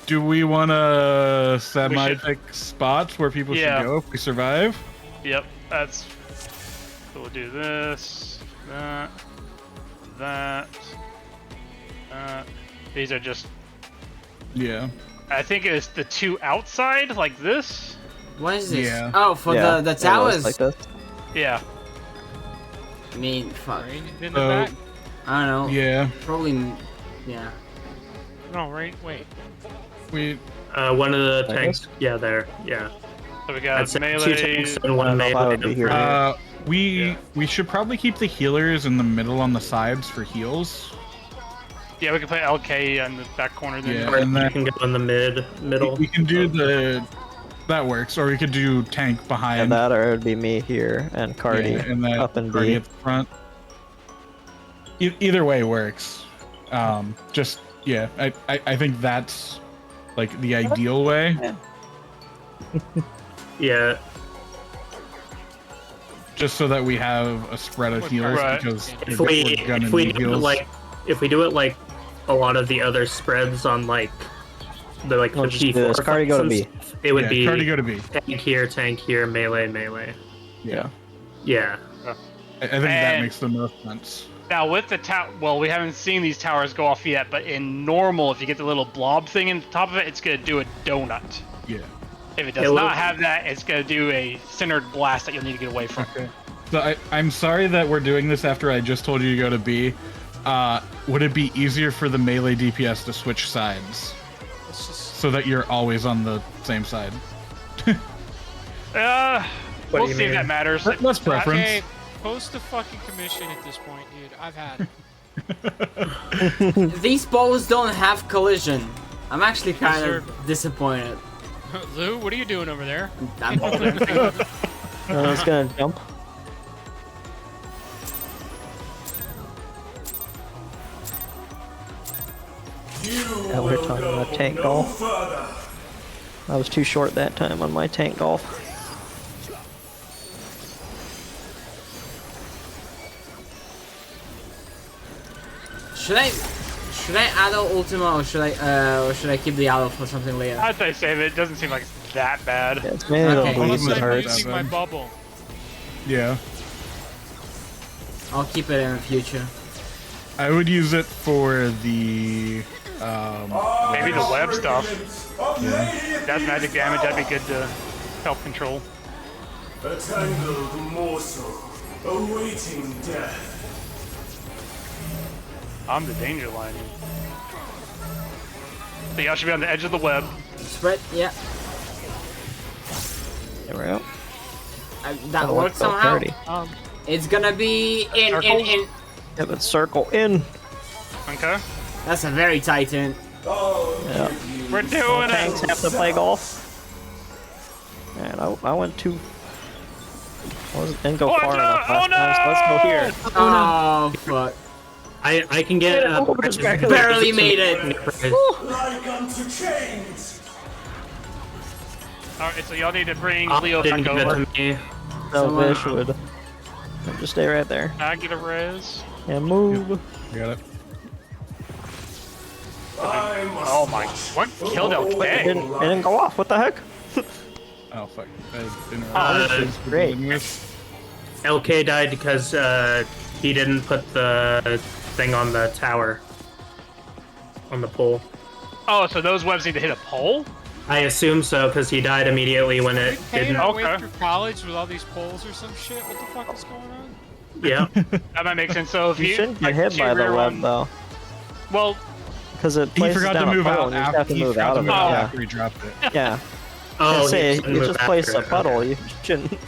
Speaker 6: Do we want to semi-pick spots where people
Speaker 3: Yeah.
Speaker 6: should go if we survive?
Speaker 3: Yep, that's. So we'll do this, that. These are just.
Speaker 6: Yeah.
Speaker 3: I think it's the two outside, like this.
Speaker 1: What is this?
Speaker 6: Yeah.
Speaker 1: Oh, for
Speaker 2: Yeah,
Speaker 1: the
Speaker 2: it was
Speaker 1: towers.
Speaker 2: like this.
Speaker 3: Yeah.
Speaker 1: I mean, fuck.
Speaker 4: Right in the
Speaker 6: So,
Speaker 4: back?
Speaker 1: I don't know.
Speaker 6: yeah.
Speaker 1: Probably. Yeah.
Speaker 4: No, right? Wait.
Speaker 6: We
Speaker 5: One of the
Speaker 2: Like
Speaker 5: tanks.
Speaker 2: this?
Speaker 5: Yeah, there. Yeah.
Speaker 3: So we
Speaker 5: I'd
Speaker 3: got
Speaker 5: say two
Speaker 3: melee.
Speaker 5: tanks and
Speaker 2: I
Speaker 5: one
Speaker 2: don't know if I
Speaker 5: melee.
Speaker 2: would be here.
Speaker 6: we should probably keep the healers in the middle on the sides for heals.
Speaker 3: Yeah, we can play LK on the back corner then.
Speaker 6: Yeah.
Speaker 5: Or
Speaker 6: And
Speaker 5: you
Speaker 6: then-
Speaker 5: can go in the middle.
Speaker 6: We can do the that works, or we could do tank behind.
Speaker 2: And that or it would be me here and Cardi
Speaker 6: and then
Speaker 2: up and
Speaker 6: Cardi
Speaker 2: B.
Speaker 6: at the front. Either way works. Just yeah, I think that's like the ideal way.
Speaker 5: Yeah.
Speaker 6: Just so that we have a spread of heals
Speaker 3: Right.
Speaker 6: because
Speaker 5: If
Speaker 6: we're
Speaker 5: we
Speaker 6: gonna
Speaker 5: if we
Speaker 6: need
Speaker 5: do it
Speaker 6: heals.
Speaker 5: like if we do it like a lot of the other spreads on like the
Speaker 2: We'll
Speaker 5: the
Speaker 2: just do
Speaker 5: P4
Speaker 2: this. Cardi go to
Speaker 5: fights
Speaker 2: B.
Speaker 5: and stuff, it would be
Speaker 6: Cardi go to B.
Speaker 5: tank here, melee.
Speaker 6: Yeah,
Speaker 5: Yeah.
Speaker 6: I think that
Speaker 3: And-
Speaker 6: makes the most sense.
Speaker 3: Now with the tower, well, we haven't seen these towers go off yet, but in normal, if you get the little blob thing in the top of it, it's gonna do a donut.
Speaker 6: Yeah.
Speaker 3: If it does
Speaker 5: It will-
Speaker 3: not have that, it's gonna do a centered blast that you'll need to get away from.
Speaker 6: Okay. So I'm sorry that we're doing this after I just told you to go to B. Would it be easier for the melee DPS to switch sides
Speaker 4: Let's just.
Speaker 6: so that you're always on the same side?
Speaker 5: What
Speaker 3: We'll
Speaker 5: do you
Speaker 3: see if
Speaker 5: mean?
Speaker 3: that matters.
Speaker 6: That's preference.
Speaker 4: Okay, post the fucking commission at this point, dude. I've had it.
Speaker 1: These balls don't have collision. I'm actually kind
Speaker 4: Deserve
Speaker 1: of disappointed.
Speaker 4: Lou, what are you doing over there?
Speaker 1: I'm holding.
Speaker 2: I was gonna jump. Yeah, we're talking about tank golf. I was too short that time on my tank golf.
Speaker 1: Should I auto Ultima or should I keep the auto for something later?
Speaker 3: I'd say save it. It doesn't seem like it's that bad.
Speaker 2: Yeah, it's mainly
Speaker 1: Okay.
Speaker 2: the bleed
Speaker 4: Unless
Speaker 2: that
Speaker 4: I'm
Speaker 2: hurts.
Speaker 4: using my bubble.
Speaker 6: Yeah.
Speaker 1: I'll keep it in the future.
Speaker 6: I would use it for the
Speaker 3: Maybe the web stuff. That's magic damage. That'd be good to help control.
Speaker 8: A tangled morsel, awaiting death.
Speaker 3: I'm the danger line. So y'all should be on the edge of the web.
Speaker 1: Spread, yeah.
Speaker 2: There we go.
Speaker 1: That
Speaker 2: Oh,
Speaker 1: worked
Speaker 2: so
Speaker 1: somehow.
Speaker 2: 30.
Speaker 1: It's gonna be in.
Speaker 2: Yeah, but circle in.
Speaker 3: Okay.
Speaker 1: That's a very tight in.
Speaker 2: Yeah.
Speaker 3: We're doing
Speaker 2: Tanks
Speaker 3: it.
Speaker 2: have to play golf. Man, I went too. Didn't go
Speaker 3: Watch
Speaker 2: far
Speaker 3: out!
Speaker 2: enough last time, so let's go here.
Speaker 1: Oh fuck!
Speaker 5: I can get
Speaker 1: Barely made it.
Speaker 8: Like unto chains.
Speaker 3: Alright, so y'all need to bring
Speaker 5: Oh,
Speaker 3: Leo
Speaker 5: didn't
Speaker 3: back
Speaker 5: give it
Speaker 3: over.
Speaker 5: to me.
Speaker 2: So
Speaker 1: Someone-
Speaker 2: Vish would just stay right there
Speaker 3: I get a res.
Speaker 2: and move.
Speaker 6: Got it.
Speaker 8: I must
Speaker 3: Oh my! What killed
Speaker 2: It
Speaker 3: LK?
Speaker 2: didn't go off. What the heck?
Speaker 6: Oh fuck. I didn't
Speaker 5: Uh,
Speaker 2: great.
Speaker 5: LK died because he didn't put the thing on the tower. On the pole.
Speaker 3: Oh, so those webs need to hit a pole?
Speaker 5: I assume so, because he died immediately when it
Speaker 4: Paying
Speaker 5: didn't.
Speaker 4: our way
Speaker 3: Okay.
Speaker 4: through college with all these poles or some shit. What the fuck is going on?
Speaker 5: Yeah.
Speaker 3: That might make sense. So if
Speaker 2: You
Speaker 3: you
Speaker 2: shouldn't
Speaker 3: like,
Speaker 2: get hit
Speaker 3: see
Speaker 2: by the
Speaker 3: rear
Speaker 2: web
Speaker 3: one-
Speaker 2: though,
Speaker 3: Well,
Speaker 2: because it
Speaker 6: He
Speaker 2: places
Speaker 6: forgot to
Speaker 2: down a
Speaker 6: move
Speaker 2: puddle
Speaker 6: out
Speaker 2: and you just
Speaker 6: after
Speaker 2: have to
Speaker 6: he
Speaker 2: move
Speaker 6: forgot
Speaker 2: out
Speaker 6: to
Speaker 2: of it.
Speaker 6: move out
Speaker 2: Yeah.
Speaker 6: after he dropped it.
Speaker 2: Yeah.
Speaker 5: Oh,
Speaker 2: Say
Speaker 5: he couldn't
Speaker 2: you
Speaker 5: move
Speaker 2: just placed
Speaker 5: after
Speaker 2: a
Speaker 5: it.
Speaker 2: puddle.
Speaker 5: Okay.
Speaker 2: You shouldn't.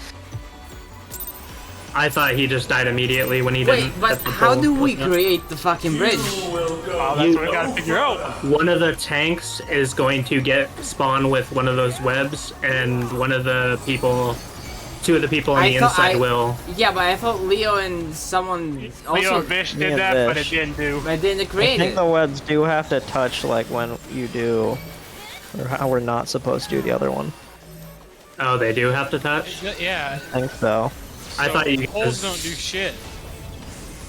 Speaker 5: I thought he just died immediately when he
Speaker 1: Wait,
Speaker 5: didn't.
Speaker 1: but
Speaker 5: hit the
Speaker 1: how
Speaker 5: pole.
Speaker 1: do we create the fucking bridge?
Speaker 3: oh, that's what we gotta figure out.
Speaker 5: One of the tanks is going to get spawn with one of those webs, and one of the people, two of the people on the inside will.
Speaker 1: Yeah, but I thought Leo and someone
Speaker 3: Leo
Speaker 1: also.
Speaker 3: and Vish
Speaker 2: Me
Speaker 3: did
Speaker 2: and
Speaker 3: that, but it
Speaker 2: Vish.
Speaker 3: didn't do.
Speaker 1: But didn't
Speaker 2: I
Speaker 1: create
Speaker 2: think
Speaker 1: it.
Speaker 2: the webs do have to touch like when you do, or how we're not supposed to do the other one.
Speaker 5: Oh, they do have to touch.
Speaker 4: Yeah.
Speaker 2: I think so.
Speaker 5: I thought you
Speaker 4: poles
Speaker 5: guys-
Speaker 4: don't do shit.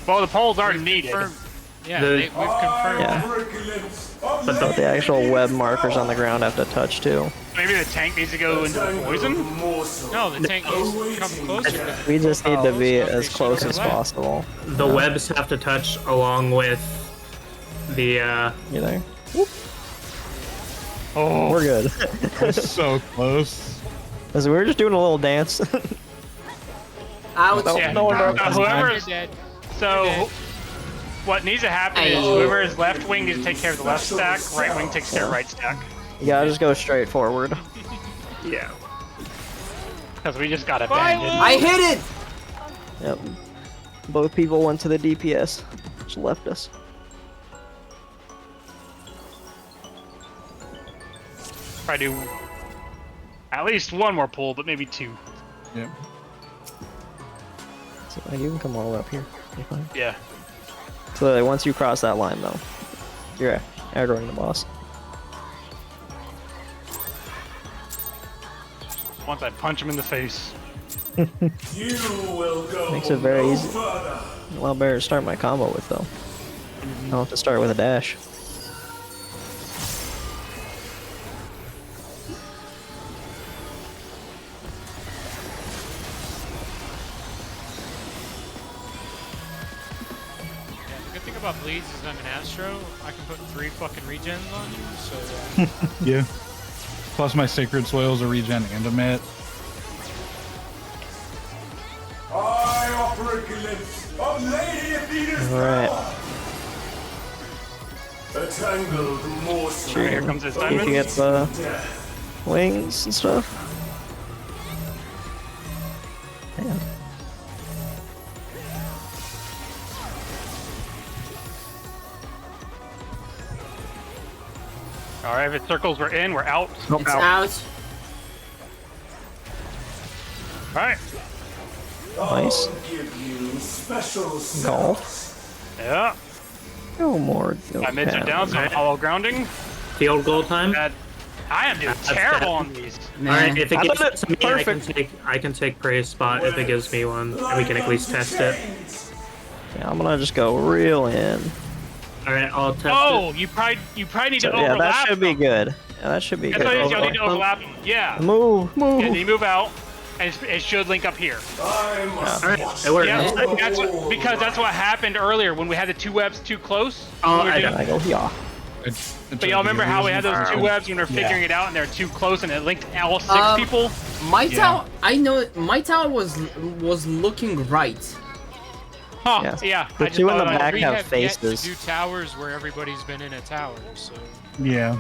Speaker 3: Well, the poles are needed.
Speaker 4: Confirmed. Yeah,
Speaker 5: The-
Speaker 4: we've confirmed.
Speaker 2: Yeah.
Speaker 5: But
Speaker 2: But the actual web markers on the ground have to touch too.
Speaker 3: Maybe the tank needs to go into the poison?
Speaker 4: No, the tank needs to come closer. To the
Speaker 2: We just need to be
Speaker 4: poles,
Speaker 2: as
Speaker 4: so
Speaker 2: close
Speaker 4: they
Speaker 2: as
Speaker 4: should
Speaker 2: possible.
Speaker 5: The webs have to touch along with the.
Speaker 2: You know,
Speaker 3: Oh,
Speaker 2: we're good.
Speaker 6: So close.
Speaker 2: Because we were just doing a little dance.
Speaker 1: Out.
Speaker 2: No,
Speaker 3: yeah.
Speaker 2: no one knows.
Speaker 3: Whoever
Speaker 4: You're
Speaker 3: is
Speaker 4: dead.
Speaker 3: so. What needs to happen is
Speaker 1: Hey.
Speaker 3: whoever is left wing needs to take care of the left stack, right wing takes care of right stack.
Speaker 2: You gotta just go straight forward.
Speaker 5: Yeah.
Speaker 3: Because we just got abandoned.
Speaker 1: I hit it.
Speaker 2: Yep. Both people went to the DPS. Just left us.
Speaker 3: Try to do at least one more pull, but maybe two.
Speaker 6: Yep.
Speaker 2: So you can come all the way up here. You're fine.
Speaker 3: Yeah.
Speaker 2: So that once you cross that line, though, you're aggroing the boss.
Speaker 3: Once I punch him in the face.
Speaker 8: You will go
Speaker 2: Makes it very
Speaker 8: no
Speaker 2: easy.
Speaker 8: further.
Speaker 2: A lot better to start my combo with, though. I don't have to start with a dash.
Speaker 4: Yeah, the good thing about bleeds is I'm an Astro. I can put 3 fucking regens on you, so
Speaker 6: Yeah. Plus my sacred soils are regen and emit.
Speaker 8: I offer a glimpse of Lady Athena's
Speaker 2: Alright.
Speaker 8: power. A tangled morsel.
Speaker 2: Sure.
Speaker 3: Here comes his
Speaker 2: If you
Speaker 3: diamond.
Speaker 2: get the
Speaker 8: Death.
Speaker 2: wings and stuff. Damn.
Speaker 3: Alright, if it circles, we're in, we're out.
Speaker 1: It's out.
Speaker 3: Alright.
Speaker 2: Nice.
Speaker 8: I'll give you special
Speaker 2: Golf.
Speaker 8: sense.
Speaker 3: Yeah.
Speaker 2: Go more.
Speaker 3: My mids are down, so I'm hollow grounding.
Speaker 5: Field goal time.
Speaker 3: That I am doing terrible on these.
Speaker 1: Man.
Speaker 5: Alright, if it
Speaker 2: I
Speaker 5: gives
Speaker 2: love
Speaker 5: it
Speaker 2: it.
Speaker 5: to me,
Speaker 2: Perfect.
Speaker 5: I can take praise spot if it gives me one, and we can at least test it.
Speaker 2: Yeah, I'm gonna just go real in.
Speaker 5: All right, I'll test
Speaker 3: Oh,
Speaker 5: it.
Speaker 3: you probably need
Speaker 2: So,
Speaker 3: to
Speaker 2: yeah,
Speaker 3: overlap.
Speaker 2: that should be
Speaker 3: them.
Speaker 2: good. Yeah, that should be
Speaker 3: That's what it
Speaker 2: good.
Speaker 3: is. Y'all need to overlap them. Yeah.
Speaker 2: Move.
Speaker 3: Yeah, then you move out, and it should link up here.
Speaker 5: All right, it worked.
Speaker 3: Yeah, because that's what happened earlier when we had the two webs too close.
Speaker 5: Oh,
Speaker 3: when we were
Speaker 5: I
Speaker 3: doing-
Speaker 5: know.
Speaker 2: I go here.
Speaker 3: But y'all remember how we had those two webs when we were figuring it out, and they're too close, and it linked all 6 people?
Speaker 1: My tower, I know my tower was looking right.
Speaker 3: Huh?
Speaker 2: Yes.
Speaker 3: Yeah.
Speaker 2: The
Speaker 3: I just
Speaker 2: two in
Speaker 3: thought
Speaker 2: the
Speaker 3: about it.
Speaker 2: back
Speaker 4: We
Speaker 2: have
Speaker 4: have yet to
Speaker 2: faces.
Speaker 4: do towers where everybody's been in a tower, so...
Speaker 6: Yeah.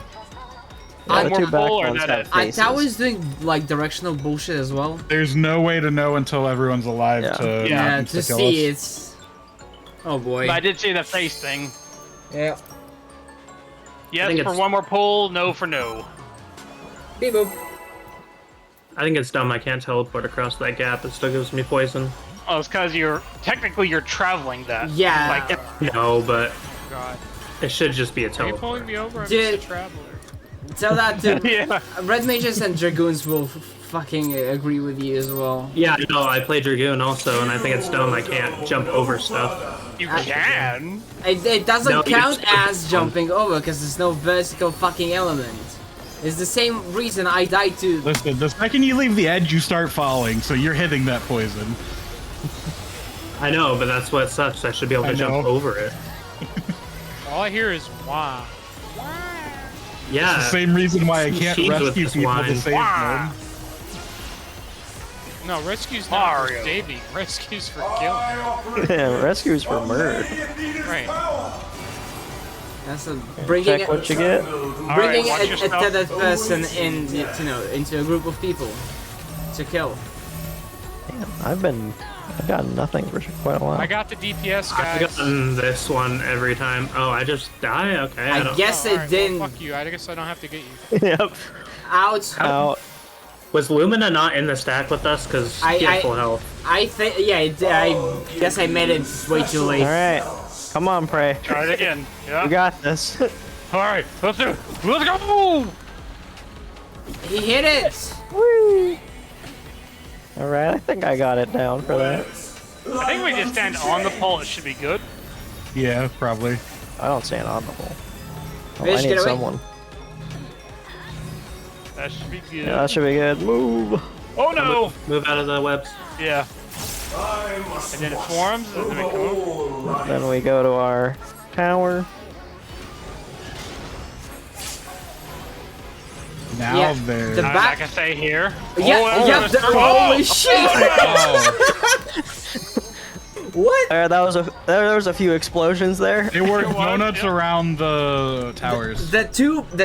Speaker 2: Yeah, the
Speaker 3: more
Speaker 2: two back
Speaker 3: full or
Speaker 2: ones
Speaker 3: that
Speaker 2: have
Speaker 3: it?
Speaker 2: faces.
Speaker 1: Tower's doing like directional bullshit as well.
Speaker 6: There's no way to know until everyone's alive
Speaker 2: Yeah.
Speaker 6: to
Speaker 1: Yeah,
Speaker 6: not
Speaker 1: to
Speaker 6: kill
Speaker 1: see
Speaker 6: us.
Speaker 1: it's. Oh boy.
Speaker 3: But I did see the face thing.
Speaker 1: Yeah.
Speaker 3: Yes
Speaker 5: think
Speaker 3: for
Speaker 5: it's-
Speaker 3: one more pull, no for no.
Speaker 1: Beep boop.
Speaker 5: I think it's dumb I can't teleport across that gap. It still gives me poison.
Speaker 3: Oh, it's because you're traveling that.
Speaker 1: Yeah.
Speaker 3: Like it,
Speaker 5: No, but
Speaker 4: God.
Speaker 5: it should just be a
Speaker 4: Are you
Speaker 5: teleport.
Speaker 4: pulling me over? I'm
Speaker 1: Dude.
Speaker 4: just a traveler.
Speaker 1: Tell that to
Speaker 3: yeah.
Speaker 1: Red Mages and Dragoons will fucking agree with you as well.
Speaker 5: Yeah, no, I play Dragoon also, and I think it's dumb I can't jump over stuff.
Speaker 3: You can.
Speaker 1: It doesn't
Speaker 5: No, you
Speaker 1: count
Speaker 5: just-
Speaker 1: as jumping over because there's no vertical fucking element. It's the same reason I died to.
Speaker 6: Listen, the second you leave the edge, you start falling, so you're hitting that poison.
Speaker 5: I know, but that's what sucks. I should be able to
Speaker 6: I
Speaker 5: jump
Speaker 6: know.
Speaker 5: over it.
Speaker 4: All I hear is wah.
Speaker 5: Yeah.
Speaker 6: The same reason why I can't
Speaker 5: Cheese with
Speaker 6: rescue
Speaker 5: this
Speaker 6: people
Speaker 5: wine.
Speaker 6: to save them.
Speaker 4: No, rescue's not
Speaker 3: Mario.
Speaker 4: for saving. Rescue's for killing.
Speaker 2: Yeah, rescues for murder.
Speaker 4: Right.
Speaker 1: That's a bringing
Speaker 2: Check what you get.
Speaker 1: bringing
Speaker 3: watch
Speaker 1: a
Speaker 3: your stuff.
Speaker 1: tethered person in, into a group of people to kill.
Speaker 2: Damn, I've got nothing for quite a while.
Speaker 4: I got the DPS,
Speaker 5: I've
Speaker 4: guys.
Speaker 5: gotten this one every time. Oh, I just die? Okay, I
Speaker 1: I
Speaker 5: don't...
Speaker 1: guess
Speaker 4: Oh,
Speaker 1: it
Speaker 4: alright,
Speaker 1: didn't.
Speaker 4: Well, fuck you. I guess I don't have to get you.
Speaker 2: Yep.
Speaker 1: Out.
Speaker 2: Out.
Speaker 5: Was Lumina not in the stack with us? Because he had full health.
Speaker 1: I think. Yeah. I guess I made it way too late.
Speaker 2: All right. Come on, Prey.
Speaker 3: Try it again. Yeah.
Speaker 2: You got this.
Speaker 3: All right. Let's do it. Let's go.
Speaker 1: He hit it.
Speaker 2: Woo. All right. I think I got it down for that.
Speaker 3: I think we just stand on the pole. It should be good.
Speaker 6: Yeah, probably.
Speaker 2: I don't stand on the hole. Oh,
Speaker 1: Fish,
Speaker 2: I
Speaker 1: get
Speaker 2: need
Speaker 1: away.
Speaker 2: someone.
Speaker 3: That should be good.
Speaker 2: Yeah, that should be good. Move.
Speaker 3: Oh no.
Speaker 5: Move out of the webs.
Speaker 3: Yeah. And then it forms. And then we come.
Speaker 2: Then we go to our tower.
Speaker 6: Now
Speaker 1: Yeah,
Speaker 6: there's...
Speaker 1: the
Speaker 3: I'm
Speaker 1: back-
Speaker 3: not gonna stay here.
Speaker 1: Yeah.
Speaker 3: Oh,
Speaker 1: yeah.
Speaker 3: that's-
Speaker 1: Holy shit.
Speaker 6: Oh,
Speaker 1: What?
Speaker 2: There was a few explosions there.
Speaker 6: they were
Speaker 3: It was,
Speaker 6: donuts
Speaker 3: yeah.
Speaker 6: around the towers.
Speaker 1: The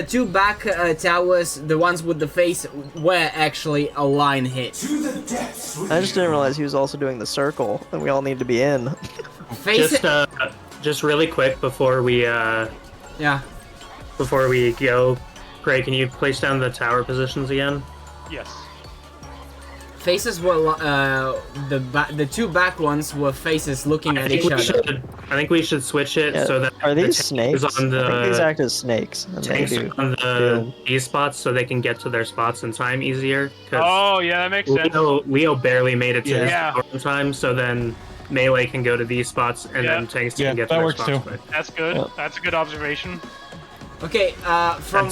Speaker 1: two back towers, the ones with the face, were actually a line hit.
Speaker 8: To the depths with
Speaker 2: I just didn't realize he was also doing the circle, and we all need to be in.
Speaker 1: Face
Speaker 5: Just really quick before we
Speaker 1: yeah.
Speaker 5: go, Gray, can you place down the tower positions again?
Speaker 3: Yes.
Speaker 1: Faces were the two back ones were faces looking
Speaker 5: I
Speaker 1: at
Speaker 5: think
Speaker 1: each
Speaker 5: we
Speaker 1: other.
Speaker 5: should. I think we should switch it
Speaker 2: Yeah,
Speaker 5: so that
Speaker 2: are
Speaker 5: the
Speaker 2: these
Speaker 5: tank is
Speaker 2: snakes?
Speaker 5: on
Speaker 2: I think these
Speaker 5: the
Speaker 2: act as snakes, and they
Speaker 5: tanks
Speaker 2: do.
Speaker 5: are on the B spots so they can get to their spots in time easier.
Speaker 3: Oh yeah, that makes sense.
Speaker 5: Leo barely made it to his
Speaker 3: Yeah.
Speaker 5: tower in time, so then melee can go to these spots, and
Speaker 3: Yeah.
Speaker 5: then tanks
Speaker 6: Yeah,
Speaker 5: can get
Speaker 6: that
Speaker 5: to their
Speaker 6: works
Speaker 5: spots
Speaker 6: too.
Speaker 5: quick.
Speaker 3: That's good.
Speaker 2: Yep.
Speaker 3: That's a good observation.
Speaker 1: Okay, from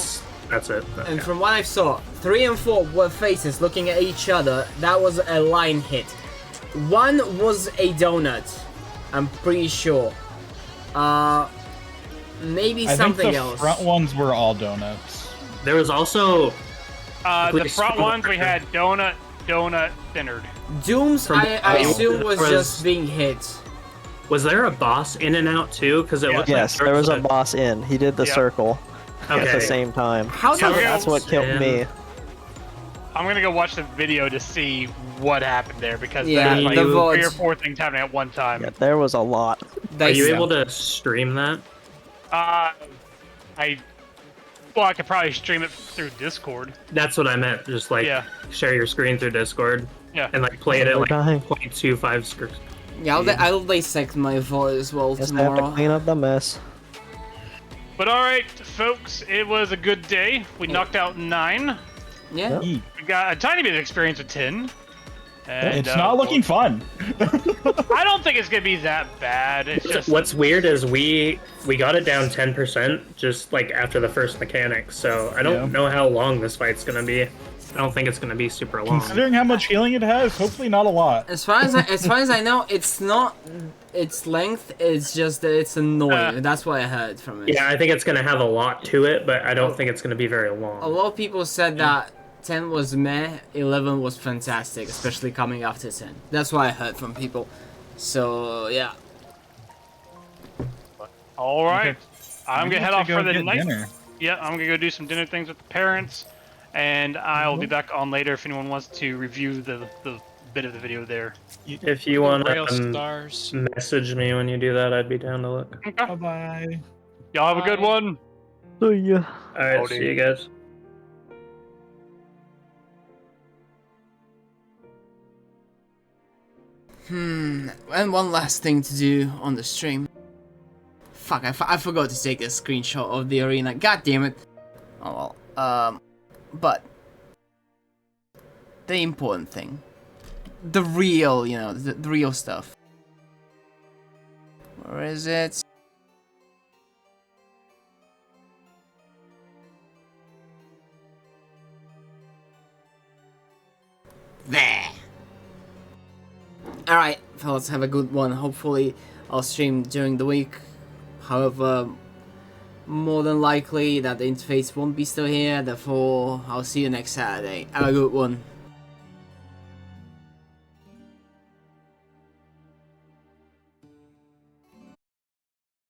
Speaker 5: That's it.
Speaker 1: and from what I saw, 3 and 4 were faces looking at each other. That was a line hit. 1 was a donut. I'm pretty sure. Maybe
Speaker 6: I think
Speaker 1: something
Speaker 6: the
Speaker 1: else.
Speaker 6: front ones were all donuts.
Speaker 5: There was also
Speaker 3: The front ones we had donut, thinnered.
Speaker 1: Dooms,
Speaker 5: From-
Speaker 1: I assume was
Speaker 5: was-
Speaker 1: just being hit.
Speaker 5: Was there a boss in and out too? Because it
Speaker 3: Yeah.
Speaker 5: looked
Speaker 2: Yes,
Speaker 5: like
Speaker 2: there was a boss in. He did the
Speaker 3: Yep.
Speaker 2: circle at
Speaker 5: Okay.
Speaker 2: the same time.
Speaker 1: How
Speaker 3: Yeah,
Speaker 1: the
Speaker 3: okay.
Speaker 2: That's what killed
Speaker 5: Yeah.
Speaker 2: me.
Speaker 3: I'm gonna go watch the video to see what happened there because
Speaker 1: Yeah,
Speaker 3: there's like
Speaker 5: the
Speaker 3: 3
Speaker 1: votes.
Speaker 3: or 4 things happening at one time.
Speaker 2: Yeah, there was a lot.
Speaker 5: Are you
Speaker 1: dice?
Speaker 5: able to stream that?
Speaker 3: I could probably stream it through Discord.
Speaker 5: That's what I meant. Just like
Speaker 3: Yeah.
Speaker 5: share your screen through Discord
Speaker 3: Yeah.
Speaker 5: and like play it at
Speaker 2: We're
Speaker 5: like
Speaker 2: dying.
Speaker 5: 0.25 screens.
Speaker 1: Yeah, I'll dissect my vote as well
Speaker 2: Guess I have to
Speaker 1: tomorrow.
Speaker 2: clean up the mess.
Speaker 3: But alright, folks, it was a good day. We knocked out 9.
Speaker 1: Yeah.
Speaker 3: We got a tiny bit of experience with 10. And,
Speaker 6: It's not looking fun.
Speaker 3: I don't think it's gonna be that bad. It's just
Speaker 5: What's weird is we got it down 10% just like after the first mechanic, so I don't know how long this fight's gonna be. I don't think it's gonna be super long.
Speaker 6: Considering how much healing it has, hopefully not a lot.
Speaker 1: As far as I know, it's not its length. It's just that it's annoying. That's what I heard from it.
Speaker 5: Yeah, I think it's gonna have a lot to it, but I don't think it's gonna be very long.
Speaker 1: A lot of people said that 10 was meh, 11 was fantastic, especially coming after 10. That's what I heard from people. So yeah.
Speaker 3: all right. I'm gonna head off for the night.
Speaker 6: Dinner.
Speaker 3: Yeah, I'm gonna go do some dinner things with the parents, and I'll be back on later if anyone wants to review the bit of the video there.
Speaker 5: If you want
Speaker 4: Rail
Speaker 5: to
Speaker 4: stars.
Speaker 5: message me when you do that, I'd be down to look.
Speaker 3: Okay.
Speaker 6: Bye bye.
Speaker 3: Y'all have a good
Speaker 4: Bye.
Speaker 3: one.
Speaker 2: So yeah.
Speaker 5: Alright,
Speaker 3: Howdy.
Speaker 5: see you guys.
Speaker 1: And one last thing to do on the stream. Fuck, I forgot to take a screenshot of the arena. God damn it. Oh well. But the important thing, the real, you know, the real stuff. Where is it? There. Alright, fellas, have a good one. Hopefully, I'll stream during the week. However, more than likely that the interface won't be still here, therefore, I'll see you next Saturday. Have a good one.